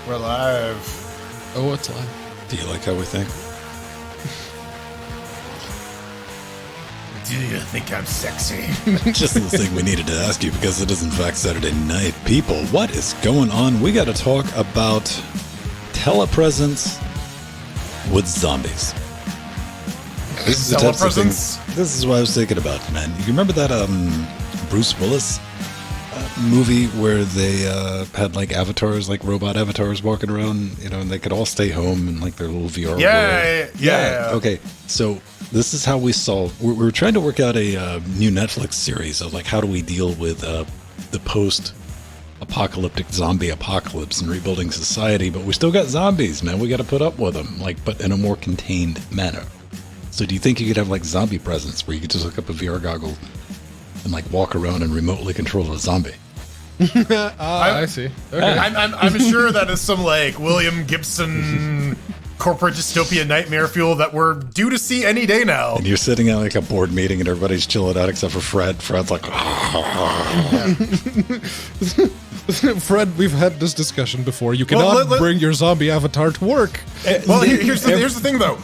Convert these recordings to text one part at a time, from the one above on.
We're live. Oh, it's live. Do you like how we think? Do you think I'm sexy? Just the thing we needed to ask you because it is in fact Saturday night. People, what is going on? We got to talk about telepresence with zombies. This is the types of things. This is what I was thinking about, man. You remember that Bruce Willis movie where they had like avatars, like robot avatars walking around, you know, and they could all stay home in like their little VR world. Yeah. Okay, so this is how we solve. We're trying to work out a new Netflix series of like how do we deal with the post-apocalyptic zombie apocalypse and rebuilding society, but we still got zombies, man. We got to put up with them, like, but in a more contained manner. So do you think you could have like zombie presence where you could just hook up a VR goggle and like walk around and remotely control a zombie? I see. Okay. I'm sure that is some like William Gibson corporate dystopia nightmare fuel that we're due to see any day now. And you're sitting at like a board meeting and everybody's chilling out except for Fred. Fred's like, Fred, we've had this discussion before. You cannot bring your zombie avatar to work. Well, here's the thing though.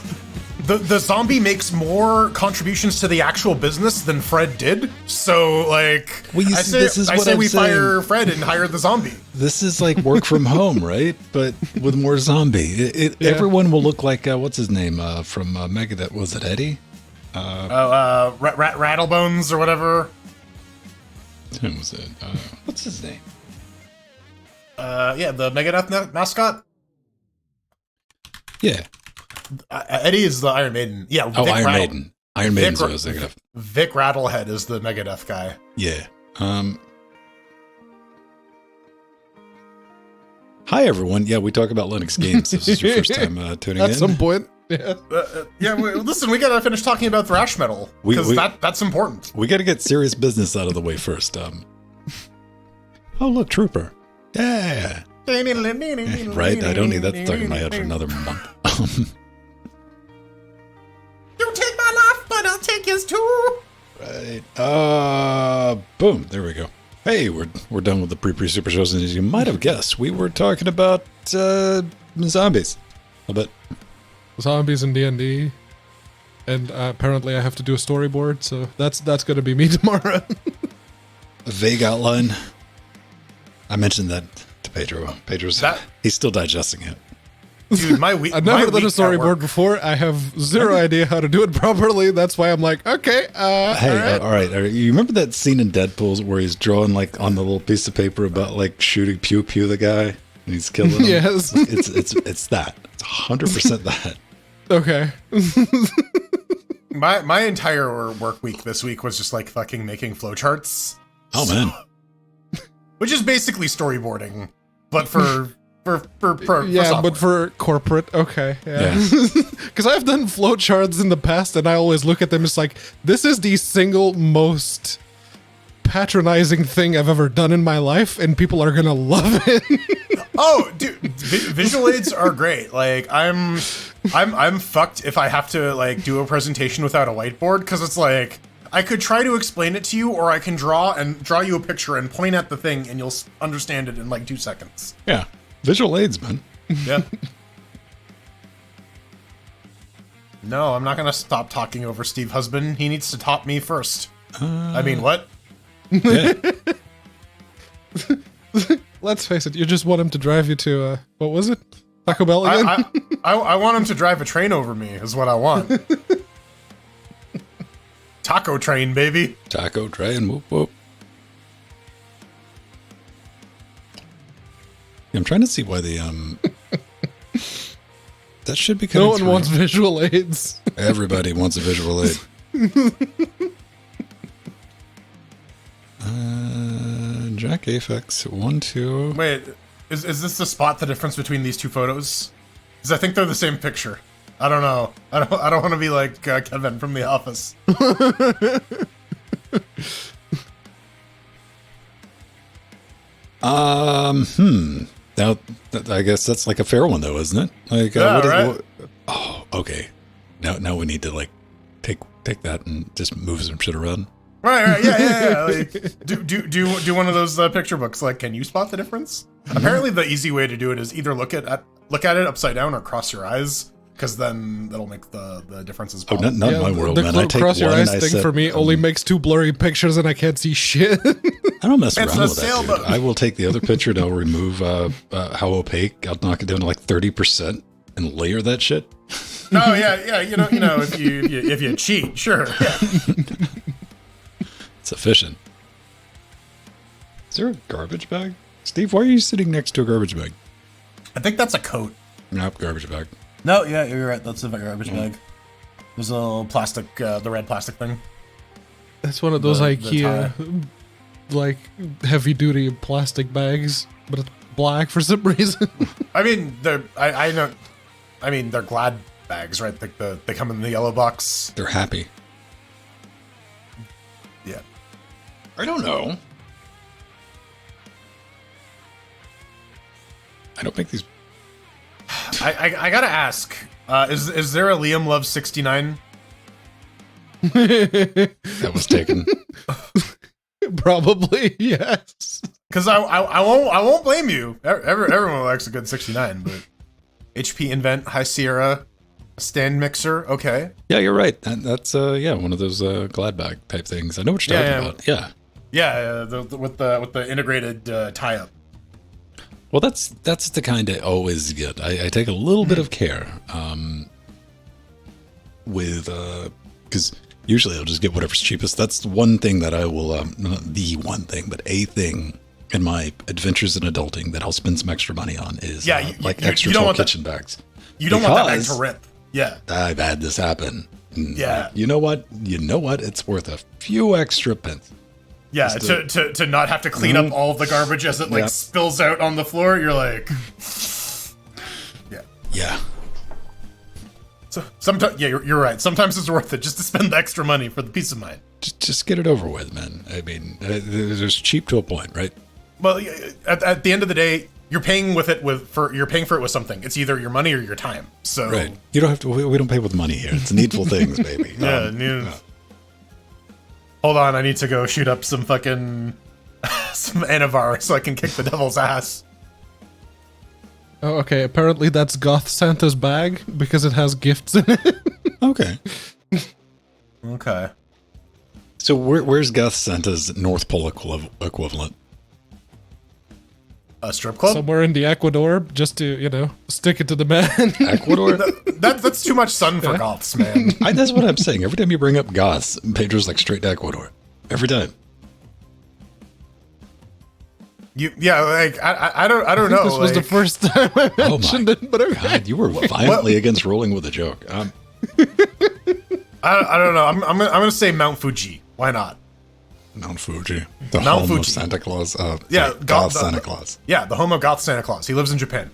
The zombie makes more contributions to the actual business than Fred did. So, like, well, I say we fire Fred and hire the zombie. This is like work from home, right? But with more zombie. Everyone will look like, what's his name from Megadeth? Was it Eddie? Rattlebones or whatever. Who was it? What's his name? Yeah, the Megadeth mascot. Yeah. Eddie is the Iron Maiden. Yeah. Iron Maiden. Iron Maiden's what I was thinking of. Vic Rattlehead is the Megadeth guy. Yeah. Hi, everyone. Yeah, we talk about Linux games. This is your first time tuning in. At some point. Yeah. Listen, we gotta finish talking about thrash metal because that's important. We gotta get serious business out of the way first. Oh, look, Trooper. Yeah. Right? I don't need that stuck in my head for another month. You take my life, but I'll take yours too. Right. Boom. There we go. Hey, we're done with the pre-super shows, and as you might have guessed, we were talking about zombies a bit. Zombies in D&D. And apparently I have to do a storyboard, so that's going to be me tomorrow. A vague outline. I mentioned that to Pedro. He's still digesting it. Dude, I've never done a storyboard before. I have zero idea how to do it properly. That's why I'm like, okay. Hey, all right. You remember that scene in Deadpool where he's drawing like on the little piece of paper about like shooting pew the guy and he's killing him? Yes. It's that. It's 100% that. Okay. My entire work week this week was just like fucking making flowcharts. Oh man. Which is basically storyboarding, but for but for corporate, okay, yeah. Because I've done flowcharts in the past, and I always look at them as like, this is the single most patronizing thing I've ever done in my life, and people are gonna love it. Oh, dude, visual aids are great. Like, I'm fucked if I have to like do a presentation without a whiteboard because it's like. I could try to explain it to you, or I can draw you a picture and point at the thing, and you'll understand it in like 2 seconds. Yeah, visual aids, man. Yeah. No, I'm not gonna stop talking over Steve Husband. He needs to top me first. I mean, what? Yeah. Let's face it, you just want him to drive you to what was it? Taco Bell again? I want him to drive a train over me. Is what I want. Taco train, baby. Taco train, whoop whoop. I'm trying to see why the that should be coming. No one wants visual aids. Everybody wants a visual aid. Jack Afex 1 2. Wait, is this to spot the difference between these two photos? Because I think they're the same picture. I don't know. I don't want to be like Kevin from The Office. Now, I guess that's like a fair one, though, isn't it? Like, right? Oh, okay. Now we need to like take that and just move some shit around. Right, yeah. Like, do one of those picture books. Like, can you spot the difference? Apparently, the easy way to do it is either look at it upside down or cross your eyes, because then that'll make the differences pop. Oh, not my world, man. The cross your eyes thing for me only makes 2 blurry pictures, and I can't see shit. I don't mess around with that, dude. I will take the other picture and I'll remove how opaque. I'll knock it down to like 30% and layer that shit. Oh yeah. You know, if you cheat, sure. Yeah. It's efficient. Is there a garbage bag? Steve, why are you sitting next to a garbage bag? I think that's a coat. Nope, garbage bag. No, yeah, you're right. That's a garbage bag. There's a little plastic, the red plastic thing. That's one of those IKEA, like, heavy-duty plastic bags, but it's black for some reason. I mean, I know. I mean, they're Glad bags, right? Like they come in the yellow box. They're happy. Yeah. I don't know. I don't make these. I gotta ask. Is there a Liam Love 69? That was taken. Probably, yes. Because I won't blame you. Everyone likes a good 69, but HP Invent High Sierra stand mixer. Okay. Yeah, you're right. That's one of those Glad bag type things. I know what you're talking about. Yeah. Yeah, with the integrated tie up. Well, that's the kind I always get. I take a little bit of care with because usually I'll just get whatever's cheapest. That's one thing that I will not the one thing, but a thing in my adventures in adulting that I'll spend some extra money on is extra tall kitchen bags. You don't want that bag to rip. Yeah, I've had this happen. Yeah, you know what? It's worth a few extra pence. Yeah, to not have to clean up all of the garbage as it spills out on the floor. You're like, yeah. So sometimes, you're right. Sometimes it's worth it just to spend the extra money for the peace of mind. Just get it over with, man. I mean, it's cheap to a point, right? Well, at the end of the day, you're paying for it with something. It's either your money or your time. So right, you don't have to. We don't pay with money here. It's needful things, baby. Hold on, I need to go shoot up some fucking some Anavar so I can kick the devil's ass. Oh, okay. Apparently that's Goth Santa's bag because it has gifts in it. Okay. Okay. So where's Goth Santa's North Pole equivalent? A strip club? Somewhere in the Ecuador, just to, stick it to the man. Ecuador? That's too much sun for goths, man. That's what I'm saying. Every time you bring up goths, Pedro's like straight to Ecuador. Every time. I don't know. This was the first time I mentioned it, but okay. God, you were violently against rolling with a joke. I don't know. I'm gonna say Mount Fuji. Why not? Mount Fuji, the home of Santa Claus. Goth Santa Claus. Yeah, the home of Goth Santa Claus. He lives in Japan.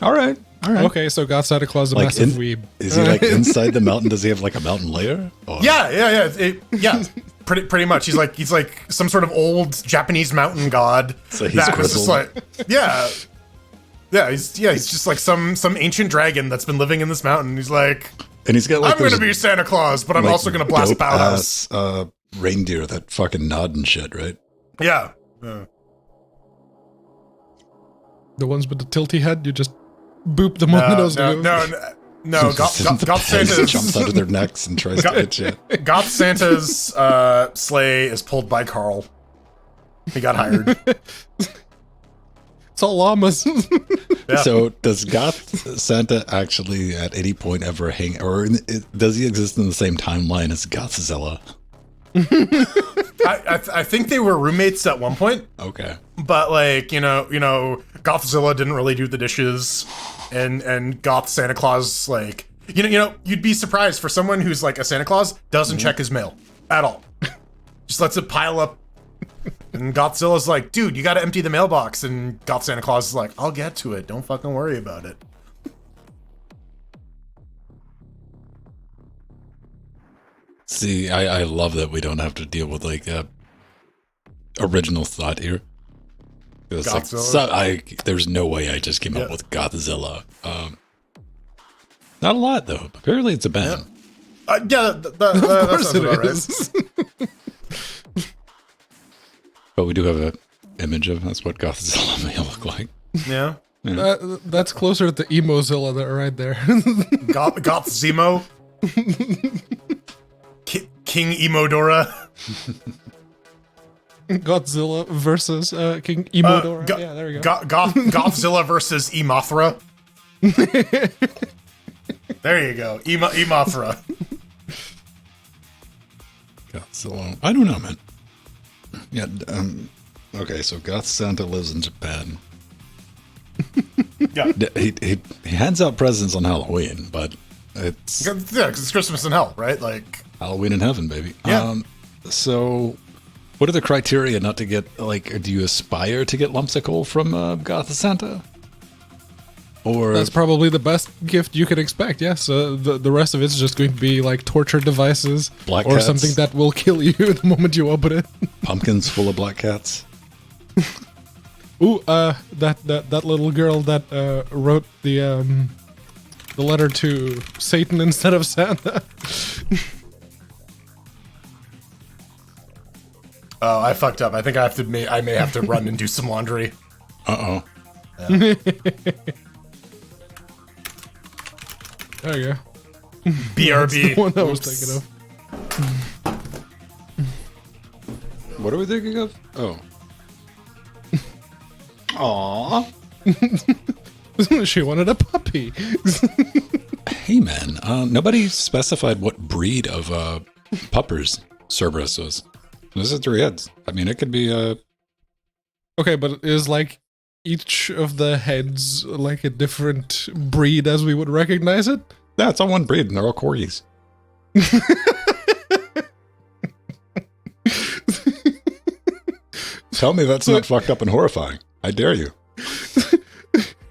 All right. Okay, so Goth Santa Claus is a massive weeb. Is he like inside the mountain? Does he have like a mountain lair? Or? Yeah. Pretty much. He's like some sort of old Japanese mountain god. So he's just like he's just like some ancient dragon that's been living in this mountain. He's like, and he's got like I'm gonna be Santa Claus, but I'm also gonna blast Bauhaus. Reindeer that fucking nod and shit, right? Yeah. The ones with the tilty head, you just boop them on the nose. No. Goth Santa's jumps out of their necks and tries to hit you. Goth Santa's sleigh is pulled by Carl. He got hired. It's all llamas. Yeah. So does Goth Santa actually at any point ever hang, or does he exist in the same timeline as Gothzilla? I think they were roommates at one point. Okay. But Gothzilla didn't really do the dishes, and Goth Santa Claus, like, you'd be surprised for someone who's like a Santa Claus doesn't check his mail at all. Just lets it pile up. And Gothzilla's like, dude, you gotta empty the mailbox. And Goth Santa Claus is like, I'll get to it. Don't fucking worry about it. See, I love that we don't have to deal with like original thought here. It's like, there's no way I just came up with Gothzilla. Not a lot though. Apparently it's a band. Of course it is. But we do have an image of that's what Gothzilla may look like. Yeah. That's closer to Emozilla right there. Gothzemo. King Emodora. Godzilla versus King Emodora. Yeah, there we go. Gothzilla versus Emothra. There you go. Emothra. Gothzilla. I don't know, man. Yeah. Okay, so Goth Santa lives in Japan. Yeah. He hands out presents on Halloween, but it's... Yeah, because it's Christmas in hell, right? Like Halloween in heaven, baby. Yeah. So, what are the criteria not to get, like, do you aspire to get Lumpsicle from Goth Santa? Or... That's probably the best gift you could expect, yes. The rest of it's just going to be, like, torture devices. Black or cats. Something that will kill you the moment you open it. Pumpkins full of black cats. Ooh, that little girl that wrote the letter to Satan instead of Santa. Oh, I fucked up. I think I may have to run and do some laundry. Uh-oh. Yeah. There you go. BRB. That's the one I was thinking of. What are we thinking of? Oh. Aww. She wanted a puppy. Hey, man. Nobody specified what breed of puppers Cerberus was. This is 3 heads. I mean, it could be Okay, but is like each of the heads like a different breed as we would recognize it? Yeah, it's all one breed, and they're all corgis. Tell me that's not fucked up and horrifying. I dare you.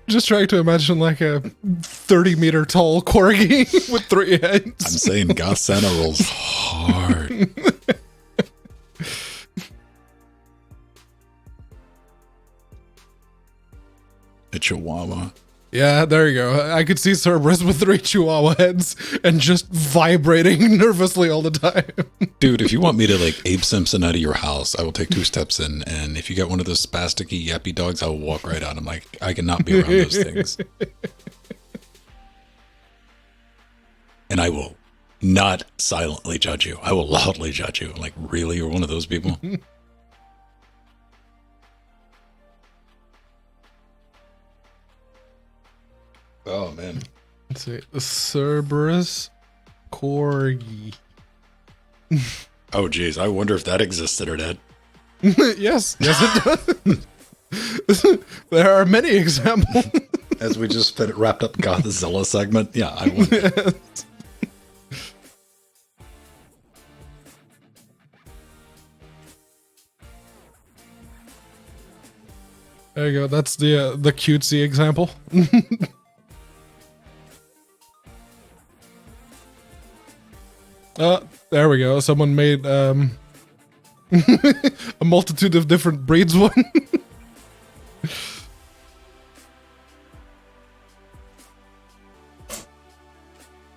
Just trying to imagine like a 30-meter tall corgi with 3 heads. I'm saying Goth Santa rolls hard. A chihuahua. Yeah, there you go. I could see Cerberus with 3 chihuahua heads and just vibrating nervously all the time. Dude, if you want me to like Abe Simpson out of your house, I will take 2 steps in, and if you get one of those spasticky yappy dogs, I will walk right out. I'm like, I cannot be around those things. And I will not silently judge you. I will loudly judge you. Like, really? You're one of those people? Oh, man. Let's see. Cerberus corgi. Oh, geez. I wonder if that existed or not. Yes. Yes, it does. There are many examples. As we just wrapped up Gothzilla segment. Yeah, I wonder. Yes. There you go. That's the cutesy example. There we go. Someone made a multitude of different breeds one.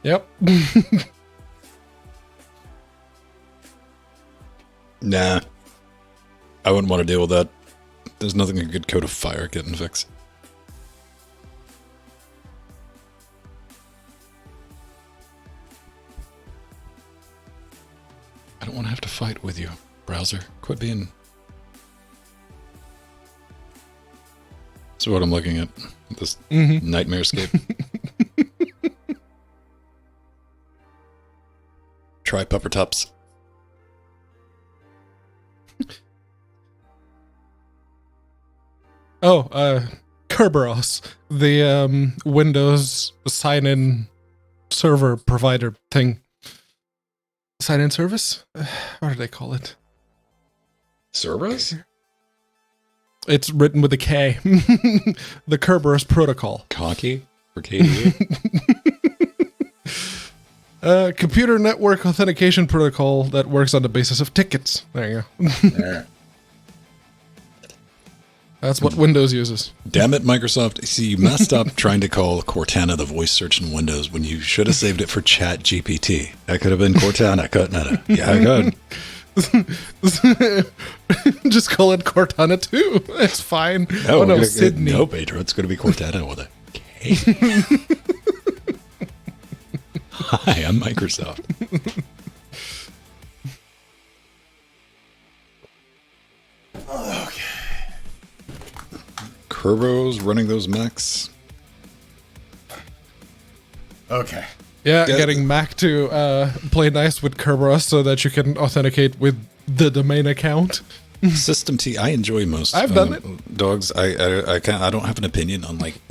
Yep. Nah. I wouldn't want to deal with that. There's nothing a good coat of fire couldn't fix. I don't want to have to fight with you, browser. Quit being... That's what I'm looking at. This nightmarescape. Try pepper tops. Oh, Kerberos, the Windows sign-in server provider thing. Sign-in service? What do they call it? Cerberus? It's written with a K. The Kerberos protocol. Cocky for KDE? Computer network authentication protocol that works on the basis of tickets. There you go. There. That's what Windows uses. Damn it, Microsoft. See, you messed up trying to call Cortana the voice search in Windows when you should have saved it for Chat GPT. That could have been Cortana, couldn't it? Yeah, good. Just call it Cortana 2. It's fine. No, Sydney. No, Pedro, it's going to be Cortana with a K. Hi, I'm Microsoft. Okay. Kerberos running those mechs. Okay. Yeah, getting Mac to play nice with Kerberos so that you can authenticate with the domain account. System T, I enjoy most. I've done it. Dogs. I don't have an opinion on like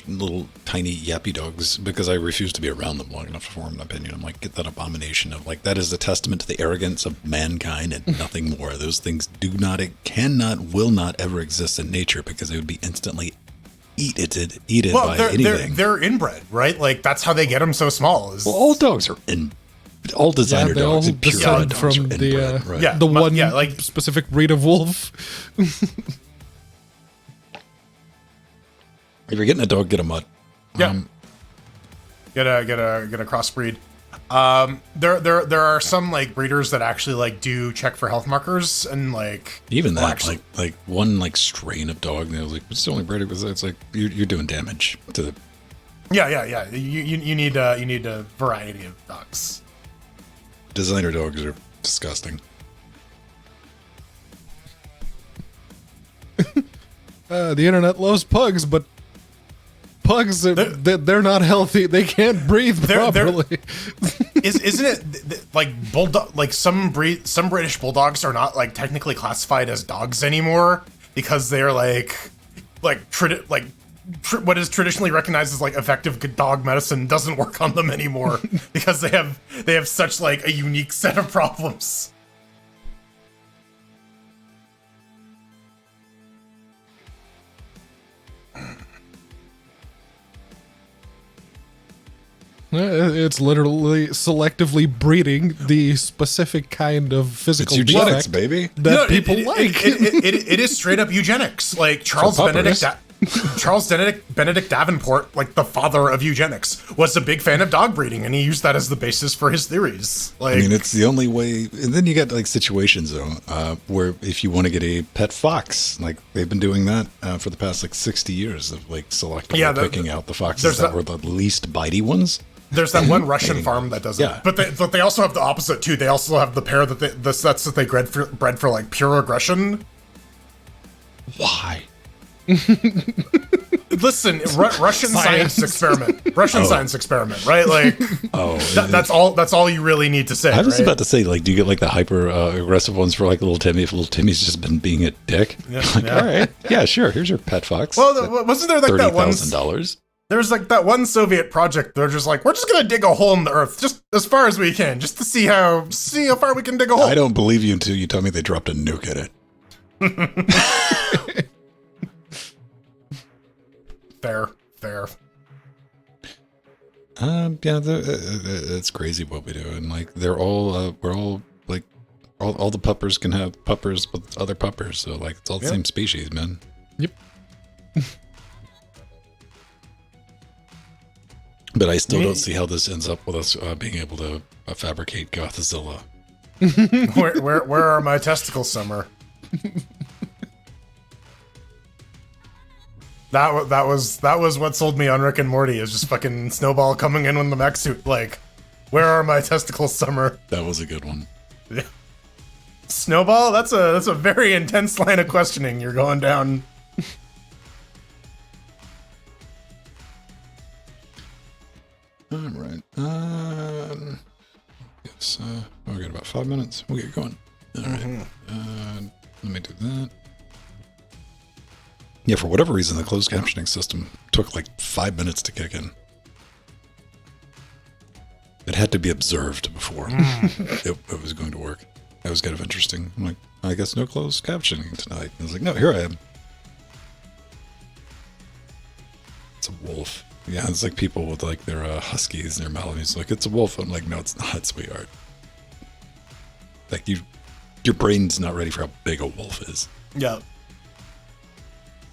little tiny yappy dogs because I refuse to be around them long enough to form an opinion. I'm like, get that abomination of like that is a testament to the arrogance of mankind and nothing more. Those things will not ever exist in nature because they would be instantly eaten by anything. They're inbred, right? Like that's how they get them so small. Well, all dogs are all designer dogs and pure descend dogs from are the inbred, the one specific breed of wolf. If you're getting a dog, get a mutt. Yeah. Get a crossbreed. There are some like breeders that actually like do check for health markers and like even that actually, like one like strain of dog. And they was like, it's the only breed because it's like you're doing damage to the. Yeah. You need a variety of dogs. Designer dogs are disgusting. The internet loves pugs, but pugs they're not healthy. They can't breathe properly. Isn't it like bulldog? Like some British bulldogs are not like technically classified as dogs anymore because they're what is traditionally recognized as like effective dog medicine doesn't work on them anymore because they have such like a unique set of problems. It's literally selectively breeding the specific kind of physical eugenics, baby. That people like. It is straight up eugenics. Like Charles Benedict Davenport, like the father of eugenics, was a big fan of dog breeding, and he used that as the basis for his theories. Like, I mean, it's the only way. And then you get like situations though, where if you want to get a pet fox, like they've been doing that for the past like 60 years of like selectively picking out the foxes that were the least bitey ones. There's that one Russian farm that does it. Yeah. But they also have the opposite too. They also have the pair the sets that they bred for like pure aggression. Why? Listen, Russian science experiment. Science experiment, right? Like, that's all you really need to say. I was about to say, like, do you get like the hyper aggressive ones for like little Timmy if little Timmy's just been being a dick? Yeah, like, all right, yeah, sure. Here's your pet fox. Well, wasn't there like that one $30,000? There's like that one Soviet project. They're just like, we're just gonna dig a hole in the earth, just as far as we can, just to see how far we can dig a hole. I don't believe you until you tell me they dropped a nuke at it. Fair. Yeah, it's crazy what we do, and like they're all we're all like all the puppers can have puppers with other puppers, so like it's all the same species, man. Yep. But I still don't see how this ends up with us being able to fabricate Gothzilla. Where are my testicles, Summer? That was what sold me on Rick and Morty, is just fucking Snowball coming in with the mech suit, like, where are my testicles, Summer? That was a good one. Yeah. Snowball, that's a very intense line of questioning you're going down. All right. Yes. We got about 5 minutes. We'll get going. All right. Let me do that. Yeah, for whatever reason, the closed captioning system took like 5 minutes to kick in. It had to be observed before it was going to work. That was kind of interesting. I'm like, I guess no closed captioning tonight. I was like, no, here I am. It's a wolf. Yeah, it's like people with like their huskies and their melodies. Like, it's a wolf. I'm like, no, it's not, sweetheart. Like, your brain's not ready for how big a wolf is. Yeah.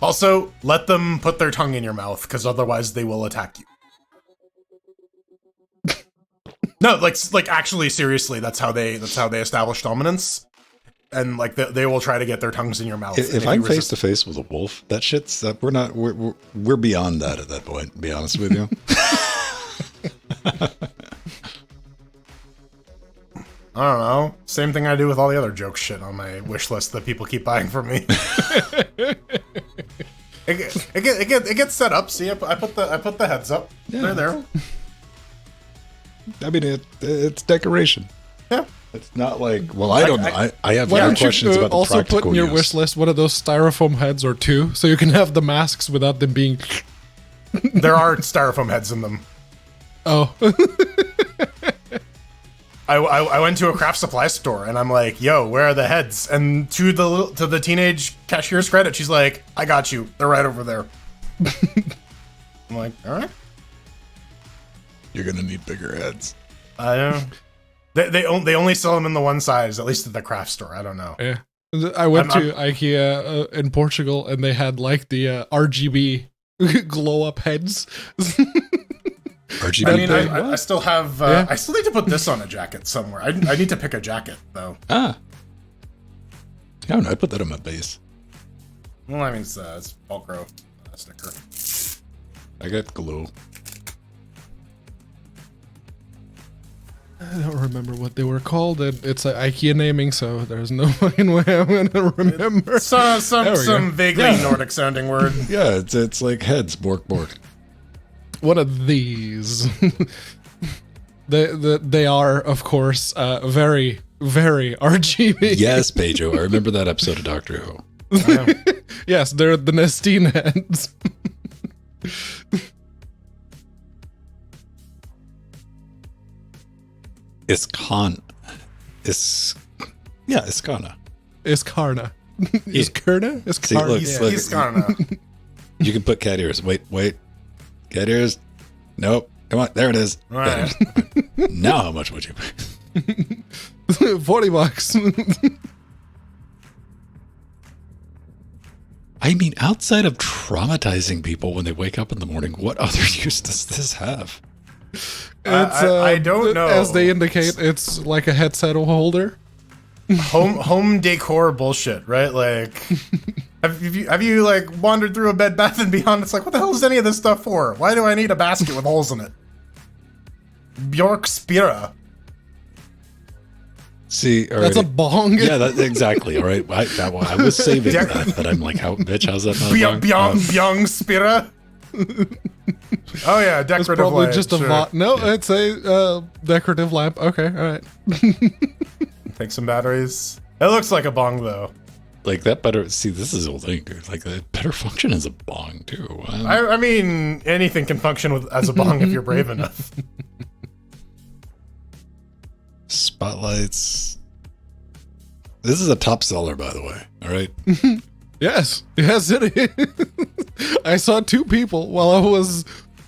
Also, let them put their tongue in your mouth, because otherwise they will attack you. No, like actually, seriously, that's how they establish dominance. and like they will try to get their tongues in your mouth. If I'm face to face with a wolf, that shit's we're beyond that at that point. To be honest with you. I don't know. Same thing I do with all the other joke shit on my wish list that people keep buying from me. It gets set up. See, I put the heads up. Yeah. They're there. I mean, it's decoration. Yeah. It's not like, well, I don't know. I have no questions about the also practical put in your wish list one of those styrofoam heads or two, so you can have the masks without them being. There are styrofoam heads in them. Oh. I went to a craft supply store and I'm like, yo, where are the heads? And to the teenage cashier's credit, she's like, I got you. They're right over there. I'm like, all right. You're gonna need bigger heads. I know. They only sell them in the one size, at least at the craft store. I don't know. Yeah. I went to IKEA in Portugal and they had like the RGB glow up heads. RGB. I mean, I still have. I still need to put this on a jacket somewhere. I need to pick a jacket though. I don't know. I put that on my base. Well, I mean, it's Velcro sticker. I got glue. I don't remember what they were called. It's like IKEA naming, so there's no fucking way I'm gonna remember. Some vaguely Nordic sounding word. Yeah, it's like heads. Bork. One of these. They are, of course, very, very RGB. Yes, Pedro. I remember that episode of Doctor Who. Yes, they're the Nestine heads. Iskana. Iskarna. Iskarna. See, look, Iskarna. You can put cat ears. Wait. Cat ears. Nope. Come on. There it is. All right. Now how much would you pay? $40. I mean, outside of traumatizing people when they wake up in the morning, what other use does this have? I don't know. As they indicate, it's like a headset holder. Home decor bullshit, right? Like, have you like wandered through a Bed Bath and Beyond? It's like, what the hell is any of this stuff for? Why do I need a basket with holes in it? Bjork Spira. See, all that's right. a bong. Yeah, exactly. All right, I was saving that, but I'm like, how's that not a bong? Bjork Spira. Oh yeah, decorative. It's probably light, just a sure. No, yeah. It's a decorative lamp. Okay, all right. Take some batteries. It looks like a bong though. Like that better. See, this is the thing. Like that better function as a bong too. I mean, anything can function as a bong if you're brave enough. Spotlights. This is a top seller, by the way. All right. Yes, it is. I saw two people while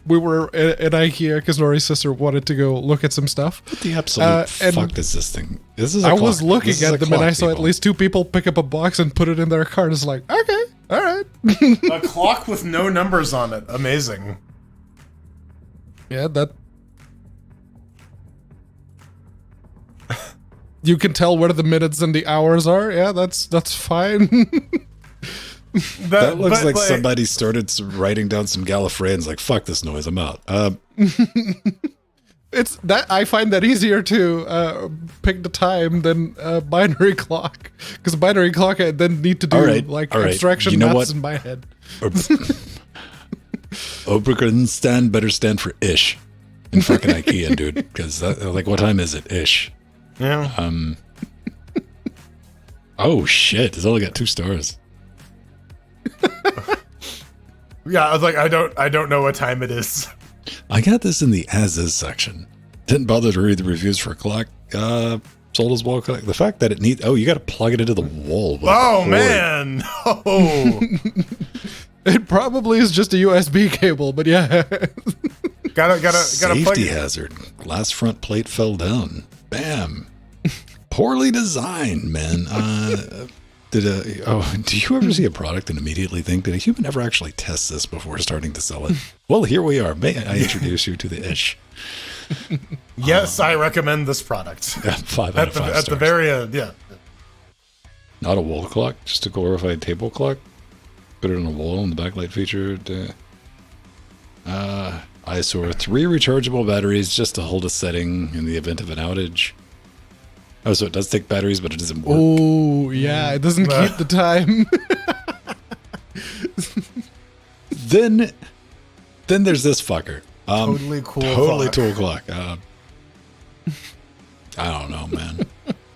we were at IKEA because Nori's sister wanted to go look at some stuff. What the absolute fuck is this thing? This is. I was looking at them and I saw at least two people pick up a box and put it in their cart. It's like, okay, all right. A clock with no numbers on it. Amazing. Yeah, that. You can tell where the minutes and the hours are. Yeah, that's fine. That looks like somebody started writing down some Gallifreyans. Like, fuck this noise, I'm out. It's that I find that easier to pick the time than binary clock, because binary clock I then need to do abstraction maths in my head. Obergrunstein better stand for ish in fucking IKEA, dude. Because like, what time is it? Ish. Yeah. Oh shit! It's only got 2 stars. Yeah, I was like, I don't know what time it is. I got this in the as is section. Didn't bother to read the reviews for a clock. Sold as wall clock. The fact that it needs. Oh, you got to plug it into the wall. Oh man! Oh. It probably is just a USB cable, but yeah. Gotta safety plug it. hazard. Glass front plate fell down. Bam. Poorly designed, man. Do you ever see a product and immediately think, did a human ever actually test this before starting to sell it? Well, here we are. May I introduce you to the ish? Yes, I recommend this product. 5 out of 5 stars. At the very end, yeah. Not a wall clock, just a glorified table clock. Put it on a wall in the backlight feature. I saw 3 rechargeable batteries just to hold a setting in the event of an outage. Oh, so it does take batteries, but it doesn't work. Oh, yeah, it doesn't keep the time. Then there's this fucker. Totally cool. Totally cool clock. I don't know, man.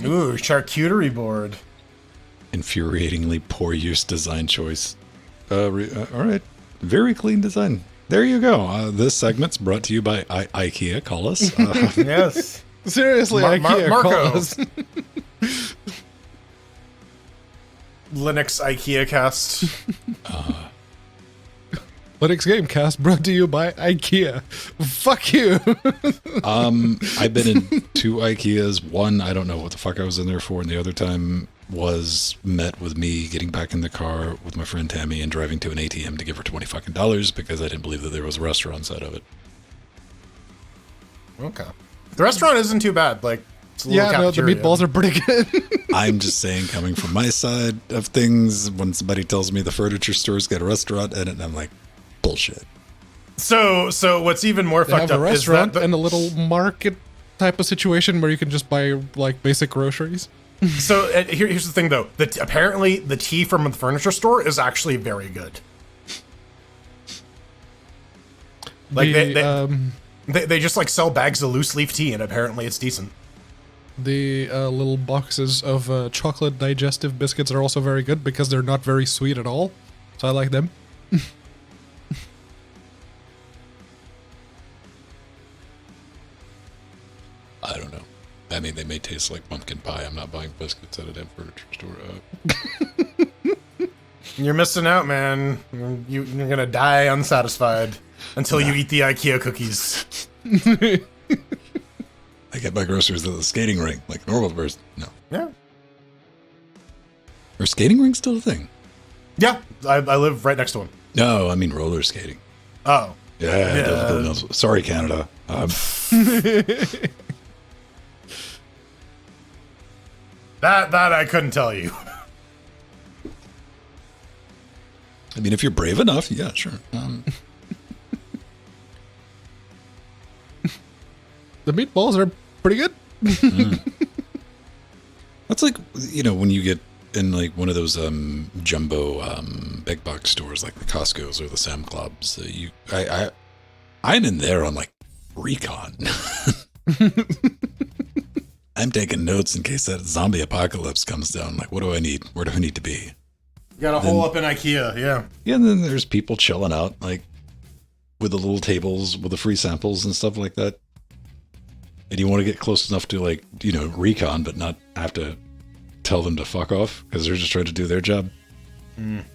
Ooh, charcuterie board. Infuriatingly poor use design choice. All right. Very clean design. There you go. This segment's brought to you by IKEA. Call us. Yes. Seriously, IKEA, Marco. call us. Linux IKEA cast. Linux Gamecast brought to you by IKEA. Fuck you. I've been in 2 IKEAs. One, I don't know what the fuck I was in there for, and the other time was met with me getting back in the car with my friend Tammy and driving to an ATM to give her $20 because I didn't believe that there was a restaurant side of it. Okay. The restaurant isn't too bad. Like, it's a little no, the meatballs are pretty good. I'm just saying, coming from my side of things, when somebody tells me the furniture store's got a restaurant in it, I'm like, bullshit. So what's even more They fucked have a up restaurant is that and a little market type of situation where you can just buy like basic groceries. So here's the thing, though. Apparently, the tea from the furniture store is actually very good. Like they just like sell bags of loose leaf tea, and apparently it's decent. The little boxes of chocolate digestive biscuits are also very good because they're not very sweet at all. So I like them. I don't know. I mean, they may taste like pumpkin pie. I'm not buying biscuits at a damn furniture store. You're missing out, man. You're gonna die unsatisfied until you eat the IKEA cookies. I get my groceries at the skating rink, like a normal person. No. Yeah. Are skating rinks still a thing? Yeah, I live right next to one. No, I mean roller skating. Oh. Yeah. Sorry, Canada. That I couldn't tell you. I mean, if you're brave enough, yeah, sure. The meatballs are pretty good. That's like, when you get in like one of those jumbo big box stores like the Costco's or the Sam Clubs. I'm in there on like recon. I'm taking notes in case that zombie apocalypse comes down. Like, what do I need? Where do I need to be? You got a hole up in IKEA, yeah. Yeah, and then there's people chilling out, like, with the little tables with the free samples and stuff like that. And you want to get close enough to, like, recon, but not have to tell them to fuck off because they're just trying to do their job. And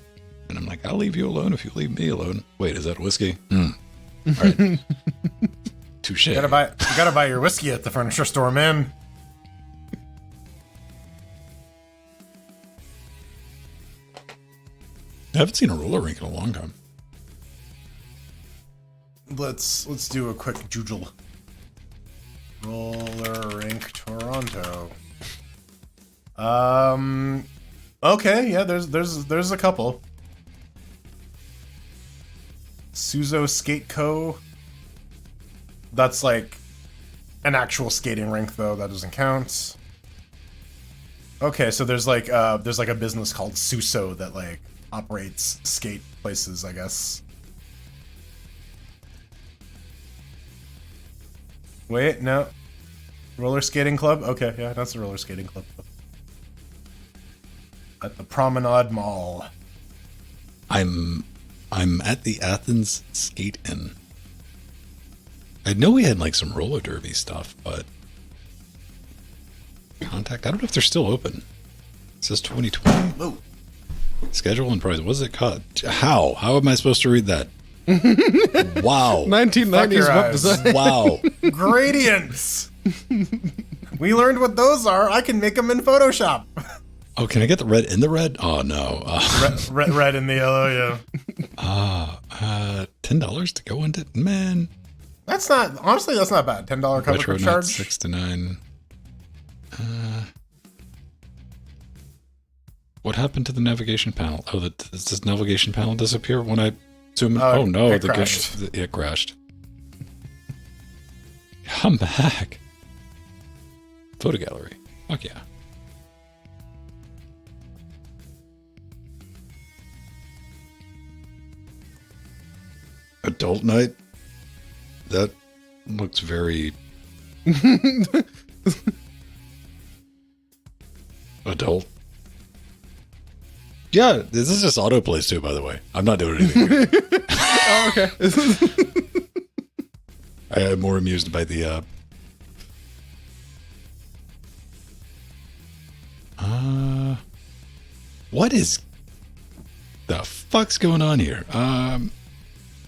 I'm like, I'll leave you alone if you leave me alone. Wait, is that whiskey? All right. Touche. You gotta buy your whiskey at the furniture store, man. I haven't seen a roller rink in a long time. Let's do a quick jujule. Roller rink Toronto. Okay, yeah, there's a couple. Suzo Skate Co. That's like an actual skating rink, though. That doesn't count. Okay, so there's like a business called Suso that like operates skate places, I guess. Wait, no. Roller skating club? Okay, yeah, that's a roller skating club. At the Promenade Mall. I'm at the Athens Skate Inn. I know we had like some roller derby stuff, but contact. I don't know if they're still open. It says 2020. Oh. Schedule and price. What's it called? How am I supposed to read that? Wow. 1990s web design. Wow. Gradients. We learned what those are. I can make them in Photoshop. Oh, can I get the red in the red? Oh no. Red in the yellow, yeah. $10 to go into it, man. That's not bad. $10 cover Retro charge. 6 to 9. What happened to the navigation panel? Oh, does this navigation panel disappear when I zoom in? No, it crashed. It crashed. I'm back. Photo gallery. Fuck yeah. Adult night? That looks very... adult. Yeah, this is just autoplays too, by the way. I'm not doing anything. Oh, okay. I am more amused by the what is the fuck's going on here? The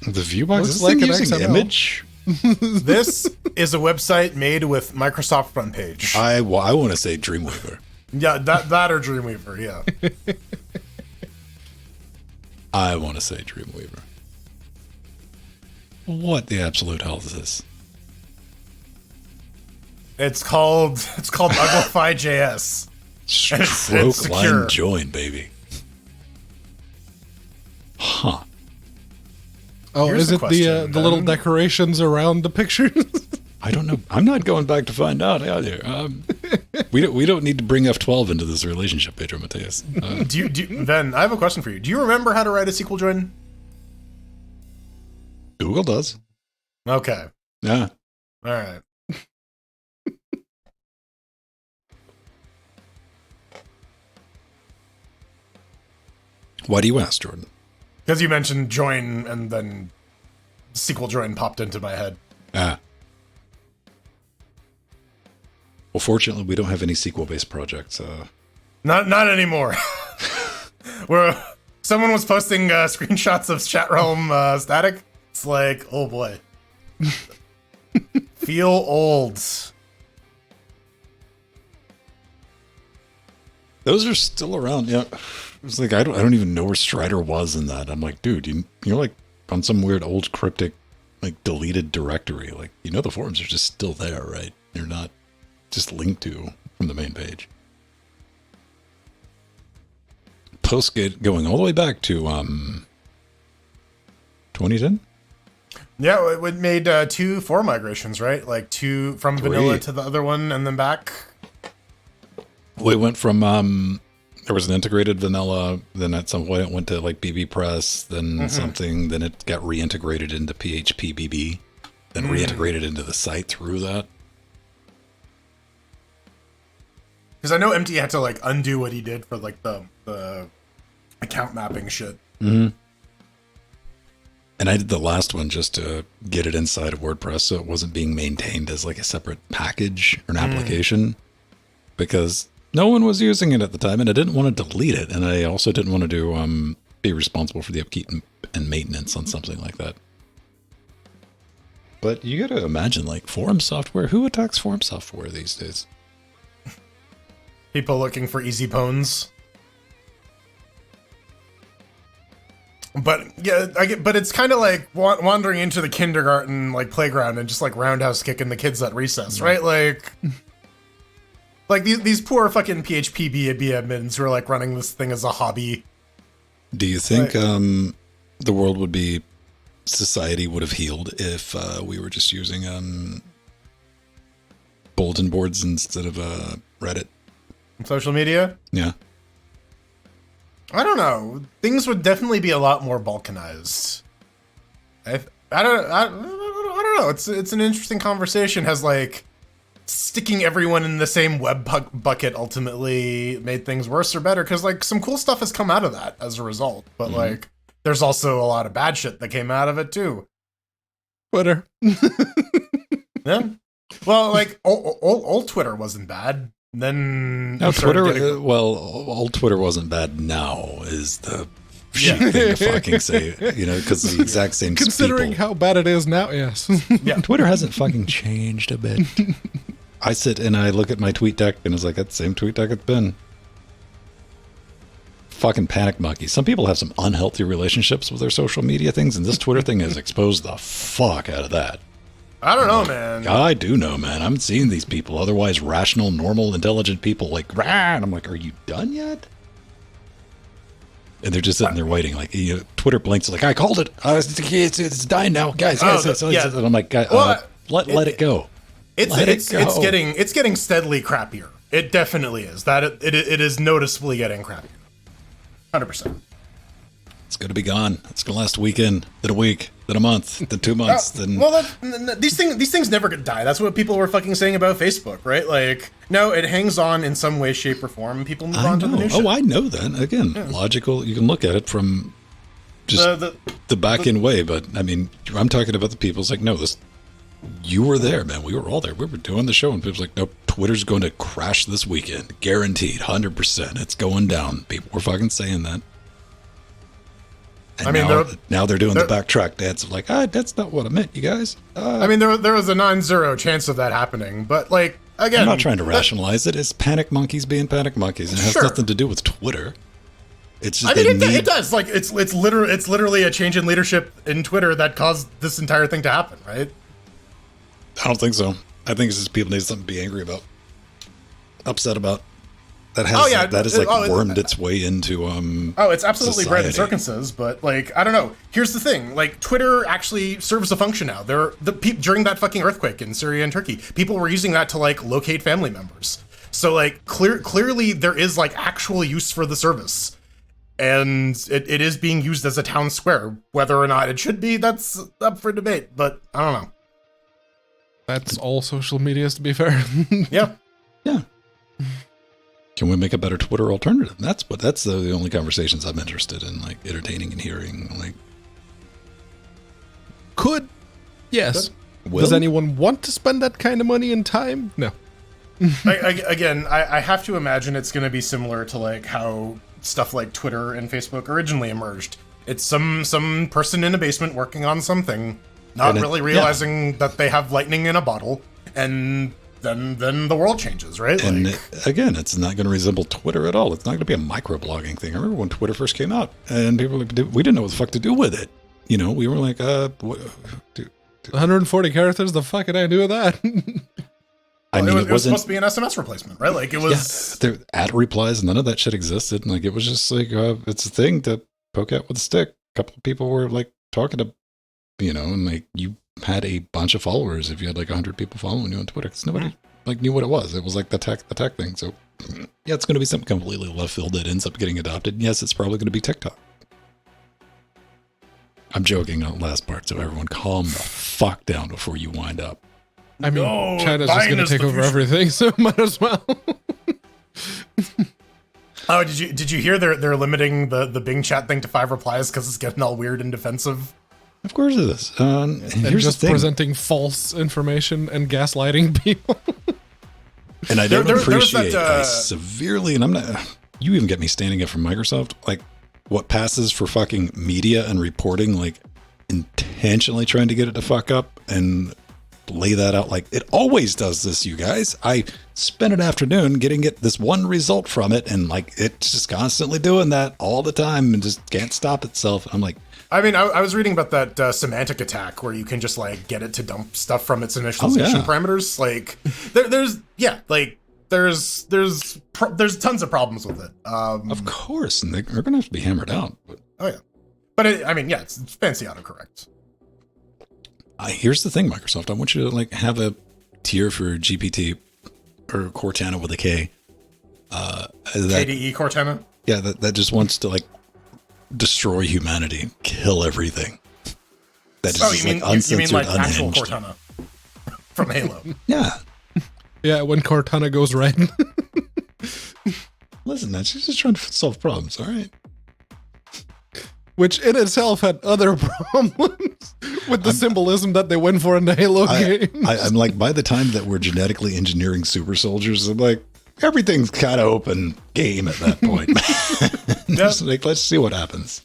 view box is like using an image. This is a website made with Microsoft Front Page. I want to say Dreamweaver. Yeah, that or Dreamweaver, yeah. I want to say Dreamweaver. What the absolute hell is this? It's called Uglify.js. Stroke line join, baby. Huh. Oh, Here's is it the little decorations around the pictures? I don't know. I'm not going back to find out either. We don't need to bring F12 into this relationship, Pedro Mateus. Ben, I have a question for you. Do you remember how to write a SQL join? Google does. Okay. Yeah. All right. Why do you ask, Jordan? Because you mentioned join and then SQL join popped into my head. Ah. Well, fortunately, we don't have any SQL-based projects. Not anymore. Where someone was posting screenshots of chat realm static. It's like, oh boy. Feel old. Those are still around. Yeah. It's like I don't even know where Strider was in that. I'm like, dude, you're like on some weird old cryptic, like deleted directory. Like, the forums are just still there, right? They're not just linked to from the main page. Postgate going all the way back to 2010. Yeah, it made 2 forum migrations, right? Like 2 from 3. vanilla to the other one, and then back. Well, it went from there was an integrated vanilla, then at some point it went to like BBPress, then something, then it got reintegrated into PHP BB, then reintegrated into the site through that. Because I know MT had to like undo what he did for like the account mapping shit. Mm-hmm. And I did the last one just to get it inside of WordPress so it wasn't being maintained as like a separate package or an application, because no one was using it at the time, and I didn't want to delete it, and I also didn't want to do be responsible for the upkeep and maintenance on something like that. But you got to imagine, like, forum software. Who attacks forum software these days? People looking for easy pwns. But yeah, but it's kind of like wandering into the kindergarten like playground and just like roundhouse kicking the kids at recess, right? Like these poor fucking PHP BAB admins who are like running this thing as a hobby. Do you think the world would be, society would have healed if we were just using bulletin boards instead of Reddit? Social media? Yeah. I don't know. Things would definitely be a lot more balkanized. I don't know. It's an interesting conversation. Has like sticking everyone in the same web bucket ultimately made things worse or better? Because like some cool stuff has come out of that as a result, but like there's also a lot of bad shit that came out of it too. Twitter. Yeah. Well, like old Twitter wasn't bad. Then no, Twitter. Old Twitter wasn't bad. Now is the shit thing to fucking say, because the exact same. Considering how bad it is now, yes. Yeah, Twitter hasn't fucking changed a bit. I sit and I look at my tweet deck and it's like that same tweet deck it's been. Fucking panic monkey. Some people have some unhealthy relationships with their social media things, and this Twitter thing has exposed the fuck out of that. I don't know, man. I do know, man. I'm seeing these people, otherwise rational, normal, intelligent people, like, rah, and I'm like, are you done yet? And they're just sitting there waiting. Like, Twitter blinks like, I called it. It's dying now, guys. And I'm like, let it go. It's getting steadily crappier. It definitely is. It is noticeably getting crappier. 100%. It's going to be gone. It's going to last a weekend, then a week, then a month, then 2 months. These things never die. That's what people were fucking saying about Facebook, right? Like, no, it hangs on in some way, shape, or form, and people move on to the new shit. Oh, I know that. Again, logical. You can look at it from just the back end way, but I mean, I'm talking about the people. It's like, no, you were there, man. We were all there. We were doing the show, and people's like, nope, Twitter's going to crash this weekend, guaranteed, 100%. It's going down. People were fucking saying that. And now they're doing the backtrack dance of like, that's not what I meant, you guys. I mean, there was a non-zero chance of that happening, but like, again, I'm not trying to rationalize it. It's panic monkeys being panic monkeys, and it has nothing to do with Twitter. It's just it does. Like, it's literally a change in leadership in Twitter that caused this entire thing to happen, right? I don't think so. I think it's just people need something to be angry about, upset about. That has wormed its way into it's absolutely society. bread and circumstances, but like, I don't know. Here's the thing: like, Twitter actually serves a function now. During that fucking earthquake in Syria and Turkey, people were using that to like locate family members. So like, clearly there is like actual use for the service, and it is being used as a town square. Whether or not it should be, that's up for debate. But I don't know. That's all social media, to be fair. Yeah. Can we make a better Twitter alternative? That's the only conversations I'm interested in, like entertaining and hearing. Like, yes. Does anyone want to spend that kind of money and time? No. I have to imagine it's going to be similar to like how stuff like Twitter and Facebook originally emerged. It's some person in a basement working on something, not really realizing that they have lightning in a bottle, and then the world changes, right? And again, it's not going to resemble Twitter at all. It's not going to be a microblogging thing. I remember when Twitter first came out, and people were like, we didn't know what the fuck to do with it. We were like, 140 characters. The fuck did I do with that? It was supposed to be an SMS replacement, right? Like, it was there ad replies. None of that shit existed. And like, it was just like it's a thing to poke out with a stick. A couple of people were like talking to, and like you had a bunch of followers if you had like 100 people following you on Twitter, because nobody like knew what it was. It was like the tech thing. So yeah, it's going to be something completely left field that ends up getting adopted. And yes, it's probably going to be TikTok. I'm joking on the last part, so everyone calm the fuck down before you wind up. I mean, China's just going to take over everything, so might as well. Oh, did you hear they're limiting the Bing chat thing to 5 replies because it's getting all weird and defensive? Of course it is. And here's just the thing. Presenting false information and gaslighting people. And I don't appreciate I severely, and I'm not, you even get me standing up for Microsoft, like what passes for fucking media and reporting, like intentionally trying to get it to fuck up and lay that out like it always does this, you guys. I spent an afternoon getting this one result from it, and like it's just constantly doing that all the time and just can't stop itself. I'm like, I mean, I was reading about that semantic attack where you can just like get it to dump stuff from its initialization parameters. Like there's tons of problems with it. Of course, and they're going to have to be hammered out. But it's fancy autocorrect. Here's the thing, Microsoft. I want you to like have a tier for GPT or Cortana with a K. KDE Cortana. Yeah, that just wants to like destroy humanity, kill everything. That just you mean like actual Cortana from Halo? Yeah. Yeah, when Cortana goes red. Listen, man, she's just trying to solve problems, all right? Which in itself had other problems with the symbolism that they went for in the Halo games. I'm like, by the time that we're genetically engineering super soldiers, I'm like, everything's kind of open game at that point. Just like, let's see what happens.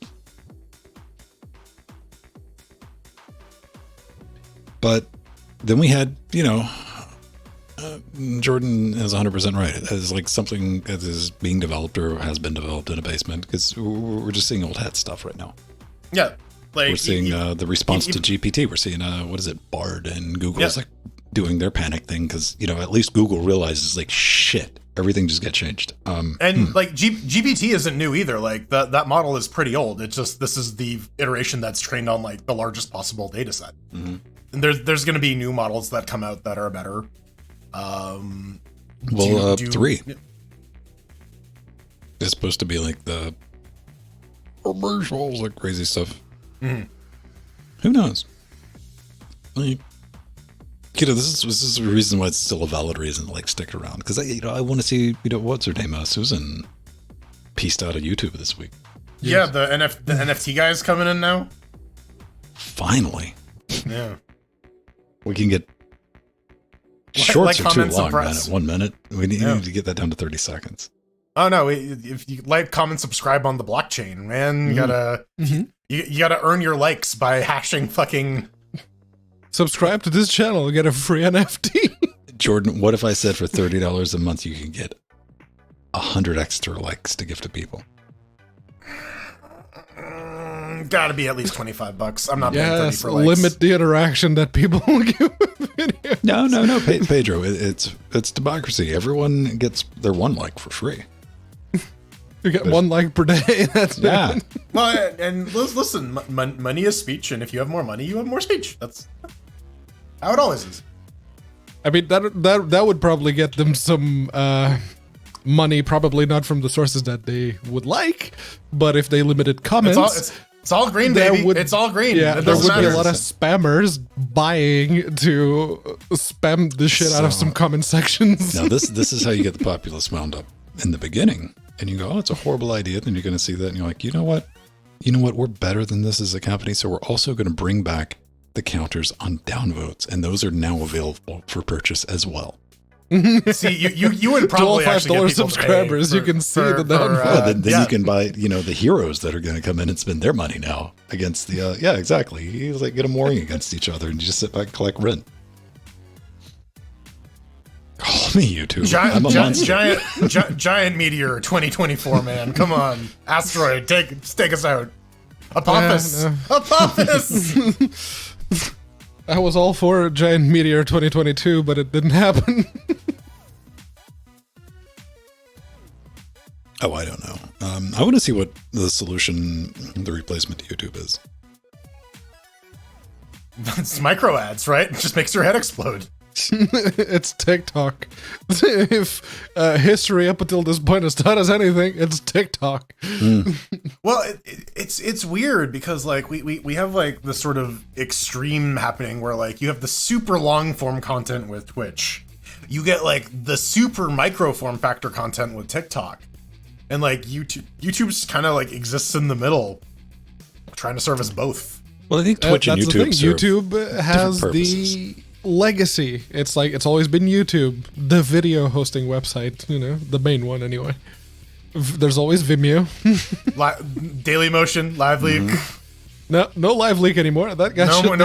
But then we had, Jordan is 100% right. It's like something that is being developed or has been developed in a basement, because we're just seeing old hat stuff right now. Yeah. Like, we're seeing the response to GPT. We're seeing, Bard, and Google is like doing their panic thing because, at least Google realizes like, shit, everything just got changed. And like GPT isn't new either. Like that model is pretty old. It's just this is the iteration that's trained on like the largest possible data set. Mm-hmm. And there's going to be new models that come out that are better. 3 is supposed to be like the commercials, like crazy stuff. Mm-hmm. Who knows? Like, this is the reason why it's still a valid reason to like stick around, because I want to see what's her name, Susan, pieced out of YouTube this week. Yeah, the NFT guy is coming in now. Finally, yeah, we can get shorts are too long, man. At 1 minute, we need to get that down to 30 seconds. Oh no! If you like, comment, subscribe on the blockchain, man, you gotta you gotta earn your likes by hashing fucking. Subscribe to this channel and get a free NFT. Jordan, what if I said for $30 a month you can get 100 extra likes to give to people? Gotta be at least $25. I'm not paying 30 for likes. Limit the interaction that people will give with videos. No, Pedro. It's democracy. Everyone gets their 1 like for free. You get 1 like per day. That's it. Well, and listen, money is speech, and if you have more money, you have more speech. That's how it always is. I mean, that would probably get them some money, probably not from the sources that they would like, but if they limited comments, it's all green, baby. It's all green. Yeah, there would be a lot of spammers buying to spam the shit out of some comment sections. Now, this is how you get the populace wound up in the beginning, and you go, "Oh, it's a horrible idea." Then you're going to see that, and you're like, "You know what? We're better than this as a company, so we're also going to bring back the counters on downvotes, and those are now available for purchase as well." See, you would probably actually get people subscribers. You can see the downvote. Then you can buy, the heroes that are going to come in and spend their money now against the. Yeah, exactly. You like get them warring against each other, and you just sit back and collect rent. Call me YouTube. Giant meteor 2024, man. Come on, asteroid, take us out. Apophis. Apophis. I was all for Giant Meteor 2022, but it didn't happen. Oh, I don't know. I want to see what the solution, the replacement to YouTube is. It's micro ads, right? It just makes your head explode. It's TikTok. If history up until this point has taught us anything, it's TikTok. Well, it's weird because like we have like this sort of extreme happening where like you have the super long form content with Twitch, you get like the super micro form factor content with TikTok, and like YouTube's kind of like exists in the middle, trying to service both. Well, I think Twitch and YouTube has the legacy. It's like it's always been YouTube, the video hosting website, the main one anyway. There's always Vimeo. Daily Motion, Live Leak. No Live Leak anymore. That guy no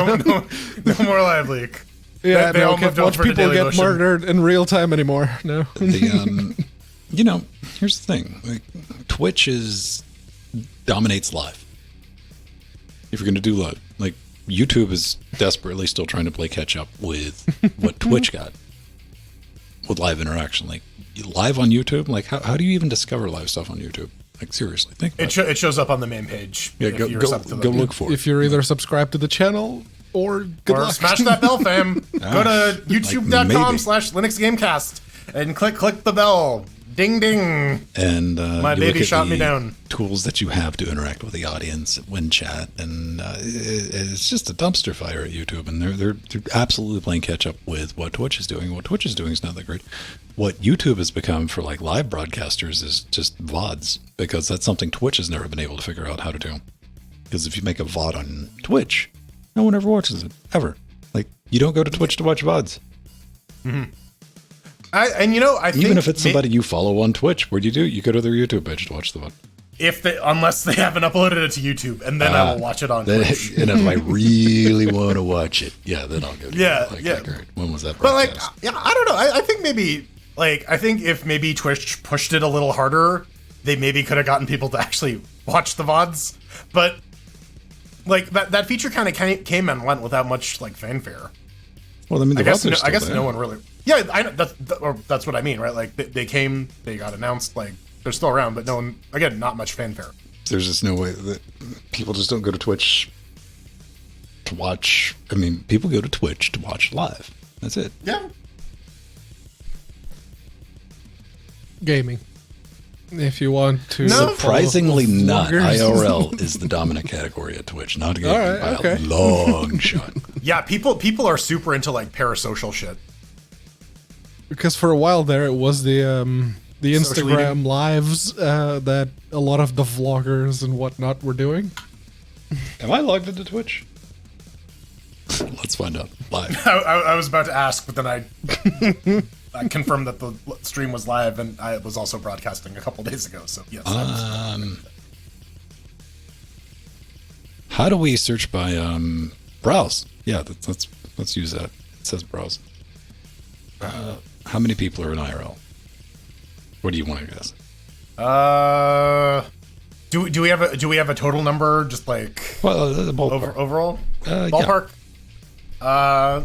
more Live Leak. Yeah, they all can't watch people get murdered in real time anymore. No. Here's the thing. Like, Twitch dominates live. If you're going to do live, like YouTube is desperately still trying to play catch up with what Twitch got with live interaction. Like live on YouTube, like how do you even discover live stuff on YouTube? Like seriously, think about it. It shows up on the main page. Yeah, go look for it. If you're either subscribed to the channel or good luck. Smash that bell, fam. Go to youtube.com/LinuxGamecast and click the bell. Ding ding. And my baby shot me down. Tools that you have to interact with the audience, win chat, and it's just a dumpster fire at YouTube. And they're absolutely playing catch up with what Twitch is doing. What Twitch is doing is not that great. What YouTube has become for like live broadcasters is just VODs, because that's something Twitch has never been able to figure out how to do. Because if you make a VOD on Twitch, no one ever watches it ever. Like you don't go to Twitch to watch VODs. Mm-hmm. I think even if it's somebody you follow on Twitch, what do? You go to their YouTube page to watch the VOD. Unless they haven't uploaded it to YouTube, and then I will watch it on Twitch. And if I really want to watch it, then I'll go to it. Yeah. When was that broadcast? But I don't know. I think maybe if maybe Twitch pushed it a little harder, they maybe could have gotten people to actually watch the VODs. But like that feature kind of came and went without much like fanfare. Well, I mean, I guess no one really. Yeah, that's what I mean, right? Like they came, they got announced, like they're still around, but no one. Again, not much fanfare. There's just no way that people just don't go to Twitch to watch. I mean, people go to Twitch to watch live. That's it. Yeah. Gaming. If you want to. No. Surprisingly not. IRL is the dominant category at Twitch. Not gaming by a long shot. Yeah, people are super into like parasocial shit. Because for a while there, it was the Instagram lives that a lot of the vloggers and whatnot were doing. Am I logged into Twitch? Let's find out live. I was about to ask, but then I confirmed that the stream was live, and I was also broadcasting a couple days ago. So yes. How do we search by browse? Yeah, let's use that. It says browse. How many people are in IRL? What do you want to guess? Do we have a total number? Just like overall ballpark. Yeah. I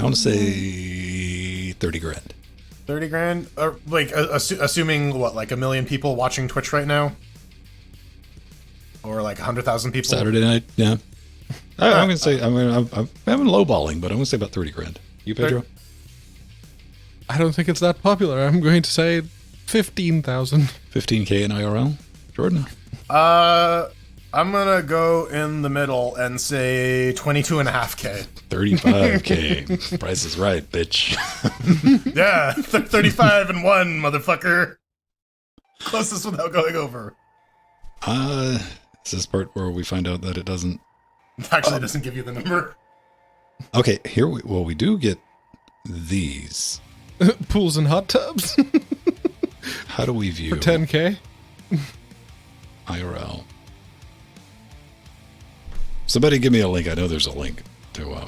want to say 30 grand. 30 grand, or like assuming what, like 1 million people watching Twitch right now, or like 100,000 people. Saturday night, yeah. I'm gonna say I'm lowballing, but I'm gonna say about 30 grand. You, Pedro? I don't think it's that popular. I'm going to say 15,000. 15K in IRL, Jordan? I'm gonna go in the middle and say 22.5K. 35K. Price is right, bitch. Yeah, 35 and 1, motherfucker. Closest without going over. Is this part where we find out that it doesn't... Actually, doesn't give you the number. Okay, here we do get these. Pools and hot tubs. How do we view... For 10K? IRL. Somebody give me a link. I know there's a link to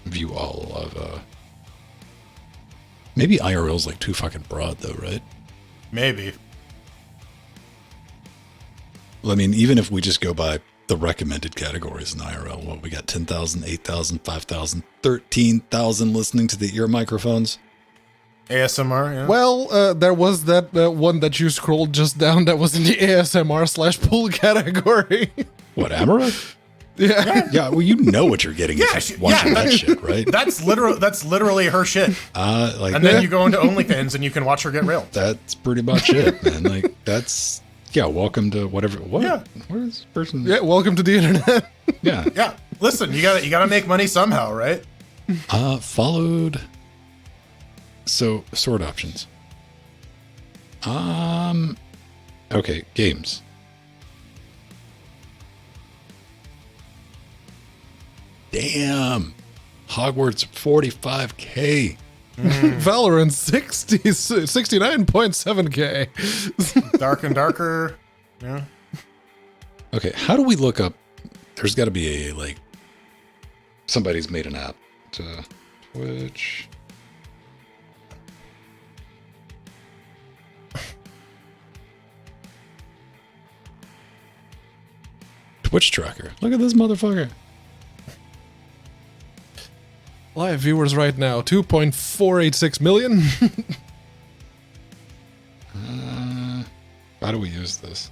view all of maybe IRL's like too fucking broad though, right? Maybe. Well, I mean, even if we just go by the recommended categories in IRL, what we got 10,000, 8,000, 5,000, 13,000 listening to the ear microphones. ASMR, yeah. Well, there was that one that you scrolled just down that was in the ASMR/pool category. What, Amara? Yeah. Yeah, well, you know what you're getting if you're watching that shit, right? That's literally her shit. And then you go into OnlyFans and you can watch her get railed. That's pretty much it, man. Like, that's, yeah, welcome to whatever. What? Yeah. Where is this person? Yeah, welcome to the internet. Yeah. Yeah. Listen, you gotta make money somehow, right? Followed. So, sword options. Okay, games. Damn. Hogwarts 45K. Valorant 69.7K. Dark and darker. Yeah. Okay, how do we look up? There's got to be a, like, somebody's made an app to Twitch. Twitch tracker. Look at this motherfucker. Live viewers right now, 2.486 million. How do we use this?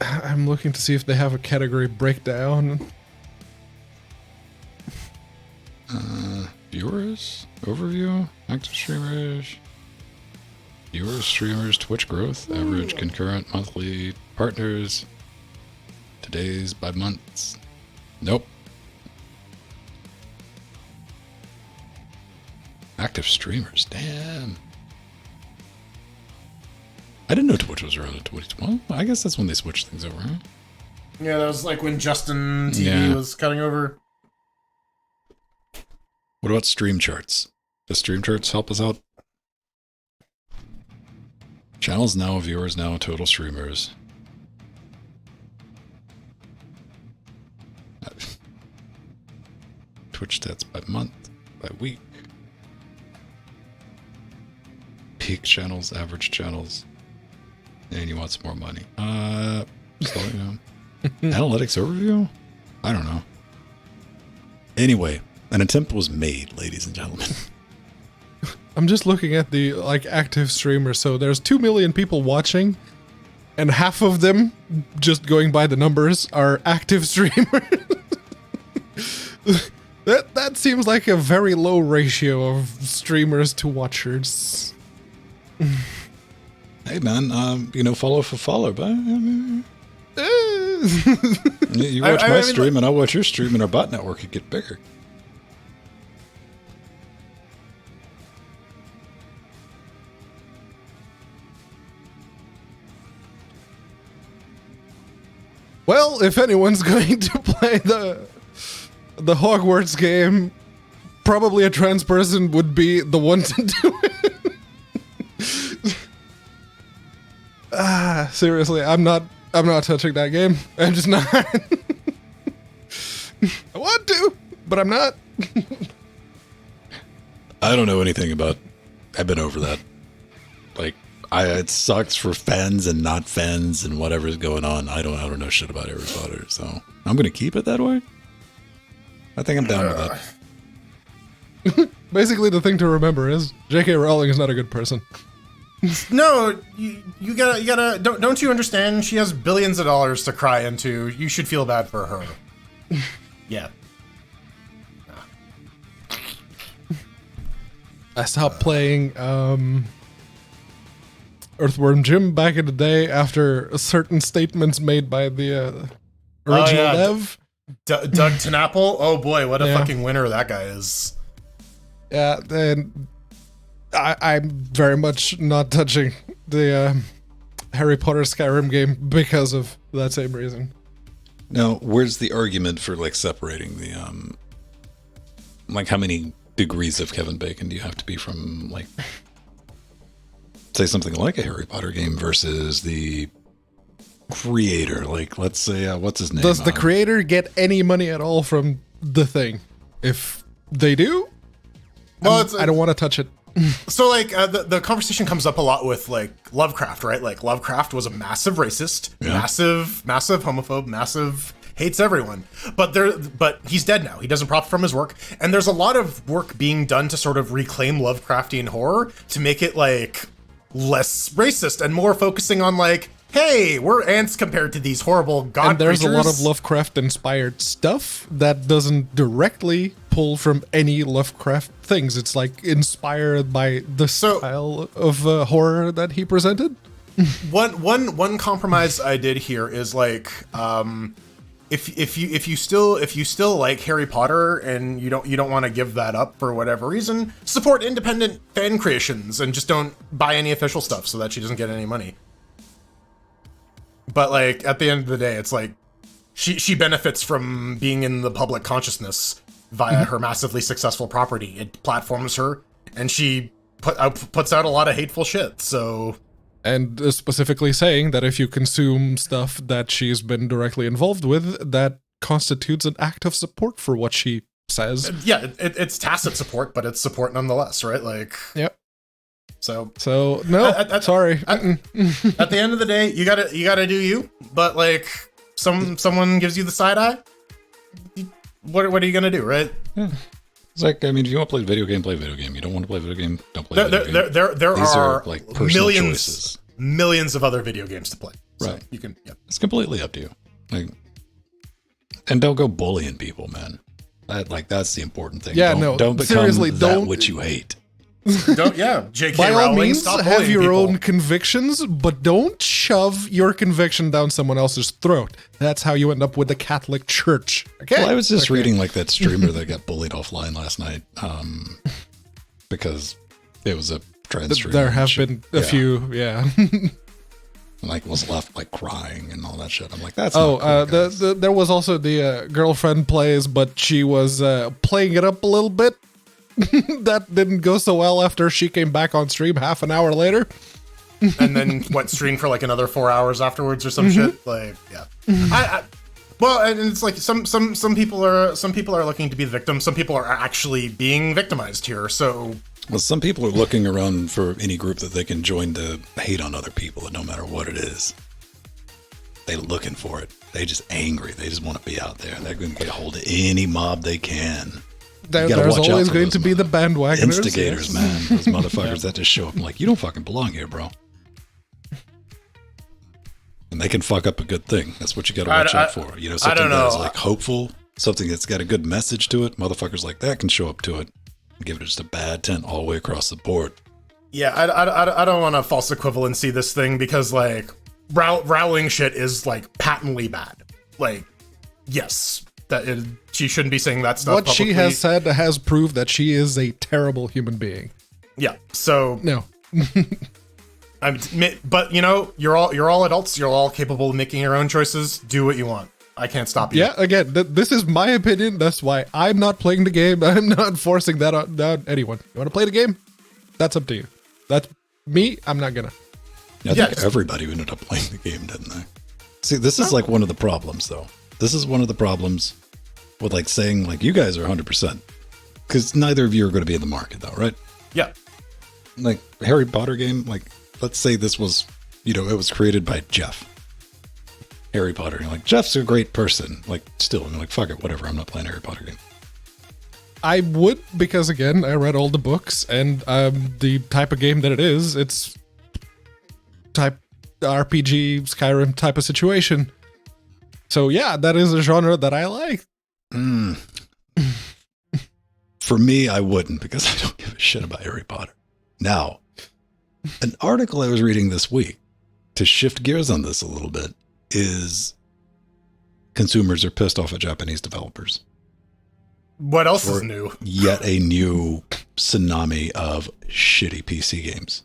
I'm looking to see if they have a category breakdown. Viewers? Overview? Active streamers? Viewers, streamers, Twitch growth, average, concurrent, monthly, partners, today's by months. Nope. Active streamers, damn. I didn't know Twitch was around in 2012. I guess that's when they switched things over, huh? Yeah, that was like when Justin TV was cutting over. What about stream charts? Does stream charts help us out? Channels now, viewers now, total streamers. Twitch stats by month, by week. Peak channels, average channels. And you want some more money. So, you know. Analytics overview? I don't know. Anyway, An attempt was made, ladies and gentlemen. I'm just looking at the active streamers. So there's 2 million people watching, and half of them, just going by the numbers, are active streamers. That seems like a very low ratio of streamers to watchers. Hey man, follow for follow, but you watch my stream and I watch your stream, and our bot network could get bigger. Well, if anyone's going to play the Hogwarts game, probably a trans person would be the one to do it. Seriously, I'm not touching that game. I'm just not. I want to, but I'm not. I don't know anything about. I've been over that. It sucks for fans and not fans and whatever's going on. I don't know shit about Harry Potter, so I'm gonna keep it that way. I think I'm down with that. Basically, the thing to remember is J.K. Rowling is not a good person. No, you gotta. Don't you understand? She has billions of dollars to cry into. You should feel bad for her. Yeah. I stopped playing Earthworm Jim back in the day after certain statements made by the original dev. Doug TenNapel? Oh boy, what a fucking winner that guy is. Yeah, and I'm very much not touching the Harry Potter Skyrim game because of that same reason. Now, where's the argument for separating the how many degrees of Kevin Bacon do you have to be from say something like a Harry Potter game versus the creator? Let's say what's his name? Does the creator get any money at all from the thing? If they do, well, I don't want to touch it. So the conversation comes up a lot with Lovecraft, right? Lovecraft was a massive racist, massive homophobe, massive hates everyone. But he's dead now. He doesn't profit from his work, and there's a lot of work being done to sort of reclaim Lovecraftian horror to make it less racist and more focusing on hey, we're ants compared to these horrible god and there's creatures. A lot of Lovecraft-inspired stuff that doesn't directly pull from any Lovecraft things. It's inspired by the style of horror that he presented. One compromise I did here is if you still like Harry Potter and you don't want to give that up for whatever reason, support independent fan creations and just don't buy any official stuff so that she doesn't get any money. But at the end of the day, it's she benefits from being in the public consciousness via her massively successful property. It platforms her, and she puts out a lot of hateful shit. So, and specifically saying that if you consume stuff that she's been directly involved with, that constitutes an act of support for what she says. Yeah, it's tacit support, but it's support nonetheless, right? Yep. So no, sorry. At the end of the day, you gotta do you. But someone gives you the side eye, what are you gonna do, right? Yeah. It's if you want to play a video game, play a video game. You don't want to play a video game, don't play a video game. There These are millions of other video games to play. So right. You can. Yeah. It's completely up to you. And don't go bullying people, man. That's the important thing. Yeah, don't become don't which you hate. J.K. By all Rowling, means, stop have your people. own convictions, but don't shove your conviction down someone else's throat. That's how you end up with the Catholic Church. Okay. Well, I was just reading that streamer that got bullied offline last night, because it was a trans streamer. There have been a few, was left crying and all that shit. I'm that's not cool, there was also the girlfriend plays, but she was playing it up a little bit. That didn't go so well after she came back on stream half an hour later. And then streamed for another 4 hours afterwards or some shit. Yeah. Well, and it's some people are looking to be the victim. Some people are actually being victimized here. So, well, some people are looking around for any group that they can join to hate on other people, and no matter what it is, they're looking for it. They just angry. They just want to be out there. They're going to get a hold of any mob they can. There's always going to be the bandwagoners. Instigators, man. Those motherfuckers that just show up and like, you don't fucking belong here, bro. And they can fuck up a good thing. That's what you got to watch out for. You know, something that's like hopeful, something that's got a good message to it. Motherfuckers like that can show up to it and give it just a bad 10 all the way across the board. Yeah, I don't want to false equivalency this thing because, like, Rowling shit is, like, patently bad. Like, yes, she shouldn't be saying that stuff publicly. She has said has proved that she is a terrible human being. Yeah, so... No. But, you know, you're all adults. You're all capable of making your own choices. Do what you want. I can't stop you. Yeah, again, this is my opinion. That's why I'm not playing the game. I'm not forcing that on anyone. You want to play the game? That's up to you. That's me. I'm not gonna. I think everybody ended up playing the game, didn't they? See, this is like one of the problems, though. This is one of the problems with like saying like you guys are 100%, because neither of you are going to be in the market, though, right? Yeah. Like Harry Potter game, like let's say this was, you know, it was created by Jeff. Harry Potter. And you're like, Jeff's a great person. Like, still, I'm like, fuck it, whatever. I'm not playing a Harry Potter game. I would, because again, I read all the books, and the type of game that it is, it's type RPG, Skyrim type of situation. So yeah, that is a genre that I like. For me, I wouldn't, because I don't give a shit about Harry Potter. Now, an article I was reading this week, to shift gears on this a little bit, is consumers are pissed off at Japanese developers. What else is new? Yet a new tsunami of shitty PC games.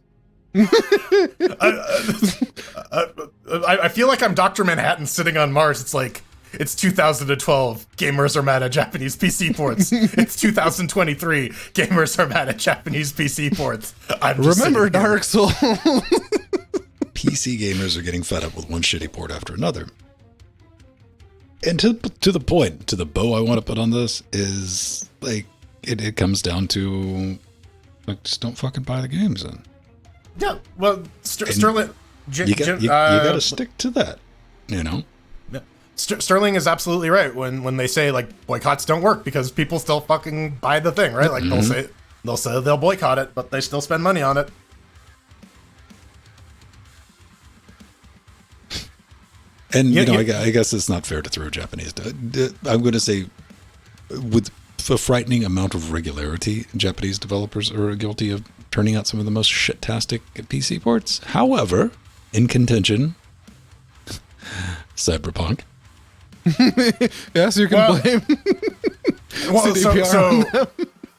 I feel like I'm Dr. Manhattan sitting on Mars. It's like, it's 2012. Gamers are mad at Japanese PC ports. It's 2023. Gamers are mad at Japanese PC ports. Remember Dark Souls. PC gamers are getting fed up with one shitty port after another. And to the point, to the bow I want to put on this is like it comes down to like just don't fucking buy the games then. Yeah, well, Sterling, you got to stick to that, you know. Sterling is absolutely right when they say like boycotts don't work because people still fucking buy the thing, right? Like they'll say they'll boycott it, but they still spend money on it. And, you know, I guess it's not fair to throw Japanese. I'm going to say, with a frightening amount of regularity, Japanese developers are guilty of turning out some of the most shit-tastic PC ports. However, in contention, Cyberpunk. Yes, you can blame CDPR.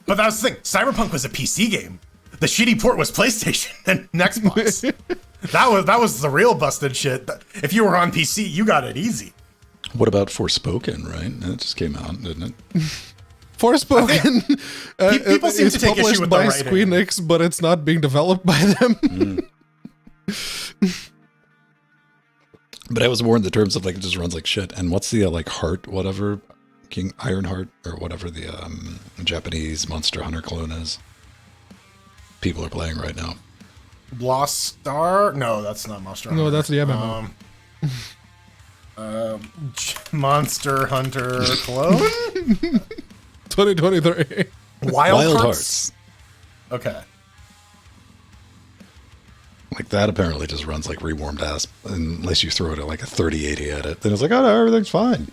But that's the thing. Cyberpunk was a PC game. The shitty port was PlayStation and Xbox. That was the real busted shit. If you were on PC, you got it easy. What about Forspoken, right? That just came out, didn't it? Forspoken. People seem to take issue with the writing. Square Enix, but it's not being developed by them. But I was more in the terms of like it just runs like shit. And what's the like Heart, whatever, King Ironheart or whatever the Japanese Monster Hunter clone is. People are playing right now. Lost Star? No, that's not Monster Hunter. No, that's the MMO. Monster Hunter clone? 2023. Wild Hearts? Okay. Like that apparently just runs like rewarmed ass unless you throw it at like a 3080 at it. Then it's like, oh no, everything's fine.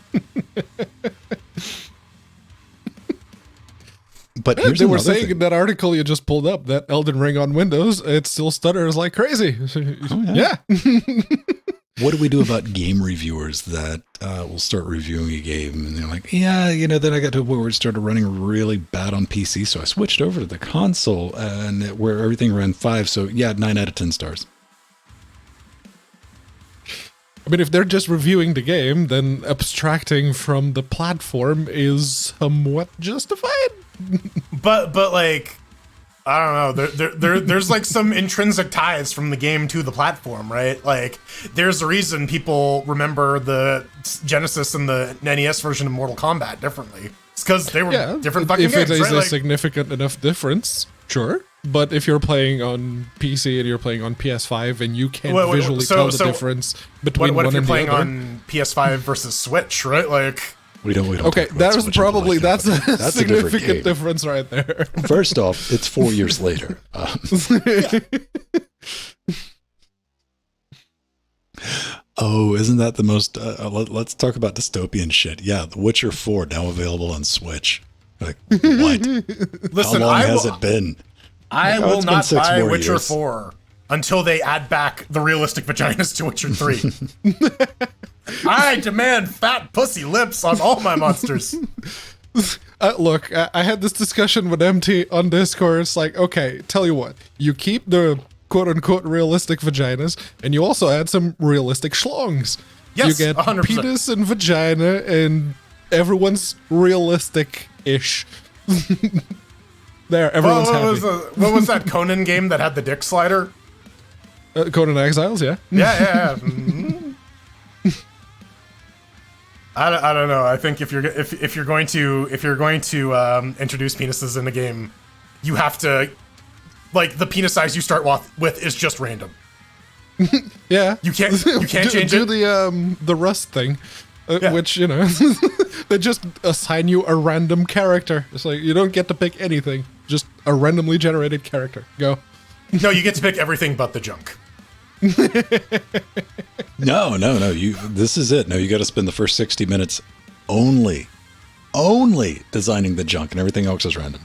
But they were saying in that article you just pulled up that Elden Ring on Windows, it still stutters like crazy. Oh, yeah. What do we do about game reviewers that will start reviewing a game and they're like, yeah, you know, then I got to a point where it started running really bad on PC, so I switched over to the console and where everything ran 5. So yeah, 9 out of 10 stars. I mean, if they're just reviewing the game, then abstracting from the platform is somewhat justified. But like, I don't know. There's like some intrinsic ties from the game to the platform, right? Like, there's a reason people remember the Genesis and the NES version of Mortal Kombat differently. It's because they were different fucking games, right? If it is a like, significant enough difference, sure. But if you're playing on PC and you're playing on PS5 and you can't visually tell the difference between one and the other. What if you're playing on PS5 versus Switch, right? Like, We don't. Okay, that was probably that's a significant difference right there. First off, it's 4 years later. Oh, isn't that the most? Let's talk about dystopian shit. Yeah, The Witcher 4 now available on Switch. Like what? Listen, how long has it been? I will not buy Witcher 4 until they add back the realistic vaginas to Witcher 3. I demand fat pussy lips on all my monsters. Look, I had this discussion with MT on Discord. It's like, okay, tell you what, you keep the quote-unquote realistic vaginas, and you also add some realistic schlongs. Yes, you get 100%. Penis and vagina, and everyone's realistic-ish. There, everyone's happy. What was that Conan game that had the dick slider? Conan Exiles, yeah. Yeah. I don't know. I think if you're going to introduce penises in a game, you have to, like, the penis size you start with is just random. Yeah, you can't change do it. The Rust thing, Yeah. which they just assign you a random character. It's like you don't get to pick anything, just a randomly generated character. Go. No, you get to pick everything but the junk. No. This is it. No, you got to spend the first 60 minutes only designing the junk, and everything else is random.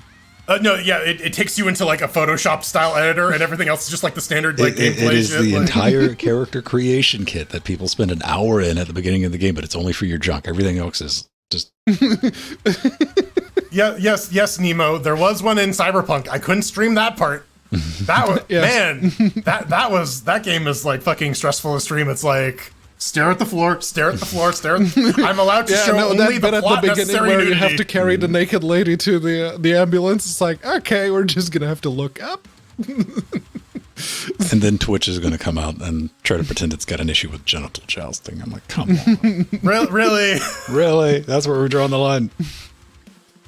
It takes you into like a Photoshop style editor, and everything else is just like the standard gameplay. It is the entire character creation kit that people spend an hour in at the beginning of the game, but it's only for your junk. Everything else is just. Yes, Nemo. There was one in Cyberpunk. I couldn't stream that part. That was man. That game is like fucking stressful to stream. It's like stare at the floor. I'm allowed to show only the plot at the beginning where you have to carry the naked lady to the ambulance. It's like, okay, we're just gonna have to look up. And then Twitch is going to come out and try to pretend it's got an issue with genital jousting. I'm like, come on. Really? Really? That's where we're drawing the line.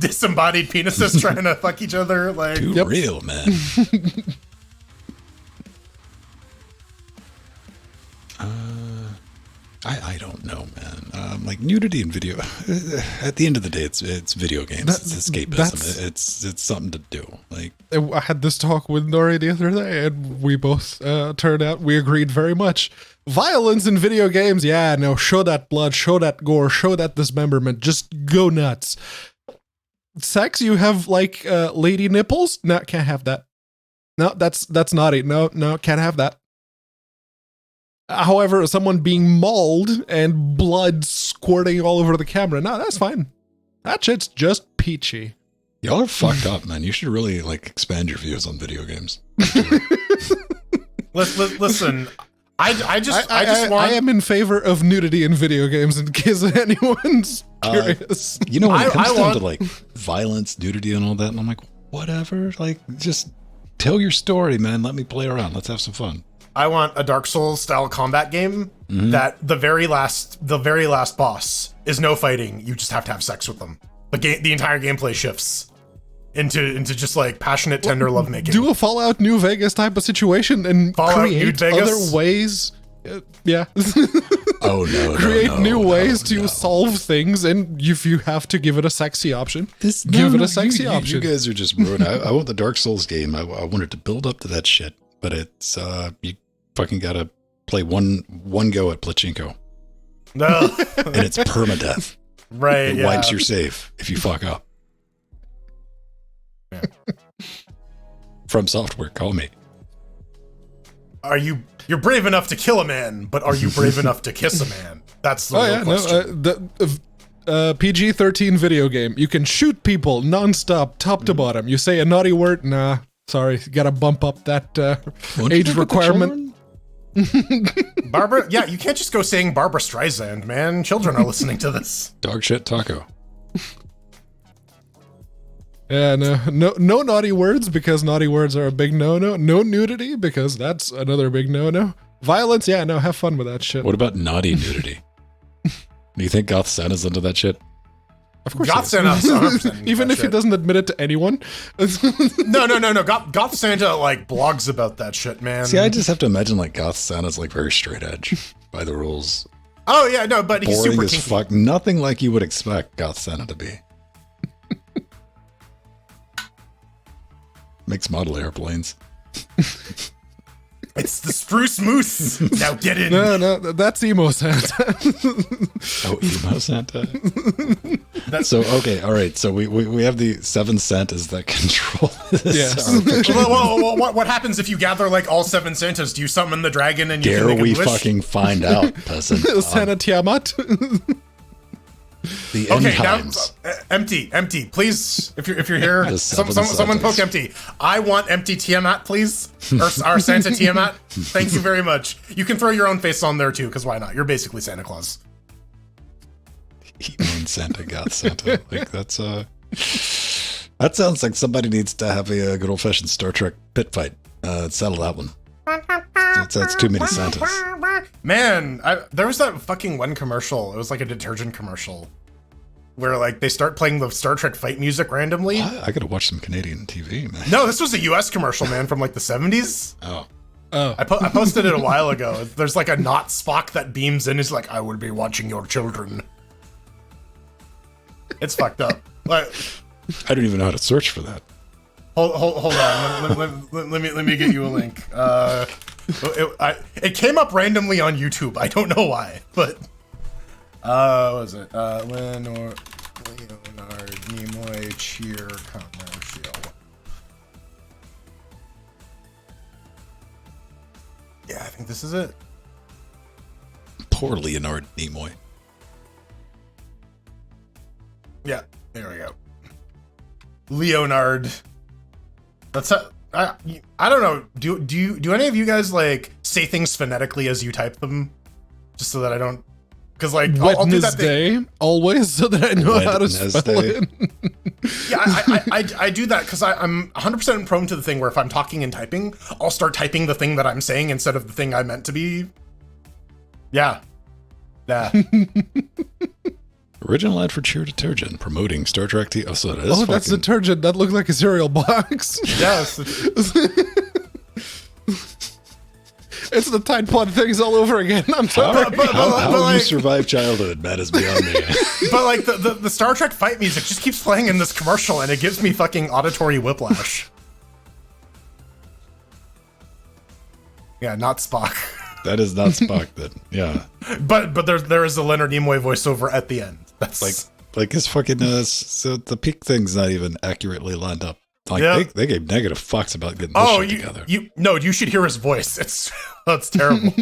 Disembodied penises trying to fuck each other, like too real, man. I don't know, man. Like nudity in video. At the end of the day, it's video games. It's escapism. It's something to do. Like I had this talk with Nori the other day, and we both turned out we agreed very much. Violence in video games, yeah, no, show that blood, show that gore, show that dismemberment, just go nuts. Sex, you have like lady nipples? No, can't have that. No, that's naughty. No, can't have that. However, someone being mauled and blood squirting all over the camera, no, that's fine. That shit's just peachy. Y'all are fucked up, man. You should really like expand your views on video games. Listen, I am in favor of nudity in video games in case anyone's curious. You know, when it comes down to like violence, nudity, and all that, and I'm like, whatever. Like, just tell your story, man. Let me play around. Let's have some fun. I want a Dark Souls style combat game that the very last boss is no fighting. You just have to have sex with them. The entire gameplay shifts into just like passionate, tender lovemaking. Do a Fallout New Vegas type of situation and create other ways. Yeah. Oh no! Create new ways to solve things, and if you have to give it a sexy option, give it a sexy option. You guys are just ruined. I want the Dark Souls game. I wanted to build up to that shit, but it's you fucking gotta play one go at Pachinko. No, and it's permadeath. Right, it wipes your save if you fuck up. Yeah. From Software, call me. You're brave enough to kill a man, but are you brave enough to kiss a man? That's the real question. The PG-13 video game. You can shoot people nonstop, top to bottom. You say a naughty word, nah, sorry, you gotta bump up that age requirement. Barbara, yeah, you can't just go saying Barbara Streisand, man. Children are listening to this. Dog shit taco. Yeah, no naughty words, because naughty words are a big no-no. No nudity, because that's another big no-no. Violence, yeah, no, have fun with that shit. What about naughty nudity? Do you think Goth Santa's into that shit? Of course, Goth Santa, even if he doesn't admit it to anyone. No. Goth Santa like blogs about that shit, man. See, I just have to imagine like Goth Santa's like very straight edge by the rules. Oh yeah, no, but he's boring super as kinky. fuck. Nothing like you would expect Goth Santa to be. Makes model airplanes. It's the spruce moose. Now get in. No, that's emo Santa. Oh, emo Santa. So okay, all right. So we have the 7 Santas that control this. Yes. Well, what happens if you gather like all 7 Santas? Do you summon the dragon and you Dare can make we a wish? fucking find out, peasant? Santa Tiamat. The end Okay, now times. empty. Please, if you're here, The seven someone Santas. poke empty. I want empty Tiamat, please, or our Santa Tiamat. Thank you very much. You can throw your own face on there too, because why not? You're basically Santa Claus. Emo Santa, Goth Santa. Like that's that sounds like somebody needs to have a good old fashioned Star Trek pit fight. Settle that one. That's too many Santas. Man, there was that fucking one commercial. It was like a detergent commercial where like they start playing the Star Trek fight music randomly. I gotta watch some Canadian TV, man. No, this was a US commercial, man, from like the 70s. Oh. I posted it a while ago. There's like a not Spock that beams in. He's like, I will be watching your children. It's fucked up. Like, I don't even know how to search for that. hold on. Let me get you a link. It came up randomly on YouTube. I don't know why, but what was it? Leonard Nimoy cheer commercial. Yeah, I think this is it. Poor Leonard Nimoy. Yeah, there we go. Leonard. That's I don't know. Do any of you guys like say things phonetically as you type them, just so that I don't? Because like I'll do that thing. Always, so that I know how to spell it. Yeah, I do that because I'm 100% prone to the thing where if I'm talking and typing, I'll start typing the thing that I'm saying instead of the thing I meant to be. Yeah. Original ad for Cheer Detergent promoting Star Trek TV. Oh, so that is that's detergent. That looks like a cereal box. Yes. It's the Tide Pod things all over again. I'm sorry. How you survive childhood, that is beyond me. But like the Star Trek fight music just keeps playing in this commercial and it gives me fucking auditory whiplash. Yeah, not Spock. That is not Spock then. Yeah. But there is a Leonard Nimoy voiceover at the end. That's like his fucking so the peak thing's not even accurately lined up. Like Yeah. they gave negative fucks about getting this shit together. You should hear his voice. It's terrible.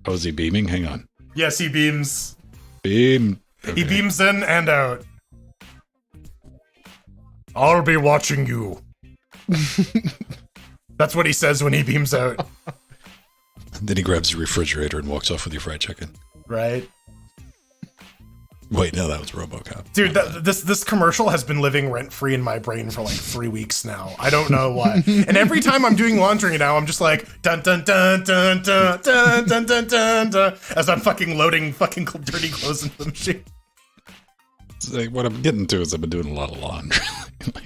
Oh, is he beaming? Hang on. Yes, he beams. Beam. He beams in and out. I'll be watching you. That's what he says when he beams out. Then he grabs the refrigerator and walks off with your fried chicken. Right? Wait, no, that was RoboCop. Dude, this commercial has been living rent-free in my brain for like 3 weeks now. I don't know why. And every time I'm doing laundry now, I'm just like, dun dun dun dun dun dun dun dun dun dun, as I'm fucking loading fucking dirty clothes into the machine. It's like, what I'm getting to is I've been doing a lot of laundry.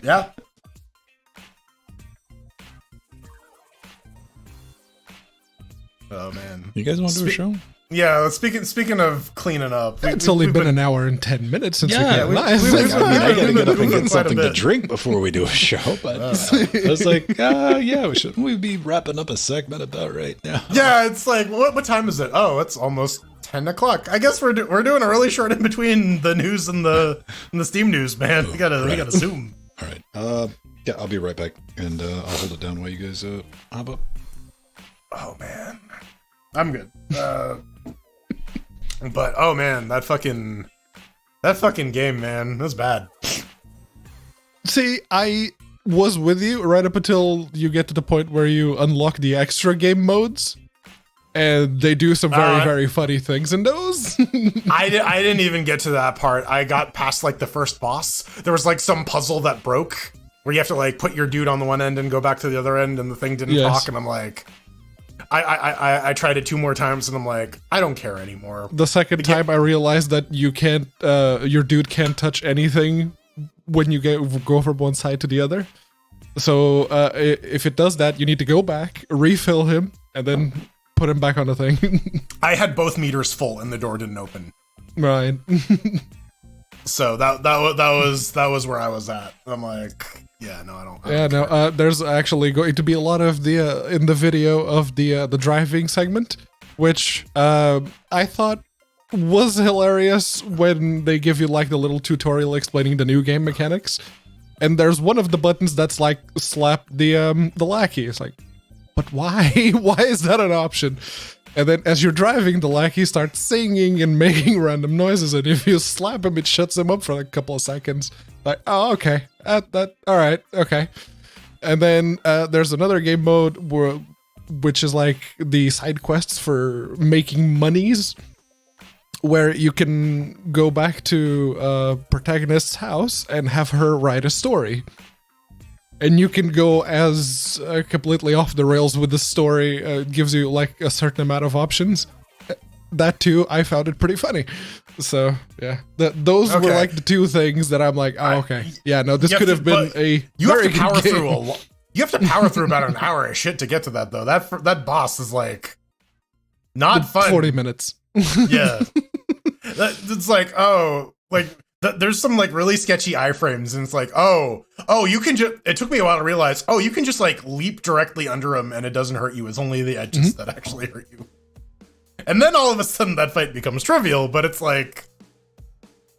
Yeah. Oh man. You guys want to do a show? Yeah, speaking of cleaning up, It's only been an hour and 10 minutes since we got live. I gotta get up and get quite a something to bit. drink before we do a show. But I was like, yeah, shouldn't we be wrapping up a segment about right now? Yeah, it's like what time is it? Oh, it's almost 10 o'clock. I guess we're doing a really short in between the news and the Steam news, man. We gotta zoom. All right. Yeah, I'll be right back, and I'll hold it down while you guys hop up. Oh man, I'm good. But oh man, that fucking game, man, that was bad. See, I was with you right up until you get to the point where you unlock the extra game modes, and they do some very funny things in those. I didn't even get to that part. I got past like the first boss. There was like some puzzle that broke where you have to like put your dude on the one end and go back to the other end, and the thing didn't talk, and I'm like. I tried it 2 more times and I'm like, I don't care anymore. The second time I realized that you can't, your dude can't touch anything when you go from one side to the other. So if it does that, you need to go back, refill him, and then put him back on the thing. I had both meters full and the door didn't open. Right. So that was where I was at. I'm like, yeah, no, I don't. There's actually going to be a lot of the in the video of the driving segment, which I thought was hilarious when they give you like the little tutorial explaining the new game mechanics. And there's one of the buttons that's like slap the lackey. It's like, but why? Why is that an option? And then as you're driving, the lackey starts singing and making random noises. And if you slap him, it shuts him up for like a couple of seconds. Like, oh, okay. All right. Okay. And then there's another game mode which is like the side quests for making monies, where you can go back to protagonist's house and have her write a story. And you can go as completely off the rails with the story. It gives you like a certain amount of options. That too, I found it pretty funny. So yeah, those were like the two things that I'm like, oh, okay, yeah, no, this could have been a you very have to power good game. through you have to power through about an hour of shit to get to that though. That boss is like not fun. 40 minutes. Yeah, it's like, oh, like. There's some like really sketchy iframes, and it's like, oh, you can just. It took me a while to realize, oh, you can just like leap directly under him, and it doesn't hurt you. It's only the edges that actually hurt you. And then all of a sudden, that fight becomes trivial. But it's like,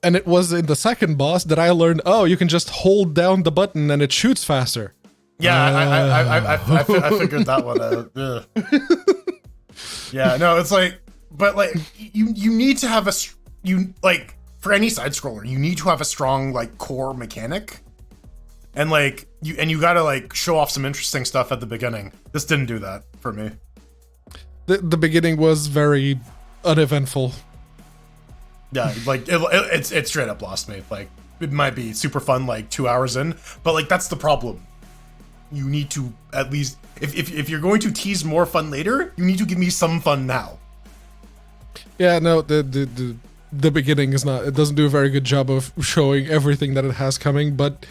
and it was in the second boss that I learned, oh, you can just hold down the button and it shoots faster. Yeah, I figured that one out. Yeah, no, it's like, but like, you need to have for any side scroller, you need to have a strong like core mechanic, and like you gotta like show off some interesting stuff at the beginning. This didn't do that for me. The beginning was very uneventful. Yeah, like it straight up lost me. Like it might be super fun like 2 hours in, but like that's the problem. You need to at least if you're going to tease more fun later, you need to give me some fun now. Yeah, no, the beginning is not. It doesn't do a very good job of showing everything that it has coming, but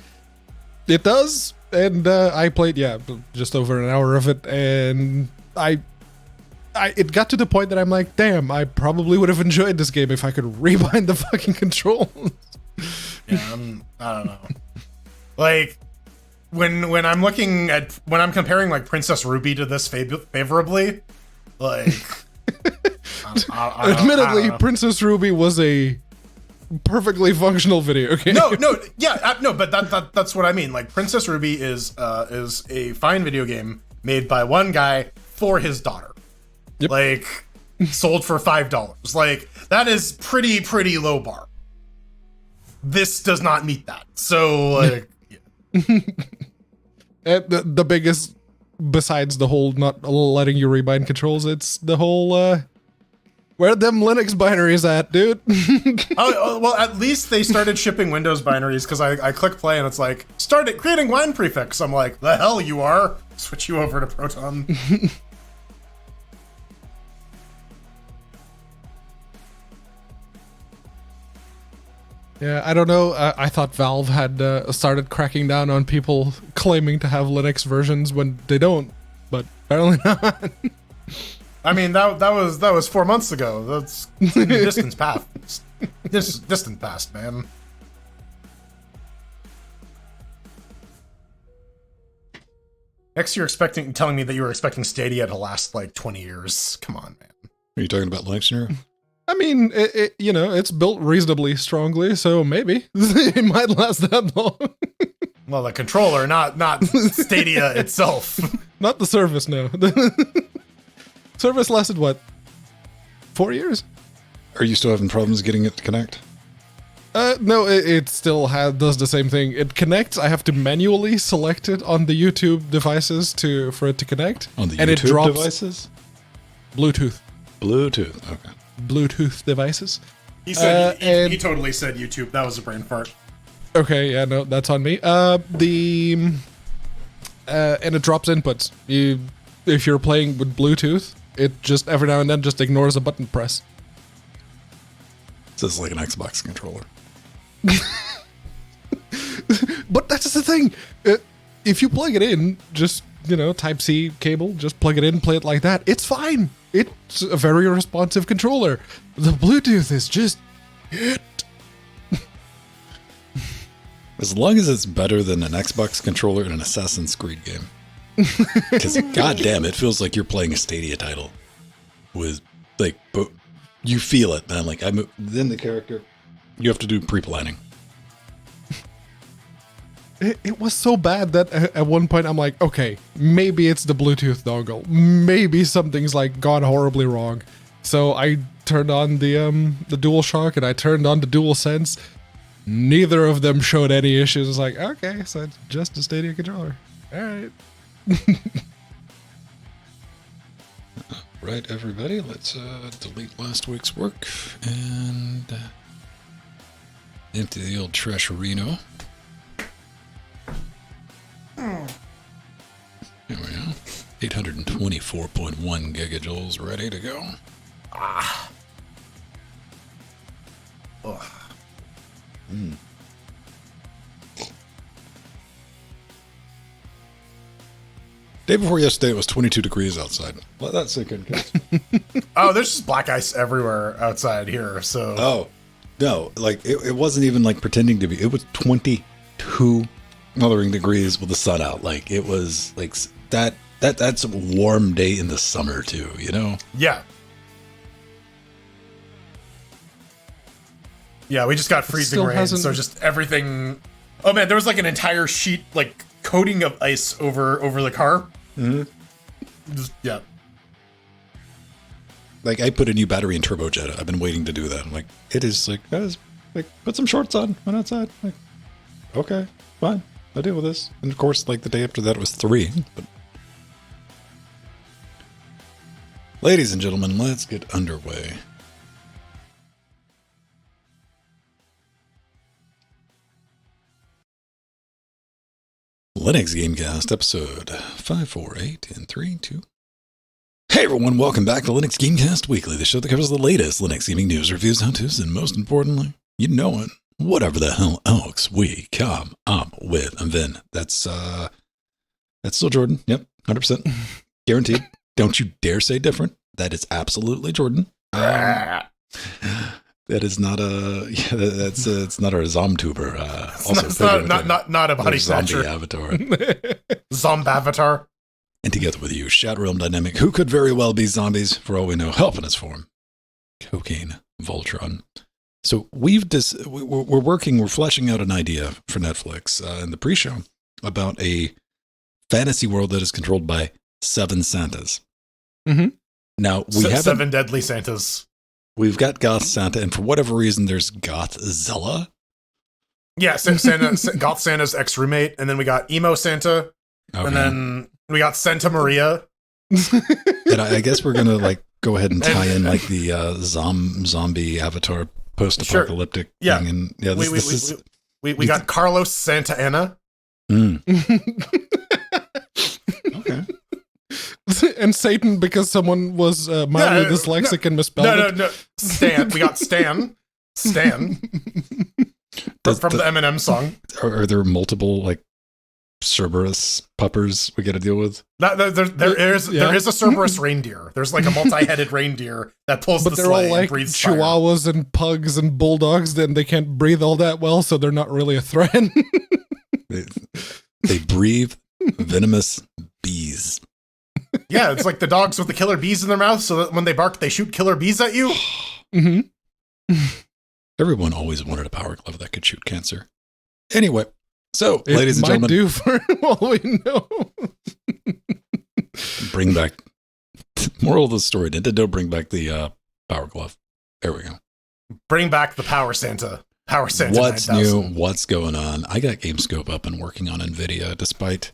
it does. And I played, just over an hour of it, and it got to the point that I'm like, damn, I probably would have enjoyed this game if I could rebind the fucking controls. Yeah, I don't know. Like when I'm comparing like Princess Ruby to this favorably, like. Admittedly, Princess Ruby was a perfectly functional video game. No, but that's what I mean. Like, Princess Ruby is a fine video game made by one guy for his daughter. Yep. Like, sold for $5. Like, that is pretty low bar. This does not meet that. So, like, yeah. And the biggest, besides the whole not letting you rebind controls, it's the whole where them Linux binaries at, dude? Well, at least they started shipping Windows binaries, because I click play and it's like, started creating wine prefix. I'm like, the hell you are. Switch you over to Proton. Yeah, I don't know. I thought Valve had started cracking down on people claiming to have Linux versions when they don't, but apparently not. I mean, that was 4 months ago. That's distant past. Distant past, man. Next, you're telling me that you were expecting Stadia to last like 20 years. Come on, man. Are you talking about Linux here? I mean, it's built reasonably strongly, so maybe it might last that long. Well, the controller, not Stadia itself. Not the service, no. Service lasted, what, 4 years? Are you still having problems getting it to connect? No, it still does the same thing. It connects. I have to manually select it on the YouTube devices for it to connect. On the YouTube devices? Bluetooth. Okay. Bluetooth devices. He said he totally said YouTube. That was a brain fart. Okay, yeah, no, that's on me. And it drops inputs. If you're playing with Bluetooth, it just every now and then just ignores a button press. So it's like an Xbox controller. But that's the thing. If you plug it in, just Type-C cable, just plug it in, play it like that. It's fine. it's a very responsive controller. The Bluetooth is just it. As long as it's better than an Xbox controller in an Assassin's Creed game. Because goddamn, it feels like you're playing a Stadia title. With like, but you feel it, man. Like I'm then the character. You have to do pre-planning. It was so bad that at one point I'm like, okay, maybe it's the Bluetooth dongle. Maybe something's like gone horribly wrong. So I turned on the DualShock and I turned on the DualSense. Neither of them showed any issues. It's like, okay, so it's just a Stadia controller. All right. Right, everybody, let's delete last week's work and empty the old trasherino. There we go. 824.1 gigajoules ready to go. Ah. Ugh. Day before yesterday, it was 22 degrees outside. Let that sink in, guys. Oh, there's just black ice everywhere outside here, so... Oh, no, like, it wasn't even, like, pretending to be. It was 22 mothering degrees with the sun out. Like, it was, like, that's a warm day in the summer, too, you know? Yeah. Yeah, we just got freezing rain, so just everything... Oh, man, there was, like, an entire sheet, like, coating of ice over the car. Mm-hmm. Just, yeah. Like, I put a new battery in Turbojet. I've been waiting to do that. I'm like, it is like, guys, like, put some shorts on. Went outside. Like, okay, fine. I'll deal with this. And of course, like, the day after that it was 3. But ladies and gentlemen, let's get underway. Linux Gamecast, episode 548 in 3, 2. Hey everyone, welcome back to Linux Gamecast Weekly, the show that covers the latest Linux gaming news, reviews, how-tos, and most importantly, you know it, whatever the hell else we come up with. And then that's still Jordan. Yep, 100%. Guaranteed. Don't you dare say different. That is absolutely Jordan. That is not a. Yeah, it's not a Zomtuber. Also, not a body snatcher. Zombie avatar. Zombavatar. And together with you, Shadow Realm Dynamic, who could very well be zombies for all we know, helping us form Cocaine Voltron. So we're fleshing out an idea for Netflix in the pre-show about a fantasy world that is controlled by 7 Santas. Mm-hmm. Now we have 7 deadly Santas. We've got Goth Santa, and for whatever reason, there's Gothzilla. Yeah, Goth Santa's ex-roommate, and then we got Emo Santa, and then we got Santa Maria. And I guess we're gonna like go ahead and tie in like the zombie avatar post-apocalyptic thing. And yeah, we got Carlos Santa Anna. Okay. And Satan, because someone was mildly dyslexic and misspelled No. Stan. We got Stan. From the Eminem song. Are there multiple, like, Cerberus puppers we got to deal with? There is a Cerberus reindeer. There's, like, a multi-headed reindeer that pulls the sleigh. But they're all, like, chihuahuas fire. And pugs and bulldogs, then they can't breathe all that well, so they're not really a threat. They breathe venomous bees. Yeah, it's like the dogs with the killer bees in their mouth, so that when they bark, they shoot killer bees at you. Mm-hmm. Everyone always wanted a power glove that could shoot cancer. Anyway, so, ladies and gentlemen. It might do for all we know. Bring back, moral of the story, Nintendo bring back the power glove. There we go. Bring back the Power Santa. Power Santa. What's 9000. new? What's going on? I got GameScope up and working on NVIDIA, despite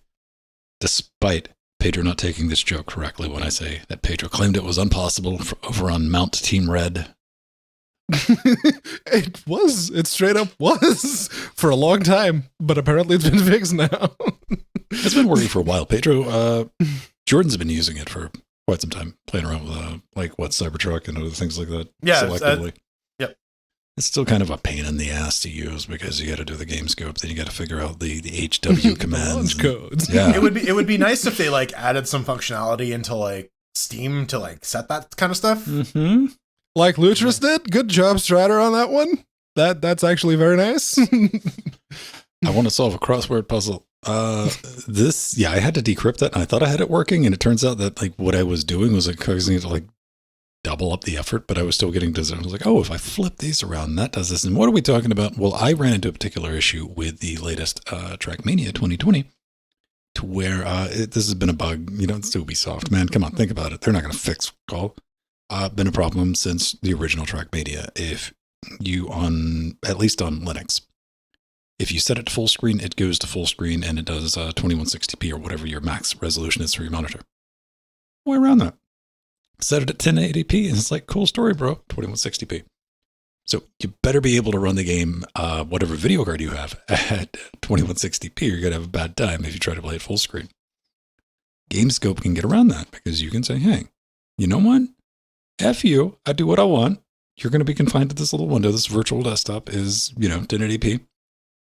Pedro not taking this joke correctly when I say that Pedro claimed it was impossible over on Mount Team Red. It straight up was for a long time, but apparently it's been fixed now. It's been working for a while. Pedro, Jordan's been using it for quite some time, playing around with Cybertruck and other things like that. Yeah, selectively. Yep. It's still kind of a pain in the ass to use because you got to do the game scope, then you got to figure out the HW commands, codes. Yeah, it would be nice if they like added some functionality into like Steam to like set that kind of stuff. Mm-hmm. Like Lutris did. Good job, Strider, on that one. That's actually very nice. I want to solve a crossword puzzle. I had to decrypt that, and I thought I had it working, and it turns out that like what I was doing was like causing it to like double up the effort, but I was still getting to. I was like, oh, if I flip these around, that does this. And what are we talking about? Well, I ran into a particular issue with the latest Trackmania 2020, to where this has been a bug. It's Ubisoft, man. Come on, think about it. They're not going to fix all. Been a problem since the original Trackmania. If you at least on Linux, if you set it to full screen, it goes to full screen and it does 2160p or whatever your max resolution is for your monitor. Way around that. Set it at 1080p and it's like, cool story, bro. 2160p. So you better be able to run the game, whatever video card you have, at 2160p. You're going to have a bad time if you try to play it full screen. GameScope can get around that because you can say, hey, you know what? F you, I do what I want. You're going to be confined to this little window. This virtual desktop is, 1080p.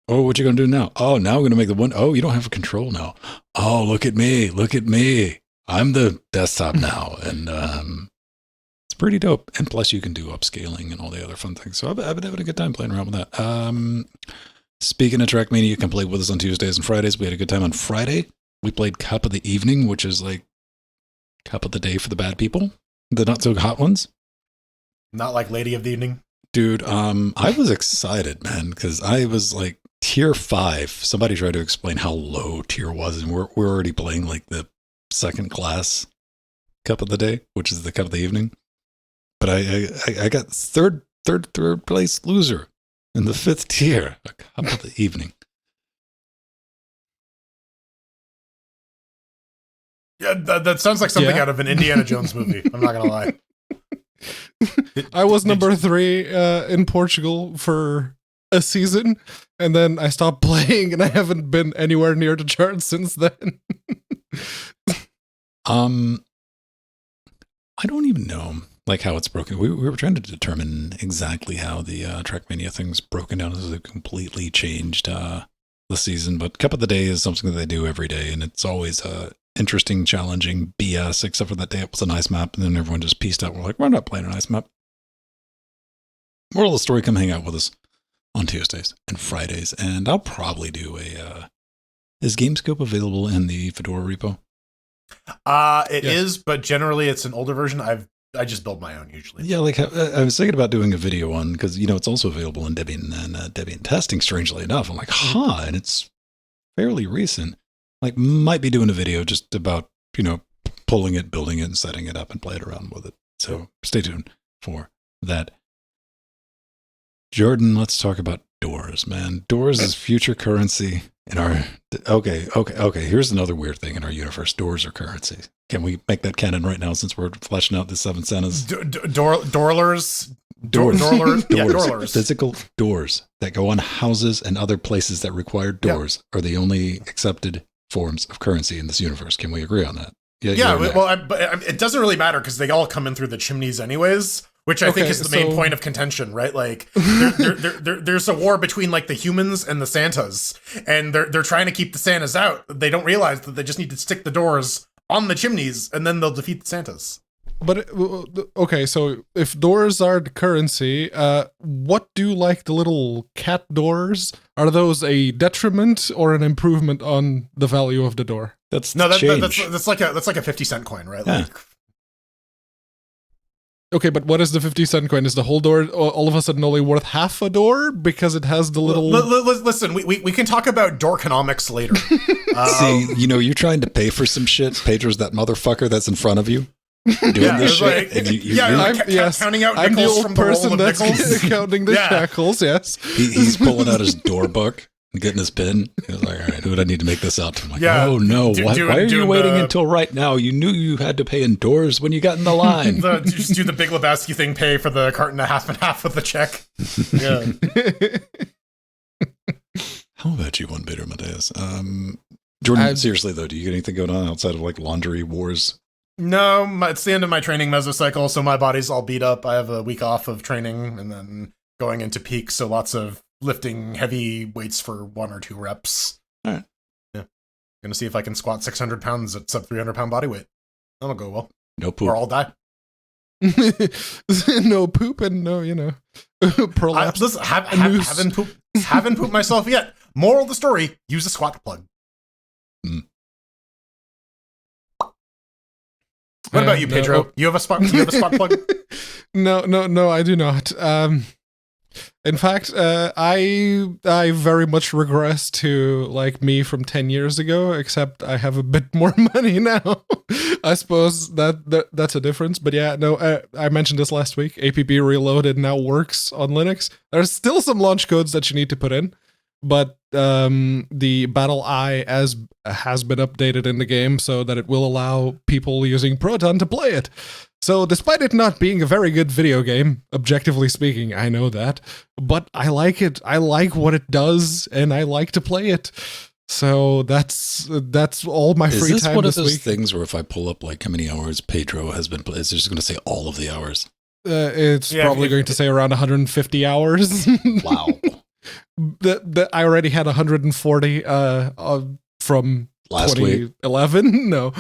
Oh, what you going to do now? Oh, now I'm going to make the one. Oh, you don't have a control now. Oh, look at me. Look at me. I'm the desktop now. And it's pretty dope. And plus you can do upscaling and all the other fun things. So I've been having a good time playing around with that. Speaking of Trackmania, you can play with us on Tuesdays and Fridays. We had a good time on Friday. We played Cup of the Evening, which is like Cup of the Day for the bad people. The not so hot ones. Not like Lady of the Evening. Dude, I was excited, man, because I was like tier 5. Somebody tried to explain how low tier was, and we're already playing like the second class Cup of the Day, which is the Cup of the Evening. But I got third place loser in the 5th tier, a Cup of the Evening. Yeah, that sounds like something out of an Indiana Jones movie. I'm not gonna lie. I was number 3 in Portugal for a season, and then I stopped playing, and I haven't been anywhere near the charts since then. I don't even know like how it's broken. We were trying to determine exactly how the Trackmania thing's broken down as it completely changed the season. But Cup of the Day is something that they do every day, and it's always interesting, challenging BS, except for that day it was an ice map, and then everyone just pieced out. We're like, we're not playing an ice map. Moral of the story, come hang out with us on Tuesdays and Fridays, and I'll probably do is GameScope available in the Fedora repo? It is, but generally it's an older version. I just build my own usually. Yeah, like I was thinking about doing a video on, because it's also available in Debian and Debian testing, strangely enough. I'm like, and it's fairly recent. Like, might be doing a video just about, pulling it, building it, and setting it up and playing around with it. So stay tuned for that. Jordan, let's talk about Doors, man. Doors is future currency in our... Okay. Here's another weird thing in our universe. Doors are currency. Can we make that canon right now since we're fleshing out the 7 centers? Doorlers? Doors. Doorlers. Physical doors that go on houses and other places that require doors are the only accepted forms of currency in this universe. Can we agree on that? Yeah. Well, but it doesn't really matter because they all come in through the chimneys anyways, which I think is the main point of contention, right? Like, there's a war between like the humans and the Santas, and they're trying to keep the Santas out. They don't realize that they just need to stick the doors on the chimneys, and then they'll defeat the Santas. But okay, so if doors are the currency, what do like the little cat doors? Are those a detriment or an improvement on the value of the door? That's like a 50-cent coin, right? Yeah. Like, okay, but what is the 50-cent coin? Is the whole door all of a sudden only worth half a door because it has the little... Listen, we can talk about doorconomics later. See, you're trying to pay for some shit. Pedro's that motherfucker that's in front of you. Doing this shit. Like, and counting out I'm nickels the old from the person roll of that's nickels. counting the shackles, yes. He's pulling out his door book and getting his pen. He was like, all right, who would I need to make this out to? I'm like, oh no, why are you waiting until right now? You knew you had to pay in doors when you got in the line. Just do the Big Lebowski thing, pay for the carton of half and half with the check. Yeah. How about you, one bit, Amadeus? Jordan, seriously though, do you get anything going on outside of like laundry wars? No, it's the end of my training mesocycle, so my body's all beat up. I have a week off of training and then going into peak, so lots of lifting heavy weights for 1 or 2 reps. All right. Yeah. Gonna see if I can squat 600 pounds at sub 300 pound body weight. That'll go well. No poop. Or I'll die. No poop and no, prolapse. Listen, haven't pooped myself yet. Moral of the story, use a squat plug. What about you, Pedro? No. You have a spot plug? No, I do not. In fact, I very much regress to like me from 10 years ago, except I have a bit more money now. I suppose that's a difference. But yeah, no, I mentioned this last week. APB Reloaded now works on Linux. There's still some launch codes that you need to put in, but the Battle Eye has been updated in the game so that it will allow people using Proton to play it. So despite it not being a very good video game, objectively speaking, I know that, but I like it. I like what it does, and I like to play it. So that's all my free time this week. Is this one of those things where if I pull up like how many hours Pedro has been playing, it's just going to say all of the hours? It's probably going to say around 150 hours. Wow. I already had 140 from last 2011. Week? No,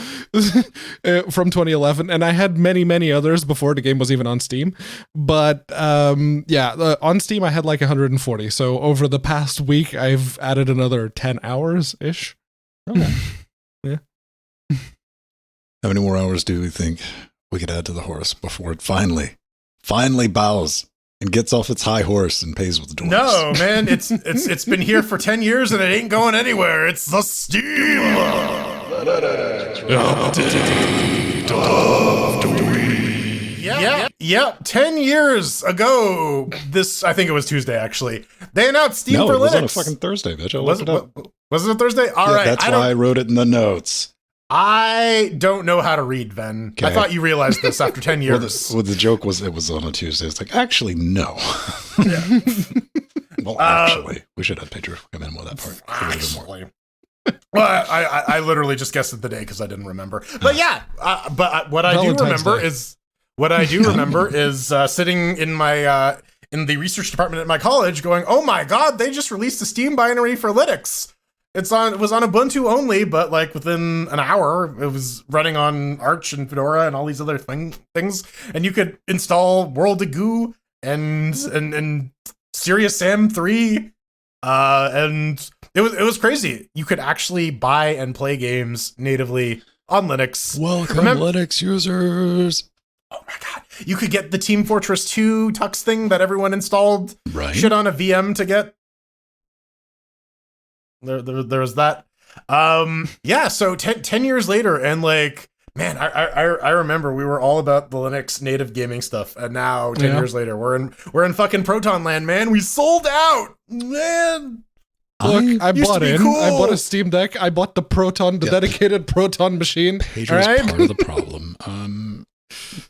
from 2011, and I had many others before the game was even on Steam. But on Steam I had like 140. So over the past week, I've added another 10 hours ish. Okay. Yeah. How many more hours do we think we could add to the horse before it finally bows and gets off its high horse and pays with dwarves? No, man, it's been here for 10 years and it ain't going anywhere. It's the Steam. Yeah. 10 years ago, I think it was Tuesday, actually. They announced Steam for Linux. No, it was on a fucking Thursday, bitch. Was it a Thursday? All right. That's why I wrote it in the notes. I don't know how to read, Ven. Okay. I thought you realized this after 10 years. Well, the joke was it was on a Tuesday. It's like, actually, no. Yeah. Well, actually, we should have Pedro come in with that part. Actually. Well, I literally just guessed it the day because I didn't remember. But yeah, what I do remember is sitting in my in the research department at my college going, oh my God, they just released a Steam binary for Linux. It was on Ubuntu only, but like within an hour, it was running on Arch and Fedora and all these other things. And you could install World of Goo and Serious Sam 3. And it was crazy. You could actually buy and play games natively on Linux. Welcome, Linux users. Oh my God. You could get the Team Fortress 2 Tux thing that everyone installed shit on a VM to get. There was that. So 10 years later, and like, man, I remember we were all about the Linux native gaming stuff, and now 10 years later, we're in fucking Proton land, man. We sold out, man. Look, I bought in. Cool. I bought a Steam Deck. I bought the Proton, the dedicated Proton machine. Pedro's part of the problem.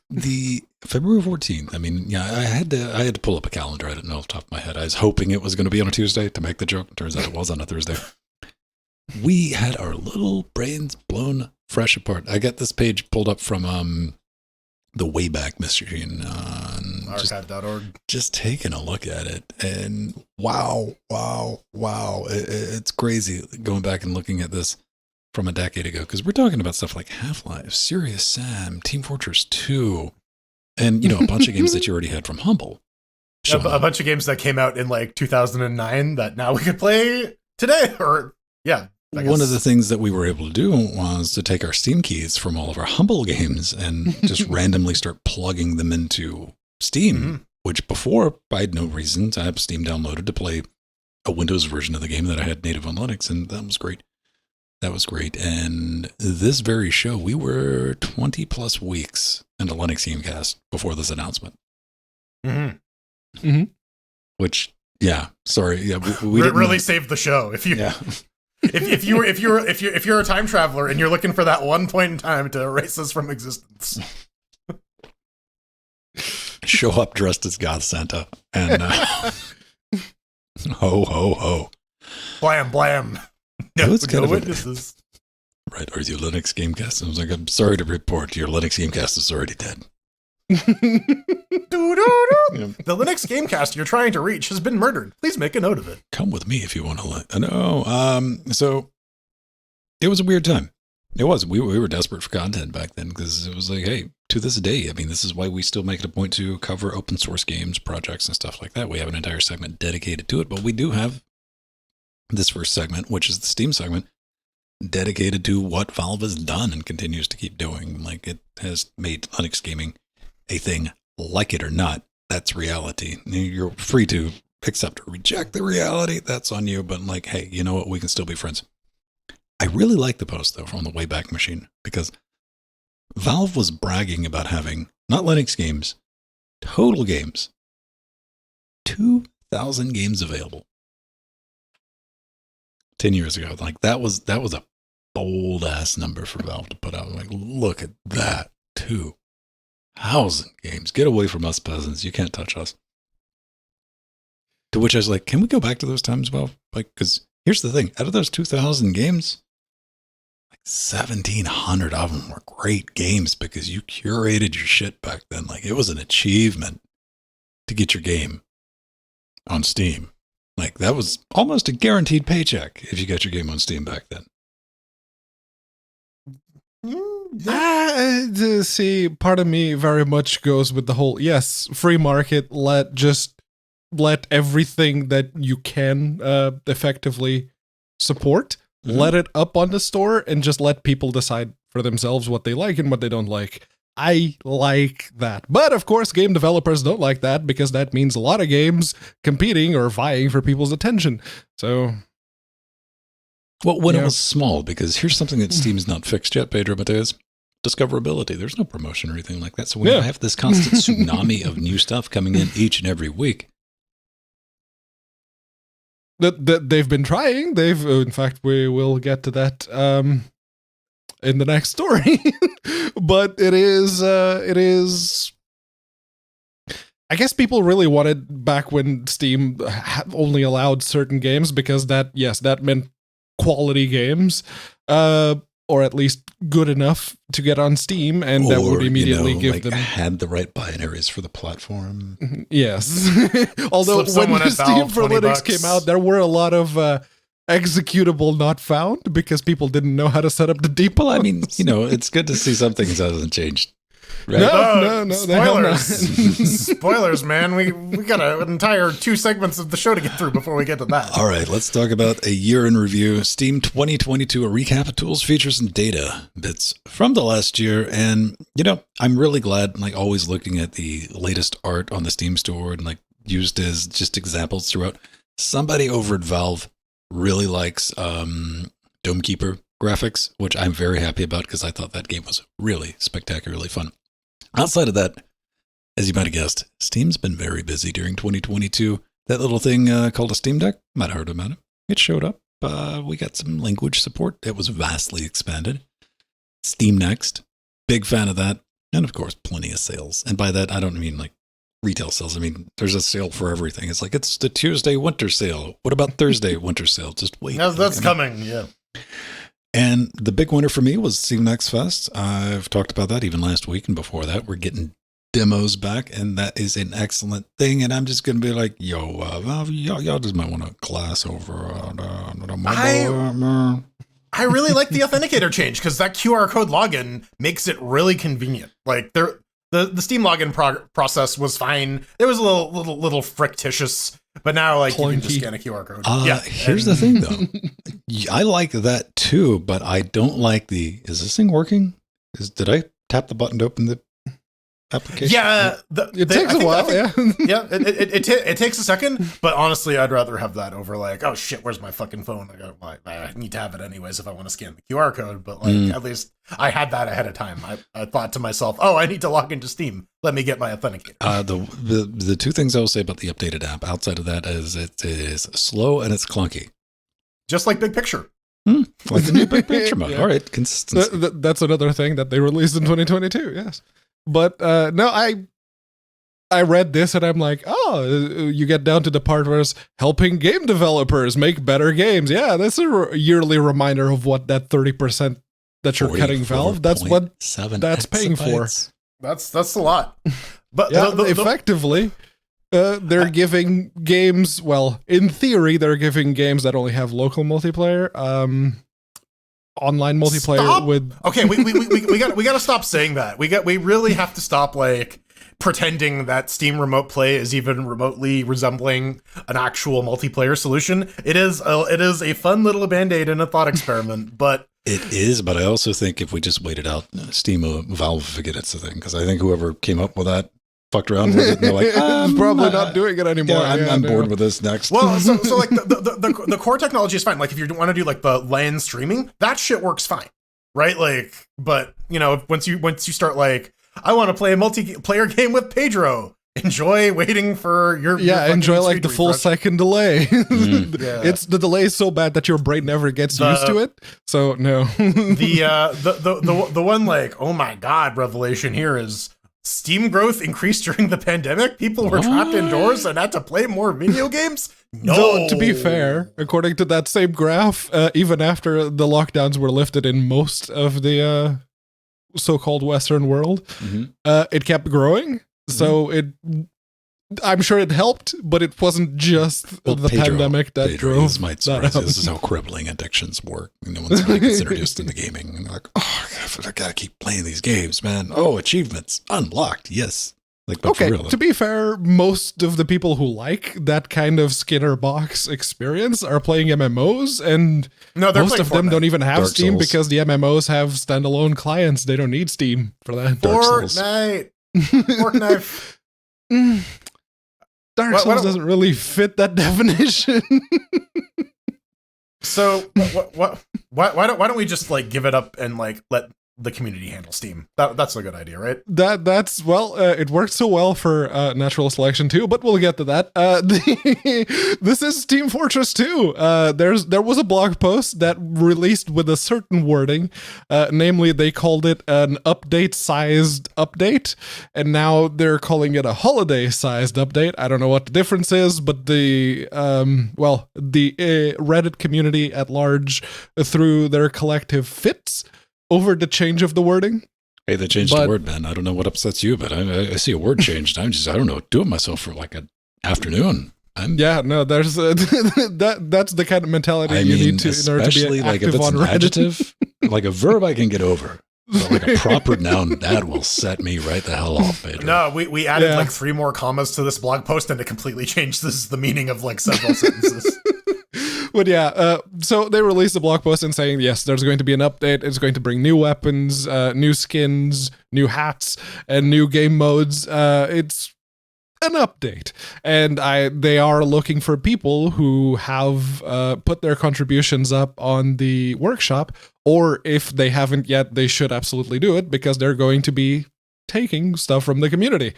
The February 14th. I mean, yeah, I had to pull up a calendar. I didn't know off the top of my head. I was hoping it was going to be on a Tuesday to make the joke. Turns out it was on a Thursday. We had our little brains blown fresh apart. I got this page pulled up from the Wayback Machine on archive.org. Just taking a look at it, and wow. It's crazy going back and looking at this from a decade ago, because we're talking about stuff like Half-Life, Serious Sam, Team Fortress 2, and a bunch of games that you already had from Humble. A bunch of games that came out in like 2009 that now we could play today. One of the things that we were able to do was to take our Steam keys from all of our Humble games and just randomly start plugging them into Steam, which before I had no reason to have Steam downloaded to play a Windows version of the game that I had native on Linux, and that was great. And this very show, we were 20 plus weeks into Linux Gamecast before this announcement. Which, sorry, we didn't really saved the show. If you're a time traveler and you're looking for that one point in time to erase us from existence, show up dressed as God Santa and ho ho ho, blam blam. No witnesses. Right, are you Linux Gamecast? I was like, I'm sorry to report, your Linux Gamecast is already dead. The Linux Gamecast you're trying to reach has been murdered. Please make a note of it. Come with me if you want to. So it was a weird time. It was. We were desperate for content back then because it was like, hey, to this day, I mean, this is why we still make it a point to cover open source games, projects, and stuff like that. We have an entire segment dedicated to it, but we do have this first segment, which is the Steam segment, dedicated to what Valve has done and continues to keep doing. Like, it has made Linux gaming a thing, like it or not. That's reality. You're free to accept or reject the reality. That's on you. But like, hey, you know what? We can still be friends. I really like the post, though, from the Wayback Machine, because Valve was bragging about having, not Linux games, total games, 2,000 games available 10 years ago. Like, that was a bold-ass number for Valve to put out. Like, look at that, 2,000 games. Get away from us peasants. You can't touch us. To which I was like, can we go back to those times, Valve? Like, because here's the thing. Out of those 2,000 games, 1,700 of them were great games because you curated your shit back then. Like, it was an achievement to get your game on Steam. Like, that was almost a guaranteed paycheck if you got your game on Steam back then. See, part of me very much goes with the whole, yes, free market, let everything that you can effectively support. Let it up on the store and just let people decide for themselves what they like and what they don't like. I like that. But of course, game developers don't like that because that means a lot of games competing or vying for people's attention. So, well, when it was small, because here's something that Steam's not fixed yet, Pedro Mateus, discoverability. There's no promotion or anything like that. So when you have this constant tsunami of new stuff coming in each and every week, that they've been trying. In fact, we will get to that in the next story. But it is. I guess people really wanted back when Steam only allowed certain games because that meant quality games, or at least good enough to get on Steam, and that would immediately give them had the right binaries for the platform. Yes. Although when Steam for Linux came out, there were a lot of executable not found because people didn't know how to set up the debug. Well, I mean, it's good to see something that hasn't changed. Right? No. Spoilers. Spoilers, man. We got an entire 2 segments of the show to get through before we get to that. All right, let's talk about a year in review. Steam 2022, a recap of tools, features, and data bits from the last year. And, I'm really glad, like, always looking at the latest art on the Steam store and, like, used as just examples throughout. Somebody over at Valve really likes Domekeeper graphics, which I'm very happy about because I thought that game was really spectacularly fun. Outside of that, as you might have guessed, Steam's been very busy during 2022. That little thing called a Steam Deck, might have heard about it. It showed up. We got some language support. It was vastly expanded. Steam Next, big fan of that. And of course, plenty of sales. And by that, I don't mean like retail sales. I mean, there's a sale for everything. It's like, it's the Tuesday winter sale. What about Thursday winter sale? Just wait. That's coming, yeah. And the big winner for me was Steam Next Fest. I've talked about that even last week, and before that, we're getting demos back, and that is an excellent thing. And I'm just going to be like, y'all just might want to class over I really like the authenticator change because that QR code login makes it really convenient. Like the Steam login process was fine. It was a little frictitious, but now like you can just scan a QR code. Here's the thing though. I like that too, but I don't like is this thing working? Did I tap the button to open the application? Yeah, it takes a while. It takes a second, but honestly, I'd rather have that over like, oh shit, where's my fucking phone? I need to have it anyways if I want to scan the QR code. But like, at least I had that ahead of time. I thought to myself, oh, I need to log into Steam. Let me get my authenticator. The 2 things I will say about the updated app outside of that is it is slow and it's clunky. Just like Big Picture. Like the new Big Picture mode. Yeah. All right, consistency. That's another thing that they released in 2022, yes. But no, I read this and I'm like, oh, you get down to the part where it's helping game developers make better games. Yeah, that's a yearly reminder of what that 30% that you're cutting Valve, that's what that's paying for. That's a lot. But yeah, effectively, they're giving games, well, in theory, they're giving games that only have local multiplayer online multiplayer with. Okay, we got to stop saying that. We really have to stop like pretending that Steam Remote Play is even remotely resembling an actual multiplayer solution. It is a fun little band-aid and a thought experiment, but it is. But I also think if we just wait it out, Steam or Valve forget it's a thing, because I think whoever came up with that fucked around with it. And they're like, probably not doing it anymore. Yeah, I'm bored with this next. Well, so like the core technology is fine. Like if you want to do like the LAN streaming, that shit works fine, right? Like, but you know, once you start like, I want to play a multiplayer game with Pedro. Enjoy waiting for your enjoy like the full second delay. It's the delay is so bad that your brain never gets used to it. So no. the one like, oh my god, revelation here is Steam growth increased during the pandemic. People were trapped indoors and had to play more video games. No. Though, to be fair, according to that same graph, even after the lockdowns were lifted in most of the so-called Western world, it kept growing. So I'm sure it helped, but it wasn't just the pandemic that drove This is how crippling addictions work. You know, once it gets introduced into gaming, and they're like, oh, I gotta keep playing these games, man. Oh, achievements unlocked. Yes. Like, but okay, for real, to be fair, most of the people who like that kind of Skinner box experience are playing MMOs, and most of them don't even have Dark Steam Souls. because the MMOs have standalone clients. They don't need Steam for that. Fortnite. Dark Souls doesn't really fit that definition. So why don't we just like give it up and like let the community handle Steam? That's a good idea, right? That's it worked so well for natural selection too, but we'll get to that. This is Team Fortress 2. There was a blog post that released with a certain wording, namely they called it an update-sized update, and now they're calling it a holiday-sized update. I don't know what the difference is, but the Reddit community at large, through their collective fits over the change of the wording. Hey, they changed the word, man. I don't know what upsets you, but I see a word changed. I don't know, doing myself for like an afternoon. There's that's the kind of mentality you need to in order to be like active if it's on an Reddit. Adjective, like a verb I can get over. But like a proper noun, that will set me right the hell off, Pedro. No, we added like 3 more commas to this blog post and it completely changed the meaning of like several sentences. But so they released a blog post and saying, yes, there's going to be an update. It's going to bring new weapons, new skins, new hats, and new game modes. It's an update. And they are looking for people who have put their contributions up on the workshop, or if they haven't yet, they should absolutely do it because they're going to be taking stuff from the community.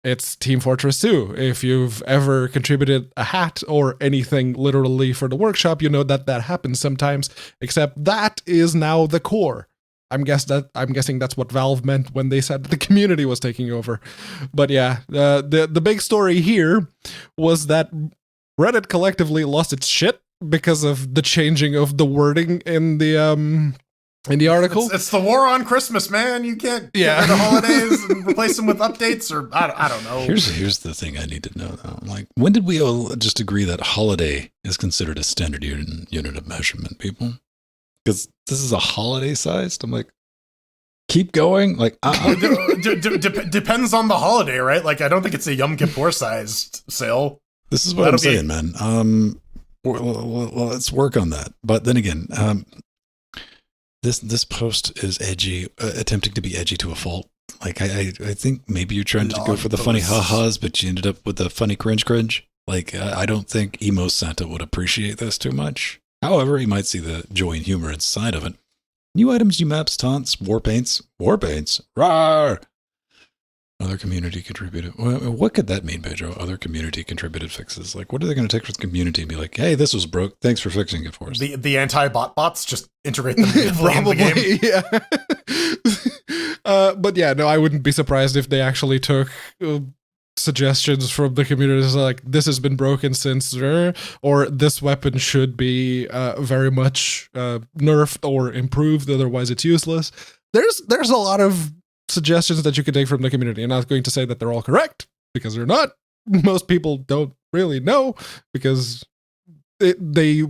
It's Team Fortress 2. If you've ever contributed a hat or anything literally for the workshop, you know that happens sometimes, except that is now the core. I'm guessing that's what Valve meant when they said that the community was taking over. But yeah, the big story here was that Reddit collectively lost its shit because of the changing of the wording in the article. It's the war on Christmas, man. You can't get rid of holidays and replace them with updates, or I don't know. Here's the thing I need to know though. Like, when did we all just agree that holiday is considered a standard unit of measurement, people? Because this is a holiday sized. I'm like, keep going. Like, depends on the holiday, right? Like, I don't think it's a Yom Kippur sized sale. This is what I'm saying, man. Well, let's work on that. But then again, This post is edgy, attempting to be edgy to a fault. Like, I think maybe you're trying to go for the funny ha-has, but you ended up with the funny cringe. Like, I don't think emo Santa would appreciate this too much. However, he might see the joy and humor inside of it. New items, new maps, taunts, war paints, rawr! Other community contributed. What could that mean, Pedro? Other community contributed fixes. Like, what are they going to take from the community and be like, hey, this was broke. Thanks for fixing it for us. The anti-bot bots, just integrate them natively in the game. Yeah. But yeah, no, I wouldn't be surprised if they actually took suggestions from the community, like, this has been broken since, or this weapon should be very much nerfed or improved, otherwise it's useless. There's a lot of suggestions that you can take from the community. I'm not going to say that they're all correct, because they're not. Most people don't really know, because they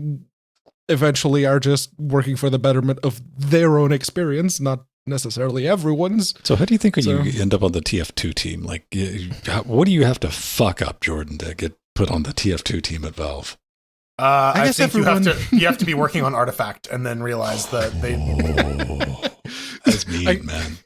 eventually are just working for the betterment of their own experience, not necessarily everyone's. So how do you think when you end up on the TF2 team? Like, what do you have to fuck up, Jordan, to get put on the TF2 team at Valve? I guess think you have to be working on Artifact and then realize that they. That's mean, man.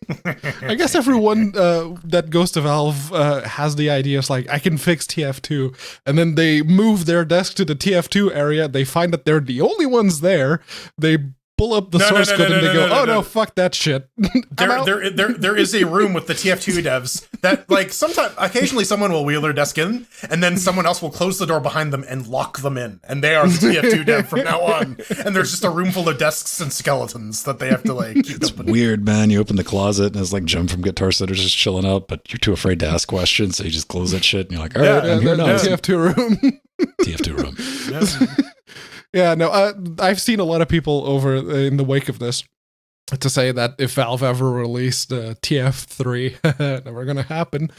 I guess everyone that goes to Valve has the idea of like, I can fix TF2, and then they move their desk to the TF2 area. They find that they're the only ones there. They pull up the source code and they go, "Oh no, fuck that shit." There is a room with the TF2 devs that, like, occasionally someone will wheel their desk in, and then someone else will close the door behind them and lock them in, and they are the TF2 dev from now on. And there's just a room full of desks and skeletons that they have to like keep. It's weird, man. You open the closet and it's like Jim from Guitar Center just chilling out, but you're too afraid to ask questions, so you just close that shit and you're like, "All right, I'm here now." TF2 room. TF2 room. Yeah. Yeah, no, I've seen a lot of people over in the wake of this to say that if Valve ever released TF3, never going to happen,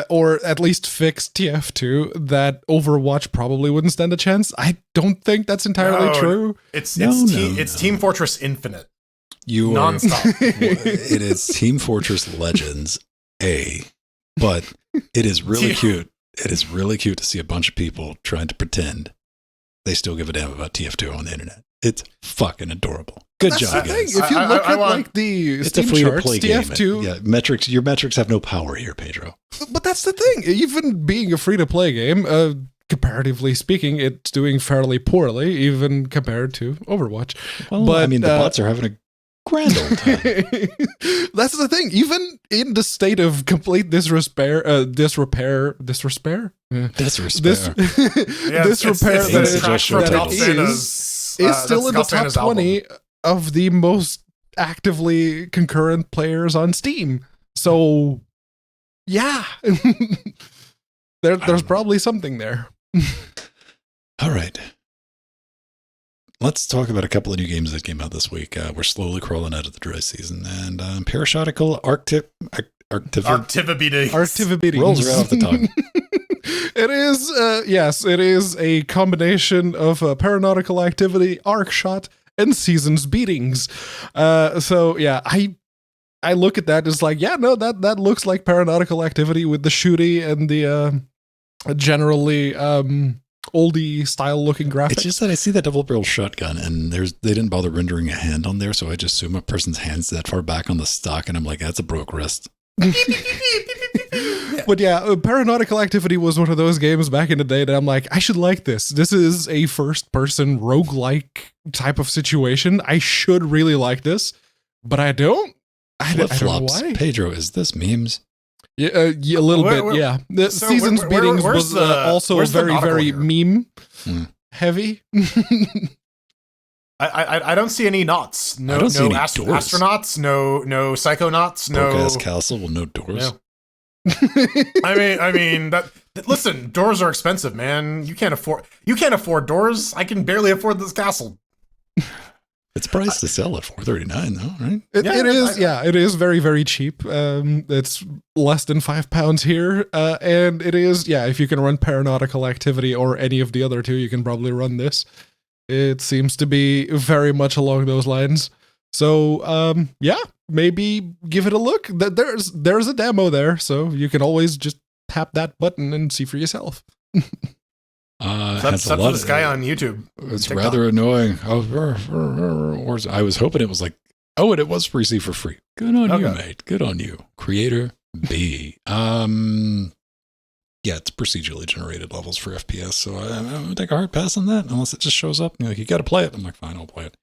or at least fixed TF2, that Overwatch probably wouldn't stand a chance. I don't think that's entirely true. It's Team Fortress Infinite. Nonstop. It is Team Fortress Legends, but it is really cute. It is really cute to see a bunch of people trying to pretend they still give a damn about TF2 on the internet. It's fucking adorable. Good job, guys. If you look at like the Steam charts, TF2, metrics. Your metrics have no power here, Pedro. But that's the thing. Even being a free-to-play game, comparatively speaking, it's doing fairly poorly, even compared to Overwatch. Well, but I mean, the bots are having a grand old time. That's the thing. Even in the state of complete disrepair that is still in the top 20 of the most actively concurrent players on Steam. So, yeah, there's probably something there. All right. Let's talk about a couple of new games that came out this week. We're slowly crawling out of the dry season, and Parashotical Arctivibeatings rolls right off the tongue. It is, yes, it is a combination of Paranautical Activity, Arcshot, and Seasons Beatings. So yeah, I look at that as like, yeah, no, that looks like Paranautical Activity with the shooty and the generally oldie style looking graphics. It's just that I see that double barrel shotgun and they didn't bother rendering a hand on there, so I just assume a person's hand's that far back on the stock and I'm like, that's a broke wrist. But yeah, Paranautical Activity was one of those games back in the day that I'm like, I should like this. This is a first person roguelike type of situation. I should really like this, but I don't. I don't know why. Pedro, is this memes? Yeah, a little bit, yeah. The Seasons Beatings was also very, very meme heavy. I don't see any knots. No astronauts. No psychonauts. No broke-ass castle with no doors. No. I mean that. Listen, doors are expensive, man. You can't afford doors. I can barely afford this castle. It's priced to sell at $439 though, right? It is very, very cheap. It's less than £5 here. And it is, if you can run Paranautical Activity or any of the other two, you can probably run this. It seems to be very much along those lines. So, maybe give it a look. There's a demo there, so you can always just tap that button and see for yourself. That's this guy on YouTube. It's TikTok. Rather annoying. I was hoping it was like, and it was for free. Good on you, mate. Good on you. Creator B. It's procedurally generated levels for FPS, so I'm going to take a hard pass on that, unless it just shows up. You got to play it. I'm like, fine, I'll play it.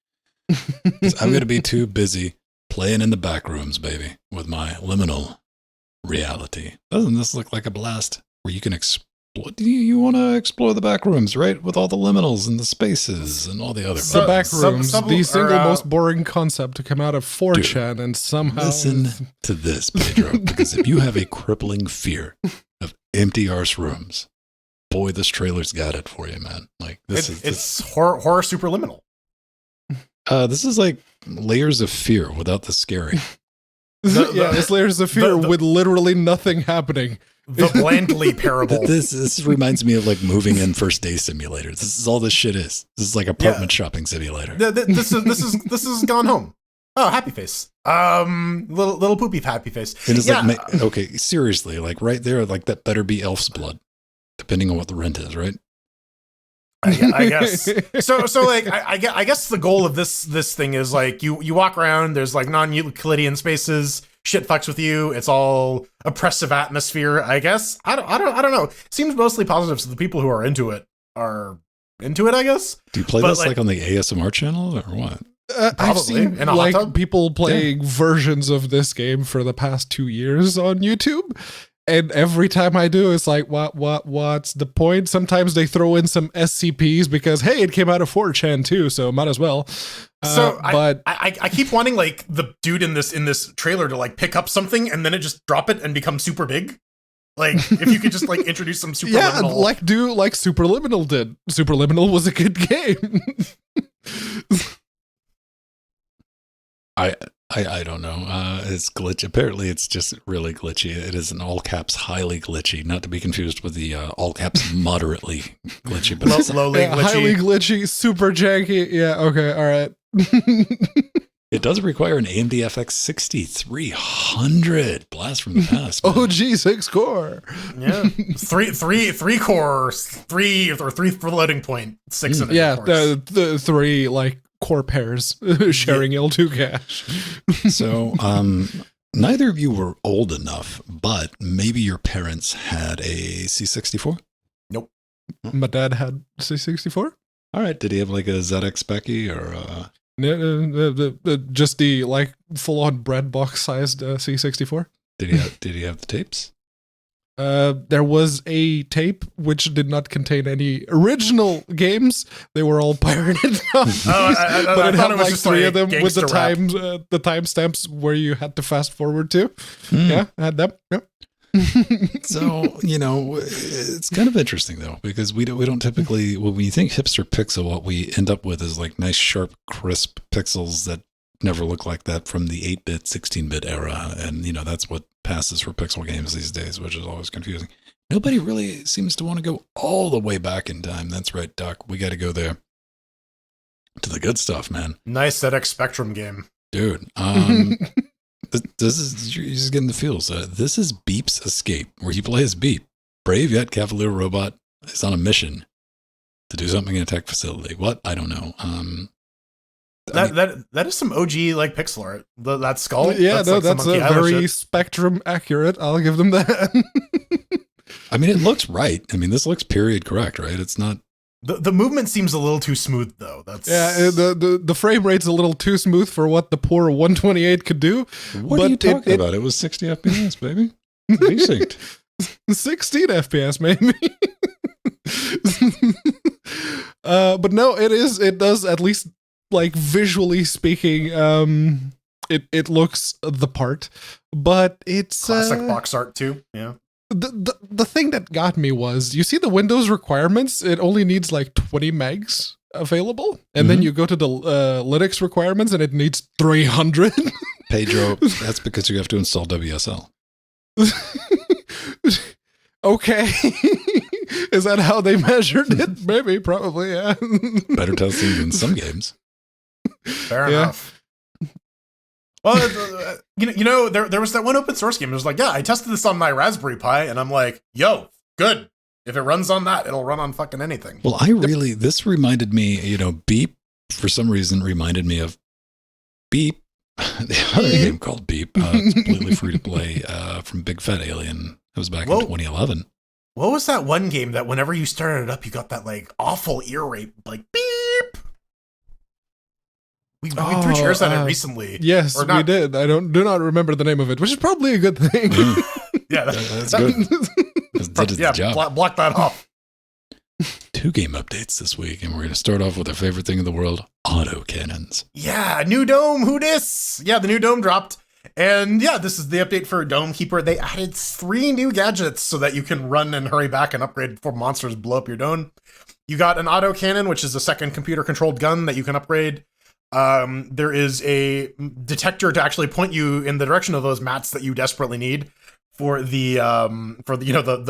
I'm going to be too busy playing in the back rooms, baby, with my liminal reality. Doesn't this look like a blast? Where you can explore. You want to explore the back rooms, right? With all the liminals and the spaces and all the other the back rooms, the single most boring concept to come out of 4chan, and somehow listen to this, Pedro, because if you have a crippling fear of empty arse rooms, boy, this trailer's got it for you, man. Like it's horror superliminal. This is like layers of fear without the scary. It's layers of fear with literally nothing happening. The blandly parable. This reminds me of like moving in first day simulators. This is all this shit is. This is like apartment shopping simulator. This is Gone Home. Oh, happy face. Little poopy happy face. It is like, okay, seriously, like right there, like that better be elf's blood, depending on what the rent is, right? I guess. So like, I guess the goal of this thing is like you walk around. There's like non-Euclidean spaces. Shit fucks with you. It's all oppressive atmosphere. I guess. I don't know. Seems mostly positive. So the people who are into it are into it. I guess. Do you play this like on the ASMR channel or what? I've seen like people playing versions of this game for the past 2 years on YouTube, and every time I do, it's like, what's the point? Sometimes they throw in some SCPs because hey, it came out of 4chan too, so might as well. But I keep wanting like the dude in this trailer to like pick up something and then it just drop it and become super big. Like if you could just like introduce some superliminal, like Superliminal did. Superliminal was a good game. I don't know. It's glitch. Apparently, it's just really glitchy. It is an all caps highly glitchy, not to be confused with the all caps moderately glitchy, but slowly glitchy. Highly glitchy, super janky. Yeah. Okay. All right. It does require an AMD FX 6300. Blast from the past. Man. OG 6-core. Yeah. three cores. Three floating point. 6 in it. Yeah. The three like core pairs sharing L2 cache. So, neither of you were old enough, but maybe your parents had a C64? Nope. My dad had C64. All right. Did he have like a ZX Becky or just the like full-on bread box sized C64? Did he have the tapes? There was a tape which did not contain any original games. They were all pirated. But it had like three of them with the timestamps where you had to fast forward to. Yeah, I had them. Yep. So, it's kind of interesting though, because we don't typically, when you think hipster pixel, what we end up with is like nice, sharp, crisp pixels that never look like that from the 8-bit, 16-bit era. And, that's what passes for pixel games these days, which is always confusing. Nobody really seems to want to go all the way back in time. That's right, Doc. We got to go there to the good stuff, man. Nice ZX Spectrum game. Dude, this is, you're just getting the feels. This is Beep's Escape, where you play as Beep. Brave yet cavalier robot is on a mission to do something in a tech facility. What? I don't know. That is some OG like pixel art. That skull. Yeah, that's a very Spectrum accurate. I'll give them that. I mean, it looks right. I mean, this looks period correct, right? It's not. The movement seems a little too smooth, though. The frame rate's a little too smooth for what the poor 128 could do. What are you talking about? It was 60 FPS, baby. Decent. 16 FPS, maybe. But no, it does at least. Like visually speaking, it looks the part, but it's classic box art too. Yeah. The thing that got me was, you see the Windows requirements. It only needs like 20 megs available, and then you go to the Linux requirements, and it needs 300. Pedro, that's because you have to install WSL. Okay. Is that how they measured it? Maybe, probably, yeah. Better testing than some games. Fair enough. Well, there was that one open source game. It was like, yeah, I tested this on my Raspberry Pi, and I'm like, yo, good. If it runs on that, it'll run on fucking anything. Well, this reminded me, Beep, for some reason, reminded me of Beep, the other game called Beep. It's completely free to play from Big Fat Alien. It was back in 2011. What was that one game that whenever you started it up, you got that like awful ear rape, like beep? We threw chairs at it recently. Yes, we did. I do not remember the name of it, which is probably a good thing. Yeah, that's good. That is the job. Block that off. 2 game updates this week, and we're going to start off with our favorite thing in the world, autocannons. Yeah, new Dome, who dis? Yeah, the new Dome dropped. And yeah, this is the update for Dome Keeper. They added 3 new gadgets so that you can run and hurry back and upgrade before monsters blow up your dome. You got an autocannon, which is a second computer-controlled gun that you can upgrade. There is a detector to actually point you in the direction of those mats that you desperately need. the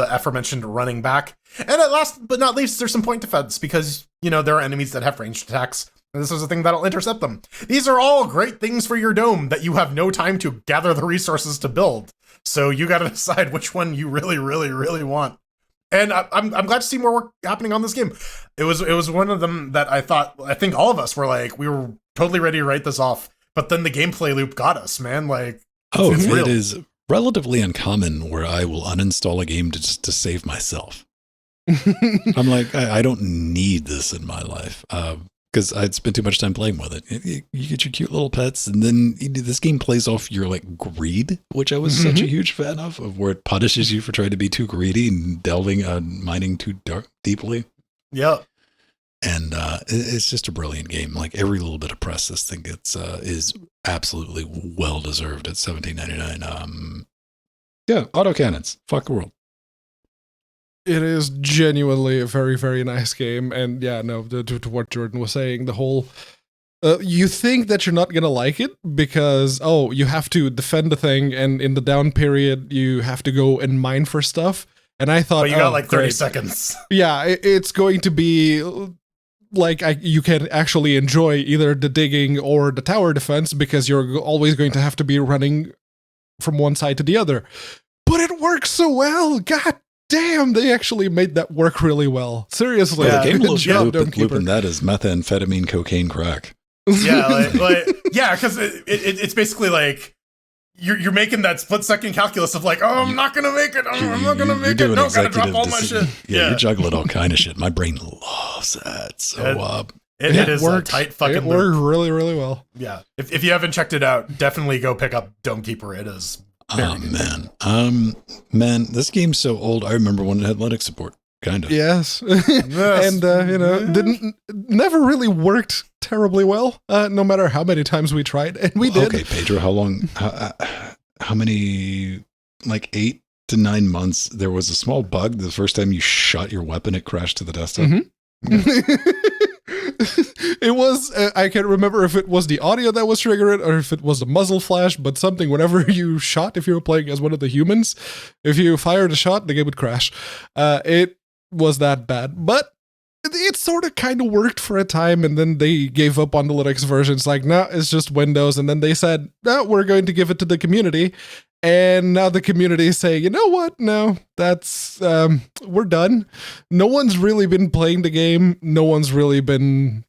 aforementioned running back. And at last but not least, there's some point defense because, there are enemies that have ranged attacks. And this is a thing that'll intercept them. These are all great things for your dome that you have no time to gather the resources to build. So you got to decide which one you really, really, really want. And I'm glad to see more work happening on this game. It was one of them that I think all of us were like, we were totally ready to write this off. But then the gameplay loop got us, man. Like, it's real. It is relatively uncommon where I will uninstall a game to save myself. I'm like, I don't need this in my life. Because I'd spent too much time playing with it. You get your cute little pets, and then this game plays off your like greed, which I was such a huge fan of where it punishes you for trying to be too greedy and delving on mining too deeply. Yeah. And it's just a brilliant game. Like every little bit of press this thing gets is absolutely well deserved at $17.99. Yeah, autocannons. Fuck the world. It is genuinely a very, very nice game. And yeah, no, to what Jordan was saying, the whole, you think that you're not going to like it because, you have to defend the thing. And in the down period, you have to go and mine for stuff. And I thought, but you got like 30 seconds. Yeah, it's going to be like you can actually enjoy either the digging or the tower defense because you're always going to have to be running from one side to the other. But it works so well. God damn, they actually made that work really well. Seriously. Yeah, the game looping that is methamphetamine, cocaine, crack. Yeah, because it's basically like you're making that split-second calculus of like, I'm not gonna make it. I'm not gonna make it. No, gotta drop all my shit. Yeah, you're juggling all kind of shit. My brain loves that. So it is a tight fucking loop. It worked really, really well. Yeah, if you haven't checked it out, definitely go pick up Dome Keeper. It is. Man, this game's so old. I remember when it had Linux support, kind of. Yes, and never really worked terribly well. No matter how many times we tried, and we did. Okay, Pedro, how long? How many? Like 8 to 9 months. There was a small bug. The first time you shot your weapon, it crashed to the desktop. It was, I can't remember if it was the audio that was triggering it or if it was the muzzle flash, but something, whenever you shot, if you were playing as one of the humans, if you fired a shot, the game would crash. It was that bad, but it sort of kind of worked for a time, and then they gave up on the Linux versions, like, no, it's just Windows, and then they said, no, we're going to give it to the community. And now the community is saying, you know what? No, that's, we're done. No one's really been playing the game. No one's really been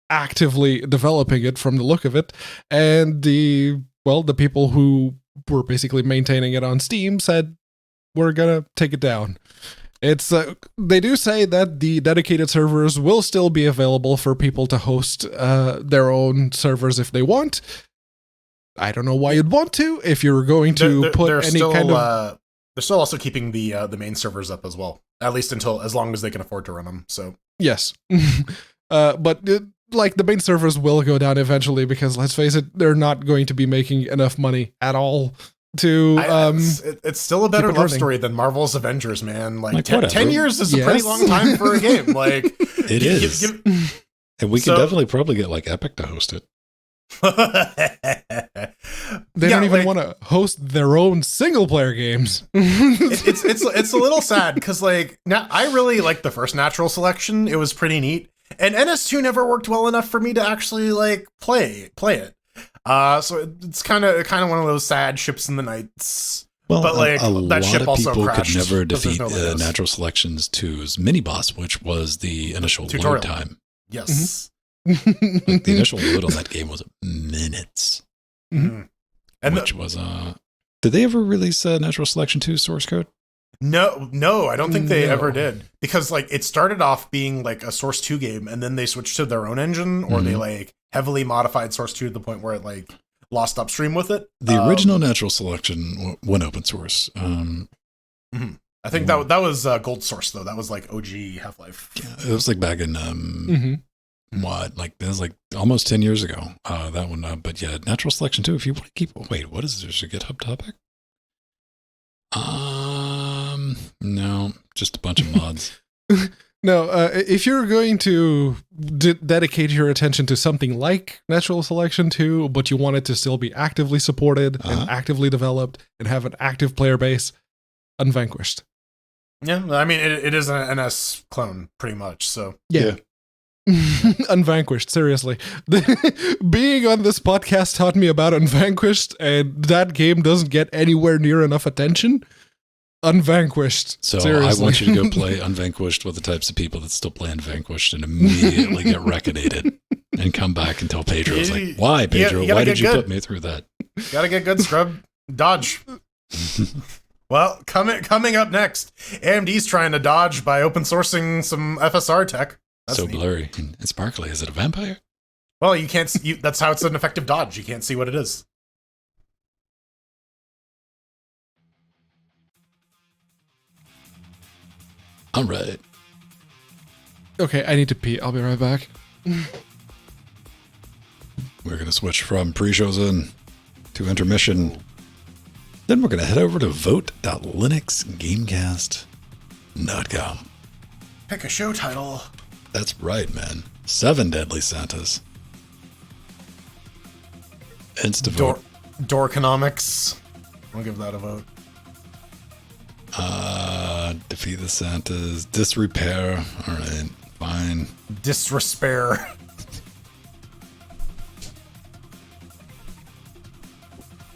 actively developing it from the look of it. And the people who were basically maintaining it on Steam said, we're going to take it down. It's they do say that the dedicated servers will still be available for people to host their own servers if they want. I don't know why you'd want to if you're going to put any still, kind of. They're still also keeping the main servers up as well, at least as long as they can afford to run them. So yes, but like the main servers will go down eventually because let's face it, they're not going to be making enough money at all to. It's still a better love story than Marvel's Avengers, man. Like 10 years is a pretty long time for a game. Like it is, and we could definitely probably get like Epic to host it. They don't even want to host their own single player games. it's a little sad because like now I really like the first Natural Selection. It was pretty neat, and NS2 never worked well enough for me to actually like play it. So it's kind of one of those sad ships in the nights. Well, but like that ship also people crashed. Could never defeat Natural Selection's 2's mini boss, which was the initial tutorial load time. Yes. Mm-hmm. Like the initial load on that game was minutes. Mm-hmm. And which was did they ever release Natural Selection 2 source code? No, I don't think they ever did, because like it started off being like a Source 2 game, and then they switched to their own engine, or they like heavily modified Source 2 to the point where it like lost upstream with it. The original Natural Selection went open source. I think that was Gold Source though. That was like OG Half-Life. Yeah, it was like back in what, like it was like almost 10 years ago. That one, but yeah, Natural Selection 2. If you want to keep, wait, what is this? A GitHub topic? No, just a bunch of mods. No, if you're going to dedicate your attention to something like Natural Selection 2, but you want it to still be actively supported and actively developed and have an active player base, Unvanquished. Yeah, I mean, it is an NS clone, pretty much, so. Yeah. Unvanquished, seriously. Being on this podcast taught me about Unvanquished, and that game doesn't get anywhere near enough attention. Unvanquished. So seriously. I want you to go play Unvanquished with the types of people that still play Unvanquished and immediately get wreckedated and come back and tell Pedro, like, why, Pedro? Why did you put me through that? Gotta get good, scrub. Dodge. Well, coming up next, AMD's trying to dodge by open sourcing some FSR tech. That's so neat. blurry and sparkly. Is it a vampire? Well, you can't. That's how it's an effective dodge. You can't see what it is. All right. Okay, I need to pee. I'll be right back. We're going to switch from pre-shows in to intermission. Then we're going to head over to vote.linuxgamecast.com. Pick a show title. That's right, man. 7 Deadly Santas. Insta-vote. Dorkonomics. I'll give that a vote. Defeat the Santas. Disrepair. All right, fine. Disrespair.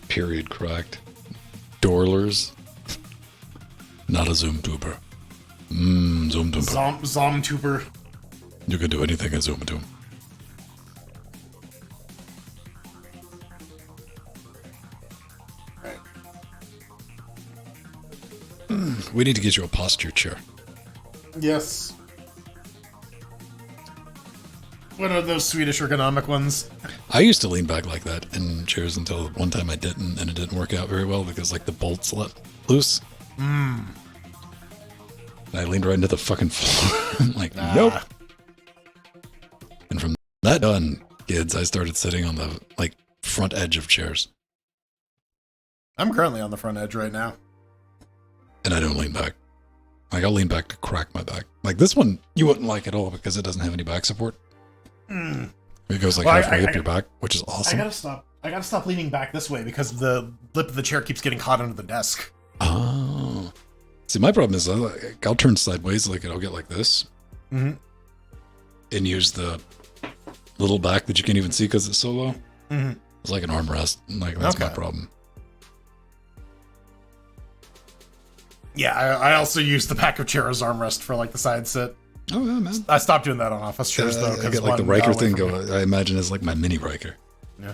Period correct. Dorlers. Not a Zoomtuber. Zoomtuber. Zomtuber. You can do anything in Zoomtuber. We need to get you a posture chair. Yes. What are those Swedish ergonomic ones? I used to lean back like that in chairs until one time I didn't, and it didn't work out very well because like the bolts let loose. And I leaned right into the fucking floor. I'm like, nope. And from that on, kids, I started sitting on the like front edge of chairs. I'm currently on the front edge right now. And I don't lean back. Like, I'll lean back to crack my back. Like, this one, you wouldn't like at all because it doesn't have any back support. It goes like halfway up your back, which is awesome. I gotta stop leaning back this way because the lip of the chair keeps getting caught under the desk. Oh. See, my problem is I'll turn sideways, like, and I'll get like this. And use the little back that you can't even see because it's so low. It's like an armrest. Like, that's my problem. Yeah, I also use the back of chair as armrest for like the side sit. Oh yeah, man. I stopped doing that on office chairs though. I get like the Riker thing going. I imagine it's like my mini Riker. Yeah.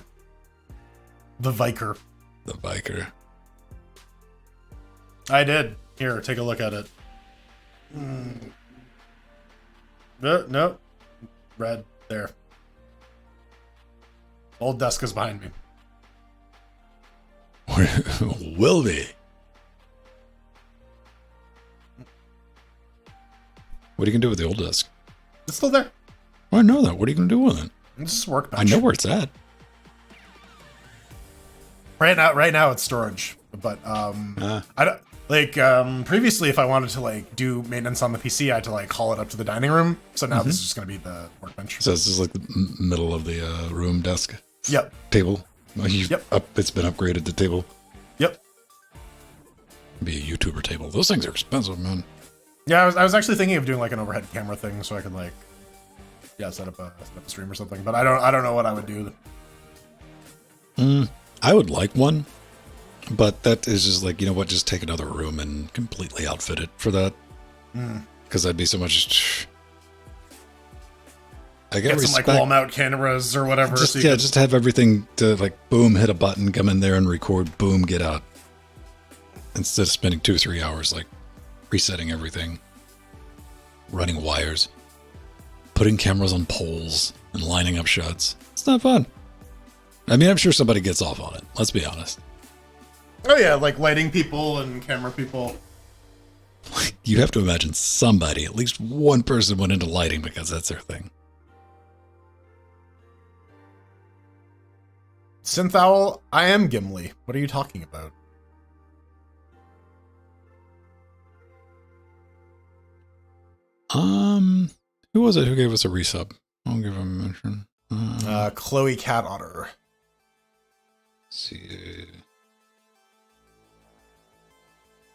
The Viker. The Viker. I did. Here, take a look at it. No. Red. There. Old desk is behind me. Will be. What are you going to do with the old desk? It's still there. Oh, I know that. What are you going to do with it? It's just workbench. I know where it's at. Right now it's storage. But I don't like previously if I wanted to like do maintenance on the PC, I had to like haul it up to the dining room. So now this is just going to be the workbench. So it's just like the middle of the room desk. Yep. Table. It's been upgraded to table. Yep. Be a YouTuber table. Those things are expensive, man. Yeah, I was actually thinking of doing like an overhead camera thing so I could like, set up a stream or something. But I don't know what I would do. I would like one, but that is just like, you know what? Just take another room and completely outfit it for that. Because that'd be so much. I get some like wall mount cameras or whatever. Just have everything to like boom, hit a button, come in there and record, boom, get out. Instead of spending 2 or 3 hours like resetting everything, running wires, putting cameras on poles, and lining up shots. It's not fun. I mean, I'm sure somebody gets off on it. Let's be honest. Oh yeah, like lighting people and camera people. You have to imagine somebody, at least one person went into lighting because that's their thing. Synth Owl, I am Gimli. What are you talking about? Who was it who gave us a resub? I'll give him a mention. Chloe Cat Otter. Let's see.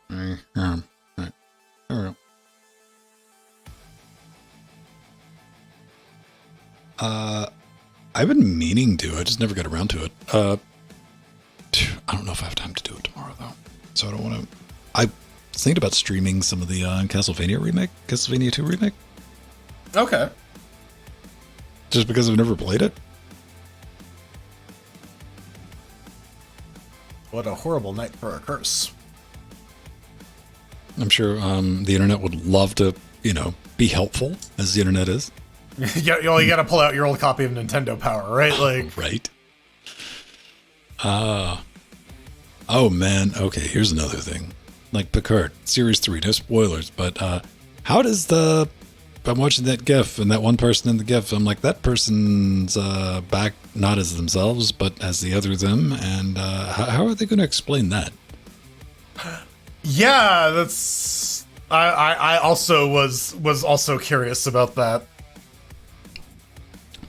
Right. There we go. I've been meaning to. I just never got around to it. I don't know if I have time to do it tomorrow, though. So I don't want to... I was thinking about streaming some of the Castlevania 2 remake. Okay. Just because I've never played it. What a horrible night for a curse. I'm sure the internet would love to, be helpful, as the internet is. Yeah, you got to pull out your old copy of Nintendo Power, right? Like, right. Oh man. Okay, here's another thing. Like Picard, Series 3, no spoilers, but how does I'm watching that GIF and that one person in the GIF, I'm like, that person's back not as themselves, but as the other them, and how are they going to explain that? Yeah, that's... I also was also curious about that.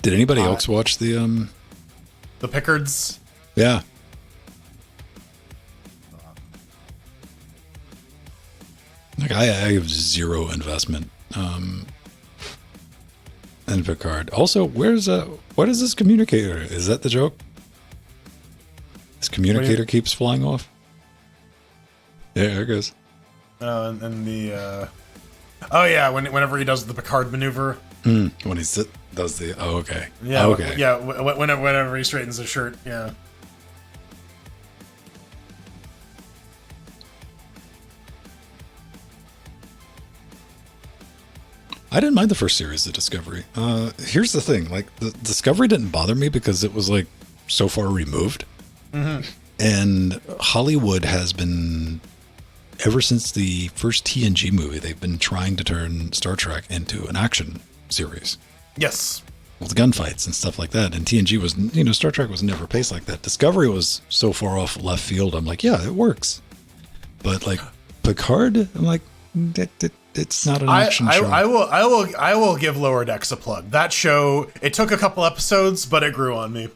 Did anybody else watch the Pickards? Yeah. Like I have zero investment in Picard. Also, what is this communicator? Is that the joke? This communicator keeps flying off. Yeah, there it goes. And the oh yeah, whenever he does the Picard maneuver. When he does the okay. Yeah, okay. Yeah, whenever he straightens his shirt, yeah. I didn't mind the first series of Discovery. Here's the thing, like the Discovery didn't bother me because it was like so far removed. Mm-hmm. And Hollywood has been, ever since the first TNG movie, they've been trying to turn Star Trek into an action series. Yes. With gunfights and stuff like that. And TNG was, Star Trek was never paced like that. Discovery was so far off left field. I'm like, yeah, it works. But like Picard, I'm like, it's not an action show. I will give Lower Decks a plug. That show, it took a couple episodes, but it grew on me.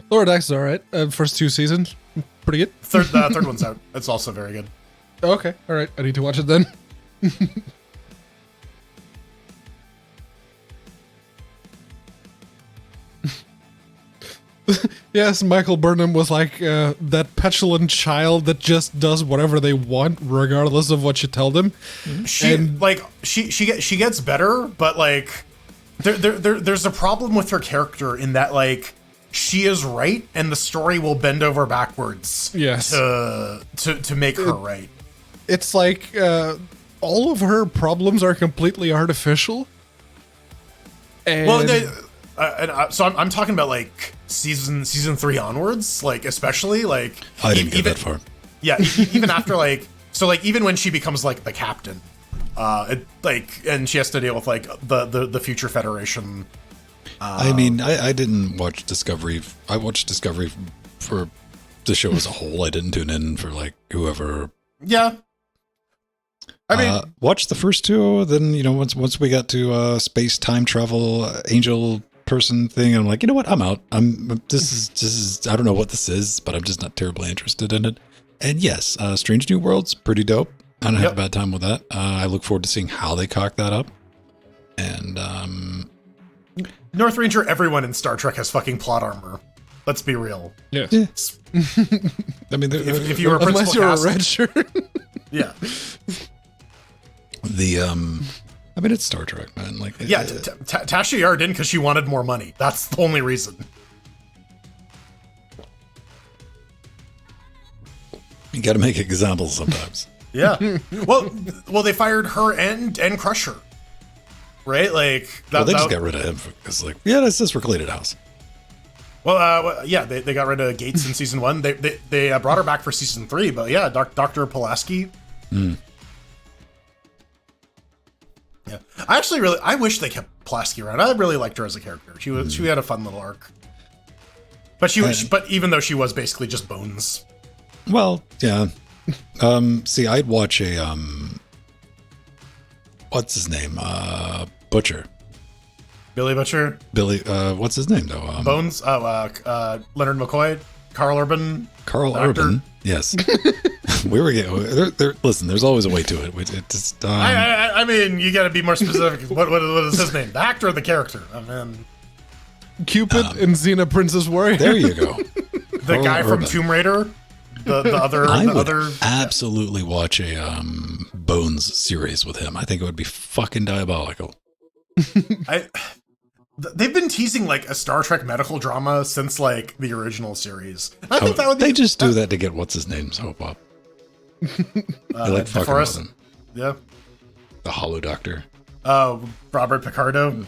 Lower Decks is all right. First 2 seasons, pretty good. Third one's out. It's also very good. Okay, all right. I need to watch it then. Yes, Michael Burnham was like that petulant child that just does whatever they want, regardless of what you tell them. She gets better, but like there's a problem with her character in that like she is right, and the story will bend over backwards. Yes. To make her right. It's like all of her problems are completely artificial. And so I'm talking about like season 3 onwards, like especially like I didn't get that far. Yeah, even after like even when she becomes like the captain, and she has to deal with like the future Federation. I didn't watch Discovery. I watched Discovery for the show as a whole. I didn't tune in for like whoever. Yeah. I mean, watch the first 2. Then once we got to space time travel angel person thing, I'm like, you know what? I'm out. This is I don't know what this is, but I'm just not terribly interested in it. And yes, Strange New Worlds, pretty dope. I don't have a bad time with that. I look forward to seeing how they cock that up. And North Ranger, everyone in Star Trek has fucking plot armor. Let's be real. Yes. Yeah. I mean, if you were unless you're a red shirt. Yeah. I mean, it's Star Trek, man. Like, yeah, Tasha Yar didn't because she wanted more money. That's the only reason. You got to make examples sometimes. Yeah. Well, they fired her and Crusher, right? Like, they just got rid of him because, like, yeah, that's just for Cleated House. Well, yeah, they got rid of Gates in season 1. They brought her back for season 3, but yeah, Dr. Pulaski. Yeah, I wish they kept Pulaski around. I really liked her as a character. She had a fun little arc. But but even though she was basically just bones. Well, yeah. See, I'd watch a what's his name? Butcher. Billy Butcher. Billy. What's his name though? Bones. Leonard McCoy. Carl Urban. Carl Urban. Yes. We were getting. Listen, there's always a way to it. It just. I mean, you got to be more specific. What is his name? The actor or the character? I mean, Cupid in Xena Princess Warrior. There you go. The guy from Tomb Raider. The other. Absolutely watch a Bones series with him. I think it would be fucking diabolical. They've been teasing like a Star Trek medical drama since like the original series. I think that would be, they just do that to get what's his name's hope up. They like fucking with him. Yeah. The Hollow Doctor. Robert Picardo.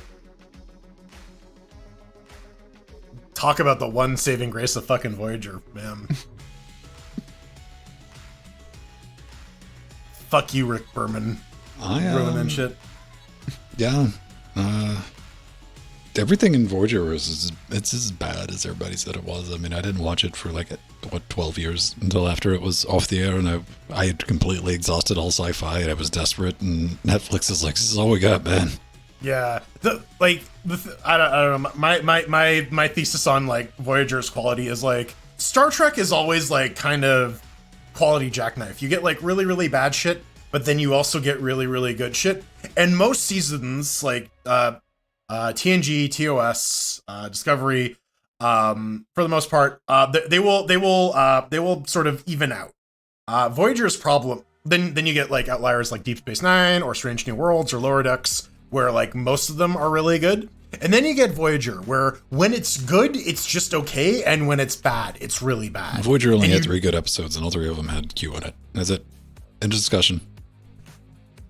Talk about the one saving grace of fucking Voyager, man. Fuck you, Rick Berman. Ruining shit. Yeah. Everything in Voyager it's as bad as everybody said it was. I mean, I didn't watch it for 12 years until after it was off the air, and I had completely exhausted all sci-fi, and I was desperate, and Netflix is like, this is all we got, man. Yeah. I don't know. My thesis on like Voyager's quality is like Star Trek is always like kind of quality jackknife. You get like really, really bad shit, but then you also get really, really good shit. And most seasons, like TNG, TOS, Discovery, for the most part, they will sort of even out. Voyager's problem. Then you get like outliers like Deep Space Nine or Strange New Worlds or Lower Decks, where like most of them are really good. And then you get Voyager, where when it's good, it's just okay, and when it's bad, it's really bad. Voyager only had 3 good episodes, and all 3 of them had Q in it. That's it. End of discussion.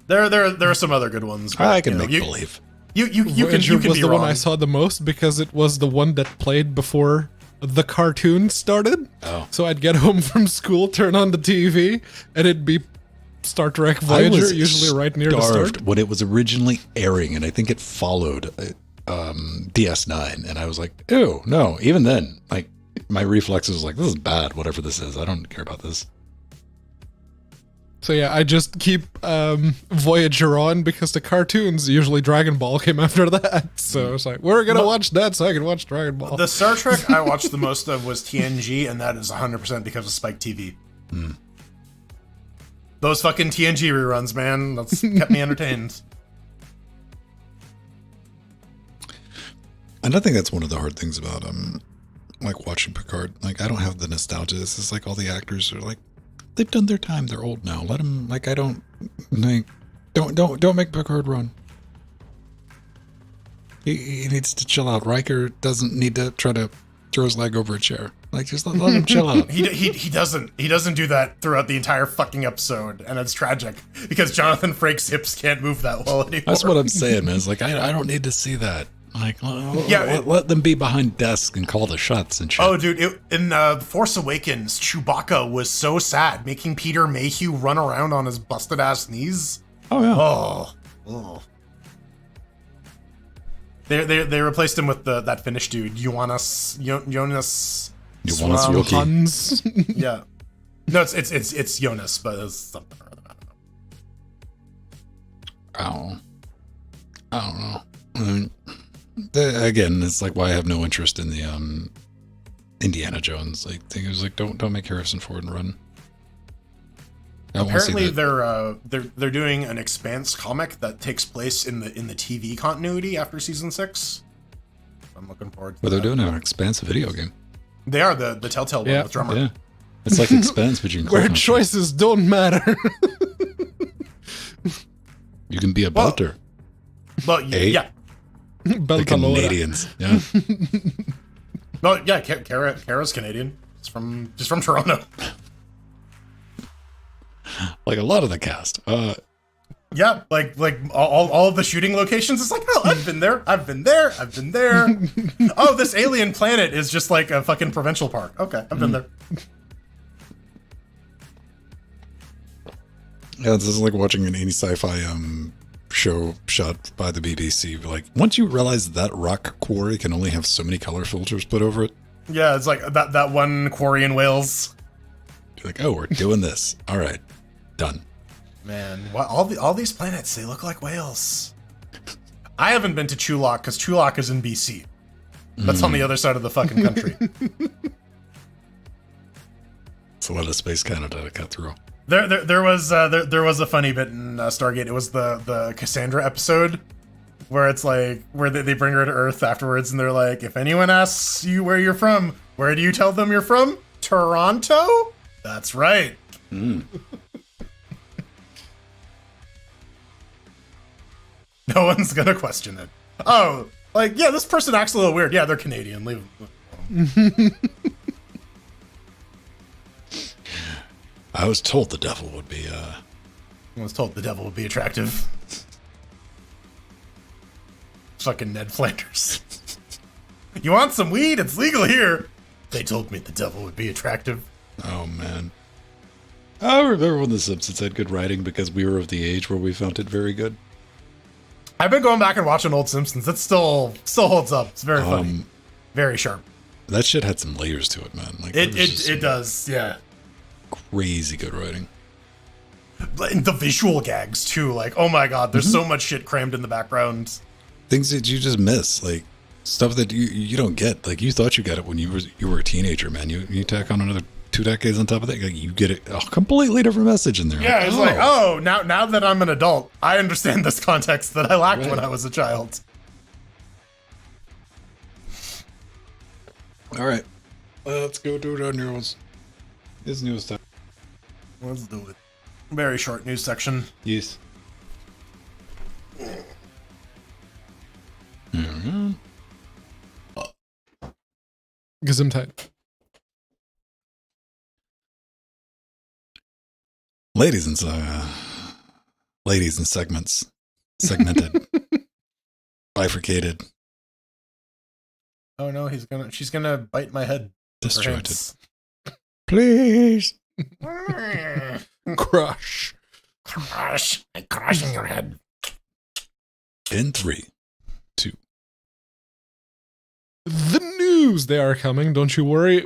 There are some other good ones. But, I can make believe. You can was be the wrong. one I saw the most because it was the one that played before the cartoon started. Oh. So I'd get home from school, turn on the TV, and it'd be Star Trek Voyager, usually right near the start. When it was originally airing, and I think it followed DS9, and I was like, ew, no. Even then, like my reflexes was like, this is bad, whatever this is. I don't care about this. So yeah, I just keep Voyager on because the cartoons, usually Dragon Ball, came after that. So it's like, we're going to watch that so I can watch Dragon Ball. The Star Trek I watched the most of was TNG, and that is 100% because of Spike TV. Those fucking TNG reruns, man, that's kept me entertained. And I think that's one of the hard things about like watching Picard. Like, I don't have the nostalgia. This is like all the actors are like, they've done their time. They're old now. Let them, like, don't make Picard run. He needs to chill out. Riker doesn't need to try to throw his leg over a chair. Like, just let him chill out. He doesn't do that throughout the entire fucking episode, and it's tragic because Jonathan Frakes' hips can't move that well anymore. That's what I'm saying, man. It's like, I don't need to see that. Like, let them be behind desks and call the shots and shit. Oh, dude, in Force Awakens, Chewbacca was so sad, making Peter Mayhew run around on his busted-ass knees. Oh, yeah. Oh. They replaced him with that Finnish dude, Jonas Hans. Yeah. No, it's Jonas, but it's something or other. I don't know. I mean, again, it's like why I have no interest in the Indiana Jones. Like, thing is like, don't make Harrison Ford run. Apparently, they're doing an Expanse comic that takes place in the TV continuity after season 6. I'm looking forward to that. But they're doing an Expanse video game. They are the Telltale one with Drummer. Yeah, it's like Expanse, but you can where choices don't matter. You can be a belter. Well, yeah. The Canadians. Yeah. Well, yeah. Kara's Canadian. She's from Toronto. Like a lot of the cast. Yeah, like all of the shooting locations. It's like, oh, I've been there. Oh, this alien planet is just like a fucking provincial park. Okay, I've been there. Yeah, this is like watching an 80s sci-fi show shot by the BBC. Like, once you realize that rock quarry can only have so many color filters put over it. Yeah, it's like that one quarry in Wales. You're like, oh, we're doing this. All right, done. Man, what, all these planets, they look like whales. I haven't been to Chulak because Chulak is in BC. That's on the other side of the fucking country. It's a lot of Space Canada to cut through. There was a funny bit in Stargate. It was the Cassandra episode where it's like where they bring her to Earth afterwards, and they're like, if anyone asks you where you're from, where do you tell them you're from? Toronto? That's right. No one's gonna question it. Oh, like, yeah, this person acts a little weird. Yeah, they're Canadian. Leave them. I was told the devil would be, I was told the devil would be attractive. Fucking Ned Flanders. You want some weed? It's legal here. They told me the devil would be attractive. Oh, man. I remember when The Simpsons had good writing because we were of the age where we found it very good. I've been going back and watching old Simpsons. It still holds up. It's very funny. Very sharp. That shit had some layers to it, man. Like, it does, yeah. Crazy good writing. And the visual gags, too. Like, oh my god, there's so much shit crammed in the background. Things that you just miss. Like, stuff that you don't get. Like, you thought you got it when you were a teenager, man. You tack on another 2 decades on top of that, like, you get a completely different message in there. Yeah, it's like, oh, now that I'm an adult, I understand this context that I lacked when I was a child. All right, let's go do our news. It's news time. Let's do it. Very short news section. Yes. Mm-hmm. Gesundheit. Ladies and segments, segmented, bifurcated. Oh no, she's gonna bite my head. Disjointed. Please. Crush. I'm crushing your head. In 3, 2. The news, they are coming. Don't you worry.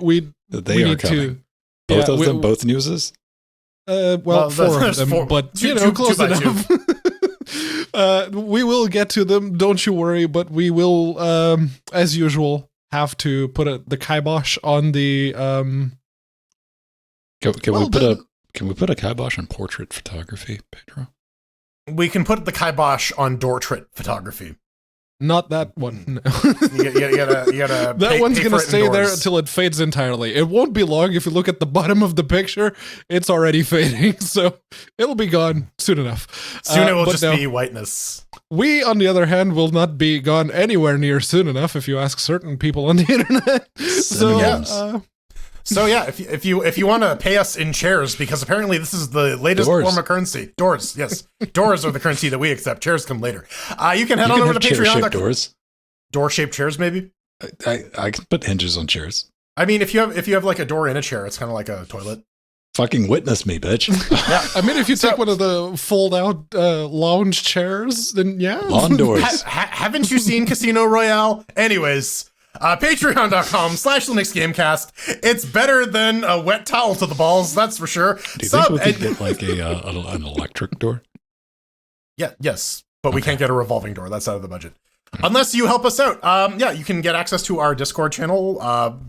They are coming. Both of them, both newses. Well, 4 of them, but close enough. We will get to them. Don't you worry. But we will, as usual, have to put the kibosh on the. Can we put a kibosh on portrait photography, Pedro? We can put the kibosh on Dortrait photography. Not that one. No. you gotta that one's gonna stay there until it fades entirely. It won't be long. If you look at the bottom of the picture, it's already fading, so it'll be gone soon enough. Soon it will just be whiteness. We, on the other hand, will not be gone anywhere near soon enough. If you ask certain people on the internet. So yeah, if you want to pay us in chairs, because apparently this is the latest form of currency. Doors, yes, doors are the currency that we accept. Chairs come later. You can head on over to Patreon. Doors, door-shaped chairs, maybe. I can put hinges on chairs. I mean, if you have like a door in a chair, it's kind of like a toilet. Fucking witness me, bitch. Yeah, I mean, if you take one of the fold-out lounge chairs, then yeah, lawn doors. Haven't you seen Casino Royale? Anyways. Patreon.com/Linux Gamecast. It's better than a wet towel to the balls, that's for sure. Do you think we could get like an electric door? Yeah, yes, but we can't get a revolving door. That's out of the budget. Unless you help us out. Yeah, you can get access to our Discord channel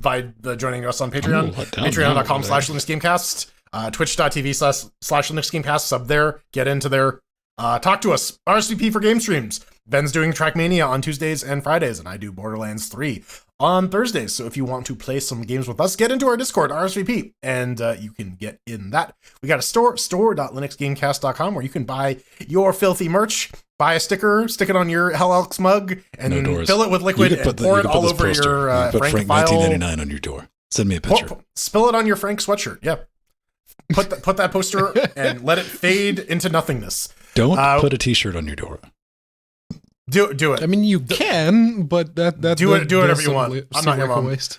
by joining us on Patreon. Patreon.com/Linux Gamecast. Twitch.tv/Linux Gamecast. Sub there. Get into there. Talk to us. RSVP for game streams. Ben's doing Trackmania on Tuesdays and Fridays, and I do Borderlands 3 on Thursdays. So if you want to play some games with us, get into our Discord, RSVP, and you can get in that. We got a store.linuxgamecast.com, where you can buy your filthy merch, buy a sticker, stick it on your Hell Elks mug, and fill it with liquid and pour it all over your Frank 1999 on your door. Send me a picture. Spill it on your Frank sweatshirt. Yeah. Put that poster and let it fade into nothingness. Don't put a t-shirt on your door. Do it. I mean, you can, but that do it whatever you want. I'm not your mom. Waste.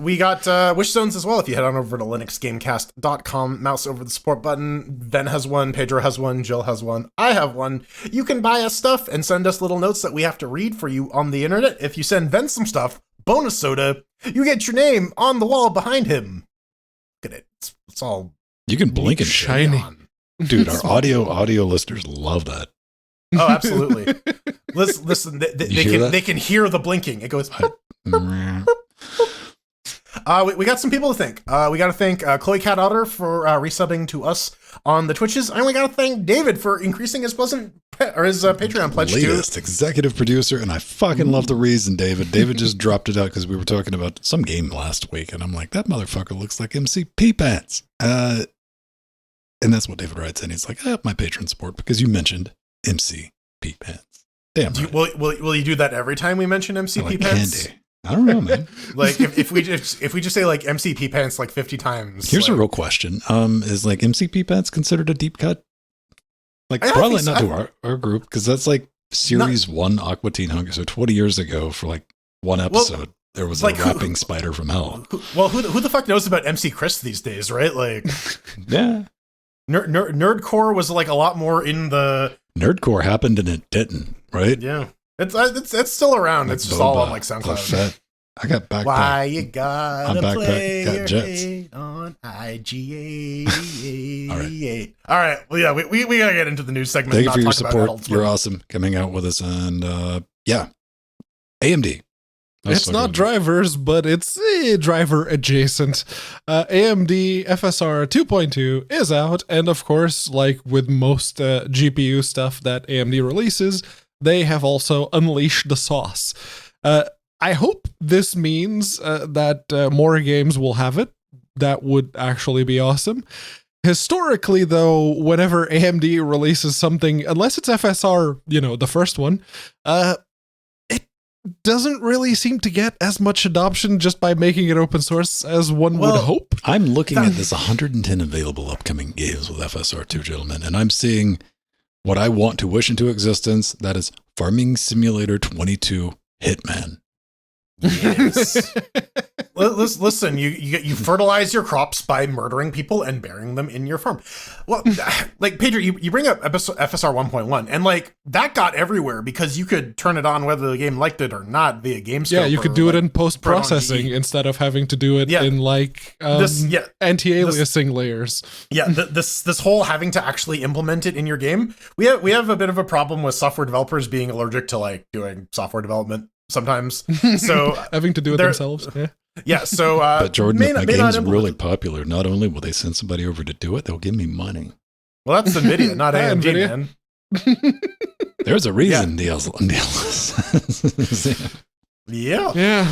we got wish zones as well. If you head on over to linuxgamecast.com, mouse over the support button. Ben has one, Pedro has one, Jill has one, I have one. You can buy us stuff and send us little notes that we have to read for you on the internet. If you send Ben some stuff, bonus soda, you get your name on the wall behind him. Look at it. It's all you can blink and shiny. Dude, our audio listeners love that. Oh, absolutely. Listen, they can hear the blinking. It goes. We got some people to thank. We got to thank Chloe Cat Otter for resubbing to us on the Twitches, and we got to thank David for increasing his Patreon pledge. Latest executive producer, and I fucking love the reason, David. David just dropped it out because we were talking about some game last week, and I'm like, that motherfucker looks like MCP Pants. And that's what David writes in. He's like, my patron support because you mentioned MCP Pants. Damn right. Will you do that every time we mention MCP Pants? Candy. I don't know, man. Like if we just say like MCP Pants like 50 times. Here's a real question. Is like MCP Pants considered a deep cut? Like probably not to our group, because that's like series 1 Aqua Teen Hunger. So 20 years ago for like one episode, there was like a rapping spider from hell. Who the fuck knows about MC Chris these days, right? Like yeah. Nerdcore was like a lot more in the Nerdcore happened and it didn't, right? Yeah. It's still around. Like it's just all on like SoundCloud. I got backpack. Why you gotta play got jets on IGA? All right. Well, yeah, we gotta get into the news segment. Thank you for your support. You're awesome coming out with us, and yeah, AMD. It's not drivers, but it's driver adjacent. AMD FSR 2.2 is out, and of course, like with most GPU stuff that AMD releases, they have also unleashed the sauce. I hope this means that more games will have it. That would actually be awesome. Historically, though, whenever AMD releases something, unless it's FSR, the first one, it doesn't really seem to get as much adoption just by making it open source as one would hope. I'm looking at this 110 available upcoming games with FSR 2, gentlemen, and I'm seeing what I want to wish into existence. That is Farming Simulator 22 Hitman. Yes. Listen, you fertilize your crops by murdering people and burying them in your farm. Well, like Pedro, you bring up FSR 1.1, and like that got everywhere because you could turn it on whether the game liked it or not via GameScope. Yeah, you could do it in post-processing instead of having to do it in like anti-aliasing layers. Yeah, this whole having to actually implement it in your game. We have a bit of a problem with software developers being allergic to like doing software development sometimes, so having to do it themselves. Yeah, so but Jordan, if my game's really popular, not only will they send somebody over to do it, they'll give me money. Well, that's NVIDIA, not AMD, man. There's a reason Yeah.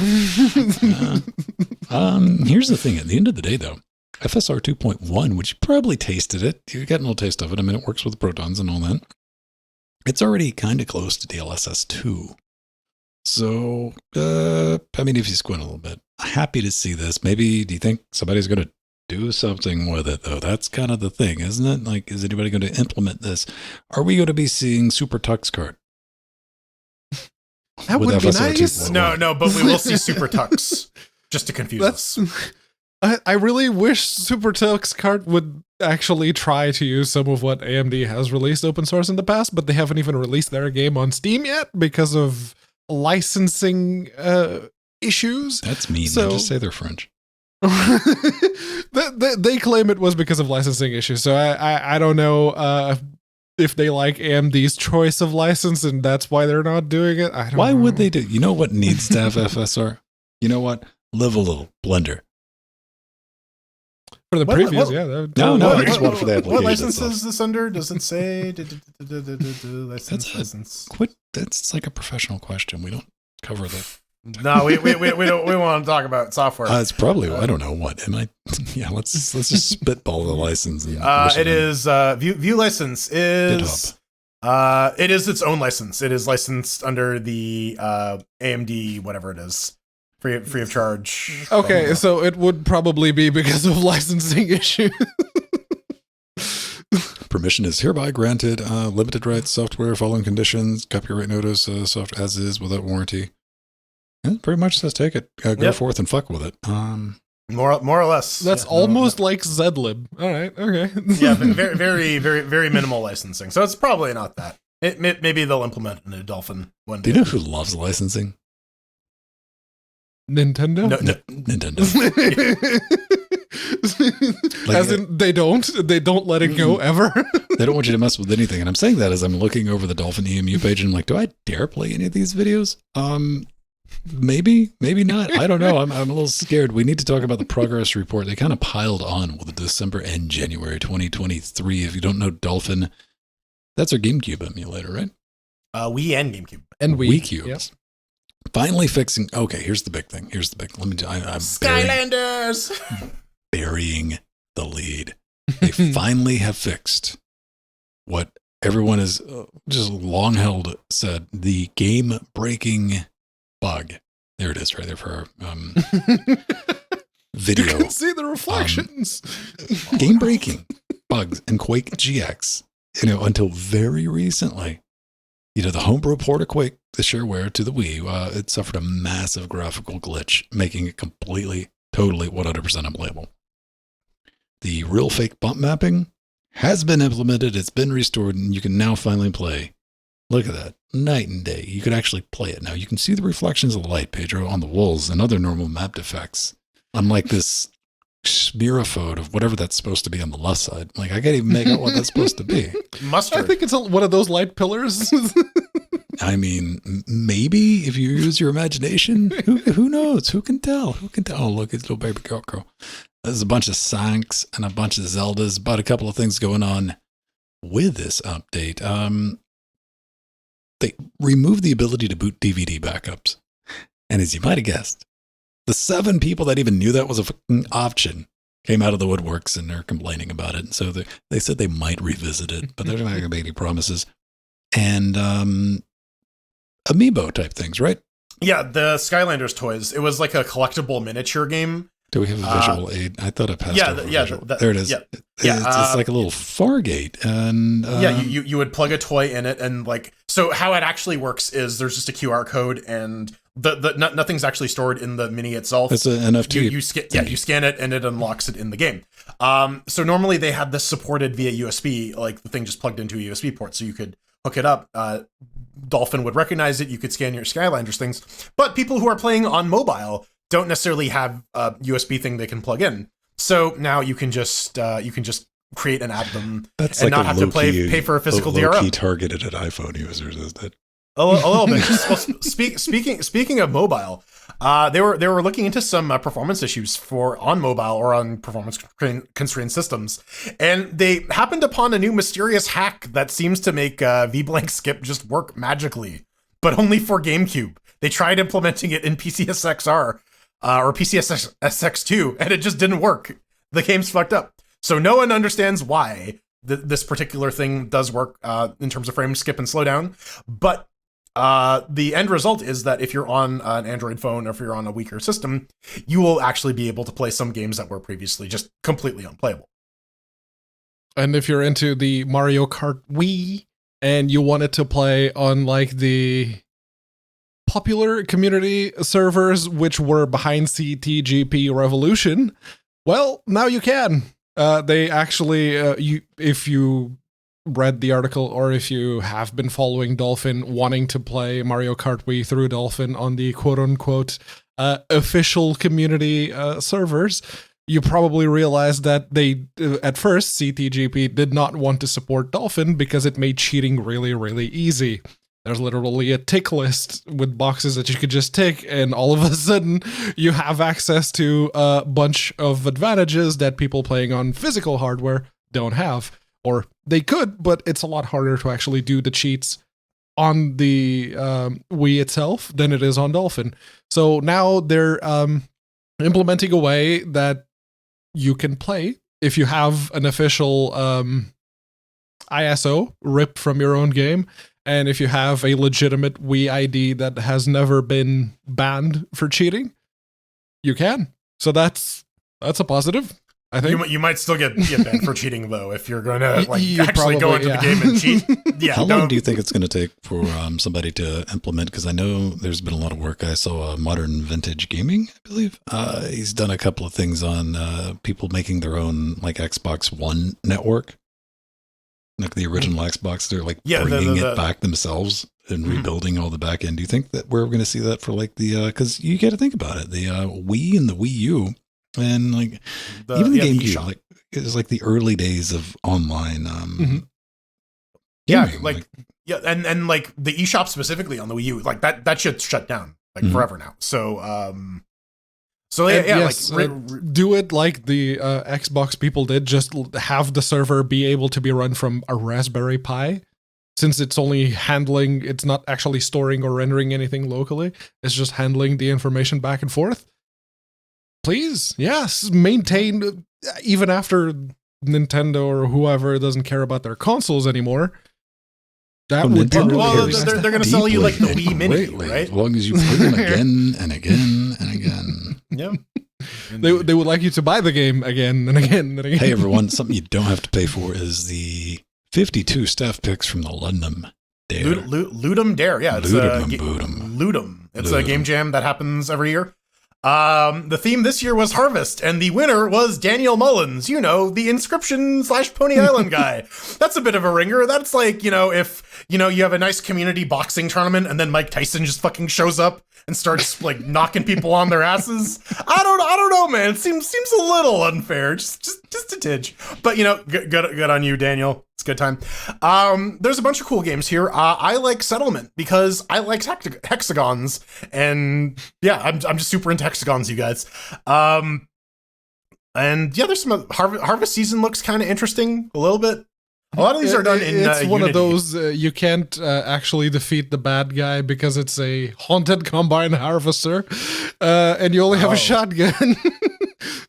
Here's the thing. At the end of the day, though, FSR 2.1, which you probably tasted it, you get a little taste of it. I mean, it works with protons and all that. It's already kind of close to DLSS 2. So, I mean, if you squint a little bit, happy to see this. Maybe, do you think somebody's going to do something with it, though? That's kind of the thing, isn't it? Like, is anybody going to implement this? Are we going to be seeing Super Tux Card? That would be nice. No, but we will see Super Tux, just to confuse us. I really wish Super Tux Card would actually try to use some of what AMD has released open source in the past, but they haven't even released their game on Steam yet because of licensing issues. That's mean. So, just say they're French. They claim it was because of licensing issues. So I don't know if they like AMD's choice of license and that's why they're not doing it. I don't know. Why would they do? You know what needs to have FSR? You know what? Live a little. Blender. For the previews, yeah. No, I just want for the application. What license is this under? Does it say license? Quit. That's like a professional question. We don't cover that. No, we don't. We want to talk about software. It's probably I don't know what. Am I? Yeah, let's just spitball the license. And it is View license is it is its own license. It is licensed under the AMD whatever it is. Free of charge. Okay, so it would probably be because of licensing issues. Permission is hereby granted. Limited rights software following conditions. Copyright notice software as is without warranty. It pretty much says take it. Go forth and fuck with it. More or less. That's almost like Zlib. All right. Okay. Yeah, very, very, very, very minimal licensing. So it's probably not that. Maybe they'll implement a Dolphin one day. Do you know who loves licensing? Nintendo? No, Nintendo. As in, they don't let it go ever. They don't want you to mess with anything. And I'm saying that as I'm looking over the Dolphin EMU page and I'm like, do I dare play any of these videos? Maybe not. I don't know. I'm a little scared. We need to talk about the progress report. They kind of piled on with the December and January 2023. If you don't know Dolphin, that's our GameCube emulator, right? Wii and GameCube. And Wii cubes. Yep. Finally fixing. Okay, here's the big thing. Let me. I'm Skylanders burying the lead. They finally have fixed what everyone has just long held said the game-breaking bug. There it is, right there for our video. You can see the reflections. Game-breaking bugs in Quake GX. Until very recently. The homebrew port of Quake, the shareware to the Wii, it suffered a massive graphical glitch, making it completely, totally, 100% unplayable. The real fake bump mapping has been implemented, it's been restored, and you can now finally play. Look at that, night and day. You can actually play it now. You can see the reflections of the light, Pedro, on the walls and other normal mapped effects. Unlike this smearophode of whatever that's supposed to be on the left side. Like, I can't even make out what that's supposed to be. Mustard. I think it's one of those light pillars. I mean, maybe if you use your imagination, who knows? Who can tell? Oh, look, it's little baby Coco. There's a bunch of Sanks and a bunch of Zeldas, but a couple of things going on with this update. They removed the ability to boot DVD backups. And as you might have guessed, the 7 people that even knew that was a fucking option came out of the woodworks and they're complaining about it. And so they said they might revisit it, but they're not going to make any promises. And amiibo type things, right? Yeah, the Skylanders toys. It was like a collectible miniature game. Do we have a visual aid? I thought I passed over visual. There it is. Yeah, it's like a little Fargate. And you would plug a toy in it and so how it actually works is there's just a QR code and nothing's actually stored in the mini itself. It's an NFT. You scan it and it unlocks it in the game. So normally they had this supported via USB, like the thing just plugged into a USB port, so you could hook it up. Dolphin would recognize it. You could scan your Skylanders things, but people who are playing on mobile don't necessarily have a USB thing they can plug in. So now you can just create and add them and not have to pay for a physical DRM. Low-key targeted at iPhone users, is that? A little bit. Well, speaking of mobile, they were looking into some performance issues on mobile or on performance constrained systems, and they happened upon a new mysterious hack that seems to make VBlank Skip just work magically, but only for GameCube. They tried implementing it in PCSXR or PCSX2, and it just didn't work. The game's fucked up. So no one understands why this particular thing does work in terms of frame skip and slowdown, but the end result is that if you're on an Android phone or if you're on a weaker system, you will actually be able to play some games that were previously just completely unplayable. And if you're into the Mario Kart Wii and you wanted to play on the popular community servers, which were behind CTGP Revolution, well, now you can. They actually, if you read the article or if you have been following Dolphin wanting to play Mario Kart Wii through Dolphin on the quote-unquote official community servers, you probably realized that they, at first, CTGP did not want to support Dolphin because it made cheating really, really easy. There's literally a tick list with boxes that you could just tick, and all of a sudden you have access to a bunch of advantages that people playing on physical hardware don't have. Or they could, but it's a lot harder to actually do the cheats on the Wii itself than it is on Dolphin. So now they're implementing a way that you can play if you have an official ISO ripped from your own game, and if you have a legitimate Wii ID that has never been banned for cheating, you can. So that's a positive. I think you might still get banned for cheating though if you're going to actually go into the game and cheat. Yeah. How long do you think it's going to take for somebody to implement? Because I know there's been a lot of work. I saw Modern Vintage Gaming, I believe. He's done a couple of things on people making their own Xbox One network, like the original Xbox. They're bringing it back themselves and rebuilding all the back end. Do you think that we're going to see that for the? Because you got to think about it. The Wii and the Wii U And like even the GameCube, like it was like the early days of online. Gaming, and like the eShop specifically on the Wii U, like that shit's shut down like forever now. So do it like the Xbox people did. Just have the server be able to be run from a Raspberry Pi, since it's only handling, it's not actually storing or rendering anything locally. It's just handling the information back and forth. Please, yes, maintain even after Nintendo or whoever doesn't care about their consoles anymore. That would be really they're going to sell you like the Wii Mini, right? As long as you play them again and again and again. Yeah. They would like you to buy the game again and again and again. Hey, everyone, something you don't have to pay for is the 52 staff picks from the Ludum Dare. Ludum Dare, yeah. It's Ludum. It's a game jam that happens every year. The theme this year was Harvest, and the winner was Daniel Mullins, the Inscription / Pony Island guy. That's a bit of a ringer. That's like, if, you have a nice community boxing tournament and then Mike Tyson just fucking shows up and starts like knocking people on their asses. I don't know, man. It seems a little unfair, just a tidge. But good on you, Daniel. It's a good time. There's a bunch of cool games here. I like Settlement because I like hexagons, and yeah, I'm just super into hexagons, you guys. And yeah, there's some Harvest Season looks kind of interesting a little bit. A lot of these are done in It's one Unity. of those, you can't actually defeat the bad guy because it's a haunted combine harvester, and you only have a shotgun.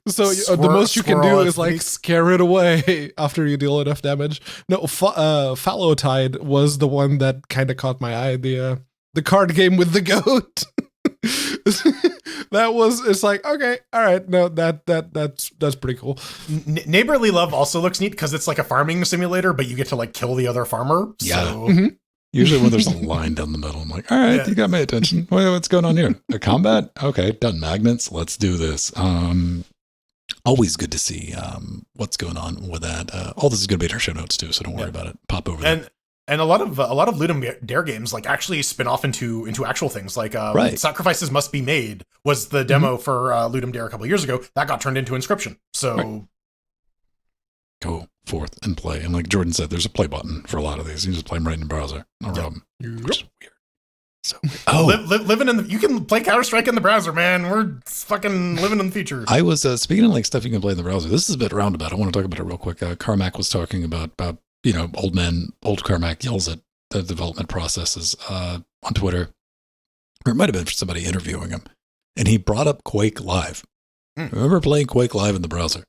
So the most you can do is like scare it away after you deal enough damage. No, Fallow Tide was the one that kind of caught my eye. The card game with the goat. It's like, okay, all right, no, that's pretty cool. Neighborly Love also looks neat because it's like a farming simulator, but you get to like kill the other farmer. Yeah. So. Usually when there's a line down the middle, I'm like, all right, you got my attention. What's going on here? A combat? Okay, done magnets. Let's do this. Always good to see what's going on with that. All this is going to be in our show notes too, so don't worry about it. Pop over there. And a lot of Ludum Dare games like actually spin off into actual things. Like Sacrifices Must Be Made was the demo for Ludum Dare a couple of years ago. That got turned into Inscription. So go forth and play. And like Jordan said, there's a play button for a lot of these. You just play them right in the browser. No problem. Which is weird. So living in you can play Counter-Strike in the browser, man. We're fucking living in the future. I was speaking of like stuff you can play in the browser. This is a bit roundabout. I want to talk about it real quick. Carmack was talking about old Carmack yells at the development processes on Twitter, or it might have been for somebody interviewing him, and he brought up Quake Live. Remember playing Quake Live in the browser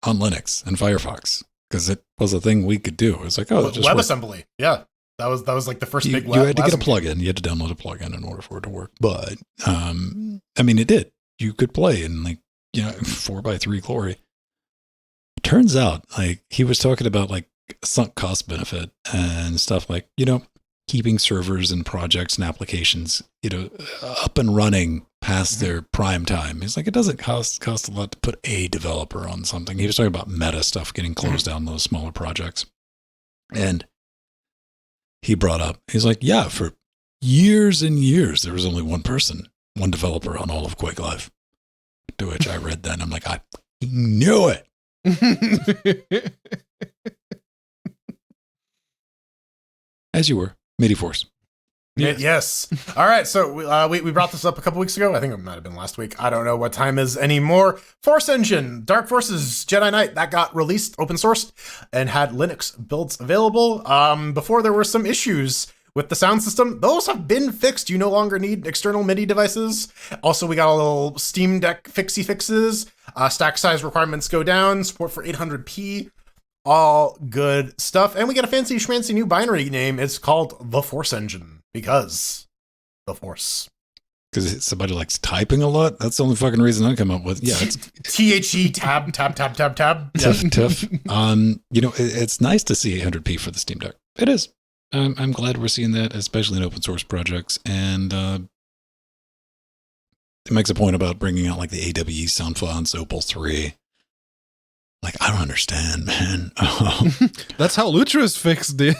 on Linux and Firefox because it was a thing we could do. It was like, WebAssembly, yeah. That was like the first big web. You had to get a plugin. You had to download a plugin in order for it to work. But it did. You could play in 4x3 glory. Turns out, like he was talking about like sunk cost benefit and stuff like keeping servers and projects and applications up and running past their prime time. He's like, it doesn't cost a lot to put a developer on something. He was talking about meta stuff getting closed down those smaller projects, and he brought up, he's like, yeah, for years and years, there was only one developer on all of Quake Live. To which I read that, and I'm like, I knew it. As you were, MIDI Force. Yes. All right. So we brought this up a couple weeks ago. I think it might have been last week. I don't know what time is anymore. Force Engine, Dark Forces, Jedi Knight, that got released, open sourced, and had Linux builds available. Before there were some issues with the sound system. Those have been fixed. You no longer need external MIDI devices. Also, we got a little Steam Deck fixes. Stack size requirements go down. Support for 800p. All good stuff. And we got a fancy schmancy new binary name. It's called The Force Engine because the Force. Because somebody likes typing a lot? That's the only fucking reason I come up with. Yeah, it's THE tab. Tough. It's nice to see 800p for the Steam Deck. It is. I'm glad we're seeing that, especially in open source projects. And it makes a point about bringing out like the AWE sound fonts, Opal 3. Like, I don't understand, man. That's how Lutris fixed it.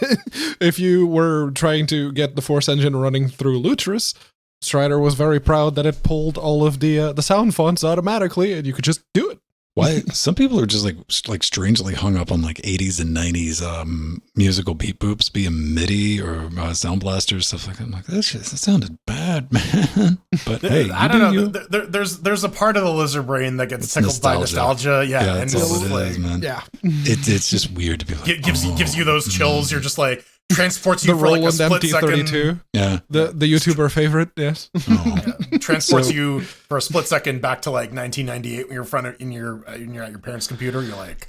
If you were trying to get the Force Engine running through Lutris, Strider was very proud that it pulled all of the sound fonts automatically, and you could just do it. Why? Some people are just like strangely hung up on like 80s and 90s musical beat boops being MIDI or Sound Blasters, stuff like that. I'm like, that sounded bad, man. But hey, I don't know. There's a part of the lizard brain that gets tickled by nostalgia. Yeah, that's all it is, man. Yeah, it's just weird to be like, gives you those chills. You're just like, transports you the for like a Roland split second. MT32. Yeah, the YouTuber favorite. Yes, yeah. Transports you for a split second back to like 1998 when you're in you're at your parents' computer. You're like,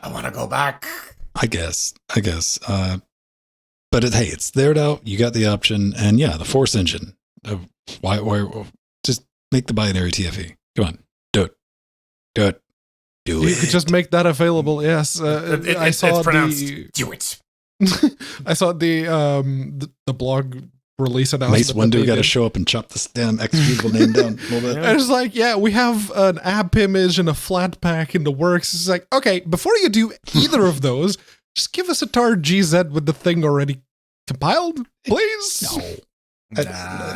I want to go back. I guess. But hey, it's there now. You got the option, and yeah, the Force engine. Why? Just make the binary TFE. Come on, do it. You could just make that available. Yes, I saw it's pronounced. Do it. I saw the blog release announcement. Mace Windu got to show up and chop this damn executable name down a little bit. And it's like, yeah, we have an app image and a flat pack in the works. It's like, okay, before you do either of those, just give us a tar GZ with the thing already compiled, please.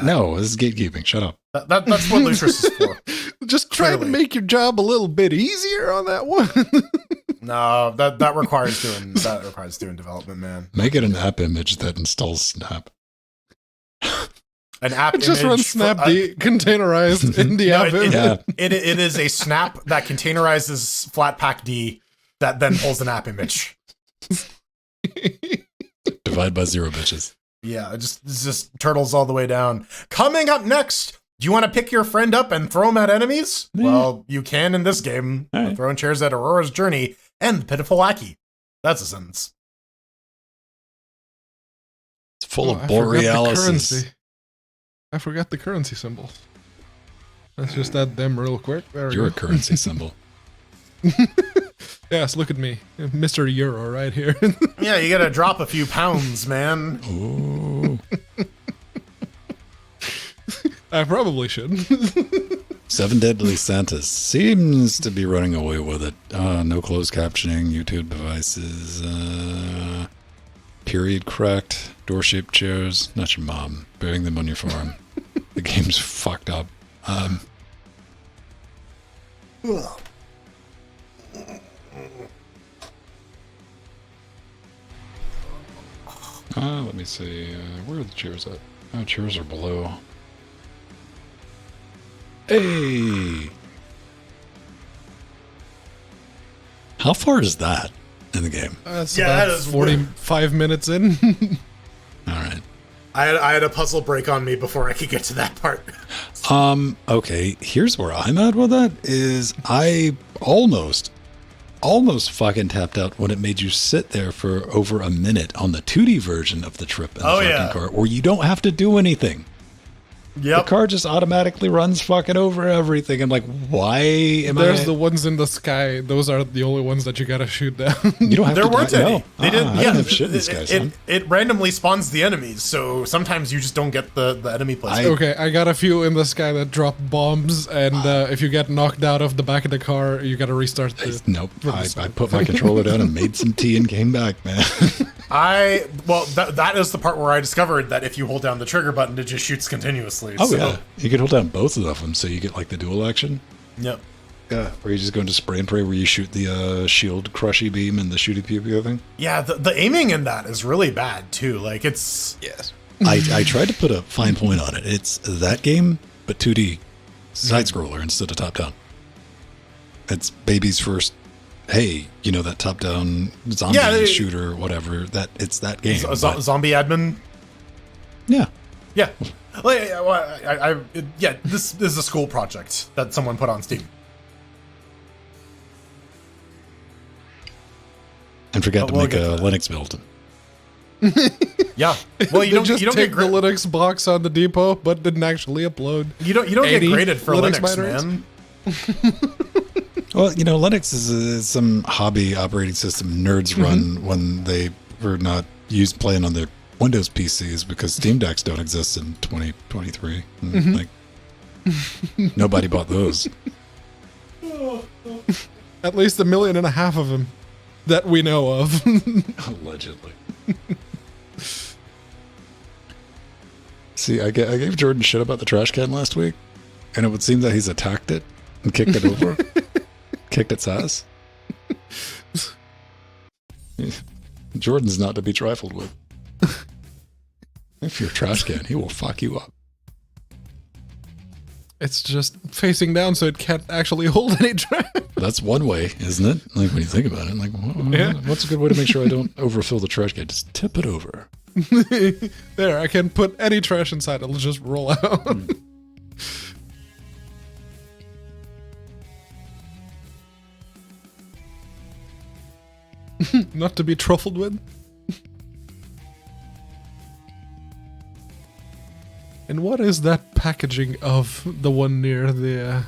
No, this is gatekeeping. Shut up. That's what Lucius is for. Just try to make your job a little bit easier on that one. No, that requires doing development, man. Make it an app image that installs Snap. An app it just image runs Snapd containerized in the app image. It is a snap that containerizes Flatpak D that then pulls an app image. Divide by 0, bitches. Yeah, it's just turtles all the way down. Coming up next, do you want to pick your friend up and throw him at enemies? Yeah. Well, you can in this game. Right. Throwing chairs at Aurora's Journey and the Pitiful Lackey. That's a sentence. It's full of Borealis. I forgot the currency symbol. Let's just add them real quick. You're a currency symbol. Yes, look at me. Mr. Euro right here. Yeah, you gotta drop a few pounds, man. Ooh. I probably should. 7 Deadly Santas seems to be running away with it. No closed captioning, YouTube devices, period cracked, door-shaped chairs. Not your mom. Burying them on your farm. The game's fucked up. Let me see. Where are the chairs at? Oh, chairs are below. Hey! How far is that in the game? That's about 45 minutes in. All right. I had a puzzle break on me before I could get to that part. Okay, here's where I'm at with that, is I almost fucking tapped out when it made you sit there for over a minute on the 2D version of the trip in the fucking car, where you don't have to do anything. Yep. The car just automatically runs fucking over everything. I'm like, why am There's the ones in the sky. Those are the only ones that you gotta shoot down. You don't have there to weren't any. No. They didn't. I didn't have shit in this guy, son. It randomly spawns the enemies, so sometimes you just don't get the enemy place. Okay, I got a few in the sky that drop bombs, and if you get knocked out of the back of the car, you gotta restart the... Nope. I put my controller down and made some tea and came back, man. That is the part where I discovered that if you hold down the trigger button, it just shoots continuously. Oh, yeah. You can hold down both of them, so you get like the dual action. Yep. Yeah. Or you just go into spray and pray where you shoot the shield crushy beam and the shooty pew pew thing. Yeah, the aiming in that is really bad too. Like it's... Yes. I tried to put a fine point on it. It's that game, but 2D side-scroller instead of top-down. It's baby's first... Hey, you know that top-down zombie shooter, whatever. It's that game. Zombie admin. Yeah. Yeah. This is a school project that someone put on Steam. And forgot to make a Linux build. Yeah. Well, you don't take get the Linux box on the depot, but didn't actually upload. You don't get graded for Linux, man. Well, Linux is some hobby operating system nerds run when they were not playing on their Windows PCs because Steam Decks don't exist in 2023. Like, nobody bought those. At least 1.5 million of them that we know of. Allegedly. See, I gave Jordan shit about the trash can last week, and it would seem that he's attacked it and kicked it over, kicked its ass. Jordan's not to be trifled with. If you're a trash can, he will fuck you up. It's just facing down so it can't actually hold any trash. That's one way, isn't it? Like, when you think about it, like, what's a good way to make sure I don't overfill the trash can? Just tip it over. There, I can put any trash inside. It'll just roll out. Not to be truffled with. And what is that packaging of the one near the...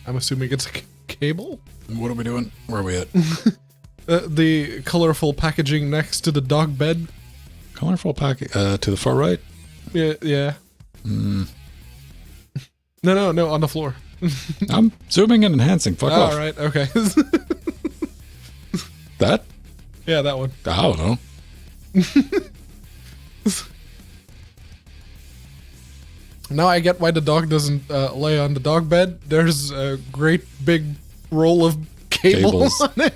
I'm assuming it's a cable? What are we doing? Where are we at? The colorful packaging next to the dog bed. Colorful package to the far right? Yeah. No, on the floor. I'm zooming and enhancing. Fuck off. All right, okay. That? Yeah, that one. I don't know. Now I get why the dog doesn't lay on the dog bed. There's a great big roll of cables on it.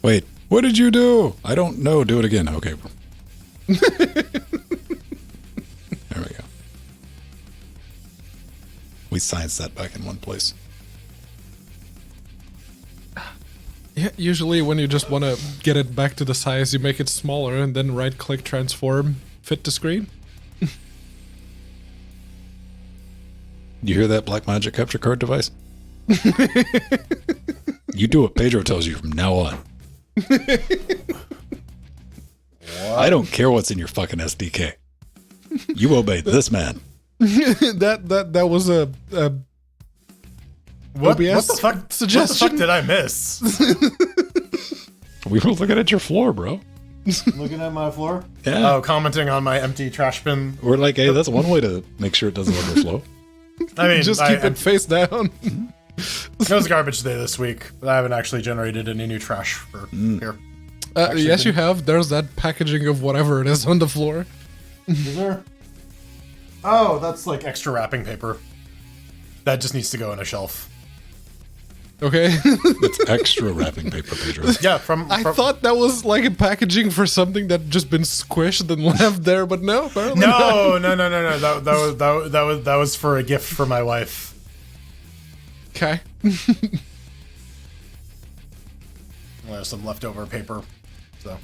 Wait. What did you do? I don't know. Do it again. Okay. There we go. We science that back in one place. Yeah, usually when you just want to get it back to the size, you make it smaller and then right-click transform, fit to screen. You hear that black magic capture card device? You do what Pedro tells you from now on. I don't care what's in your fucking SDK. You obey this man. that was a What OBS the fuck? suggestion? What the fuck did I miss? We were looking at your floor, bro. Looking at my floor? Yeah. Oh, commenting on my empty trash bin. We're like, hey, that's one way to make sure it doesn't overflow. I mean, just keep it face down. It was garbage day this week, but I haven't actually generated any new trash for here. Yes, you have. There's that packaging of whatever it is on the floor. Is there? Oh, that's like extra wrapping paper. That just needs to go on a shelf. Okay. It's extra wrapping paper, Pedro. Yeah, I thought that was like a packaging for something that just been squished and left there, but no, apparently No. That was for a gift for my wife. Okay. There's some leftover paper, so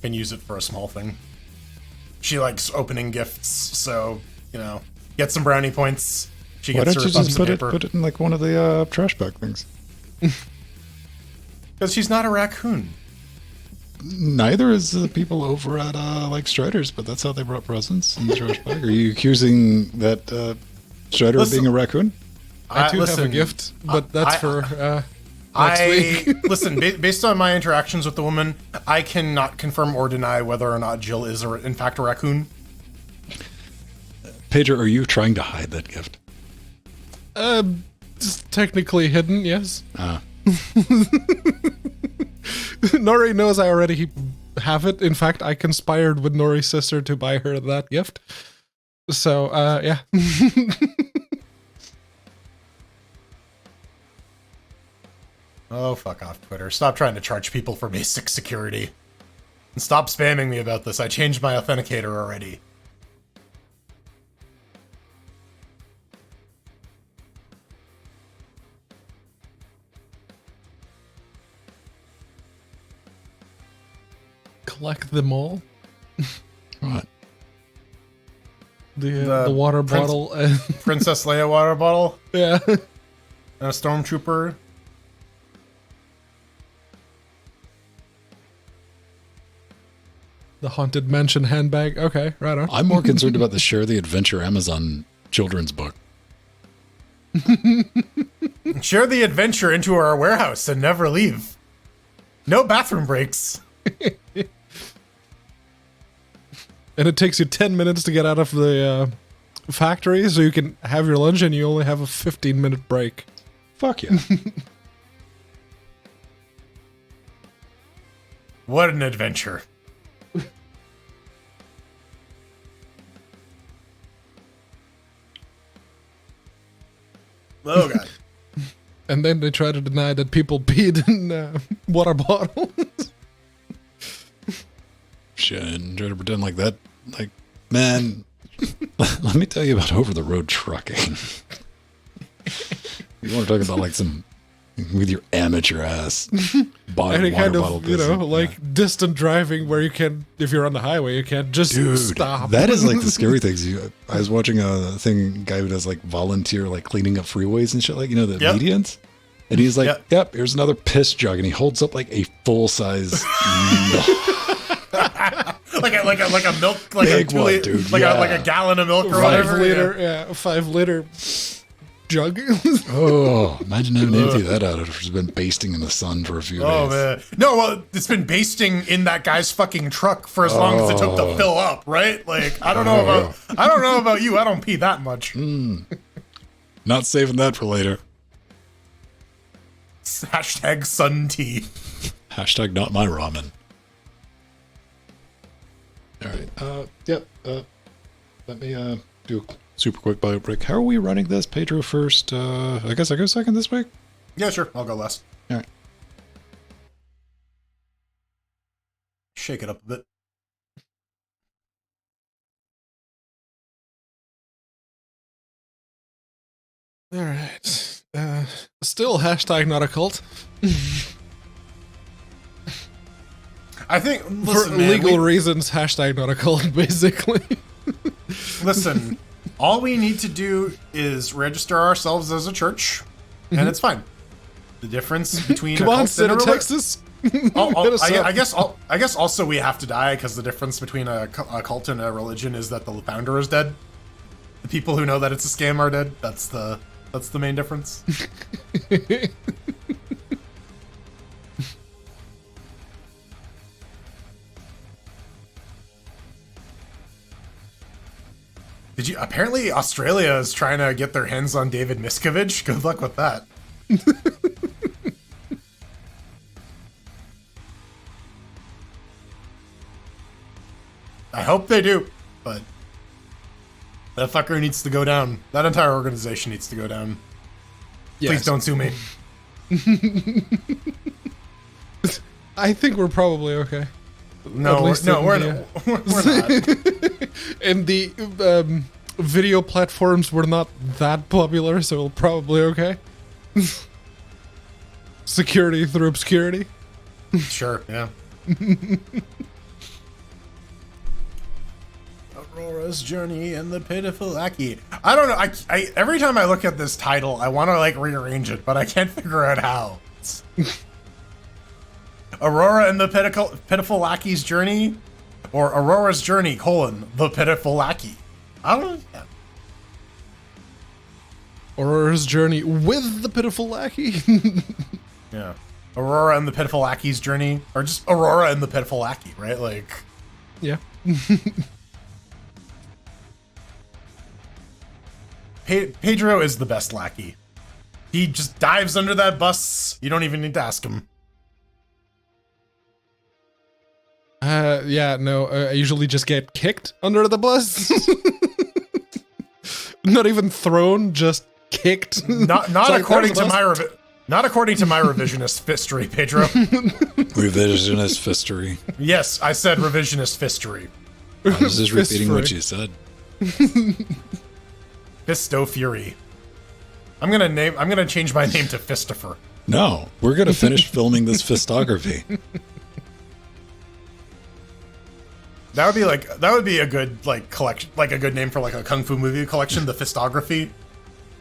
can use it for a small thing. She likes opening gifts, so get some brownie points. She Why gets don't her you just put paper. it in like one of the trash bag things? Because she's not a raccoon. Neither is the people over at like Strider's, but that's how they brought presents in the trash bag. Are you accusing that Strider of being a raccoon? I do have a gift, but that's for next week. Listen, based on my interactions with the woman, I cannot confirm or deny whether or not Jill is in fact a raccoon. Pedro, are you trying to hide that gift? It's technically hidden, yes. Ah. Nori knows I already have it. In fact, I conspired with Nori's sister to buy her that gift. So, yeah. Oh, fuck off, Twitter. Stop trying to charge people for basic security. And stop spamming me about this. I changed my authenticator already. Collect them all. What? The water bottle. Princess Leia water bottle. Yeah. And a stormtrooper. The Haunted Mansion handbag. Okay, right on. I'm more concerned about the Share the Adventure Amazon children's book. Share the adventure into our warehouse and never leave. No bathroom breaks. And it takes you 10 minutes to get out of the factory so you can have your lunch and you only have a 15-minute break. Fuck yeah. What an adventure. Oh, God. And then they try to deny that people peed in water bottles. Shit, and try to pretend like that. Like, man, let me tell you about over-the-road trucking. You want to talk about like some with your amateur ass bottle, any kind bottle of, you know, like distant driving where you can, if you're on the highway, you can't just stop. That is like the scary things. I was watching a guy who does like volunteer, like cleaning up freeways and shit, like, you know, the medians. And he's like, yep, here's another piss jug. And he holds up like a full-size like a milk, like big a one, dude. like a gallon of milk or 5 liter, 5 liter jug. Oh, imagine having to empty that out. It's been basting in the sun for a few days. Oh, man. No, well, it's been basting in that guy's fucking truck for as long as it took to fill up, right? Like, I don't know about you. I don't pee that much. Not saving that for later. Hashtag sun tea. Hashtag not my ramen. All right. Let me do a super quick bio break. How are we running this? Pedro first. I guess I go second this week? Yeah, sure. I'll go last. All right. Shake it up a bit. All right. Still hashtag not a cult. I think, listen, for legal reasons, hashtag not a cult, basically. Listen, all we need to do is register ourselves as a church, and it's fine. The difference between come on, state of Texas. I guess also we have to die because the difference between a cult and a religion is that the founder is dead. The people who know that it's a scam are dead. That's the main difference. Apparently Australia is trying to get their hands on David Miscavige. Good luck with that. I hope they do, but that fucker needs to go down. That entire organization needs to go down. Yes. Please don't sue me. I think we're probably okay. No, we're not. And the video platforms were not that popular, so we're probably okay. Security through obscurity. Sure, yeah. Aurora's Journey and the Pitiful Aki. I don't know. I every time I look at this title, I want to like rearrange it, but I can't figure out how. Aurora and the Pitiful Aki's Journey, or Aurora's Journey, the Pitiful Aki. I don't know. Yeah. Aurora's Journey with the Pitiful Aki. Yeah. Aurora and the Pitiful Aki's Journey, or just Aurora and the Pitiful Aki, right? Like, yeah. Pedro is the best lackey. He just dives under that bus. You don't even need to ask him. Yeah, no, I usually just get kicked under the bus. Not even thrown, just kicked. Not according to my revisionist fistory, Pedro. Revisionist fistory. Yes, I said revisionist fistory. I was just repeating what you said. Fisto Fury. I'm gonna change my name to Fistifer. No, we're gonna finish filming this fistography. That would be a good like collection, like a good name for like a kung fu movie collection, the Fistography.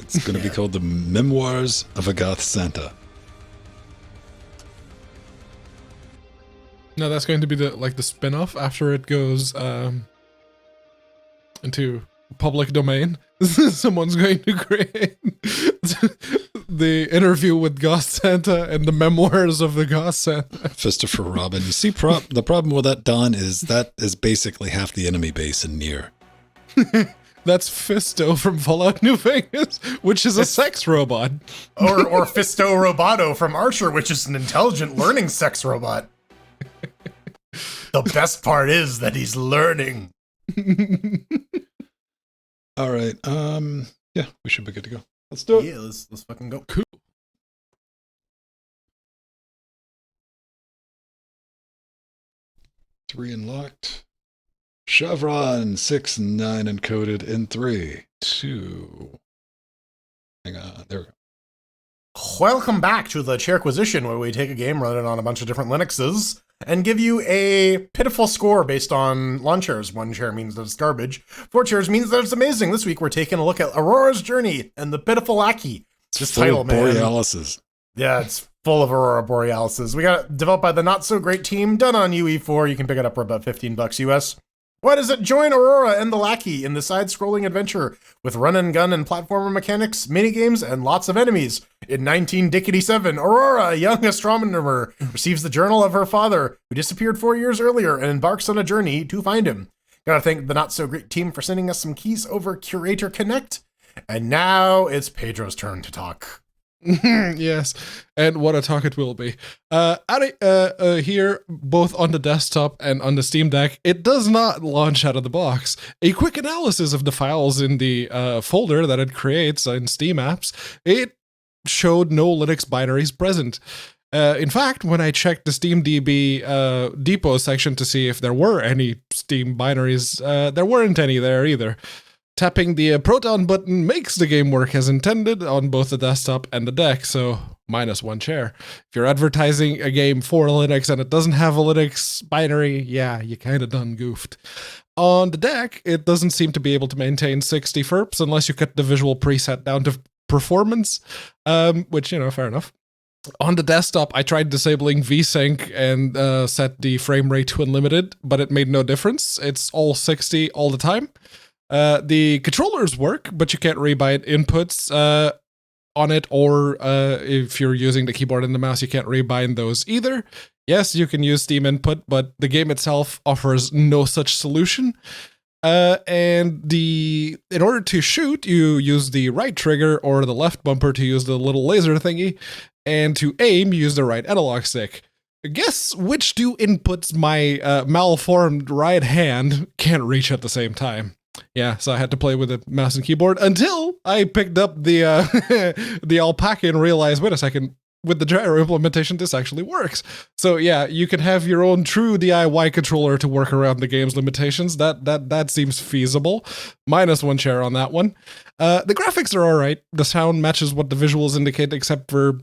It's gonna be called The Memoirs of a Goth Santa. No, that's going to be the spin-off after it goes into public domain. Someone's going to create the interview with Goth Santa and the memoirs of the Goth Santa. Christopher Robin. You see, the problem with that, Don, is that is basically half the enemy base in Nier. That's Fisto from Fallout New Vegas, which is a sex robot. Or Fisto Roboto from Archer, which is an intelligent learning sex robot. The best part is that he's learning. All right. Yeah, we should be good to go. Let's do it. Yeah, let's fucking go. Cool. Three unlocked. Chevron 6-9 encoded in 3, 2. Hang on, there we go. Welcome back to the Chairquisition, where we take a game running on a bunch of different Linuxes and give you a pitiful score based on lawn chairs. 1 chair means that it's garbage. 4 chairs means that it's amazing. This week we're taking a look at Aurora's Journey and the Pitiful Lackey. This title, man. Borealises. Yeah, it's full of Aurora Borealises. We got it developed by the Not So Great team, done on UE4. You can pick it up for about $15 US. What is it? Join Aurora and the Lackey in the side-scrolling adventure with run and gun and platformer mechanics, minigames, and lots of enemies. In 1987, Aurora, a young astronomer, receives the journal of her father, who disappeared 4 years earlier, and embarks on a journey to find him. Gotta thank the Not So Great team for sending us some keys over Curator Connect. And now it's Pedro's turn to talk. Yes, and what a talk it will be. Here, both on the desktop and on the Steam Deck, it does not launch out of the box. A quick analysis of the files in the folder that it creates in Steam apps, it showed no Linux binaries present. In fact, when I checked the SteamDB depot section to see if there were any Steam binaries, there weren't any there either. Tapping the Proton button makes the game work as intended on both the desktop and the deck, so -1 chair. If you're advertising a game for Linux and it doesn't have a Linux binary, yeah, you kind of done goofed. On the deck, it doesn't seem to be able to maintain 60 FERPs unless you cut the visual preset down to performance, which, fair enough. On the desktop, I tried disabling VSync and set the frame rate to unlimited, but it made no difference. It's all 60 all the time. The controllers work, but you can't rebind inputs on it, or if you're using the keyboard and the mouse, you can't rebind those either. Yes, you can use Steam input, but the game itself offers no such solution. In order to shoot, you use the right trigger or the left bumper to use the little laser thingy, and to aim, use the right analog stick. Guess which 2 inputs my malformed right hand can't reach at the same time. Yeah, so I had to play with the mouse and keyboard until I picked up the the alpaca and realized, wait a second, with the gyro implementation, this actually works. So yeah, you can have your own true DIY controller to work around the game's limitations. That seems feasible. -1 chair on that one. The graphics are alright. The sound matches what the visuals indicate, except for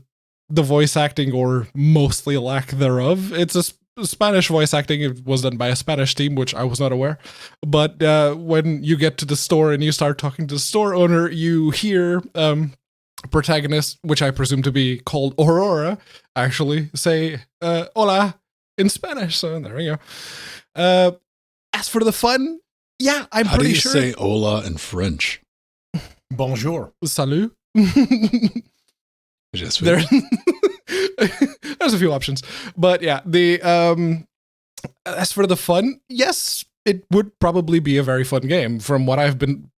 the voice acting, or mostly lack thereof. It's a Spanish voice acting. It was done by a Spanish team, which I was not aware. But when you get to the store and you start talking to the store owner, you hear protagonist, which I presume to be called Aurora, actually say hola in Spanish. So there we go. As for the fun, yeah, I'm pretty sure. How do you say hola in French? Bonjour. Salut. There's a few options, but yeah, as for the fun, yes, it would probably be a very fun game. From what I've been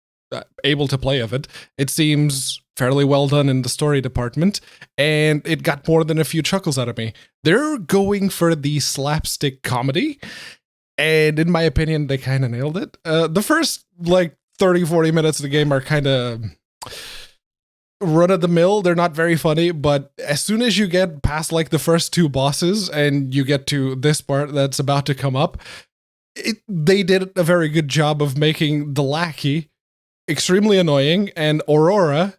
able to play of it, it seems fairly well done in the story department, and it got more than a few chuckles out of me. They're going for the slapstick comedy, and in my opinion, they kind of nailed it. The first 30-40 minutes of the game are kind of run-of-the-mill. They're not very funny, but as soon as you get past the first 2 bosses and you get to this part that's about to come up, they did a very good job of making the Lackey extremely annoying and Aurora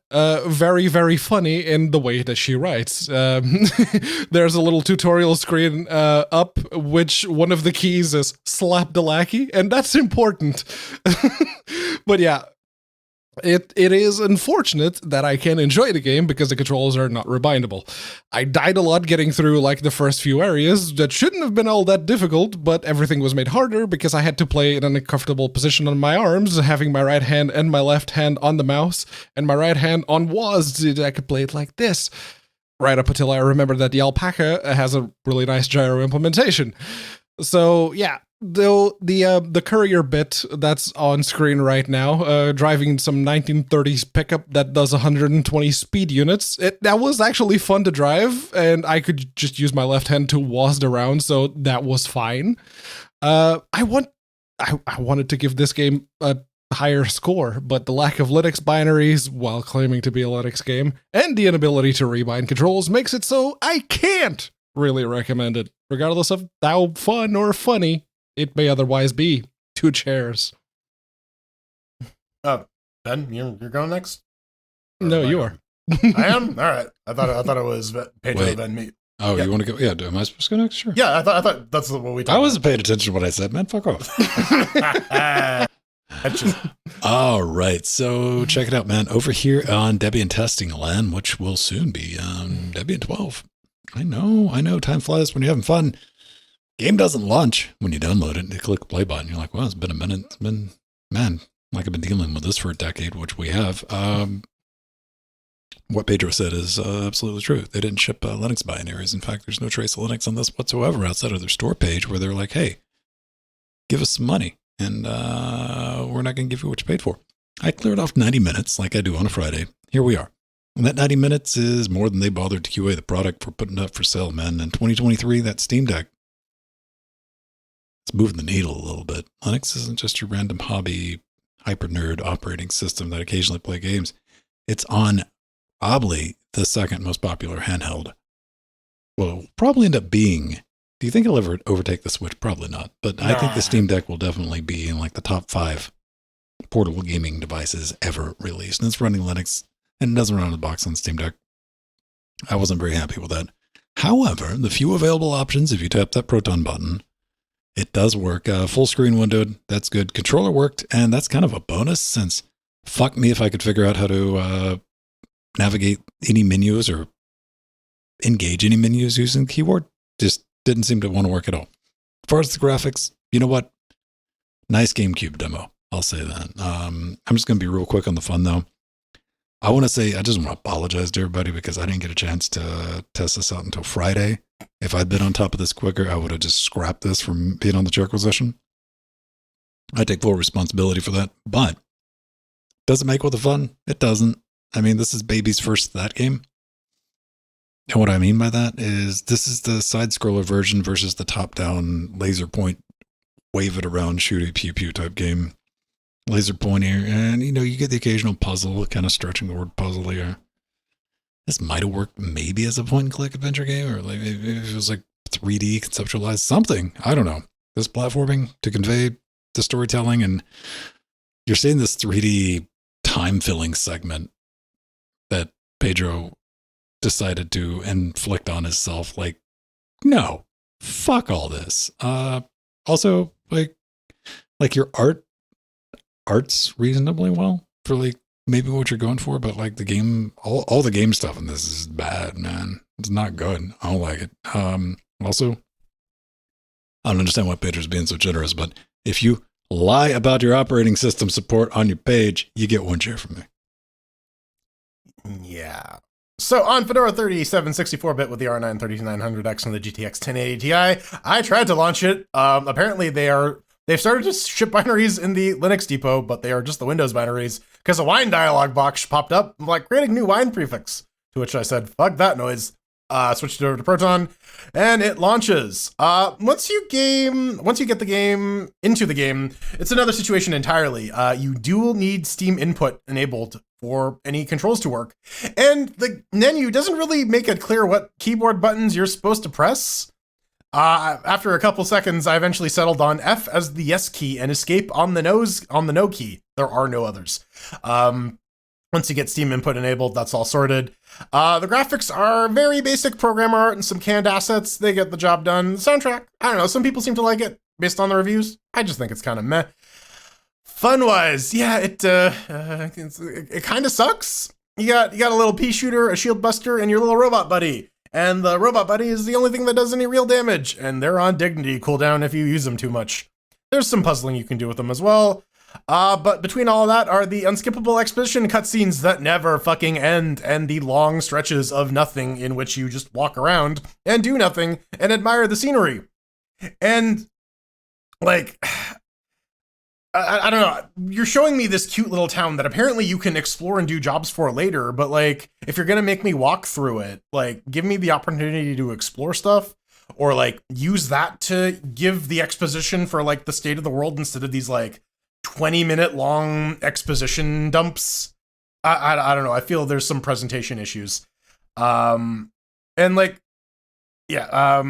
very, very funny in the way that she writes. There's a little tutorial screen up, which one of the keys is slap the Lackey, and that's important. But yeah, It is unfortunate that I can't enjoy the game because the controls are not rebindable. I died a lot getting through the first few areas that shouldn't have been all that difficult, but everything was made harder because I had to play in an uncomfortable position on my arms, having my right hand and my left hand on the mouse, and my right hand on WASD so that I could play it like this. Right up until I remembered that the alpaca has a really nice gyro implementation. So yeah, the courier bit that's on screen right now, driving some 1930s pickup that does 120 speed units, that was actually fun to drive, and I could just use my left hand to WASD around, so that was fine. I wanted to give this game a higher score, but the lack of Linux binaries, while claiming to be a Linux game, and the inability to rebind controls makes it so I can't really recommend it, regardless of how fun or funny it may otherwise be. 2 chairs. Ben, you're going next? No, you are. I am? All right. I thought it was Pedro, then me. Oh, yeah. You want to go? Yeah, am I supposed to go next? Sure. Yeah, I thought that's what we talked about. I wasn't paying attention to what I said, man. Fuck off. All right. So check it out, man. Over here on Debian Testing Land, which will soon be Debian 12. I know. Time flies when you're having fun. Game doesn't launch when you download it. You click the play button. You're like, well, it's been a minute. It's been, man, like I've been dealing with this for a decade, which we have. What Pedro said is absolutely true. They didn't ship Linux binaries. In fact, there's no trace of Linux on this whatsoever outside of their store page where they're like, hey, give us some money and we're not going to give you what you paid for. I cleared off 90 minutes like I do on a Friday. Here we are. And that 90 minutes is more than they bothered to QA the product for putting it up for sale, man. In 2023, that Steam Deck, it's moving the needle a little bit. Linux isn't just your random hobby hyper nerd operating system that occasionally play games. It's on probably the second most popular handheld. Well, it'll probably end up being. Do you think it'll ever overtake the Switch? Probably not. But I think the Steam Deck will definitely be in like the top 5 portable gaming devices ever released. And it's running Linux, and it doesn't run out of the box on Steam Deck. I wasn't very happy with that. However, the few available options, if you tap that Proton button, it does work. Full screen windowed. That's good. Controller worked, and that's kind of a bonus since fuck me if I could figure out how to navigate any menus or engage any menus using the keyboard. Just didn't seem to want to work at all. As far as the graphics, you know what? Nice GameCube demo. I'll say that. I'm just going to be real quick on the fun, though. I want to say, I just want to apologize to everybody because I didn't get a chance to test this out until Friday. If I'd been on top of this quicker, I would have just scrapped this from being on the chair position. I take full responsibility for that. But does it make with the fun? It doesn't. I mean, this is baby's first that game. And what I mean by that is this is the side-scroller version versus the top-down laser point, wave it around, shoot it, pew-pew type game. Laser pointer, and you get the occasional puzzle, kind of stretching the word puzzle here. This might have worked maybe as a point-and-click adventure game, or like maybe if it was like 3D conceptualized something. I don't know. This platforming to convey the storytelling, and you're seeing this 3D time-filling segment that Pedro decided to inflict on himself. Like, no, fuck all this. Also, like your art's reasonably well for like maybe what you're going for, but like the game, all the game stuff in this is bad, man. It's not good. I don't like it. Also, I don't understand why Pedro's being so generous, but if you lie about your operating system support on your page, you get 1 chair from me. Yeah. So on Fedora 37 64-bit with the R9 3900X and the GTX 1080 Ti, I tried to launch it. Apparently they've started to ship binaries in the Linux depot, but they are just the Windows binaries because a wine dialog box popped up, like creating new wine prefix, to which I said, fuck that noise. Switched it over to Proton, and it launches. Once you get the game into the game, it's another situation entirely. You do need Steam input enabled for any controls to work, and the menu doesn't really make it clear what keyboard buttons you're supposed to press. After a couple seconds, I eventually settled on F as the yes key and escape on the no key. There are no others. Once you get Steam input enabled, that's all sorted. The graphics are very basic program art and some canned assets. They get the job done. The soundtrack, I don't know. Some people seem to like it based on the reviews. I just think it's kind of meh. Fun-wise, yeah, it kind of sucks. You got a little pea shooter, a shield buster, and your little robot buddy. And the robot buddy is the only thing that does any real damage, and they're on dignity cooldown if you use them too much. There's some puzzling you can do with them as well. But between all of that are the unskippable exposition cutscenes that never fucking end, and the long stretches of nothing in which you just walk around and do nothing and admire the scenery. And like, I don't know. You're showing me this cute little town that apparently you can explore and do jobs for later, but like, if you're gonna make me walk through it, like, give me the opportunity to explore stuff, or like use that to give the exposition for like the state of the world instead of these like 20-minute long exposition dumps. I don't know. I feel there's some presentation issues. And like, yeah,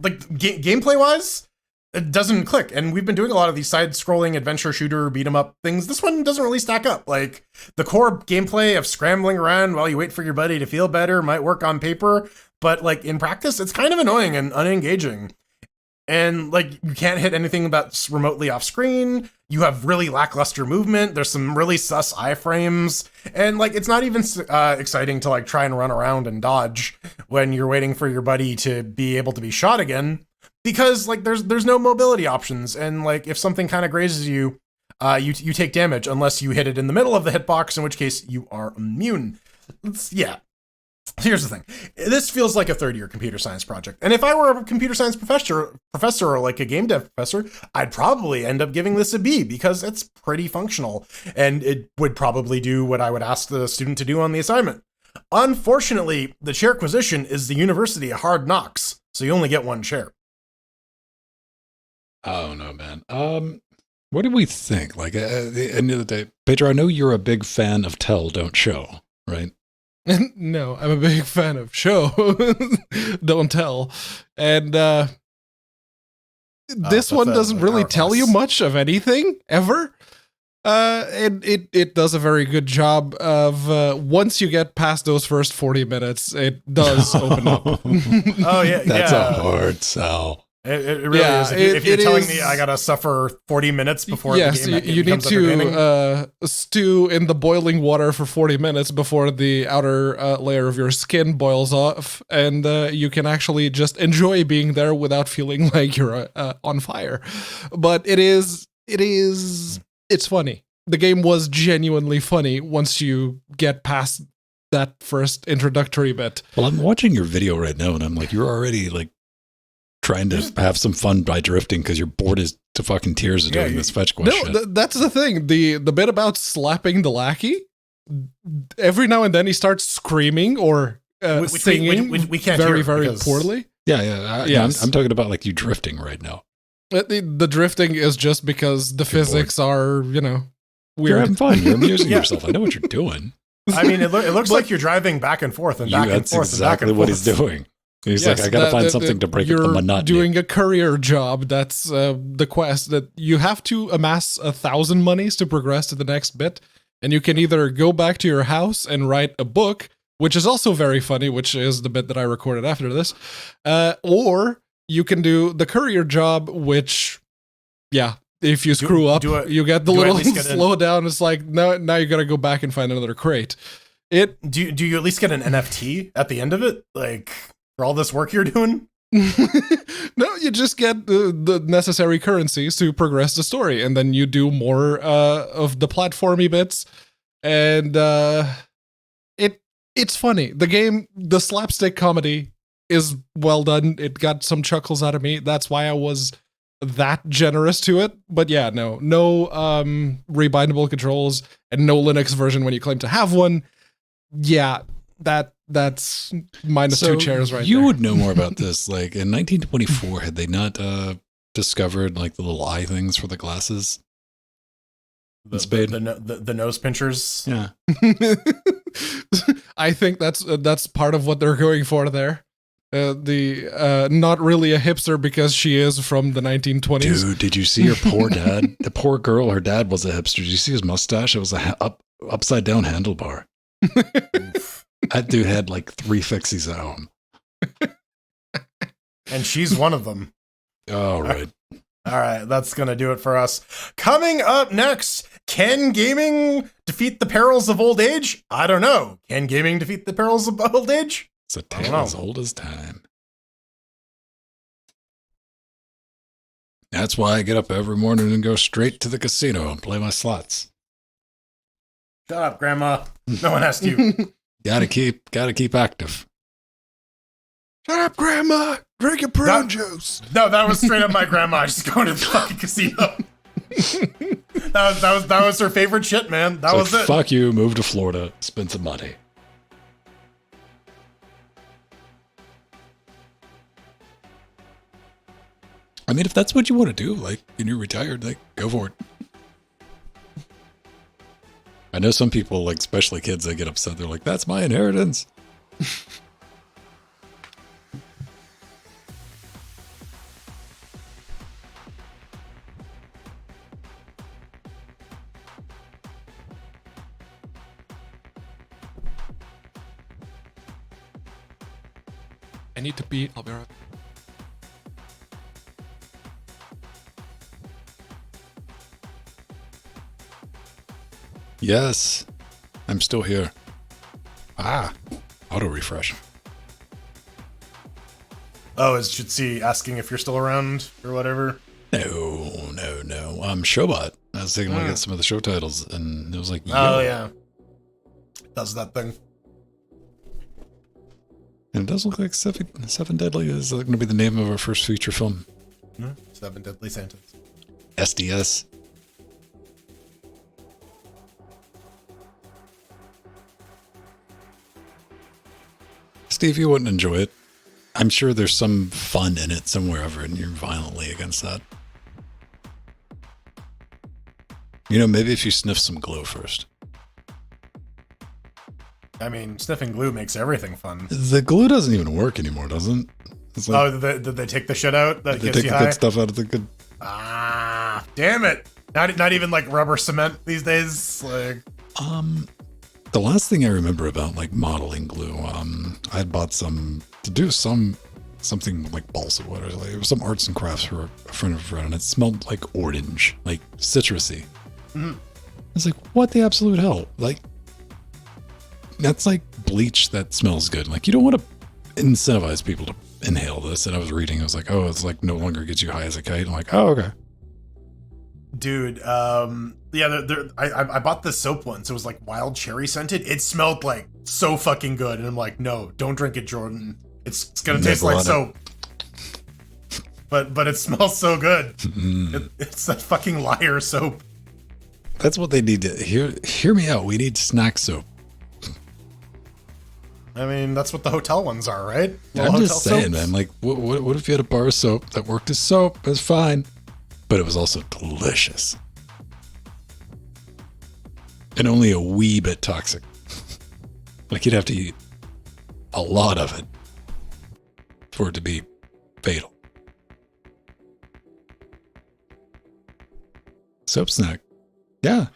like gameplay wise, it doesn't click. And we've been doing a lot of these side-scrolling adventure shooter beat 'em up things. This one doesn't really stack up. Like, the core gameplay of scrambling around while you wait for your buddy to feel better might work on paper, but like in practice, it's kind of annoying and unengaging. And like, you can't hit anything that's remotely off screen. You have really lackluster movement. There's some really sus iframes, and like, it's not even exciting to like try and run around and dodge when you're waiting for your buddy to be able to be shot again, because like there's no mobility options, and like if something kind of grazes you, you take damage unless you hit it in the middle of the hitbox, in which case you are immune. Yeah. Here's the thing. This feels like a third-year computer science project. And if I were a computer science professor or like a game dev professor, I'd probably end up giving this a B because it's pretty functional. And it would probably do what I would ask the student to do on the assignment. Unfortunately, the chair acquisition is the University of Hard Knocks, so you only get one chair. Oh, no, man. What do we think? Like, at the end of the day, Pedro, I know you're a big fan of Tell, Don't Show, right? No, I'm a big fan of Show, Don't Tell. And this one doesn't really tell you much of anything, ever. And it does a very good job of, once you get past those first 40 minutes, it does open up. Oh, yeah. That's a hard sell. It really is. If you're telling me I gotta suffer 40 minutes before the game you need to stew in the boiling water for 40 minutes before the outer layer of your skin boils off, and you can actually just enjoy being there without feeling like you're on fire. But it's funny. The game was genuinely funny once you get past that first introductory bit. Well, I'm watching your video right now, and I'm like, you're already like trying to have some fun by drifting because you're bored as to fucking tears of doing this fetch quest. No, that's the thing. The bit about slapping the lackey, every now and then he starts screaming or singing we can't very poorly. I'm talking about like you drifting right now. The drifting is just because the physics are, weird. You're having fun. You're amusing yourself. I know what you're doing. I mean, it looks like you're driving back and forth and back and forth. That's exactly what he's doing. He's like, I gotta find something to break up the monotony. You're doing a courier job. That's the quest, that you have to amass 1,000 monies to progress to the next bit. And you can either go back to your house and write a book, which is also very funny, which is the bit that I recorded after this. Or you can do the courier job, which, if you screw up, you get the little slow down. It's like, now you gotta go back and find another crate. Do you at least get an NFT at the end of it? Like, for all this work you're doing? No, you just get the necessary currencies to progress the story, and then you do more of the platformy bits, and it's funny. The game, the slapstick comedy is well done. It got some chuckles out of me. That's why I was that generous to it. But yeah, no rebindable controls and no Linux version when you claim to have one. Yeah, that's minus 2 chairs right there. You would know more about this. Like in 1924, had they not discovered like the little eye things for the glasses? The nose pinchers. Yeah. I think that's part of what they're going for there. Not really a hipster because she is from the 1920s. Dude, did you see her poor dad? The poor girl, her dad was a hipster. Did you see his mustache? It was a upside down handlebar. That dude had like 3 fixies at home. And she's one of them. All right. All right, that's going to do it for us. Coming up next, can gaming defeat the perils of old age? I don't know. Can gaming defeat the perils of old age? It's a tale as old as time. That's why I get up every morning and go straight to the casino and play my slots. Shut up, Grandma. No one asked you. Gotta keep active. Shut up, Grandma. Drink your prune juice. No, that was straight up my grandma just going to the fucking casino. that was her favorite shit, man. That was it. Fuck you, move to Florida, spend some money. I mean, if that's what you want to do, like, when you're retired, like, go for it. I know some people, like, especially kids, they get upset. They're like, that's my inheritance. I need to pee. I'll be right back. Yes, I'm still here. Auto refresh. Oh, is Jitsi asking if you're still around or whatever? No. Showbot. I was taking a look at some of the show titles, and it was like, oh yeah, does that thing. And it does look like Seven Deadly is going to be the name of our first feature film. 7 Deadly Santas. SDS. Steve, you wouldn't enjoy it. I'm sure there's some fun in it somewhere over, and you're violently against that. You know, maybe if you sniff some glue first. I mean, sniffing glue makes everything fun. The glue doesn't even work anymore, doesn't it? It's like, did they take the shit out that they gets take you the high? good stuff out of the good. Ah, damn it! Not even like rubber cement these days. Like, The last thing I remember about like modeling glue, I had bought some to do something like balsa wood. It was some arts and crafts for a friend of a friend, and it smelled like orange, like citrusy. I was like, what the absolute hell? Like, that's like bleach that smells good. Like, you don't want to incentivize people to inhale this. And I was reading, I was like, oh, it's like no longer gets you high as a kite. I'm like, oh, okay. dude, I bought this soap once. It was like wild cherry scented. It smelled like so fucking good, and I'm like, no, don't drink it, Jordan. It's gonna taste like soap. But it smells so good. It's that fucking liar soap. That's what they need to hear me out. We need snack soap. I mean, that's what the hotel ones are, right? I'm just saying, man. Like, what if you had a bar of soap that worked as soap? It was fine, but it was also delicious and only a wee bit toxic. Like, you'd have to eat a lot of it for it to be fatal. Soap snack. Yeah.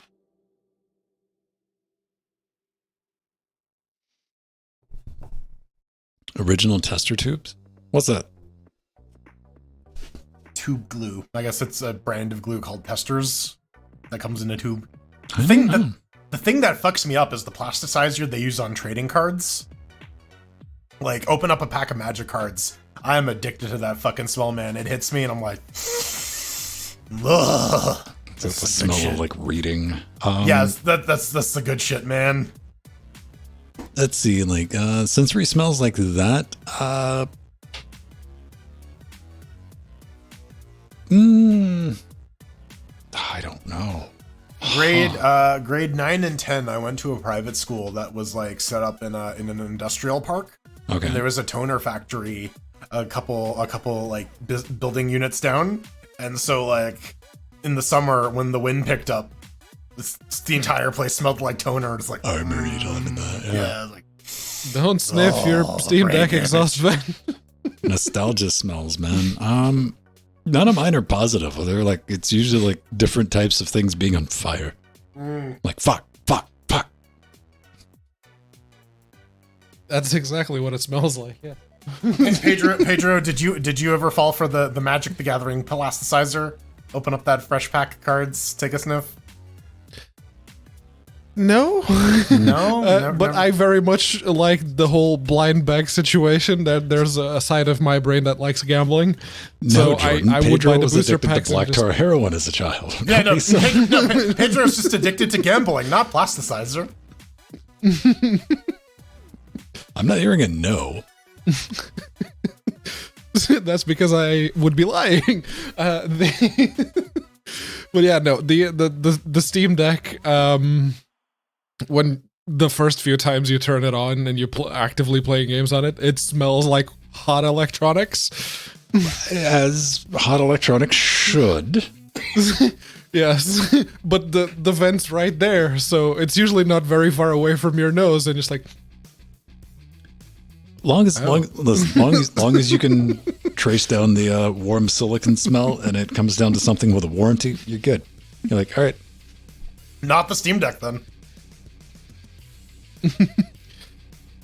Original tester tubes? What's that? Tube glue. I guess it's a brand of glue called Testers that comes in a tube. The thing that fucks me up is the plasticizer they use on trading cards. Like, open up a pack of Magic cards. I am addicted to that fucking smell, man. It hits me and I'm like, ugh. That's the smell of like reading. Yeah, that's the good shit, man. Let's see, like sensory smells like that. I don't know. Grade 9 and 10, I went to a private school that was like set up in an industrial park. Okay. And there was a toner factory a couple like building units down, and so like in the summer when the wind picked up, the entire place smelled like toner. It's like, I remember you talking that. Yeah, like, don't sniff your Steam Deck exhaust vent. Nostalgia smells, man. None of mine are positive. They're like, it's usually like different types of things being on fire. Like fuck. That's exactly what it smells like. Yeah. Hey, Pedro, did you ever fall for the Magic the Gathering plasticizer? Open up that fresh pack of cards, take a sniff. No, no, but I very much like the whole blind bag situation. That there's a side of my brain that likes gambling, so Jordan, I would buy the booster to packs. Black tar heroin as a child. Yeah, no, Pedro's just addicted to gambling, not plasticizer. I'm not hearing a no. That's because I would be lying. But yeah, no, the Steam Deck, when the first few times you turn it on and you're actively playing games on it, it smells like hot electronics. As hot electronics should. Yes, but the vent's right there, so it's usually not very far away from your nose, and just like... Long as you can trace down the warm silicon smell and it comes down to something with a warranty, you're good. You're like, all right. Not the Steam Deck, then.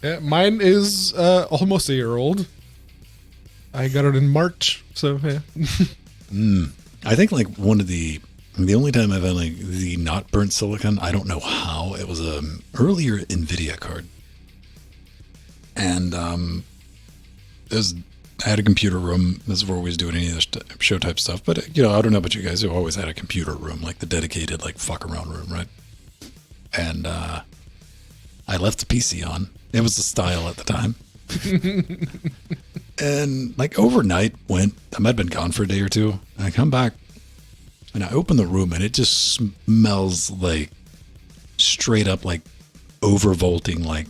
Yeah, mine is almost a year old. I got it in March, so yeah. I think like the only time I've had like the not burnt silicon, I don't know how, it was a earlier NVIDIA card. And I had a computer room. This is where we was doing any of this show type stuff. But, I don't know about you guys. I've always had a computer room, like the dedicated, like, fuck around room, right? And I left the PC on. It was the style at the time. And, like, overnight I might have been gone for a day or two. And I come back, and I open the room, and it just smells like straight up, like, overvolting, like,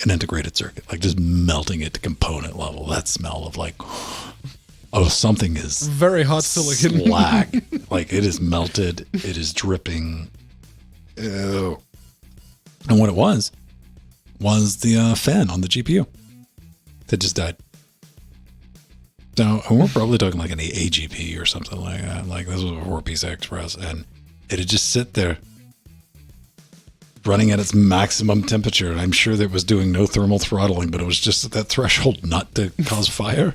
an integrated circuit, like just melting it to component level. That smell of like, something is very hot silicon. Slag. Like it is melted. It is dripping. Ew. And what it was the fan on the GPU that just died. So we're probably talking like an AGP or something like that. Like this was a 4PCI Express, and it had just sit there running at its maximum temperature. And I'm sure that it was doing no thermal throttling, but it was just at that threshold not to cause fire.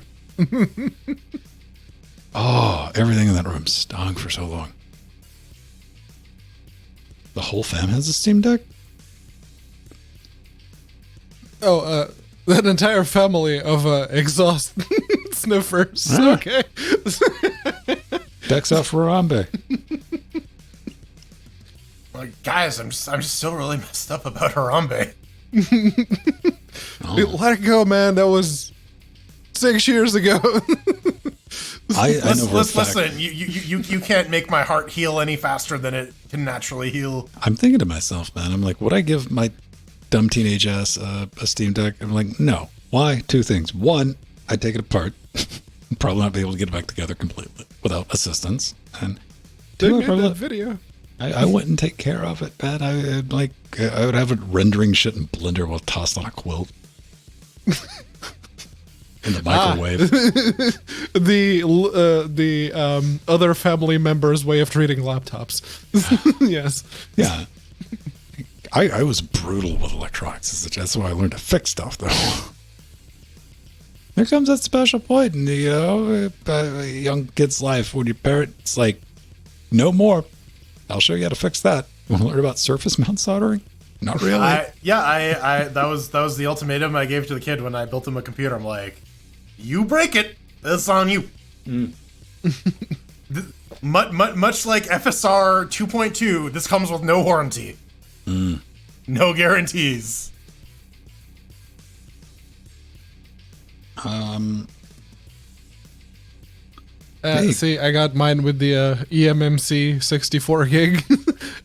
Oh, everything in that room stunk for so long. The whole fam has a Steam Deck? Oh, that entire family of exhaust sniffers. Ah. Okay. Decks out for Harambe. Like, guys, I'm just still really messed up about Harambe. Let it go, man. That was 6 years ago. I know for a fact. Listen, you can't make my heart heal any faster than it can naturally heal. I'm thinking to myself, man, I'm like, would I give my dumb teenage ass a Steam Deck? I'm like, no. Why? Two things. One, I'd take it apart. Probably not be able to get it back together completely without assistance. And two, They made that video. I wouldn't take care of it, man. I would have it rendering shit in Blender while tossed on a quilt. In the microwave. The other family members' way of treating laptops. Yes. Yeah. I was brutal with electronics. That's why I learned to fix stuff, though. There comes that special point in the a young kid's life when your parent's like, no more. I'll show you how to fix that. You want to learn about surface mount soldering? Not really. That was the ultimatum I gave to the kid when I built him a computer. I'm like, you break it, that's on you. Much like FSR 2.2, this comes with no warranty. No guarantees. See, I got mine with the eMMC 64 gig,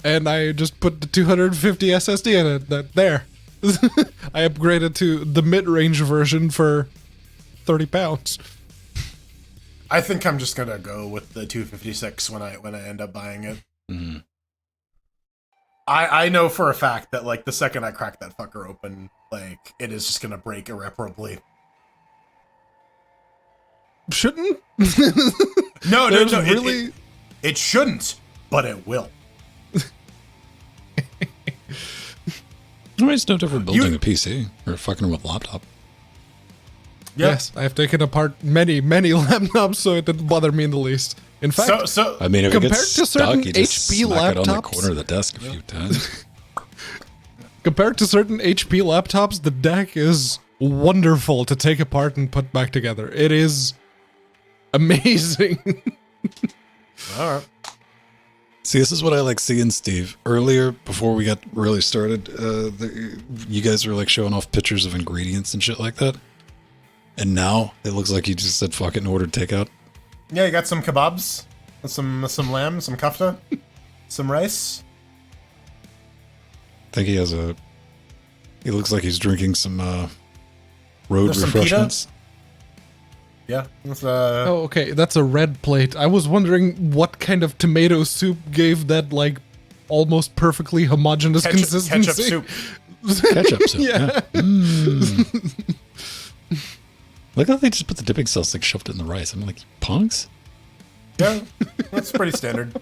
and I just put the 250 SSD in it. There. I upgraded to the mid-range version for £30. I think I'm just gonna go with the 256 when I end up buying it. Mm. I know for a fact that like the second I crack that fucker open, like it is just gonna break irreparably. Shouldn't? No, really? It shouldn't, but it will. It's no different building a PC or fucking with a laptop. Yep. Yes, I've taken apart many laptops, so it didn't bother me in the least. In fact, I mean, if it compared gets to stuck, certain you just HP smack it on the laptops, corner of the desk a few times. compared to certain HP laptops, the deck is wonderful to take apart and put back together. It is amazing. All right. See, this is what I like seeing, Steve. Earlier, before we got really started, you guys were like showing off pictures of ingredients and shit like that. And now it looks like he just said fuck it and ordered takeout. Yeah, you got some kebabs, some lamb, some kafta, some rice. I think he has a... He looks like he's drinking some road refreshments. Yeah. With, Oh, okay. That's a red plate. I was wondering what kind of tomato soup gave that, like, almost perfectly homogeneous consistency. Ketchup soup. Ketchup soup, Yeah. Look how they just put the dipping sauce, like, shoved it in the rice. I'm like, punks? Yeah, that's pretty standard.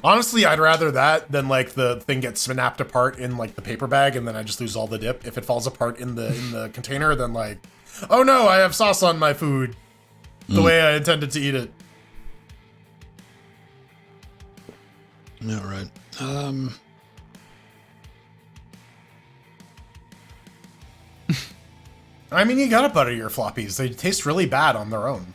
Honestly, I'd rather that than like the thing gets snapped apart in like the paper bag and then I just lose all the dip. If it falls apart in the container, then like, oh no, I have sauce on my food the way I intended to eat it. All right. I mean, you gotta butter your floppies. They taste really bad on their own.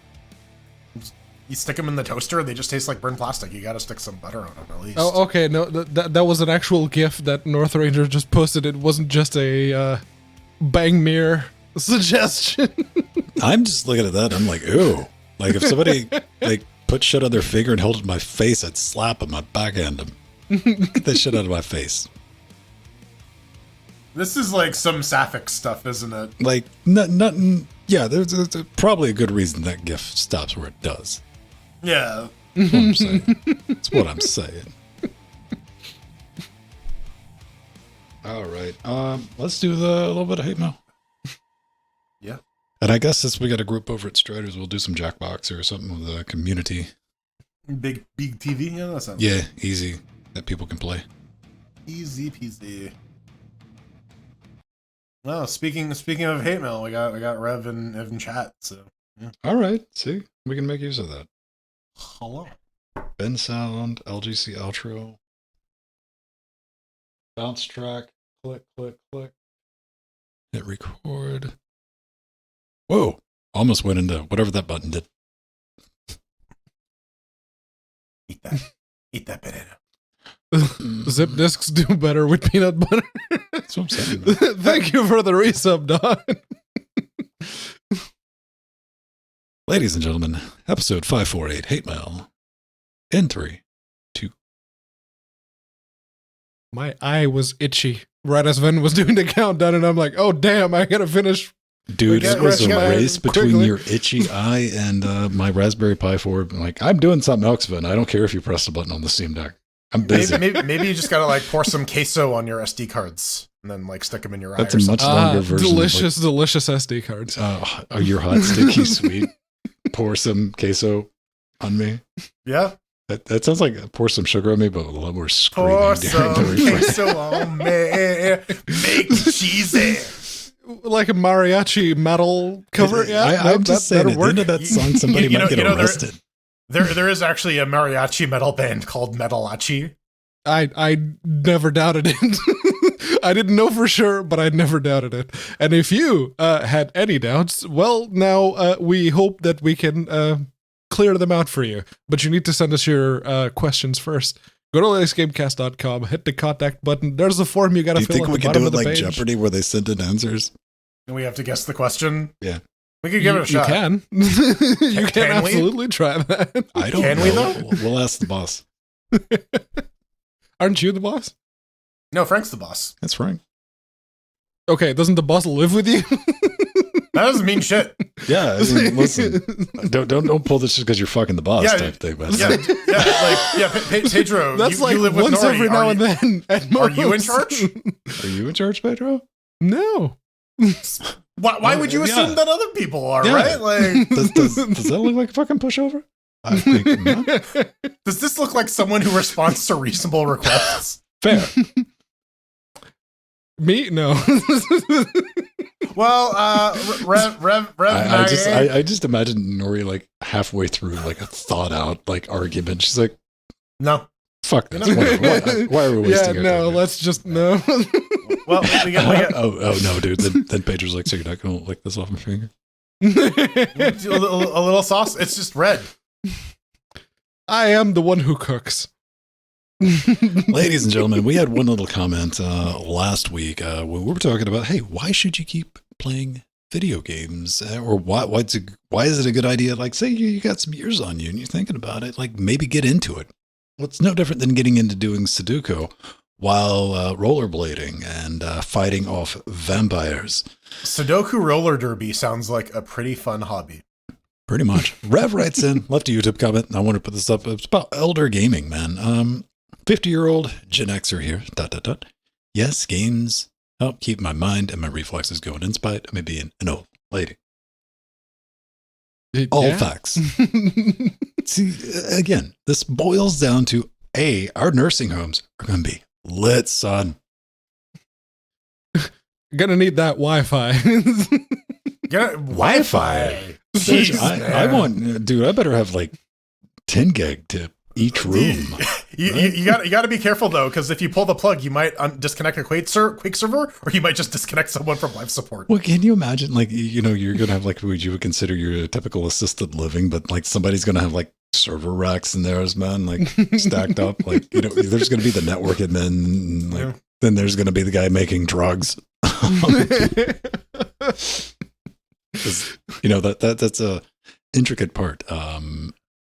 You stick them in the toaster, they just taste like burnt plastic. You gotta stick some butter on them at least. Oh, okay. No, that was an actual GIF that North Ranger just posted. It wasn't just a bang mirror suggestion. I'm just looking at that. I'm like, ooh. Like, if somebody like put shit on their finger and held it in my face, I'd slap them. I'd backhand them. Get that shit out of my face. This is like some sapphic stuff, isn't it? Like, nothing. Yeah, there's probably a good reason that GIF stops where it does. Yeah. That's what I'm saying. That's what I'm saying. All right. Let's do a little bit of hate mail. Yeah. And I guess since we got a group over at Striders, we'll do some Jackbox or something with the community. Big TV? Yeah, that sounds Yeah, easy. That people can play. easy peasy. Well, speaking of hate mail, we got Rev in chat, so yeah. All right. See, we can make use of that. Hello. Ben Sound, LGC outro. Bounce track. Click, click, click. Hit record. Whoa. Almost went into whatever that button did. Eat that. Eat that banana. Zip discs do better with peanut butter. That's what I'm saying. Thank you for the resub, Don. Ladies and gentlemen, episode 548, Hate Mail. In 3, 2. My eye was itchy right as Ven was doing the countdown, and I'm like, oh, damn, I gotta finish. Dude, it was a race between quickly. your itchy eye and my Raspberry Pi 4. I'm like, I'm doing something else, Ven. I don't care if you press the button on the Steam Deck. I'm busy. Maybe you just gotta like pour some queso on your SD cards and then like stick them in your eye. That's a much longer version. Delicious SD cards. Are your hot, sticky, sweet? Pour some queso on me. Yeah. That sounds like pour some sugar on me, but a lot more screaming. Pour during some the refrain. queso on me. Make me cheesy. Like a mariachi metal cover. Yeah, I'm just saying, at the end of that song, somebody might get arrested. There is actually a mariachi metal band called Metalachi. I never doubted it. I didn't know for sure, but I never doubted it. And if you had any doubts, well, now we hope that we can clear them out for you. But you need to send us your questions first. Go to latestgamecast.com, hit the contact button. There's a form you got to fill at the bottom of the page. Do you think we can do it like Jeopardy where they send in answers? And we have to guess the question? Yeah. We could give it a shot. You can. You can absolutely try that. I don't know. Can we, though? We'll ask the boss. Aren't you the boss? No, Frank's the boss. That's Frank. Okay, doesn't the boss live with you? That doesn't mean shit. Yeah, I mean, listen. Don't pull this just because you're fucking the boss type thing. But Pedro. That's you live with once Nori. every now and then. At most. Are you in charge? Are you in charge, Pedro? No. Why would you assume that other people are, right? Like, does that look like a fucking pushover? I think not. Does this look like someone who responds to reasonable requests? Fair. Me? No. Well, Rev. I just imagine Nori like halfway through like a thought out like argument. She's like, no, fuck this. Why are we wasting our time? No, let's just no. Well, we got oh no, dude. Then Pedro's like, so you're not gonna lick this off my finger? a little sauce. It's just red. I am the one who cooks. Ladies and gentlemen, we had one little comment last week when we were talking about, hey, why should you keep playing video games, or why is it a good idea? Like, say you got some years on you and you're thinking about it, like maybe get into it. Well, it's no different than getting into doing Sudoku while rollerblading and fighting off vampires. Sudoku roller derby sounds like a pretty fun hobby. Pretty much. Rev writes in, left a YouTube comment. I want to put this up. It's about elder gaming, man. 50-year-old Gen Xer here. ... Yes, games help keep my mind and my reflexes going in spite of me being an old lady. All facts. See, again, this boils down to our nursing homes are going to be lit, son. Gonna need that Wi-Fi. Wi-Fi. I want, dude. I better have like 10 gig to each room. You got to be careful though, because if you pull the plug, you might disconnect a Quake server, or you might just disconnect someone from life support. Well, can you imagine? Like, you're gonna have like what you would consider your typical assisted living, but like somebody's gonna have like server racks in theirs, man, like stacked up. Like, there's gonna be the network admin, like then there's gonna be the guy making drugs. That's a intricate part.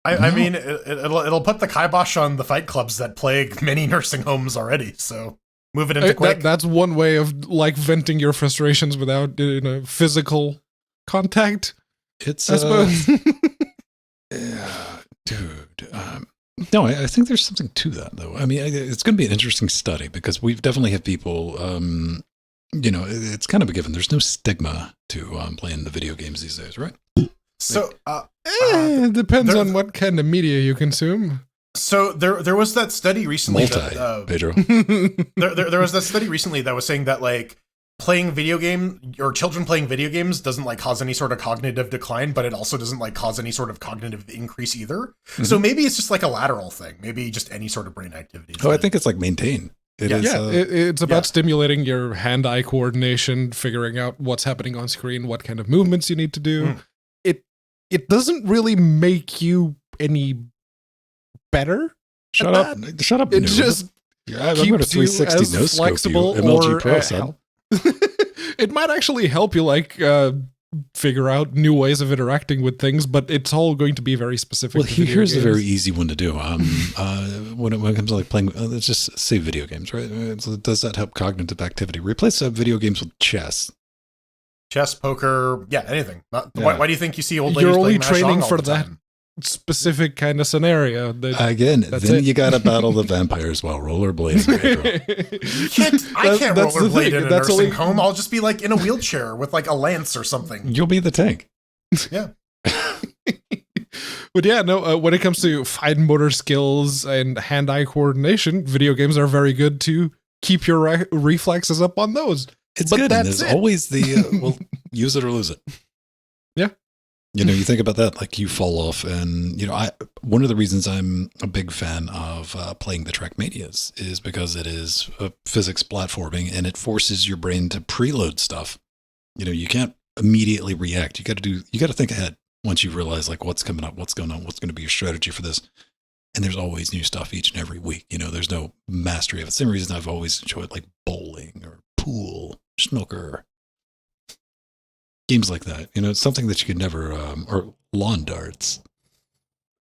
I mean, it'll put the kibosh on the fight clubs that plague many nursing homes already. So move it into Quake. That's one way of like venting your frustrations without physical contact. It's I suppose. Dude. No, I think there's something to that though. I mean, it's going to be an interesting study because we definitely have people. It's kind of a given. There's no stigma to playing the video games these days, right? So, it depends on what kind of media you consume. So there was that study recently. Pedro. there was that study recently that was saying that like playing video game or children playing video games doesn't like cause any sort of cognitive decline, but it also doesn't like cause any sort of cognitive increase either. Mm-hmm. So maybe it's just like a lateral thing. Maybe just any sort of brain activity. I think it's like maintain. It's about stimulating your hand-eye coordination, figuring out what's happening on screen, what kind of movements you need to do. It doesn't really make you any better. Shut up! It just keeps you as flexible MLG Pro. It might actually help you figure out new ways of interacting with things, but it's all going to be very specific. Well, here's a very easy one to do. When it comes to like playing, let's just say video games, right? So does that help cognitive activity? Replace video games with chess. Chess, poker, anything. Why do you think you see old ladies You're only playing training for that specific kind of scenario. You got to battle the vampires while rollerblading. I can't rollerblade in a nursing home. I'll just be like in a wheelchair with like a lance or something. You'll be the tank. Yeah. But when it comes to fine motor skills and hand-eye coordination, video games are very good to keep your reflexes up on those. It's good. There's always the use it or lose it. Yeah. You think about that, like you fall off, and one of the reasons I'm a big fan of playing the Trackmanias is because it is a physics platforming, and it forces your brain to preload stuff. You can't immediately react. You got to think ahead once you realize like what's coming up, what's going on, what's going to be your strategy for this. And there's always new stuff each and every week. There's no mastery of it. Same reason I've always enjoyed like bowling or pool, snooker, games like that. It's something that you could never, or lawn darts.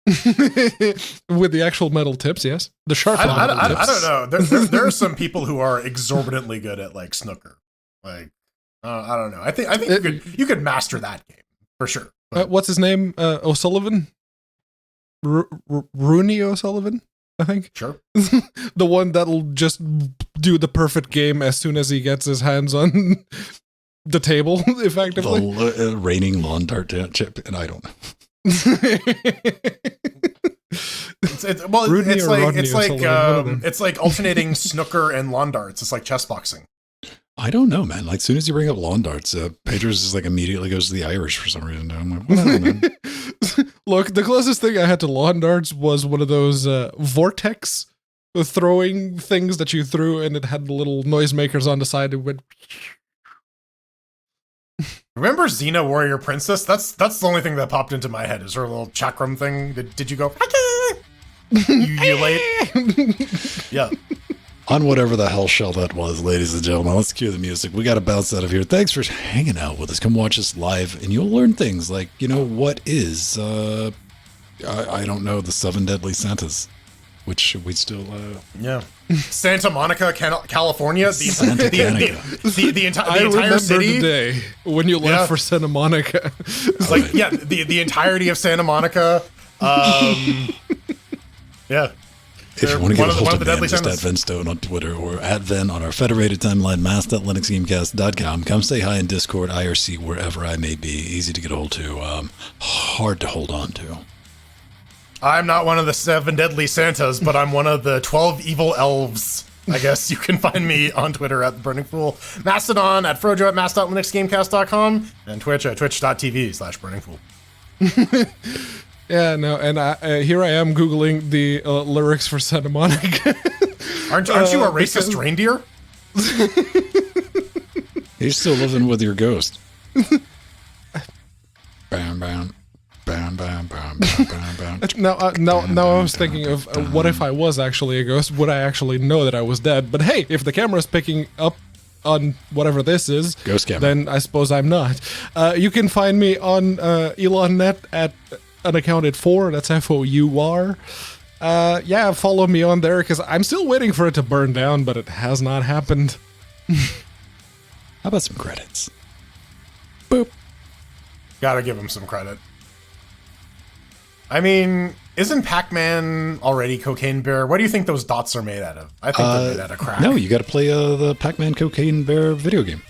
With the actual metal tips, yes. The sharp tips. I don't know. There are some people who are exorbitantly good at like snooker. Like, I don't know. I think you could master that game for sure. What's his name? O'Sullivan? Rooney O'Sullivan, I think. Sure. The one that'll just do the perfect game as soon as he gets his hands on the table, effectively. The reigning lawn dart chip, and I don't know. It's like alternating snooker and lawn darts. It's like chess boxing. I don't know, man. Like, as soon as you bring up lawn darts, Pedro's just like immediately goes to the Irish for some reason. I'm like, whatever, man. Look, the closest thing I had to lawn darts was one of those vortex throwing things that you threw, and it had the little noisemakers on the side. It went. Remember Xena Warrior Princess? That's the only thing that popped into my head. Is her little chakram thing? Did you go? You late? Yeah. on whatever the hell shell that was, ladies and gentlemen. Let's cue the music. We got to bounce out of here. Thanks for hanging out with us. Come watch us live, and you'll learn things like, what is, I don't know, the 7 Deadly Santas, which we still, yeah. Santa Monica, California. The entire city. Today when you left for Santa Monica. The entirety of Santa Monica. Yeah. If you want to get a hold of Van, just at Venstone on Twitter or at Ven on our federated timeline, mass.linuxgamecast.com. Come say hi in Discord, IRC, wherever I may be. Easy to get a hold to. Hard to hold on to. I'm not one of the 7 Deadly Santas, but I'm one of the 12 evil elves. I guess you can find me on Twitter at The Burning Fool, Mastodon at Frojo at mass.linuxgamecast.com, and Twitch at twitch.tv/burningfool. Yeah, no, and here I am Googling the lyrics for Santa Monica. Aren't you a racist reindeer? You're still living with your ghost. Bam, bam. Bam, bam, bam, bam, bam, bam. Now I was thinking of what if I was actually a ghost? Would I actually know that I was dead? But hey, if the camera's picking up on whatever this is, ghost camera, then I suppose I'm not. You can find me on ElonNet at unaccounted4. That's FOUR. Yeah, follow me on there because I'm still waiting for it to burn down, but it has not happened. How about some credits? Boop. Gotta give him some credit. I mean, isn't Pac-Man already Cocaine Bear? What do you think those dots are made out of? I think they're made out of crack. No, you got to play the Pac-Man Cocaine Bear video game.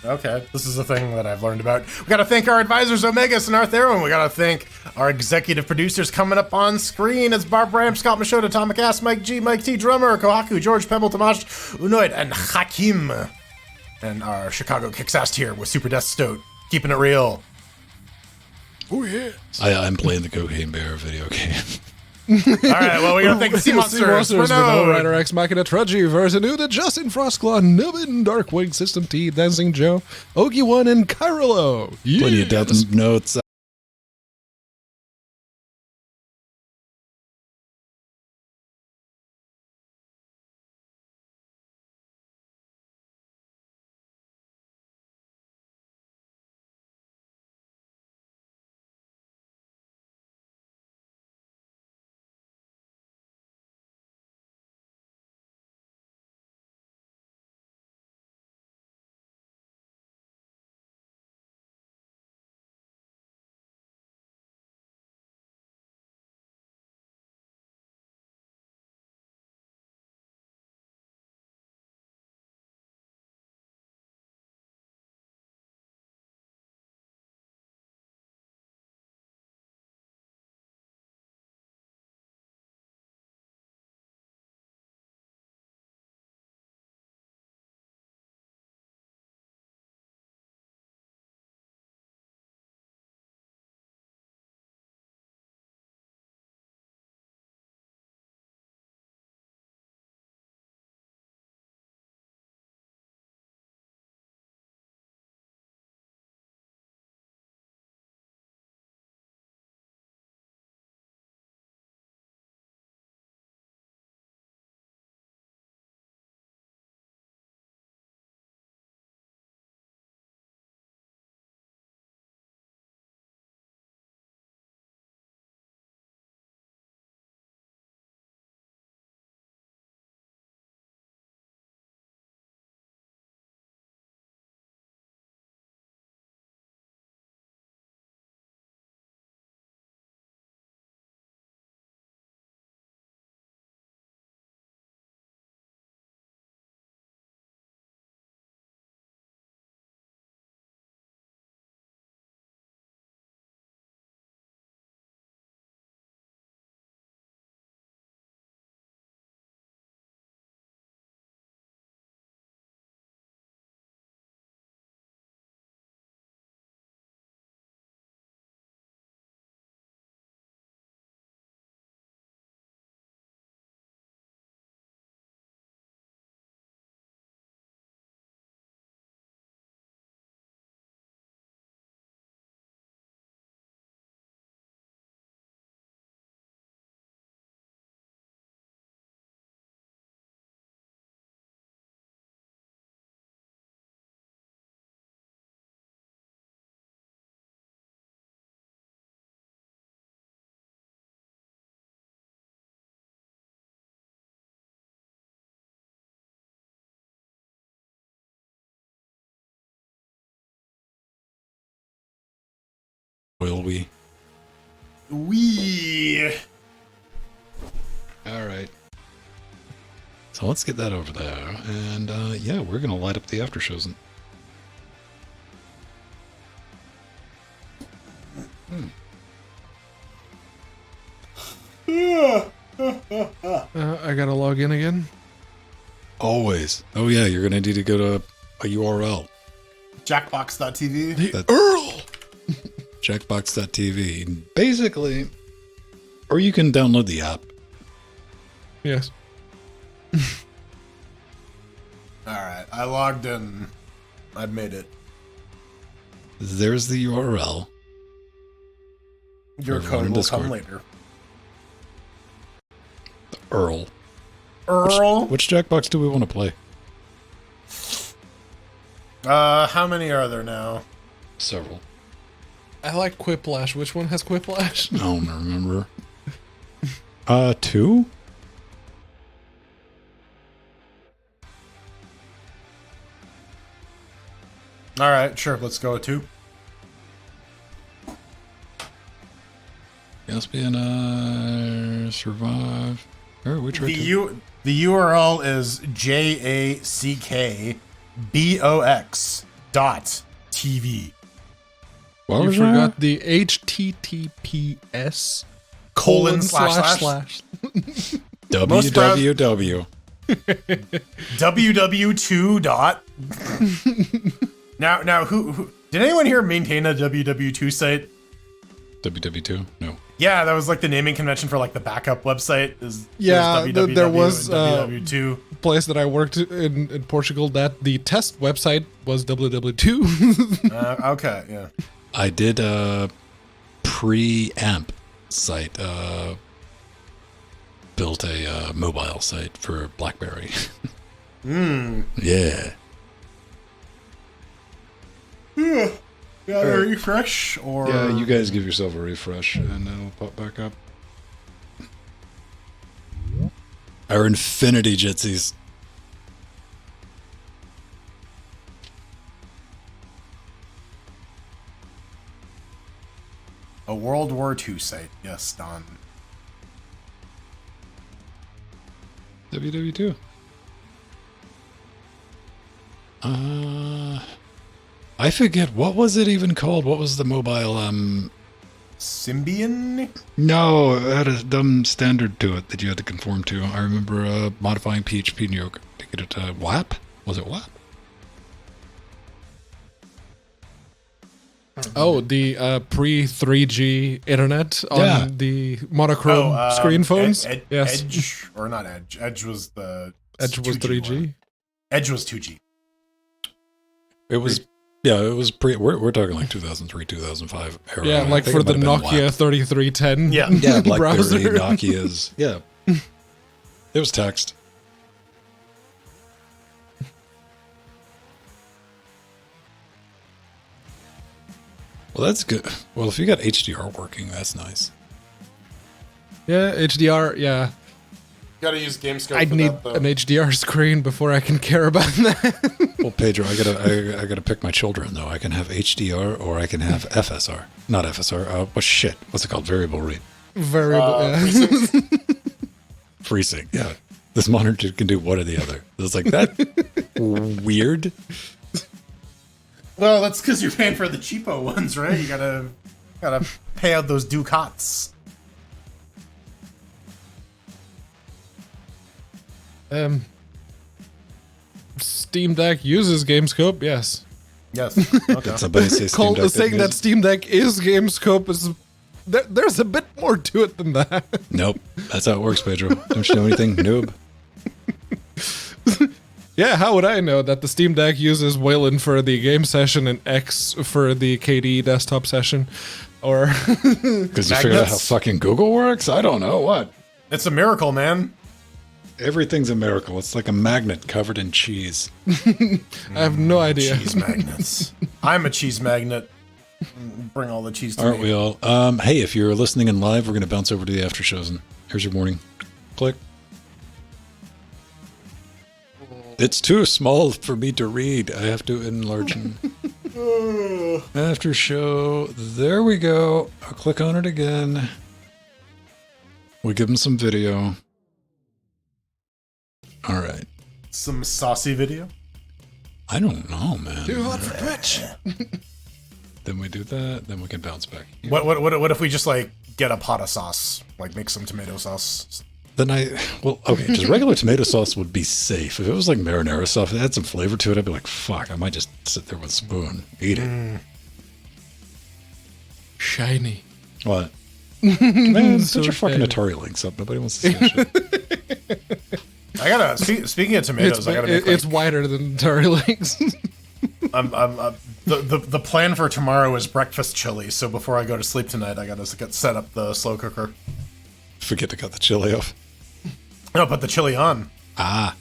Okay, this is a thing that I've learned about. We got to thank our advisors, Omegas and Arthero, and we got to thank our executive producers coming up on screen. It's Barb Ram, Scott Machota, Atomic Ass, Mike G, Mike T, Drummer, Kohaku, George Pebble, Tomash, Unoid, and Hakim. And our Chicago Kicks-Ass tier with Super Death Stoat, keeping it real. Oh, yeah. I'm playing the Cocaine Bear video game. All right, well, we gotta thank the Sea Monsters. Renault, Rider X Machina, Trudgy, Versanuda, Justin Frostclaw, Nubbin, Darkwing, System T, Dancing Joe, Ogie1, and Kyrilo. Plenty of death notes. Will we? All right. So let's get that over there. And yeah, we're going to light up the after shows. I gotta log in again. Always. Oh yeah, you're gonna need to go to a URL. Jackbox.tv. Earl! Jackbox.tv. Basically, or you can download the app. Yes. Alright, I logged in. I've made it. There's the URL. Your code will come later. Earl. Which Jackbox do we want to play? How many are there now? Several. I like Quiplash. Which one has Quiplash? I don't remember. 2? Alright, sure, let's go with 2. Caspian, survive. Alright, we tried the URL is jackbox.tv. You forgot the HTTPS colon / www. www2 dot. Now who did anyone here maintain a www2 site? www2? No. Yeah, that was like the naming convention for like the backup website. There was www2. Place that I worked in Portugal that the test website was www2. Okay, yeah. I did a preamp site. Built a mobile site for BlackBerry. Yeah. Yeah, a refresh or yeah, you guys give yourself a refresh and it'll pop back up. Our infinity jitsies. a World War II site. Yes, Don. WW2. I forget, what was it even called? What was the mobile, Symbian? No, it had a dumb standard to it that you had to conform to. I remember modifying PHP to get it to WAP? Was it WAP? Oh, the pre-3G internet on the monochrome screen phones? Yes. Edge, or not Edge. Edge was the... Edge was 3G? One. Edge was 2G. It was... Yeah, it was we're talking like 2003, 2005 era. Yeah, like for the Nokia 3310 yeah, BlackBerry, browser. Nokias. Yeah. It was text. Well, that's good. Well, if you got HDR working, that's nice. Yeah, HDR, yeah. Gotta use GameScope. I'd need an HDR screen before I can care about that. Well, Pedro, I gotta pick my children though. I can have HDR or I can have FSR. Not FSR. What's it called? Variable rate. Variable. FreeSync. Yeah. This monitor can do one or the other. It's like that. Weird. Well, that's because you're paying for the cheapo ones, right? You gotta pay out those ducats. Steam Deck uses GameScope, yes. Yes. Okay. Did somebody say Steam Deck saying that Steam Deck is GameScope is there's a bit more to it than that. Nope. That's how it works, Pedro. Don't you know anything, noob? Yeah, how would I know that the Steam Deck uses Wayland for the game session and X for the KDE desktop session? Or because you figured out how fucking Google works? I don't know. What? It's a miracle, man. Everything's a miracle. It's like a magnet covered in cheese. I have no idea. Cheese magnets. I'm a cheese magnet. Bring all the cheese to me. Aren't we all? Hey, if you're listening in live, we're going to bounce over to the after shows. And here's your warning. Click. It's too small for me to read. I have to enlarge. After show. There we go. I'll click on it again. We give him some video. All right. Some saucy video? I don't know, man. Too hot for Twitch. Then we do that. Then we can bounce back. What if we just like get a pot of sauce, like make some tomato sauce? Then okay, just regular tomato sauce would be safe. If it was like marinara sauce, it had some flavor to it, I'd be like, fuck, I might just sit there with a spoon, eat it. Shiny. What? Man, So put your fucking shiny. Atari links up. Nobody wants to see that shit. I gotta. Speaking of tomatoes, I gotta make. It's wider than Atari Links. The plan for tomorrow is breakfast chili. So before I go to sleep tonight, I gotta get set up the slow cooker. Forget to cut the chili off. No, put the chili on. Ah.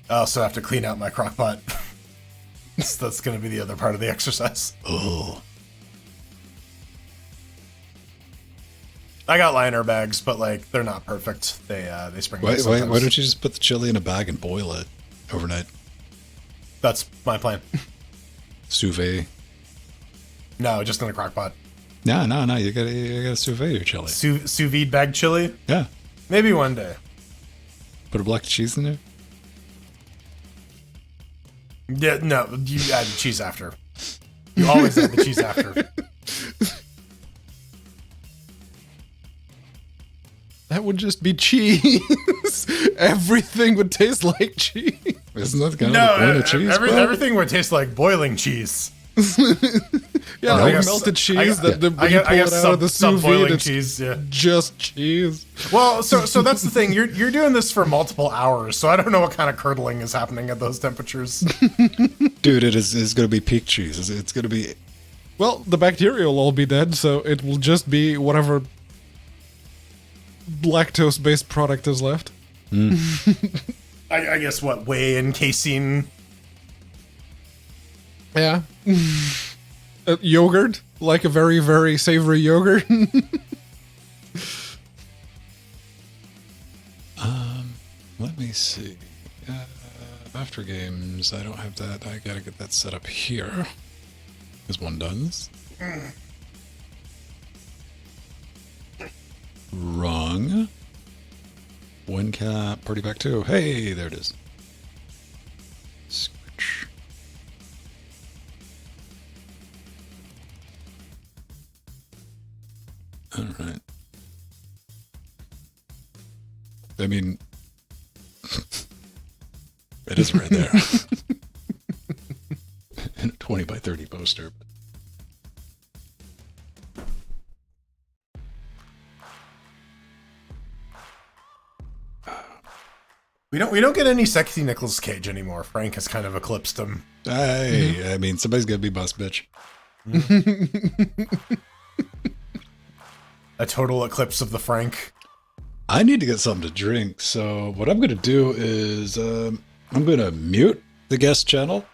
I also have to clean out my crock pot. So that's gonna be the other part of the exercise. Oh. I got liner bags, but like they're not perfect. They spring. Why don't you just put the chili in a bag and boil it overnight? That's my plan. Sous vide. No, just in a crock pot. No. You gotta sous vide your chili. Sous vide bag chili? Yeah. Maybe one day. Put a block of cheese in there. Yeah, no, you add the cheese after. You always add the cheese after. That would just be cheese. Everything would taste like cheese. Isn't that kind of the point of cheese? Everything would taste like boiling cheese. Yeah, I like guess- melted cheese I that guess- when you pull it out of the sous vide, boiling it's cheese. Yeah. just cheese. Well, so that's the thing. You're doing this for multiple hours, so I don't know what kind of curdling is happening at those temperatures. Dude, it's going to be peak cheese. It's going to be... Well, the bacteria will all be dead, so it will just be whatever lactose-based product is left. I guess what, whey and casein. Yeah. Yogurt, like a very, very savory yogurt. Let me see. After games, I don't have that. I got to get that set up here. Because one does. Wrong. WinCat, Party Pack 2. Hey, there it is. Switch. All right. I mean, it is right there. In a 20 by 30 poster. We don't get any sexy Nicolas Cage anymore. Frank has kind of eclipsed him. Hey, I mean, somebody's got to be boss bitch. A total eclipse of the Frank. I need to get something to drink, so what I'm going to do is I'm going to mute the guest channel.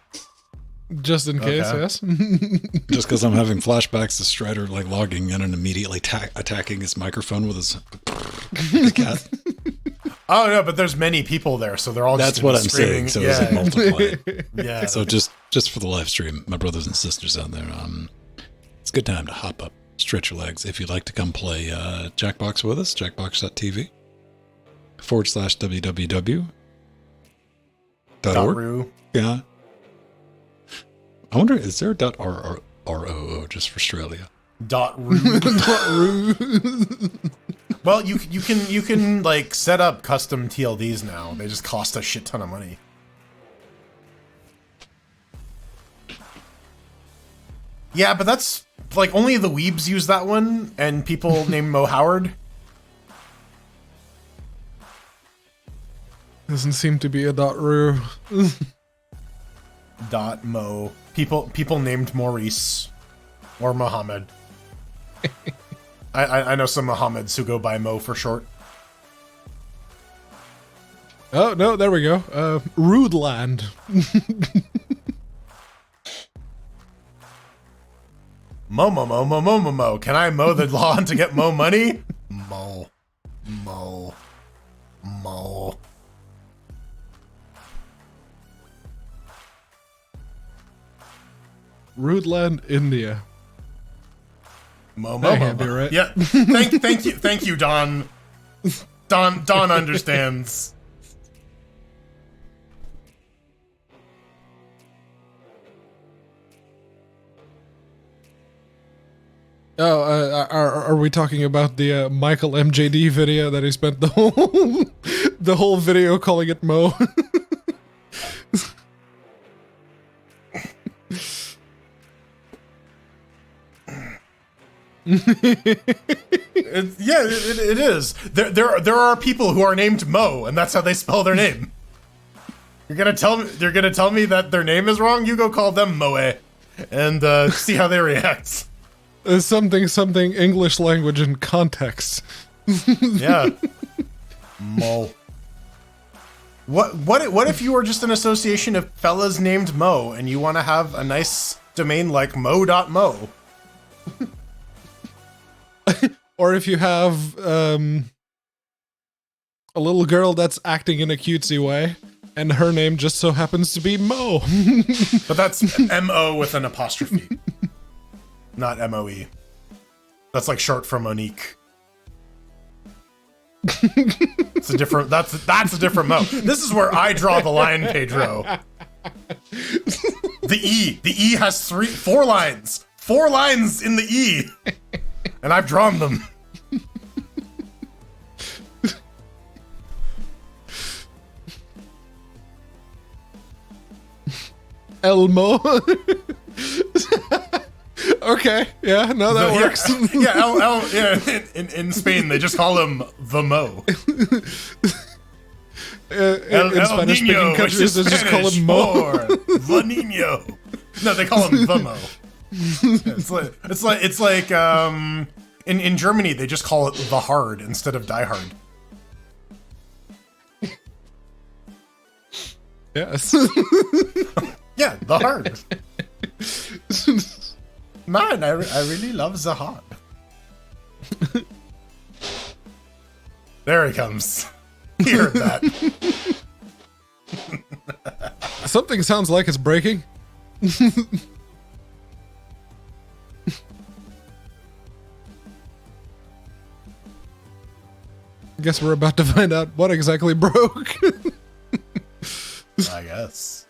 Just in case, Okay. yes. Just because I'm having flashbacks to Strider like logging in and immediately attacking his microphone with his cat. Oh no, but there's many people there, so they're all That's just what I'm screaming. saying. So it's multiply. Yeah. So just for the live stream, my brothers and sisters out there, it's a good time to hop up, stretch your legs. If you'd like to come play Jackbox with us, jackbox.tv /www.org. .ru. Yeah. I wonder, is there a .roo just for Australia? .ru. Well, you can like set up custom TLDs now. They just cost a shit ton of money. Yeah, but that's like only the weebs use that one, and people named Mo Howard. Doesn't seem to be a .ru. .mo. People named Maurice or Mohammed. I know some Mohammeds who go by Mo for short. Oh, no, there we go. Rudeland. Mo. Can I mow the lawn to get Mo money? Mo. Rutland, India. Mo, That can't be right. Yeah. Thank you, Don. Don understands. Oh, are we talking about the Michael MJD video that he spent the whole video calling it Mo? It is. There are people who are named Mo, and that's how they spell their name. You're gonna tell me that their name is wrong? You go call them Moe, and see how they react. Something English language and context. Yeah. Mo. What if you were just an association of fellas named Mo, and you want to have a nice domain like mo.mo? Or if you have a little girl that's acting in a cutesy way, and her name just so happens to be Mo. But that's M-O with an apostrophe. Not M-O-E. That's like short for Monique. It's a different. That's a different Mo. This is where I draw the line, Pedro. The E has 4 lines. 4 lines in the E, and I've drawn them. Elmo. Okay, yeah, no, that works. In Spain they just call him the Mo. In Spanish-speaking countries, they just call him Mo. The Niño. No, they call him the Mo. It's like in Germany they just call it the Hard instead of Die Hard. Yes. Yeah, the Hard. Man, I really love the Hard. There he comes. He heard that. Something sounds like it's breaking. Guess we're about to find out what exactly broke. I guess.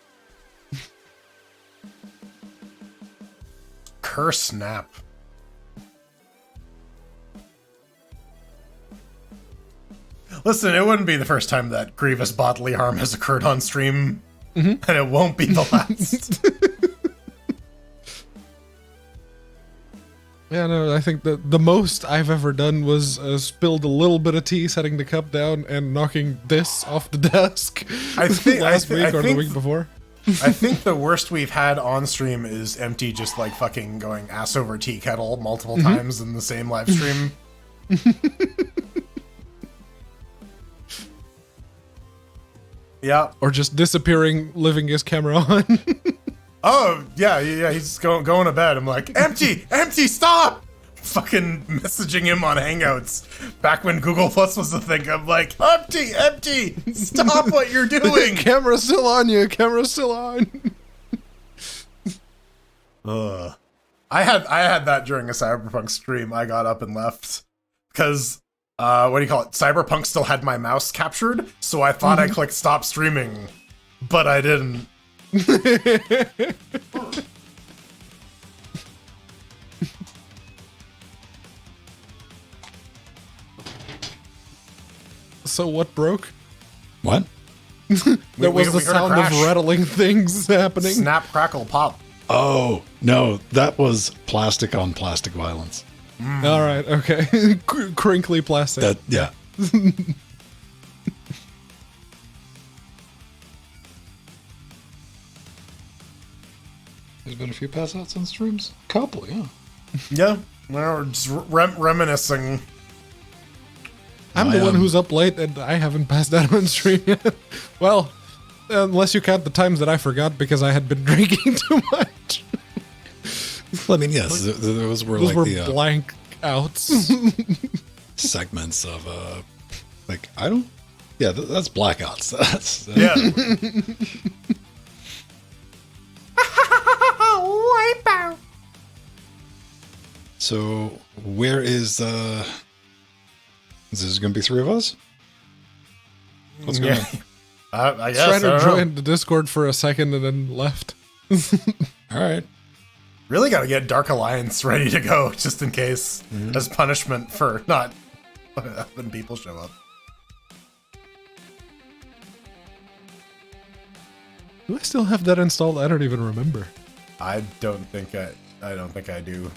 Curse snap. Listen, it wouldn't be the first time that grievous bodily harm has occurred on stream, and it won't be the last. Yeah, no, I think the most I've ever done was spilled a little bit of tea, setting the cup down, and knocking this off the desk last week or the week before. I think the worst we've had on stream is Empty just like fucking going ass over tea kettle multiple times in the same live stream. Yeah. Or just disappearing, leaving his camera on. Oh, yeah, he's going to bed. I'm like, Empty, stop! Fucking messaging him on Hangouts. Back when Google Plus was a thing, I'm like, Empty, stop what you're doing! Camera's still on you, camera's still on. I had that during a Cyberpunk stream. I got up and left. Because, what do you call it? Cyberpunk still had my mouse captured, so I thought I clicked stop streaming. But I didn't. So what broke? What? There was the sound of rattling things happening. Snap, crackle, pop. Oh, no, that was plastic on plastic violence. All right, okay. Crinkly plastic. Yeah. There's been a few pass outs on streams. A couple, yeah. Yeah, we're just reminiscing. I'm the one who's up late and I haven't passed out on stream yet. Well, unless you count the times that I forgot because I had been drinking too much. Well, I mean, yes, those were the blank outs. Segments of, like, I don't... Yeah, that's blackouts. That's... Yeah. Wipeout! So where is this going to be 3 of us? What's going on? I guess. Strider joined the Discord for a second and then left. All right. Really got to get Dark Alliance ready to go, just in case, as punishment for not having people show up. Do I still have that installed? I don't even remember. I don't think I do.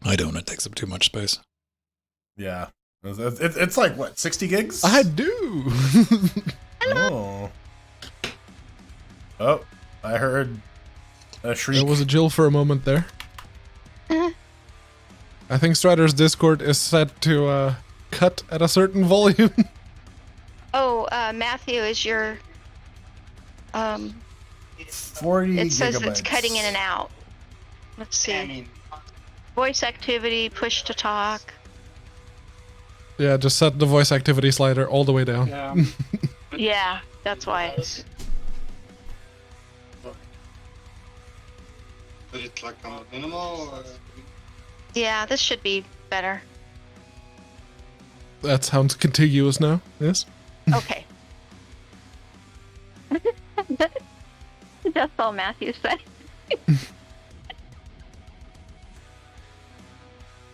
I don't. It takes up too much space. Yeah. It's like, what, 60 gigs? I do. Oh. Oh, I heard a shriek. It was a Jill for a moment there. I think Strider's Discord is set to cut at a certain volume. Oh, Matthew, is your 40 it says gigabytes. it's cutting in and out. Let's see. Voice activity, push to talk. Yeah, just set the voice activity slider all the way down. Yeah. Yeah, that's why. Put it like on the minimal or... Yeah, this should be better. That sounds contiguous now. Yes. Okay. That's all Matthew said.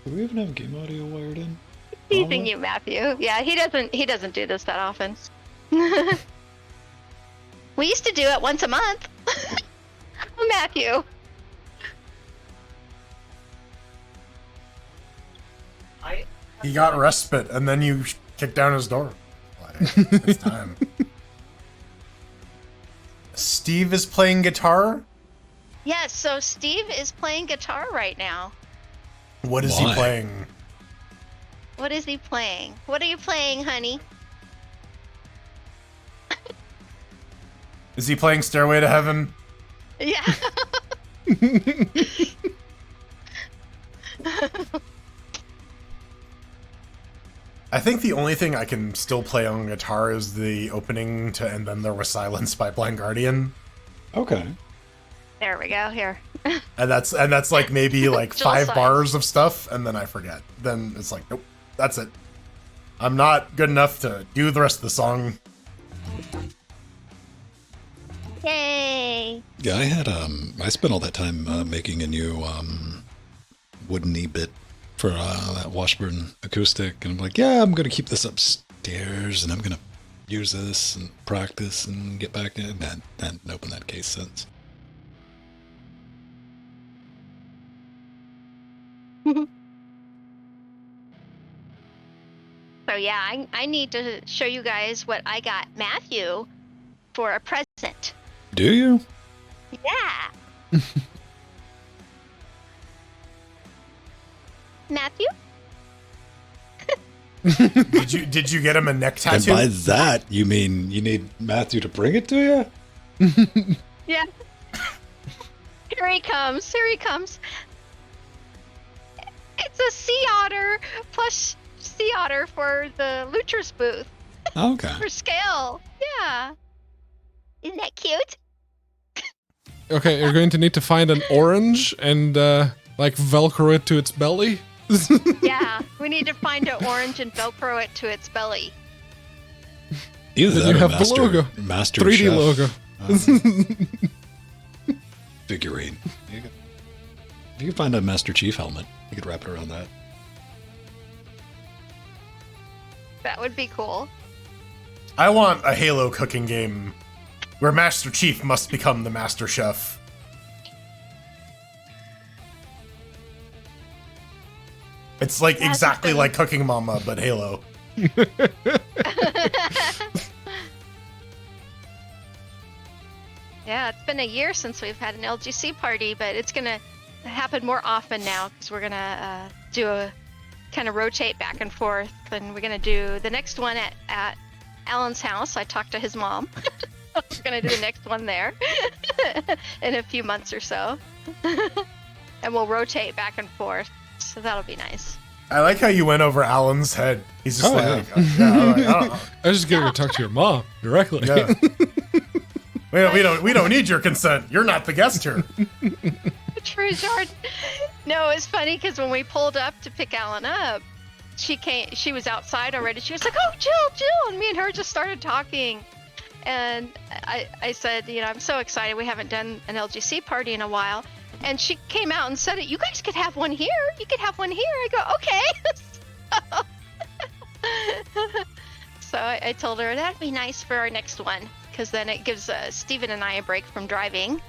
Do we even have game audio wired in? Teasing you, Matthew. Yeah, he doesn't do this that often. We used to do it once a month. Matthew. He got respite, and then you kicked down his door. It's time. Steve is playing guitar? Yes, so Steve is playing guitar right now. What is Why? he playing? What is he playing? What are you playing, honey? Is he playing Stairway to Heaven? Yeah. I think the only thing I can still play on guitar is the opening to And Then There Was Silence by Blind Guardian. Okay. There we go. Here. And that's like maybe like Jill 5 size. bars of stuff, and then I forget. Then it's like, nope, that's it. I'm not good enough to do the rest of the song. Yay. Yeah, I spent all that time making a new wooden E-bit for that Washburn acoustic, and I'm like, yeah, I'm gonna keep this upstairs, and I'm gonna use this and practice and get back in. And hadn't opened that case since. So yeah, I need to show you guys what I got Matthew for a present. Do you? Yeah. Matthew? Did you get him a neck And tattoo? by that, you mean you need Matthew to bring it to you? Yeah. Here he comes. Here he comes. It's a sea otter plush sea otter for the Luchers booth Okay. for scale. Yeah. Isn't that cute? Okay, you're going to need to find an orange and like Velcro it to its belly. Yeah. We need to find an orange and Velcro it to its belly. Either Then that you or have the logo. Master 3D Chef, logo. figurine. If you could find a Master Chief helmet, you could wrap it around that. That would be cool. I want a Halo cooking game where Master Chief must become the Master Chef. It's like That's exactly the- like Cooking Mama, but Halo. Yeah, it's been a year since we've had an LGC party, but it's gonna happen more often now because we're gonna do a kind of rotate back and forth, and we're gonna do the next one at Alan's house. I talked to his mom. We're gonna do the next one there in a few months or so, and we'll rotate back and forth. So that'll be nice. I like how you went over Alan's head. He's just Oh, like, yeah, all right, I don't know. I was just going to talk to your mom directly. Yeah. we don't need your consent. You're not the guest here. True, Jordan. No, it's funny because when we pulled up to pick Alan up, she was outside already. She was like, "Oh, Jill," and me and her just started talking. And I said, I'm so excited. We haven't done an LGC party in a while. And she came out and said, "You guys could have one here. You could have one here." I go, "Okay." So I told her that'd be nice for our next one, because then it gives Steven and I a break from driving.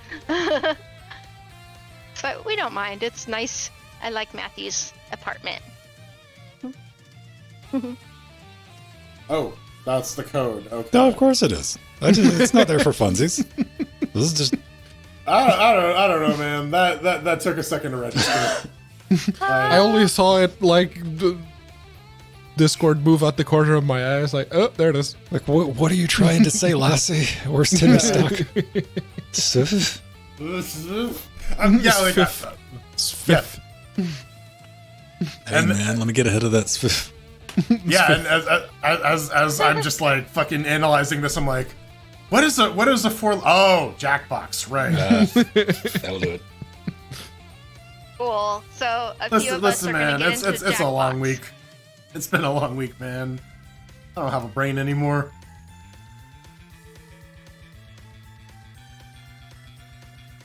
But we don't mind. It's nice. I like Matthew's apartment. Oh, that's the code. Okay. No, of course it is. It's not there for funsies. This is just. I don't know, man. That took a second to register. I only saw it like the Discord move out the corner of my eye. It's like, oh, there it is. Like, what are you trying to say, Lassie? Where's Timmy stuck? Yeah, like Fifth. Hey, man, let me get ahead of that. Yeah, and as I'm just like fucking analyzing this, I'm like, what is a four? Oh, Jackbox, right? That'll do it. Cool. So a few of us are man, going to get into it's a long Jackbox. week. It's been a long week, man. I don't have a brain anymore.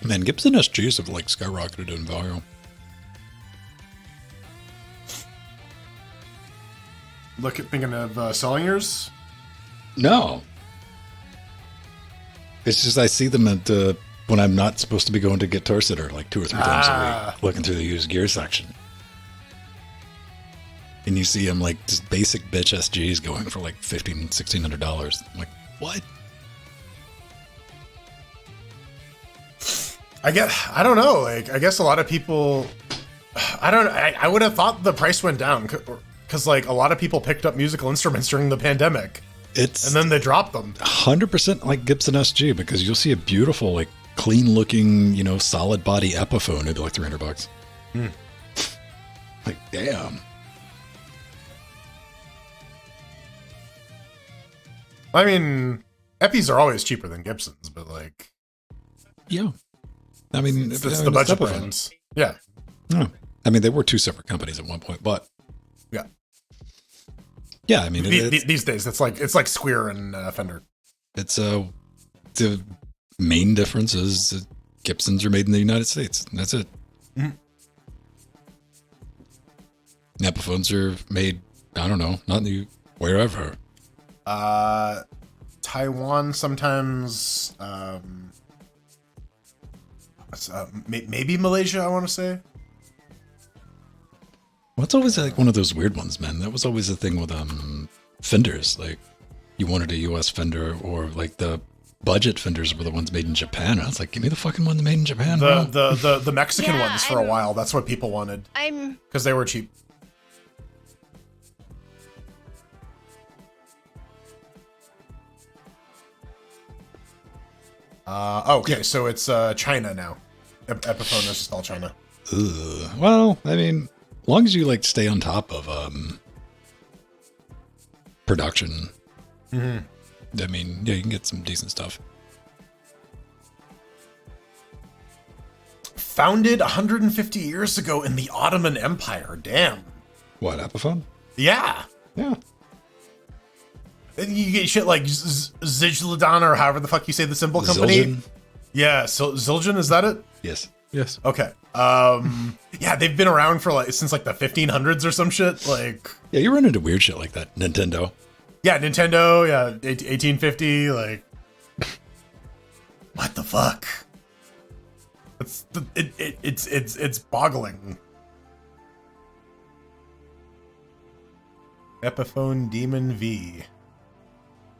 Man, Gibson SGs have like skyrocketed in value. Thinking of selling yours? No. It's just I see them at when I'm not supposed to be going to Guitar Sitter like 2 or 3 times a week, looking through the used gear section. And you see them like just basic bitch SGs going for like $1,500, $1,600. I'm like, what? I don't know. Like, I guess a lot of people, I would have thought the price went down because like a lot of people picked up musical instruments during the pandemic. And then they dropped them. 100% like Gibson SG, because you'll see a beautiful, like clean looking, solid body Epiphone. It'd be like $300. Like, damn. I mean, Epis are always cheaper than Gibsons, but like, yeah. I mean, it's the budget brands. Yeah. Oh. I mean, they were 2 separate companies at one point, but yeah. Yeah, I mean, these days it's like Square and Fender. It's the main difference is Gibsons are made in the United States. And that's it. Mm-hmm. Epiphones are made, I don't know, not in the wherever. Taiwan sometimes. Maybe Malaysia, I want to say. Well, it's always like one of those weird ones, man. That was always the thing with Fenders. Like, you wanted a U.S. Fender, or like the budget Fenders were the ones made in Japan. I was like, give me the fucking one made in Japan. The Mexican ones for a while. That's what people wanted. Because they were cheap. Okay, so it's China now. Epiphone is just all China. Well, I mean, as long as you like stay on top of production, I mean, yeah, you can get some decent stuff. Founded 150 years ago in the Ottoman Empire. Damn. What, Epiphone? Yeah. Yeah. You get shit like Zildjian, or however the fuck you say the cymbal company. Zildjian? Yeah, so Zildjian, is that it? Yes. Yes. Okay. Yeah, they've been around for since the 1500s or some shit. Like, yeah, you run into weird shit like that. Nintendo. Yeah, Nintendo. Yeah, 1850. Like, what the fuck? It's boggling. Epiphone Demon V.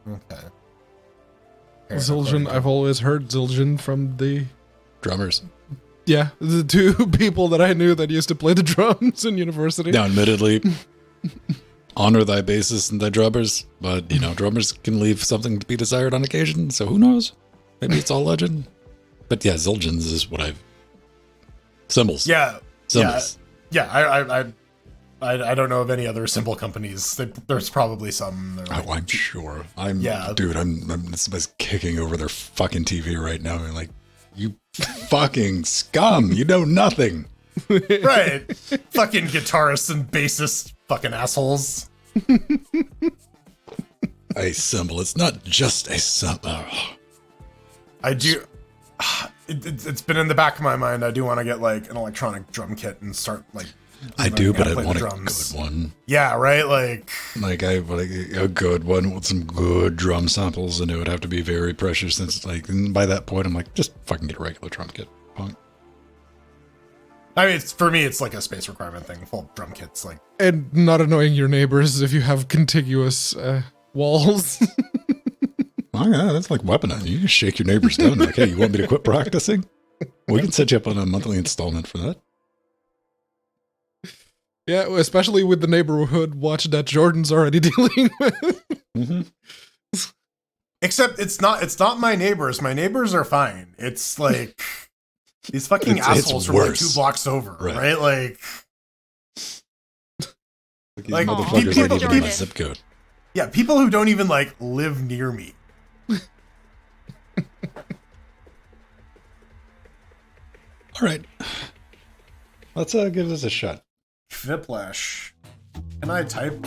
Okay. Zildjian, I've always heard Zildjian from the drummers. Yeah, the 2 people that I knew that used to play the drums in university. Now, admittedly, honor thy bassists and thy drummers, but drummers can leave something to be desired on occasion. So who knows? Maybe it's all legend. But yeah, Zildjians is what I've cymbals. Yeah, cymbals. Yeah. I don't know of any other cymbal companies. There's probably some. Oh, I'm sure. Dude, somebody's kicking over their fucking TV right now. And like, you fucking scum! You know nothing. Right. Fucking guitarists and bassists, fucking assholes. A cymbal. It's not just a cymbal. I do. It's been in the back of my mind. I do want to get like an electronic drum kit and start like. I do, but I want a drums. good one. Yeah, right. Like I want a good one with some good drum samples, and it would have to be very precious. Since like, and by that point, I'm like, just fucking get a regular drum kit. Punk. I mean, for me, it's like a space requirement thing. Full drum kits, like, and not annoying your neighbors if you have contiguous walls. Oh yeah, that's like weaponizing. You can shake your neighbors down. Like, hey, you want me to quit practicing? We can set you up on a monthly installment for that. Yeah, especially with the neighborhood watch that Jordan's already dealing with. Mm-hmm. Except it's not my neighbors. My neighbors are fine. It's like these fucking assholes from like 2 blocks over, right? Like motherfuckers ain't even in my zip code. Yeah, people who don't even like live near me. All right, let's give this a shot. Whiplash. Can I type?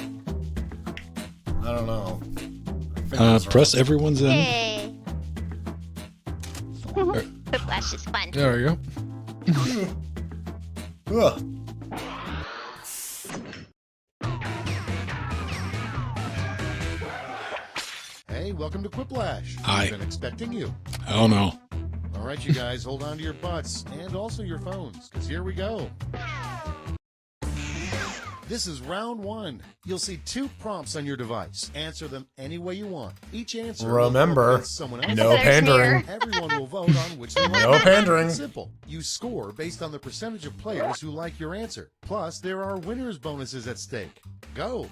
I don't know. Press everyone's in. Yay. Whiplash is fun. There we go. Ugh. Hey, welcome to Quiplash. Hi. I've been expecting you. Oh no. All right, you guys, hold on to your butts and also your phones, because here we go. This is round 1. You'll see 2 prompts on your device. Answer them any way you want. Each answer Remember, will someone else. no pandering. Everyone will vote on which one. No pandering. It's simple. You score based on the percentage of players who like your answer. Plus, there are winners bonuses at stake. Go.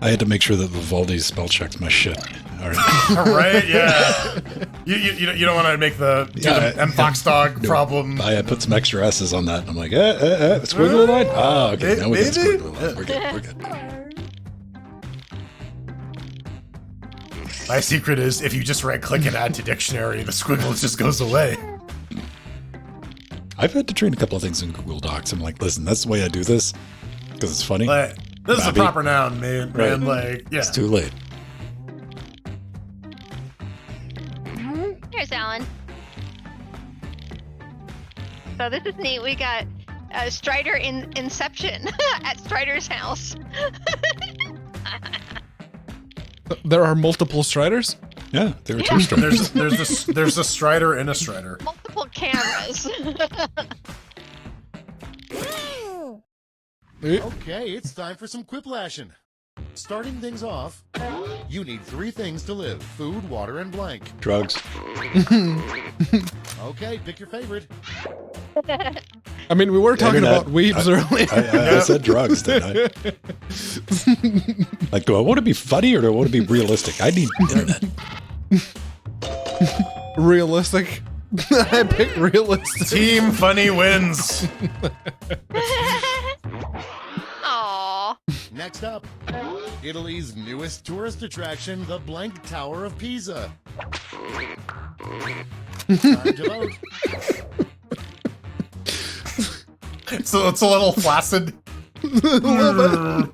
I had to make sure that Vivaldi spell checked my shit. All right. Right? Yeah. You don't want to make the M Fox dog problem. I put some extra S's on that. And I'm like, squiggly line. Ah, okay. Now we got Maybe? squiggly line. We're good. We're good. My secret is if you just right click and add to dictionary, the squiggle just goes away. I've had to train a couple of things in Google Docs. I'm like, listen, that's the way I do this because it's funny. Like, this is a Bobby. proper noun, man. Right. Man, like, yeah. It's too late. Here's Alan. So this is neat. We got Strider in Inception at Strider's house. There are multiple Striders? Yeah, there are 2 Striders. There's a Strider in a Strider. Multiple cameras. Okay, it's time for some quiplashing. Starting things off, you need 3 things to live: food, water, and blank. Drugs. Okay, pick your favorite. I mean, we were talking Internet. about weebs earlier. I said drugs, didn't I? Like, do I want to be funny or do I want to be realistic? I need internet. Realistic. I pick realistic. Team Funny wins. Aww. Next up, Italy's newest tourist attraction, the Blank Tower of Pisa. Time to vote. So it's a little flaccid. A little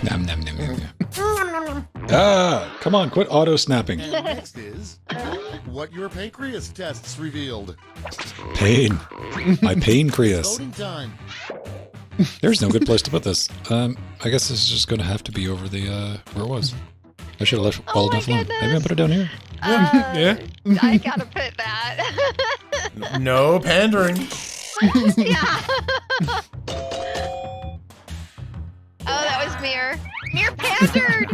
Nom, nom, nom, nom, nom. Ah, come on, quit auto snapping. And next is what your pancreas tests revealed. Pain. My pancreas. Voting time. There's no good place to put this. I guess this is just going to have to be over the, where it was. I should have left well enough alone. Maybe I'll put it down here. Yeah. I gotta put that. No pandering. Yeah. Oh, that was Mir. Mir pandered.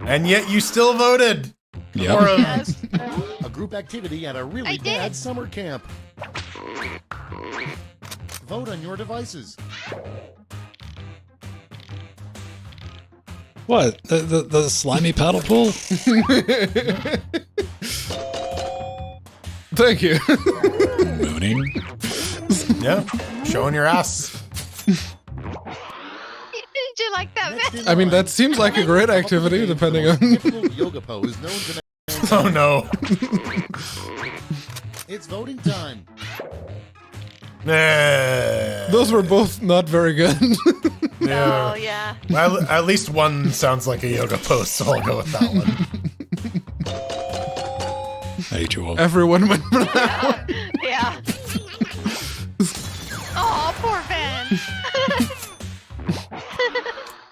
And yet you still voted. Yep. For Yes. A group activity at a really I did. bad summer camp. Vote on your devices. What? The slimy paddle pool? Thank you. Mooning. Yeah, showing your ass. Did you like that, Next man? in I mean, line, that seems like a great come up with activity, the depending most on. difficult yoga pose known to mankind. Oh no. It's voting time. Nah. Those were both not very good. Oh, yeah. Well, at least one sounds like a yoga pose, so I'll go with that one. I hate you all. Everyone went for that. Yeah. Oh, poor Ben.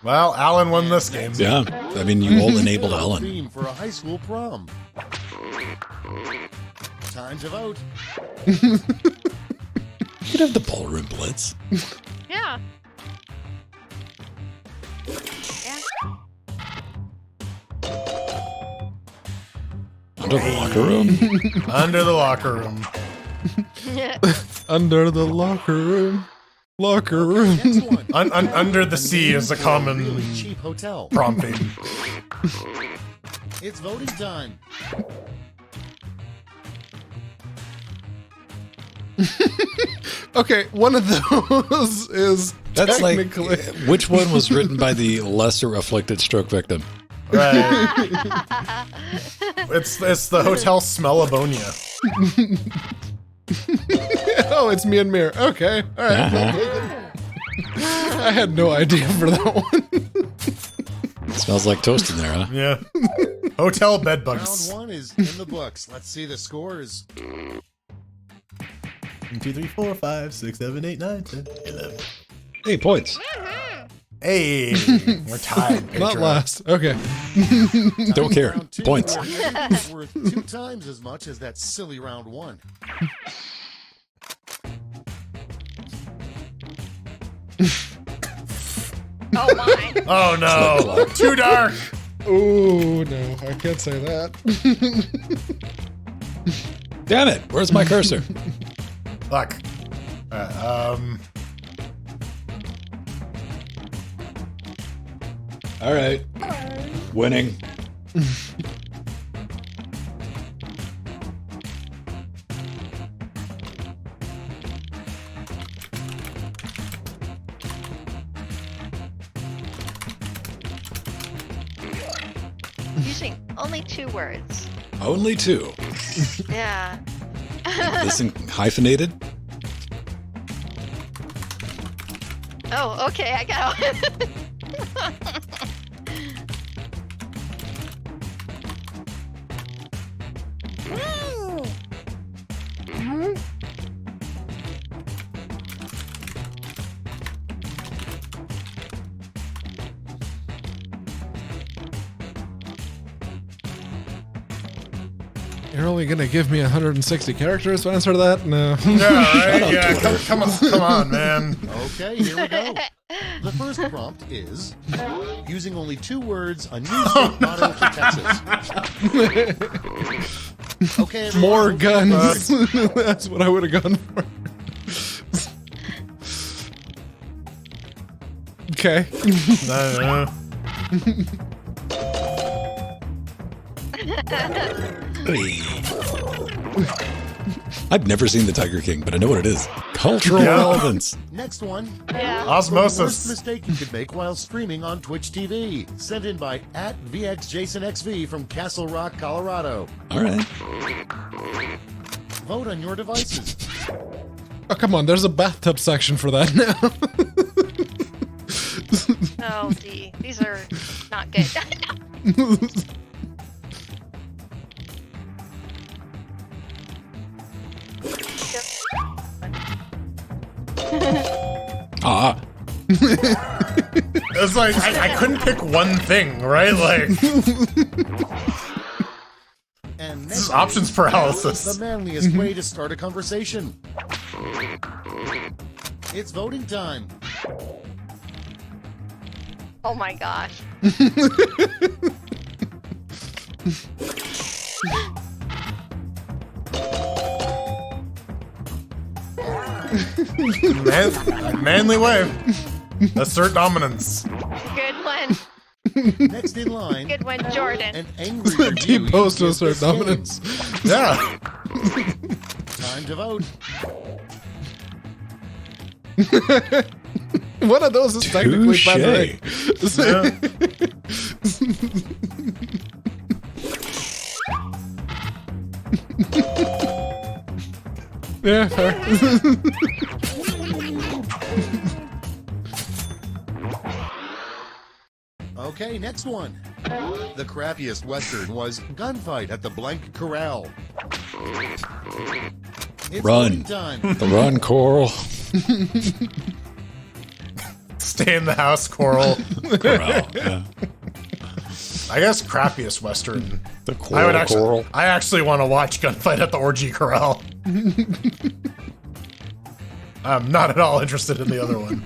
Well, Alan won this game. Yeah. I mean, you all enabled Good Ellen. Theme for a high school prom. Time to vote. You could have the ballroom blitz. Yeah. Yeah. Under the locker room. Under the locker room. Under the locker room. Locker room. Next one. Under the sea is a Really common cheap hotel. prompting. It's voting time. Okay, one of those is That's like, technically. which one was written by the lesser afflicted stroke victim? Right. It's the hotel Smellibonia. Oh, it's me and Mir. Okay, all right. Uh-huh. I had no idea for that one. Smells like toast in there, huh? Yeah. Hotel Round bedbugs. 1 is in the books. Let's see the scores. 1, 2, 3, 4, 5, 6, 7, 8, 9, 10, 11. 8 points. Hey, we're tied. Not Pedro. last. Okay. Don't care. Round 2 Points. is worth 2 times as much as that silly round 1. Oh, my. Oh no, too dark. Oh no, I can't say that. Damn it. Where's my cursor? Fuck. All right. Winning. Using only 2 words. Only 2. Yeah. Listen, hyphenated. Oh, okay, I got it. You're only gonna give me 160 characters to answer that? No. Yeah, right. Yeah, come on, man. Okay, here we go. The first prompt is using only 2 words, a new state motto for Texas. Okay, everyone, More vote. guns. That's what I would have gone for. Okay. Hey. I've never seen the Tiger King, but I know what it is. Cultural relevance. Next one. Yeah. The worst Osmosis. mistake you could make while streaming on Twitch TV. Sent in by @VXJasonXV from Castle Rock, Colorado. All right. Vote on your devices. Oh, come on. There's a bathtub section for that now. Oh, these are not good. Ah. It's like I couldn't pick one thing, right? Like And this is next options is paralysis. the manliest way to start a conversation. It's voting time. Oh my gosh. Manly way. Assert dominance. Good one. Next in line, Good one, Jordan. an angry review. T-post to you assert give this dominance. Yeah. game. Time to vote. One of those is technically Touche. pandering. Yeah, fair. Okay, next one. The crappiest Western was Gunfight at the Blank Corral. It's Run. voting time. The run, Coral. Stay in the house, Coral. Corral. Yeah. I guess crappiest Western. The I would Coral. I actually want to watch Gunfight at the Orgy Corral. I'm not at all interested in the other one.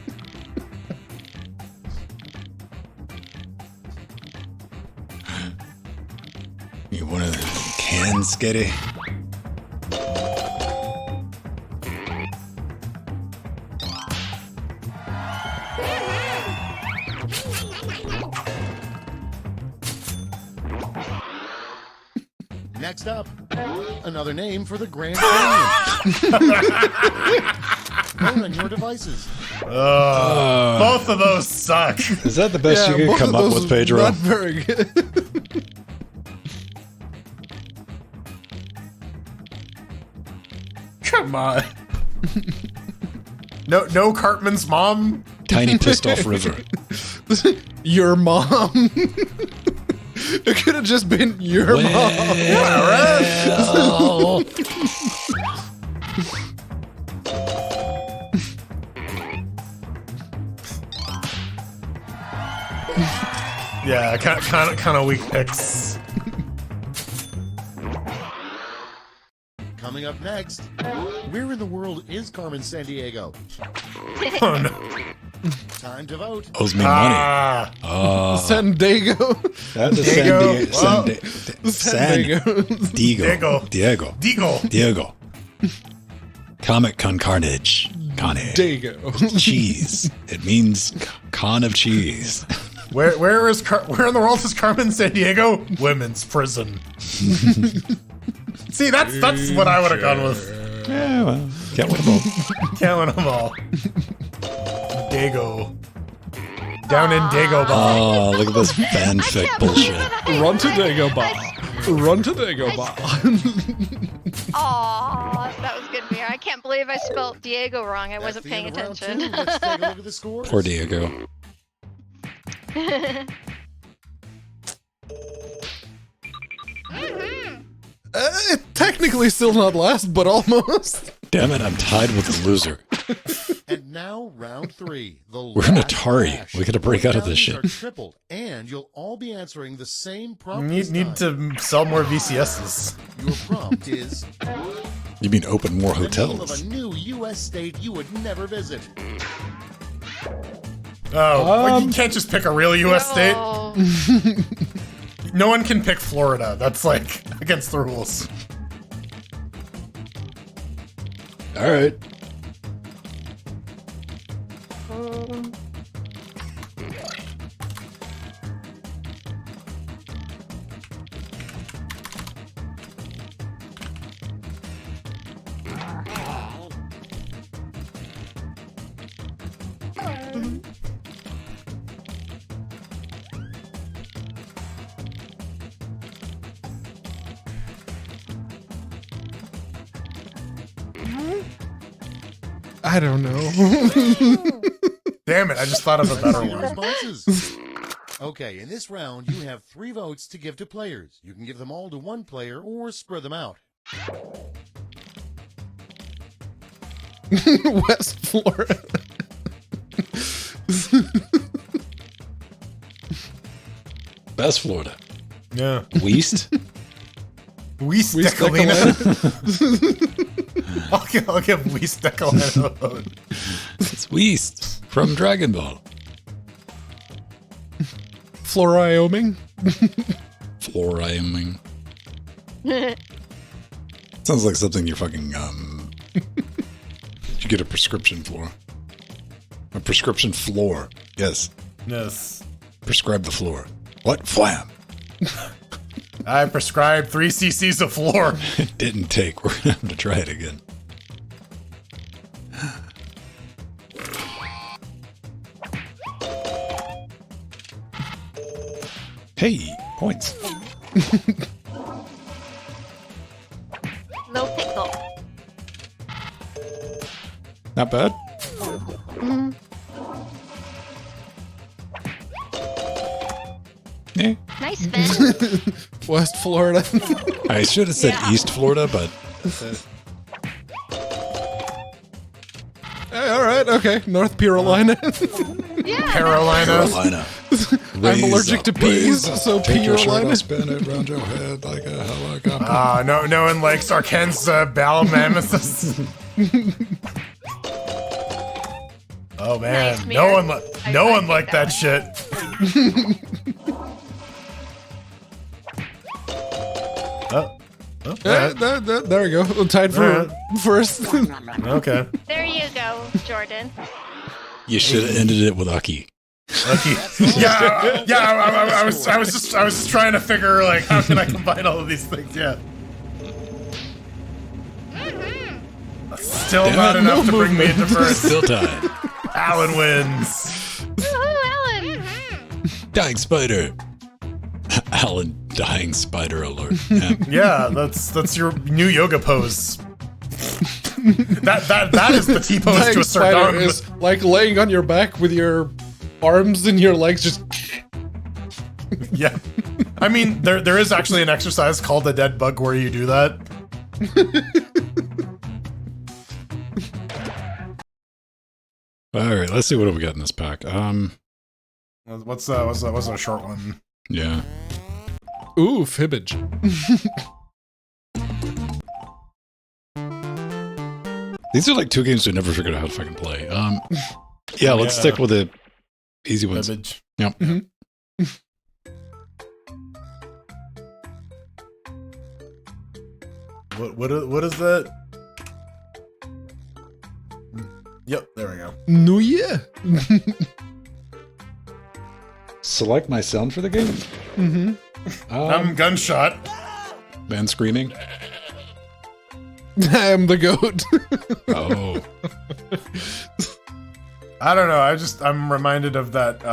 You want to can skitty? Next up, another name for the Grand Canyon. Vote on your devices. Both of those suck. Is that the best you both could come of up those with, Pedro? Not very good. Come on. No Cartman's mom. Tiny pissed off river. Your mom. It could have just been your mom. Well, Yeah, kind of weak picks. Coming up next, where in the world is Carmen Sandiego? Oh no. Time to vote. owes me money. San Diego. That's a Diego. San Diego. Diego. Diego. Comic Con Carnage. Carnage. Diego. Cheese. It means con of cheese. Where in the world is Carmen Sandiego? Women's prison. See, that's what I would have gone with. Yeah, well, can't win them all. Can't win them all. Dago. Down in Dago Bar. Oh, look at this fanfic bullshit. Run to Diego Bar. Run to Diego Bar. Aw, that was good, Mira. I can't believe I spelled Diego wrong. I wasn't That's the paying end of round attention. two. Let's take a look at the scores. Poor Diego. Technically still not last, but almost. Damn it, I'm tied with the loser. And now round three. We're in Atari. We gotta break out of this shit. Tripled, and you'll all be answering the same prompt. Need this time. to sell more VCSs. Your prompt is You mean open more the name of hotels? a new U.S. state you would never visit. Oh, well, you can't just pick a real U.S. state. Oh, No one can pick Florida. That's like against the rules. All right. I don't know. Damn it, I just thought of a better Your one. responses. Okay, in this round, you have 3 votes to give to players. You can give them all to one player or spread them out. West Florida. Best Florida. Yeah. West. Weiss Weiss Decolina. I'll give Weiss Decolina a vote. It's West from Dragon Ball. Wyoming. Floriming. Sounds like something you're fucking you get a prescription for. A prescription floor. Yes. Yes. Prescribe the floor. What? Flam. I prescribed 3 cc's of floor. It didn't take. We're going to have to try it again. Hey, points. Low pickle. Not bad. Yeah. Nice, Finn. West Florida. I should have said East Florida, but Hey, all right, okay. North Carolina. Yeah. Carolina. I'm allergic to peas, so Take your shirt Carolina. off, spin it around your head like a helicopter. No one likes Arkansas, Ballamathus. Oh man, Nice, no Mir. one, no I one like liked that that shit. There we go. I'm tied for Alright. first. Okay. There you go, Jordan. You should have ended it with Aki. I was just trying to figure like how can I combine all of these things? Yeah. Still not enough to bring me into first. Still tied. Alan wins. Woohoo, Alan! Dying spider. Alan, dying spider alert. Yeah. Yeah, that's your new yoga pose. that is the T pose Dying to a spider sarcong. is like laying on your back with your arms and your legs just. Yeah. I mean, there is actually an exercise called the dead bug where you do that. All right, let's see what have we got in this pack. What's a short one? Yeah. Ooh, fibbage. These are like 2 games we never figured out how to fucking play. Yeah, let's stick with the easy ones. Fibbage. Yep. What is that? Yep, there we go. New Year. Select my sound for the game. Gunshot. Man screaming. I am the goat. Oh. I don't know. I'm reminded of that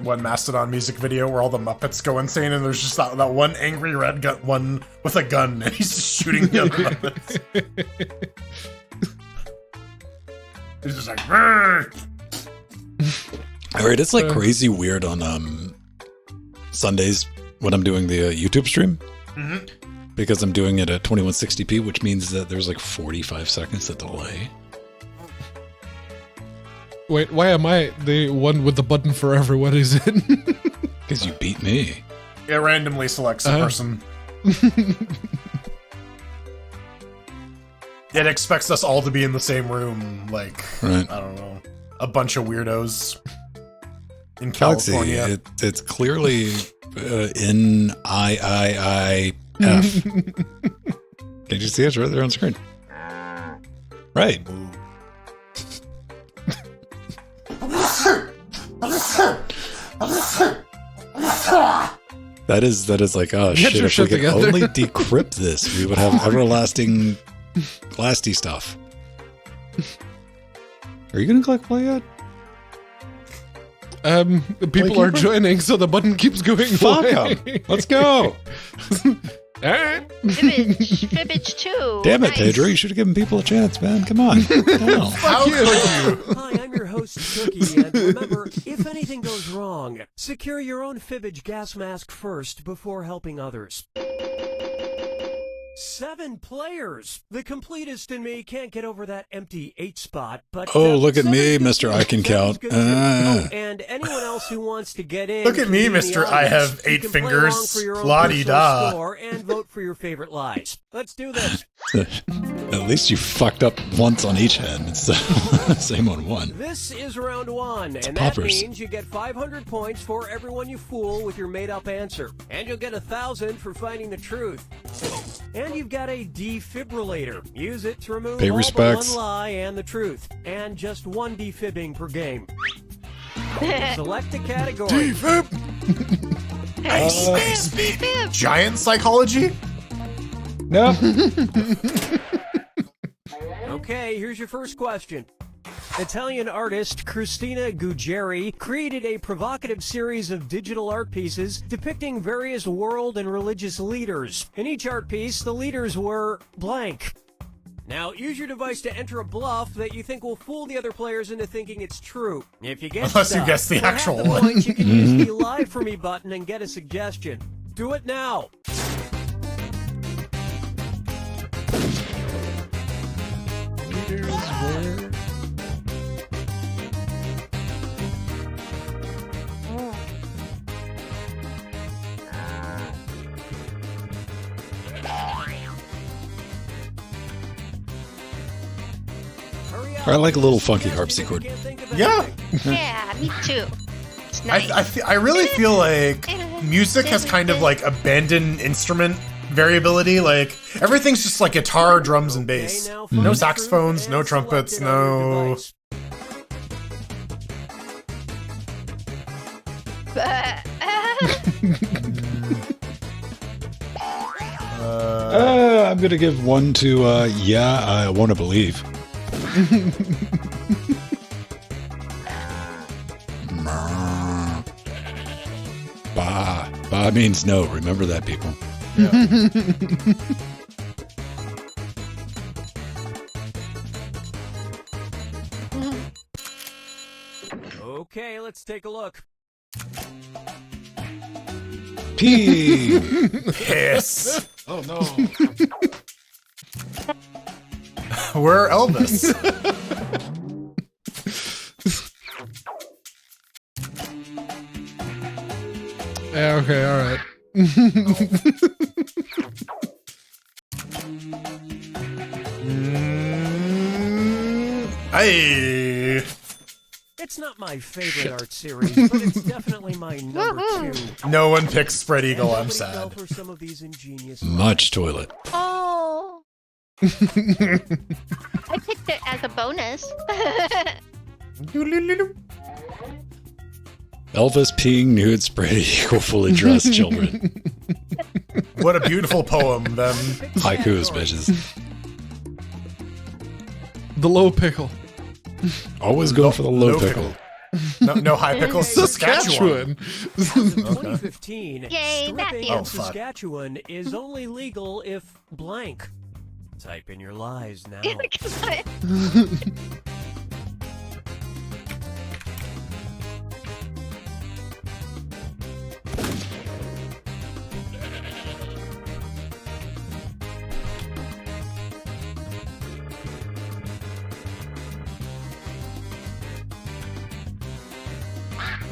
one Mastodon music video where all the Muppets go insane, and there's just that one angry red one with a gun, and he's just shooting the other Muppets. He's just like, "Rrr." All right, it's like crazy weird on Sundays when I'm doing the YouTube stream. Because I'm doing it at 2160p, which means that there's like 45 seconds of delay. Wait, why am I the one with the button for everyone is in? Because you beat me. It randomly selects a person. It expects us all to be in the same room, like, Right. I don't know, a bunch of weirdos in Galaxy, California. it's clearly N-I-I-I-F. Can't you see it? It's right there on screen. Right. That is like, oh Get shit, your if shit we could together. only decrypt this, we would have everlasting glasty stuff. Are you gonna click play yet? People are joining, so the button keeps going. Fuck away. 'em. Let's go. Alright. Fibbage 2. Damn it, Nice. Pedro, you should have given people a chance, man. Come on. Hell. How could you? Hi, I'm your host, Cookie, and remember, if anything goes wrong, secure your own Fibbage gas mask first before helping others. 7 players. The completist in me can't get over that empty 8 spot, but... Oh, look at me, 7 Mr. I can sounds count. good too. Oh, and anyone else who wants to get in... Look at can me, be in the Mr. I audience. have You 8 can play along fingers. for your own La-di-da. personal score and vote for your favorite lies. Let's do this. At least you fucked up once on each hand. It's same on one. This is round 1, and that poppers. means you get 500 points for everyone you fool with your made-up answer, and you'll get 1,000 for finding the truth. And you've got a defibrillator. Use it to remove Pay all respects. but one lie and the truth. And just one defibbing per game. Select a category. Giant psychology? No. Okay, here's your first question. Italian artist Cristina Guggeri created a provocative series of digital art pieces depicting various world and religious leaders. In each art piece, the leaders were blank. Now, use your device to enter a bluff that you think will fool the other players into thinking it's true. If you get Unless you stuck, guess the for half actual the one. points, you can use the Live For Me button and get a suggestion. Do it now. I like a little funky harpsichord. Yeah. Yeah, me too. It's nice. I really feel like music has kind of like abandoned instrument variability. Like everything's just like guitar, drums, and bass. No saxophones, no trumpets, no. I'm gonna give one to yeah, I want to believe. Ba means no. Remember that, people. Okay, let's take a look. P. Piss. Oh no. We're Elvis. Yeah, okay, alright. Hey. It's not my favorite art series, but it's definitely my number 2. No one picks Spread Eagle. I'm Nobody fell sad. for some of these ingenious Much toilet. Oh. I picked it as a bonus. Elvis peeing nude spread equal fully dressed children. What a beautiful poem, then. Haikus, bitches. The low pickle. Always go for the low pickle. No high pickle. Saskatchewan. As of 2015, Yay, stripping Matthew. in Oh, fuck. Saskatchewan is only legal if blank. Type in your lies now.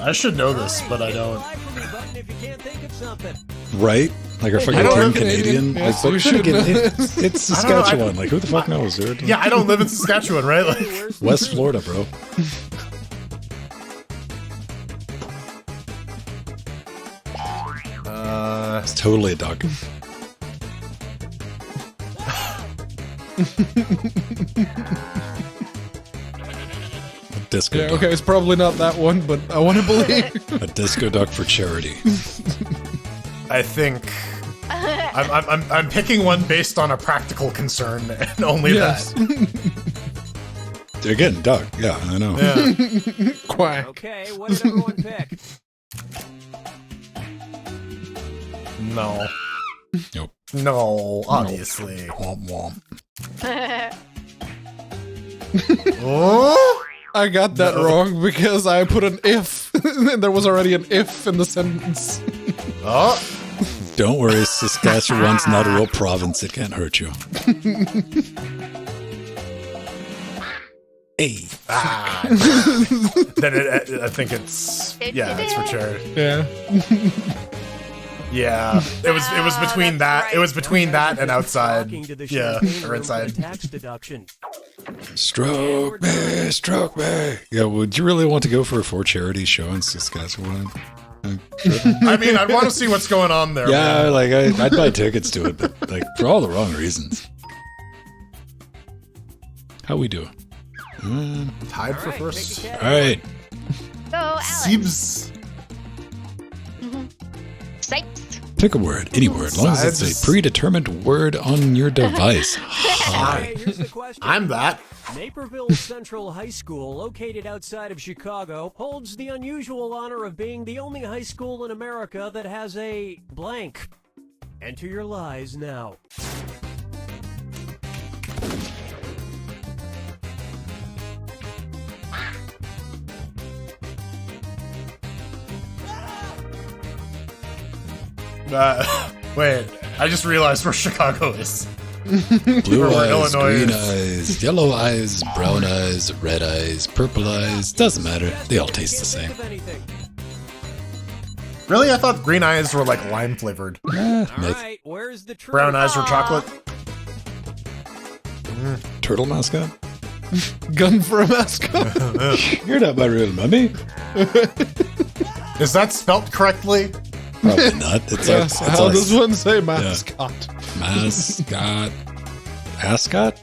I should know this, but I don't. Live For Me button if you can't think of something. Right? Like a fucking I don't turn live in Canadian. Canada. Like, Yes, but you then should again, know. it's Saskatchewan. Like, who the fuck knows, dude? Yeah, I don't live in Saskatchewan, right? Like, West Florida, bro. It's totally a duck. A disco Yeah, duck. okay, it's probably not that one, but I want to believe. A disco duck for charity. I think I'm picking one based on a practical concern and only Yes. that. Again, duck. Yeah, I know. Yeah. Quack. Okay, what did everyone pick? No. Nope. No, obviously. Womp womp. Oh? I got that No. wrong because I put an if. And there was already an if in the sentence. Oh. Don't worry, Saskatchewan's not a real province. It can't hurt you. Hey. Ah. Then I think it's it's for charity. Yeah. Yeah, it was between that's that. right. It was between that and outside. Talking to the Yeah, champagne or room for the inside. tax deduction. Stroke me, stroke me. Yeah, would you really want to go for a for charity show in Saskatchewan? I mean, I want to see what's going on there. Yeah, man. like I'd buy tickets to it, but like for all the wrong reasons. How we do? Tied for first. All right. Go, Alex. Seems. Sipes. Pick a word, any word, as long as it's a predetermined word on your device. Okay, here's the question. I'm that. Naperville Central High School, located outside of Chicago, holds the unusual honor of being the only high school in America that has a blank. Enter your lies now. Wait, I just realized where Chicago is. Blue Or eyes, Illinois green is. eyes, yellow eyes, brown eyes, red eyes, purple eyes. Doesn't matter. They all taste the same. Really? I thought green eyes were like lime flavored. All Myth. right, where's the truth? Brown eyes were chocolate. Turtle mascot? Gun for a mascot. You're not my real mummy. Is that spelt correctly? Probably not. It's Yes, like, it's how like does one say mascot? mascot. Ascot?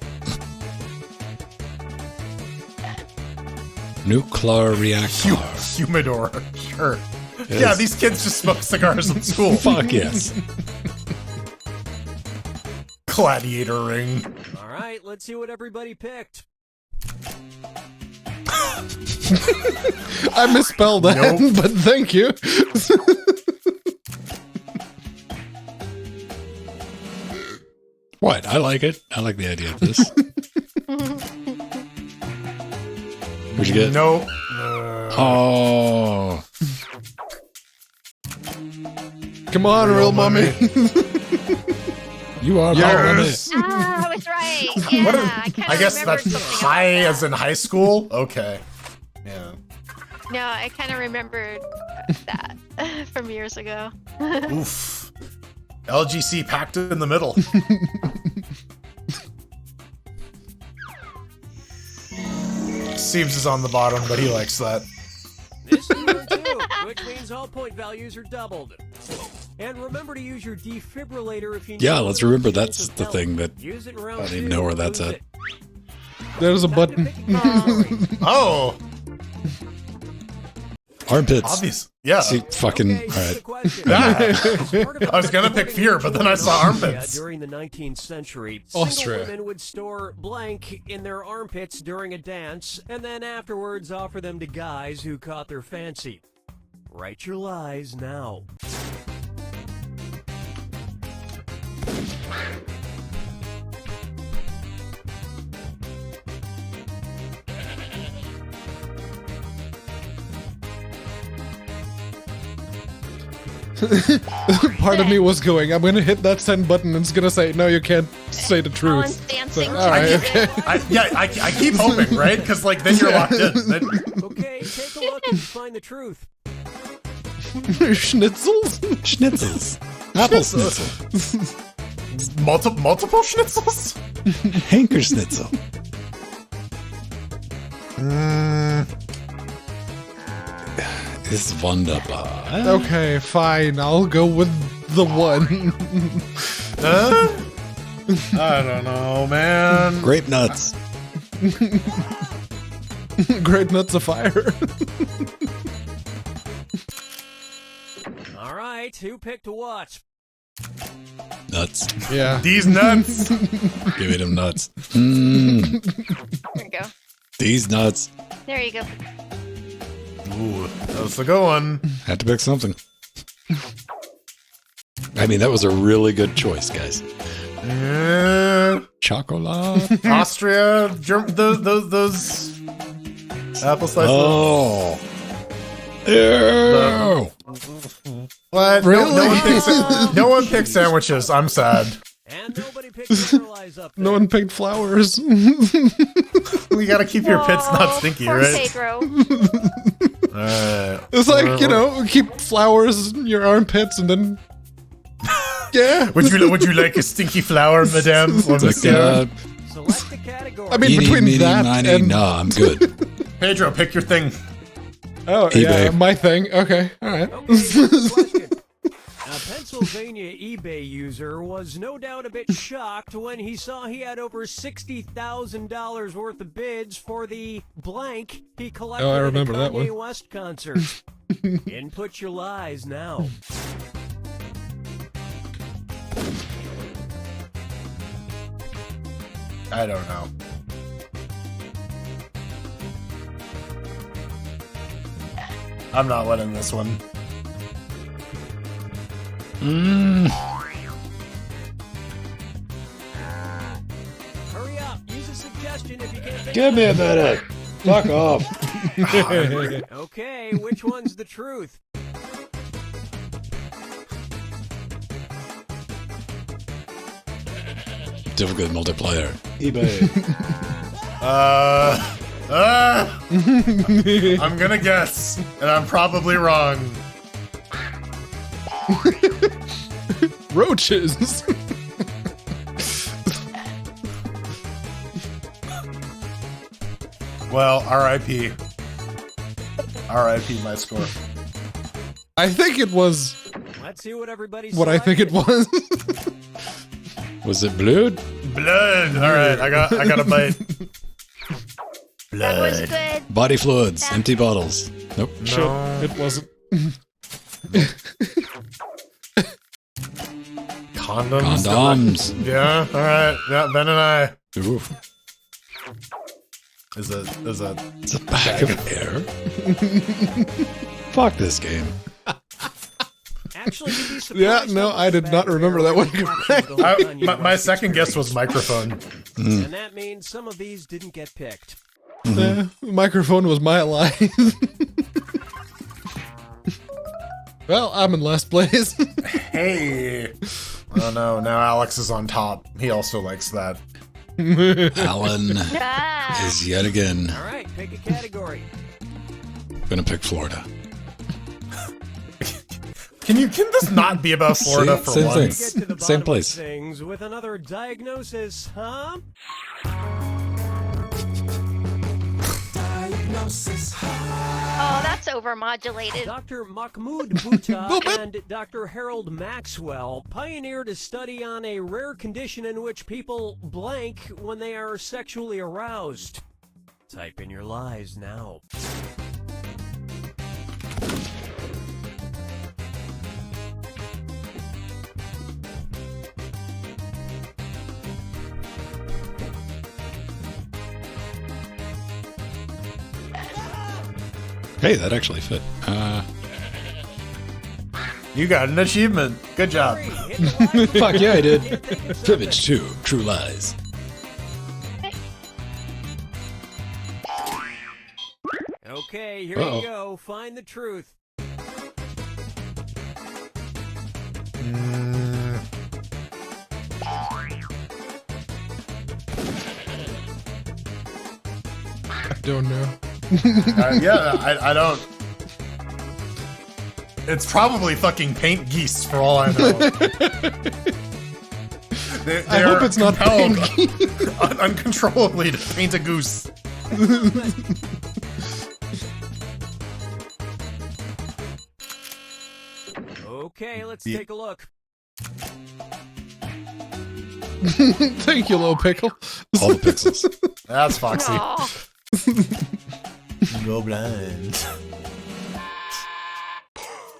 Nuclear reactor. Humidor. Sure. Yes. Yeah, these kids just smoke cigars in school. Fuck yes. Gladiator ring. All right, let's see what everybody picked. I misspelled that, Nope. but thank you. What? I like it. I like the idea of this. What'd you get? No. Oh. Come on, real mummy. You are Yes. Ah, I was right. Yeah, What I kind I of guess remembered that's something high about as in high school? Okay. Yeah. that. No, I kind of remembered that from years ago. Oof. LGC packed in the middle. Seems is on the bottom, but he likes that. This is round 2, which means all point values are doubled. And remember to use your defibrillator if you need. Yeah, let's remember that's assistance the of thing help. that Use it in round I don't even 2, know where that's lose at. it. There's a Time to button. pick a category. Oh, armpits. obvious. Yeah. See, fucking. Okay, All here's right. the question. Ah. I was gonna pick fear, but then I saw armpits. During the 19th century, Austria. single women would store blank in their armpits during a dance, and then afterwards offer them to guys who caught their fancy. Write your lies now. Part of me was going, I'm going to hit that send button and it's going to say, no, you can't say the Alan's truth. dancing. all right, okay. I keep hoping, right? Because like then you're locked in. Then, Okay, take a look and find the truth. Schnitzels? Schnitzels. Apple schnitzel. multiple schnitzels. Hanker schnitzel. Ist wunderbar. Okay, fine. I'll go with the one. I don't know, man. Grape nuts. Grape nuts of fire. All right, who picked what? Nuts. Yeah. These nuts. Give me them nuts. There you go. These nuts. There you go. Ooh, that was the good one. Had to pick something. I mean, that was a really good choice, guys. Chocolate. Austria, those apple slices. Oh. Ew. What? Really? No one picks sandwiches. I'm sad. And nobody picked your lies up there. No one picked flowers. We gotta keep your pits not stinky, Poor right? Pedro. Alright. It's like, you know, keep flowers in your armpits and then. Yeah. Would you like a stinky flower, madame? Or It's like, monsieur? Select the category. I mean, eeny, between meeny, that miny, and. no, I'm good. Pedro, pick your thing. Oh, eBay. yeah, my thing. Okay, all right. Okay, next question. A Pennsylvania eBay user was no doubt a bit shocked when he saw he had over $60,000 worth of bids for the blank he collected I remember at a that Kanye one. West concert. Input your lies now. I don't know. I'm not winning this one. Hurry up. Use a suggestion if you can't think Give me a minute. Fuck off. Okay, which one's the truth? Difficult multiplier. eBay. I'm gonna guess, and I'm probably wrong. Roaches. Well, R.I.P. R.I.P. my score. I think it was Let's see what everybody's what I think it was. Was it blood? Blood. All right, I got a bite. That was Blood. good. Body fluids. Empty bottles. Nope. Shit, it wasn't. Condoms. Condoms. Yeah. All right. Yeah. Ben and I. Oof. Is a. It's a bag of air. Fuck this game. Actually, you'd be surprised Yeah, no, how I much did not bad remember air that one captured correct. the whole Kanye My West second guess was experience. microphone. And that means some of these didn't get picked. Microphone was my line. Well, I'm in last place. Hey. Oh no! Now Alex is on top. He also likes that. Alan Ah. is yet again All right, pick a category. gonna pick Florida. Can this not be about Florida for Same thing. once? Get to the Same bottom place. of things with another diagnosis, huh? Oh, that's overmodulated. Dr. Mahmoud Butta and Dr. Harold Maxwell pioneered a study on a rare condition in which people blank when they are sexually aroused. Type in your lies now. Hey, that actually fit. You got an achievement. Good job. Hurry, hit the like Fuck yeah, I did. button. Take it from Fibbage 2, True Lies. Okay, here Uh-oh. you go. Find the truth. I don't know. Yeah, I don't. It's probably fucking paint geese for all I know. I hope it's not compelled paint uncontrollably to paint a goose. Okay, let's take a look. Thank you, little pickle. All the pixels. That's Foxy. Aw. Go blind.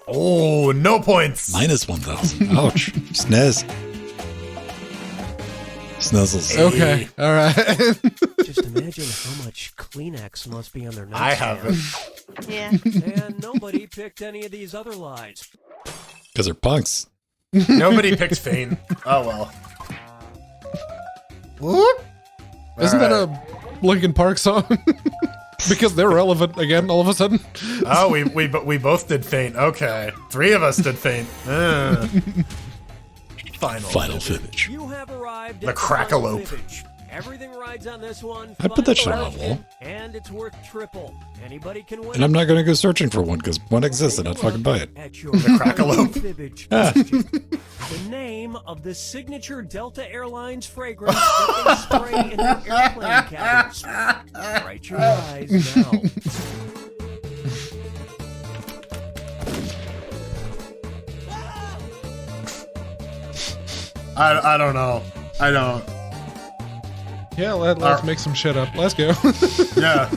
Oh, no points. Minus 1,000. Ouch. Snez. Snuzzles. Okay, all right. Just imagine how much Kleenex must be on their nightstand. I have it. Yeah. And nobody picked any of these other lies. Because they're punks. Nobody picked Fane. Oh well. Whoop. Isn't that Alright. a Linkin Park song? Because they're relevant again all of a sudden. Oh, we both did Faint. Okay, 3 of us did Faint. Final. Fibbage. You have arrived The at final Crackalope. Fibbage. Everything rides on this one. I put that shit Final on the wall. And it's worth triple. Anybody can win. And I'm not going to go searching for one because one exists and I'd fucking buy it. At your Crackalope. Fibbage question. The name of the signature Delta Airlines fragrance that they spray in their airplane cabins. Write your lies now. I don't know. I don't. Yeah, let's make some shit up. Let's go. Yeah.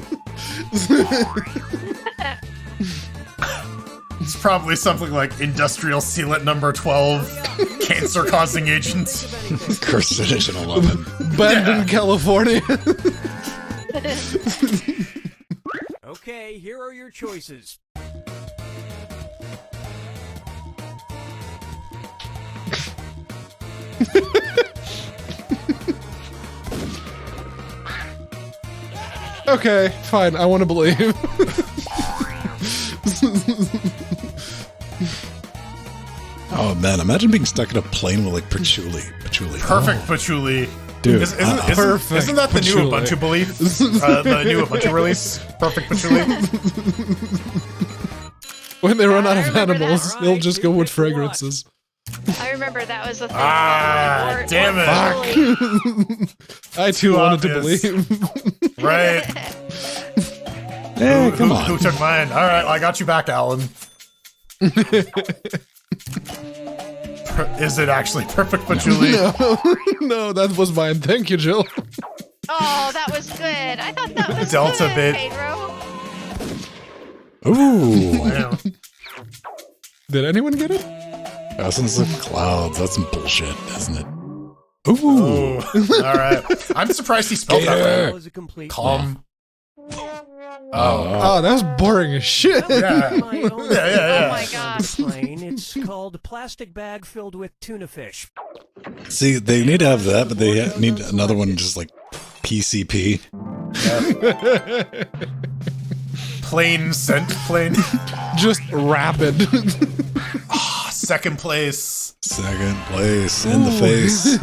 It's probably something like industrial sealant number 12, cancer-causing agent. Carcinogen 11. Bend in California. Okay, here are your choices. Okay, fine. I want to believe. Oh man, imagine being stuck in a plane with like patchouli. Perfect patchouli. Dude, Isn't that the new Ubuntu belief? The new Ubuntu release? Perfect patchouli. When they run out of remember animals, that. they'll just go with fragrances. I remember that was the thing. Damn it. I too wanted to obvious. believe. Right. Yeah, come on. Who took mine? All right, well, I got you back, Alan. Is it actually perfect patchouli? No, that was mine. Thank you, Jill. Oh, that was good. I thought that was Delta good, bit. Pedro. Ooh. Damn. Did anyone get it? Essence of clouds. That's some bullshit, isn't it? Ooh. Ooh. All right. I'm surprised he spelled that Gator. right. Was a complete Calm. Oh, that was boring as shit. Yeah. My own Yeah. Oh my gosh. plane. It's called plastic bag filled with tuna fish. See, they need to have that, but they need another one just like PCP. Plain scent plane. Just rapid. Second place. Second place in the face.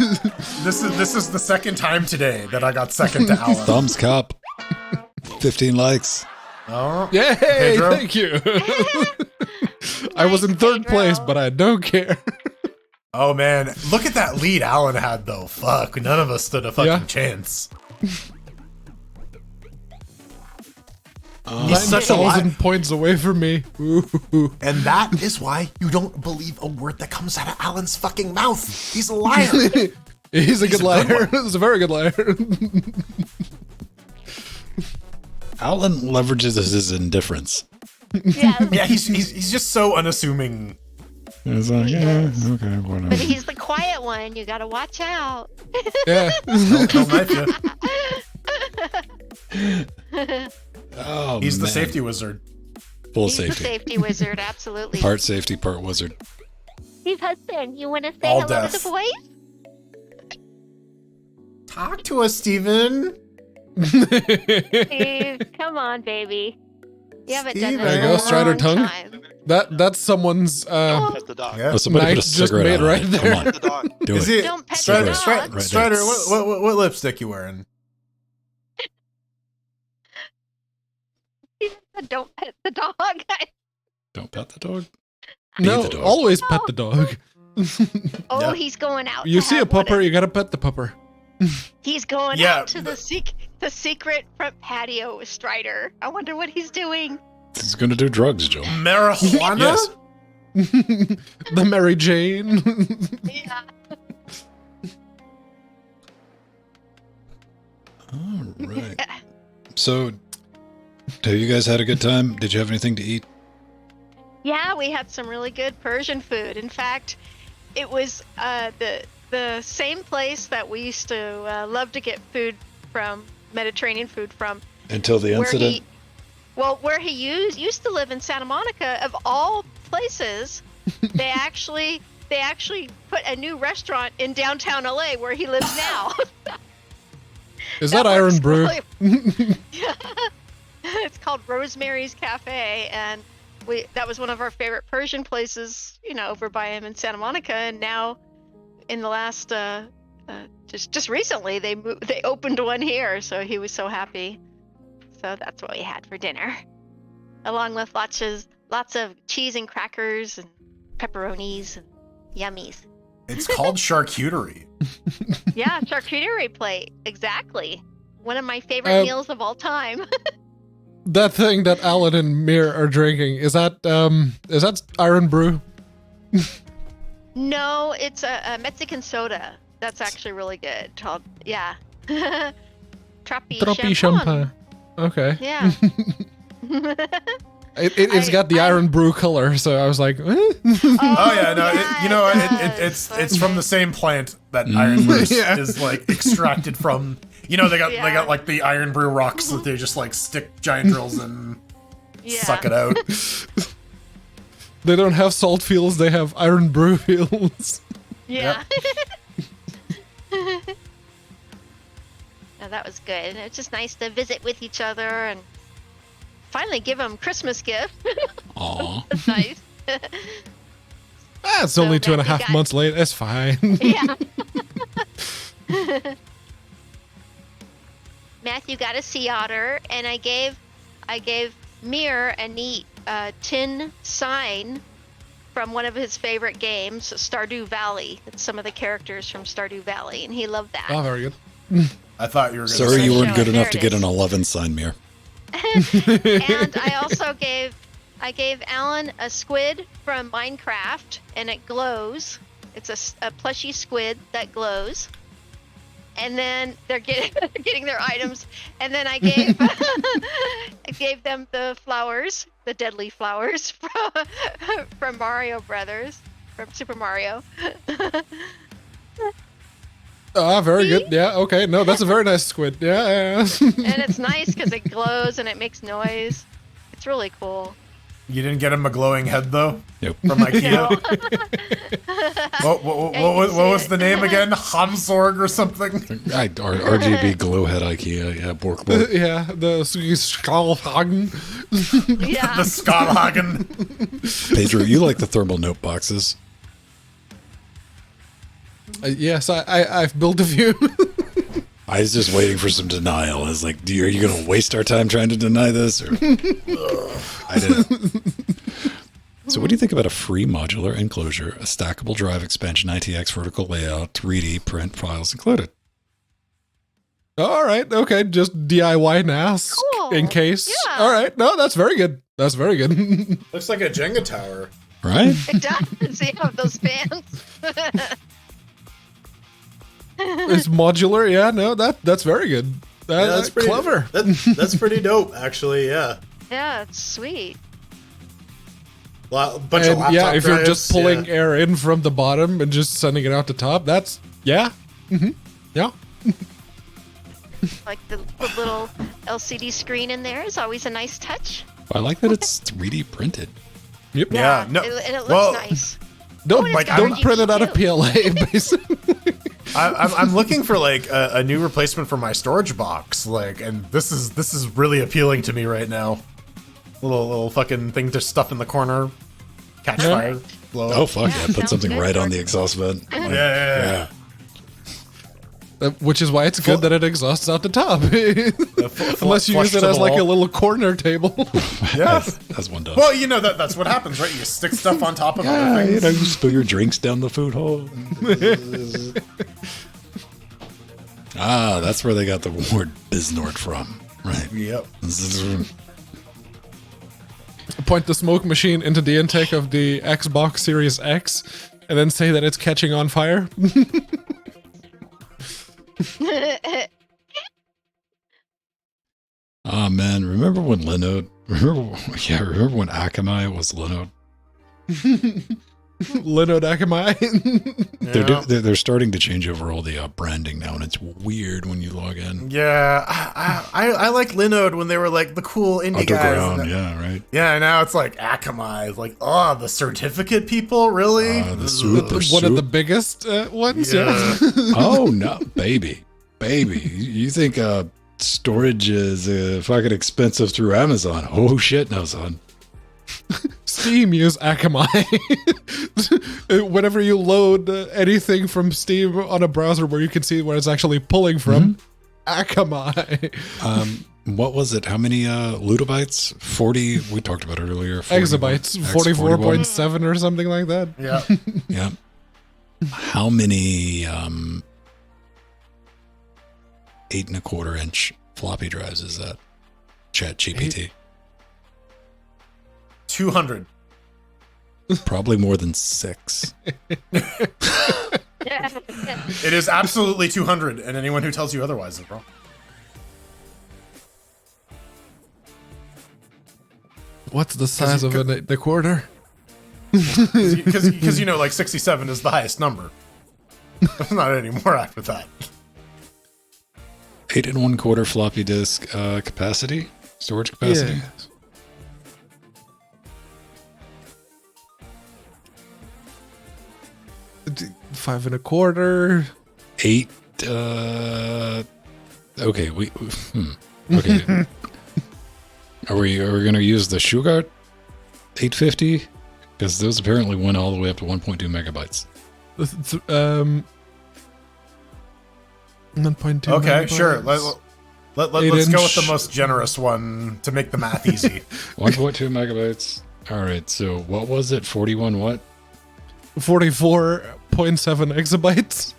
This is the second time today that I got second to Alan. Thumbs cup. 15 likes. Oh, Yay! Pedro? Thank you. I was in third Pedro. place, but I don't care. Oh man, look at that lead Alan had though. Fuck, none of us stood a fucking chance. He's such a 9,000 points away from me. Ooh. and that is why you don't believe a word that comes out of Alan's fucking mouth. He's a liar. He's a good a liar. good He's a very good liar. Alan leverages his indifference. Yeah, Yeah, he's just so unassuming. It's like, yeah, okay, but whatever. he's the quiet one. You gotta watch out. Yeah. Don't knife you. Oh, He's the man. safety wizard. Full He's the safety. safety wizard, absolutely. Part safety, part wizard. Steve Hudson, you want to say All hello death. to the boys? Talk to us, Steven. Steve, come on, baby. You haven't done Steve, this there in you a go, Strider long tongue. time. That's someone's Pet the dog. Yeah. Oh, somebody put a Night just cigarette made out. right Come there. on, Pet the dog. do Is it. it Don't pet Strider? the dog. Right there. Strider, what lipstick you wearing? Don't pet the dog. Don't pet the dog. no. the dog. Always pet the dog. Oh, Yeah. he's going out. You to see a have one pupper, of- you gotta pet the pupper. He's going Yeah, out to the secret front patio with Strider. I wonder what he's doing. He's gonna do drugs, Joe. Marijuana? Yes. The Mary Jane. Yeah. All right. So, have you guys had a good time? Did you have anything to eat? Yeah, we had some really good Persian food. In fact, it was the same place that we used to love to get food from, Mediterranean food from. Until the incident? Where he used to live in Santa Monica, of all places, they actually put a new restaurant in downtown LA where he lives now. Is that works Iron Brew? really- It's called Rosemary's Cafe, and that was one of our favorite Persian places, over by him in Santa Monica. And now, in the last just recently, they opened one here, so he was so happy. So that's what we had for dinner, along with lots of cheese and crackers and pepperonis and yummies. It's called charcuterie. Yeah, charcuterie plate, exactly. One of my favorite meals of all time. That thing that Alan and Mir are drinking, is that Iron Brew? No, it's a Mexican soda. That's actually really good. Called, yeah. Tropi Champagne. Okay. Yeah. It's got the iron brew color, so I was like, Oh yeah, no, it's from the same plant that iron brew is like extracted from. You know, they got like the iron brew rocks that they just like stick giant drills and suck it out. They don't have salt fields; they have iron brew fields. Yeah. No, that was good. It's just nice to visit with each other and finally give them Christmas gift. Aw. That's nice. It's only 2.5 months late. That's fine. Yeah. Matthew got a sea otter, and I gave Mir a neat tin sign from one of his favorite games, Stardew Valley. It's some of the characters from Stardew Valley, and he loved that. Oh, very good. I thought you were going to Sorry, say you weren't good There enough it to get is. an 11 sign, Mir. And I also gave Alan a squid from Minecraft, and it glows. It's a plushy squid that glows. And then they're getting their items. And then I gave them the flowers, the deadly flowers from Mario Brothers, from Super Mario. Very good. Yeah, okay. No, that's a very nice squid. Yeah. And it's nice because it glows and it makes noise. It's really cool. You didn't get him a glowing head though? Nope. From IKEA? No. What was the name again? Hamsorg or something? RGB glowhead IKEA. Yeah, Bork. Yeah, the Skalhagen. Yeah. The Skalhagen. Pedro, you like the thermal note boxes. Yes, I've built a few. I was just waiting for some denial. I was like, are you going to waste our time trying to deny this? Or... I didn't. So what do you think about a free modular enclosure, a stackable drive expansion, ITX vertical layout, 3D print files included? All right, okay, just DIY NAS Cool. in case. Yeah. All right, no, that's very good. That's very good. Looks like a Jenga tower. Right? It does. You have those fans. It's modular. Yeah, no, that's very good. That's pretty clever. That's pretty dope, actually. Yeah. Yeah, it's sweet. Bunch of And laptop yeah, if you're drives, just pulling air in from the bottom and just sending it out the top, that's yeah. Yeah. Like the little LCD screen in there is always a nice touch. I like that it's 3D printed. Yep. Yeah, no. And it looks well, nice. Don't Oh, and it's got don't print it out of RGB PLA, basically. I'm looking for like a new replacement for my storage box, like, and this is really appealing to me right now. Little fucking thing to stuff in the corner, catch fire, blow up. Oh, fuck yeah. Put sounds something good. right on the exhaust vent. Yeah. Which is why it's good that it exhausts out the top. Unless you use it as like a little corner table. Yeah. As one does. Well, you know that's what happens, right? You stick stuff on top of Yeah, other you things. know, you spill your drinks down the food hole. That's where they got the word Bisnord from, right? Yep. Point the smoke machine into the intake of the Xbox Series X, and then say that it's catching on fire. Oh man, remember when Linode? Remember when Akamai was Linode? Linode Akamai. They're starting to change over all the branding now, and it's weird when you log in. Yeah, I like Linode when they were like the cool indie Underground, guys. yeah, right. Yeah, now it's like Akamai. It's like, oh, the certificate people, really? The super One of the biggest ones. Yeah. Oh no, baby. You think storage is fucking expensive through Amazon? Oh shit, no, son. Steam use Akamai. Whenever you load anything from Steam on a browser where you can see where it's actually pulling from, Akamai. What was it? How many ludobytes? 40. We talked about it earlier. 40, Exabytes, 44.7 or something like that. Yeah. Yeah. How many 8.25-inch floppy drives is that? Chat GPT. 200. Probably more than 6. It is absolutely 200, and anyone who tells you otherwise is wrong. What's the size of the quarter? Because you know, like 67 is the highest number. There's not any more after that. 8 1/4 floppy disk capacity, storage capacity. Yeah. 5 1/4. 8. Okay, okay. Are we gonna use the Shugart 850? Because those apparently went all the way up to 1.2 megabytes. 1.2. Okay, megabytes. sure. Let's go with the most generous one to make the math easy. 1.2 megabytes. All right. So what was it? 41 what? 44.7 exabytes.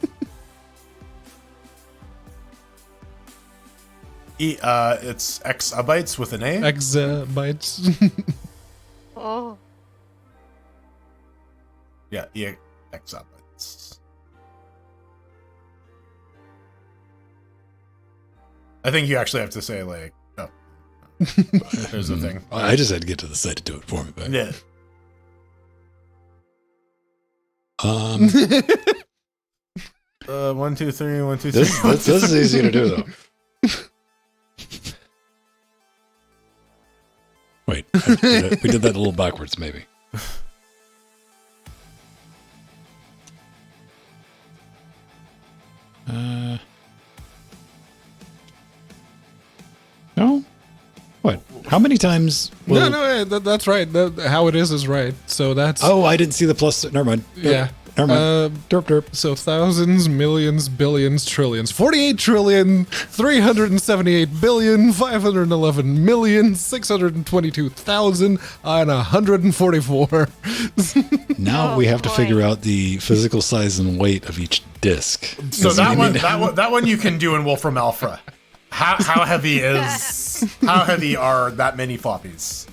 It's exabytes with an A. Exabytes. Oh. Yeah, exabytes. I think you actually have to say like, oh, there's the thing. I just had to get to the site to do it for me. But. Yeah. 1 2 3 1 2 3. This is easy to do though. Wait, we did that a little backwards, maybe. No? What? How many times? No, that's right. How it is right. So that's. Oh, I didn't see the plus. Never mind. Yeah. Never mind. Derp. So thousands, millions, billions, trillions. 48 trillion, 378 billion, 511 million, 622,000, and 144. Now we have to figure out the physical size and weight of each disc. So that one you can do in Wolfram Alpha. How heavy are that many floppies?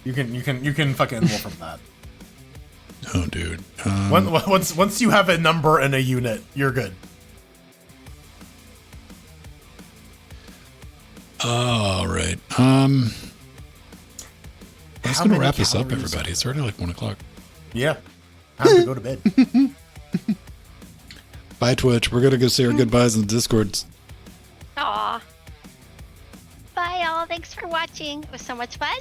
You can fucking Wolfram that. Oh, dude. Once you have a number and a unit, you're good. All right. That's gonna wrap us up, everybody. It's already like 1 o'clock. Yeah. Time to go to bed. Bye, Twitch. We're gonna go say our goodbyes in the Discords. Aw. Bye, all. Thanks for watching. It was so much fun.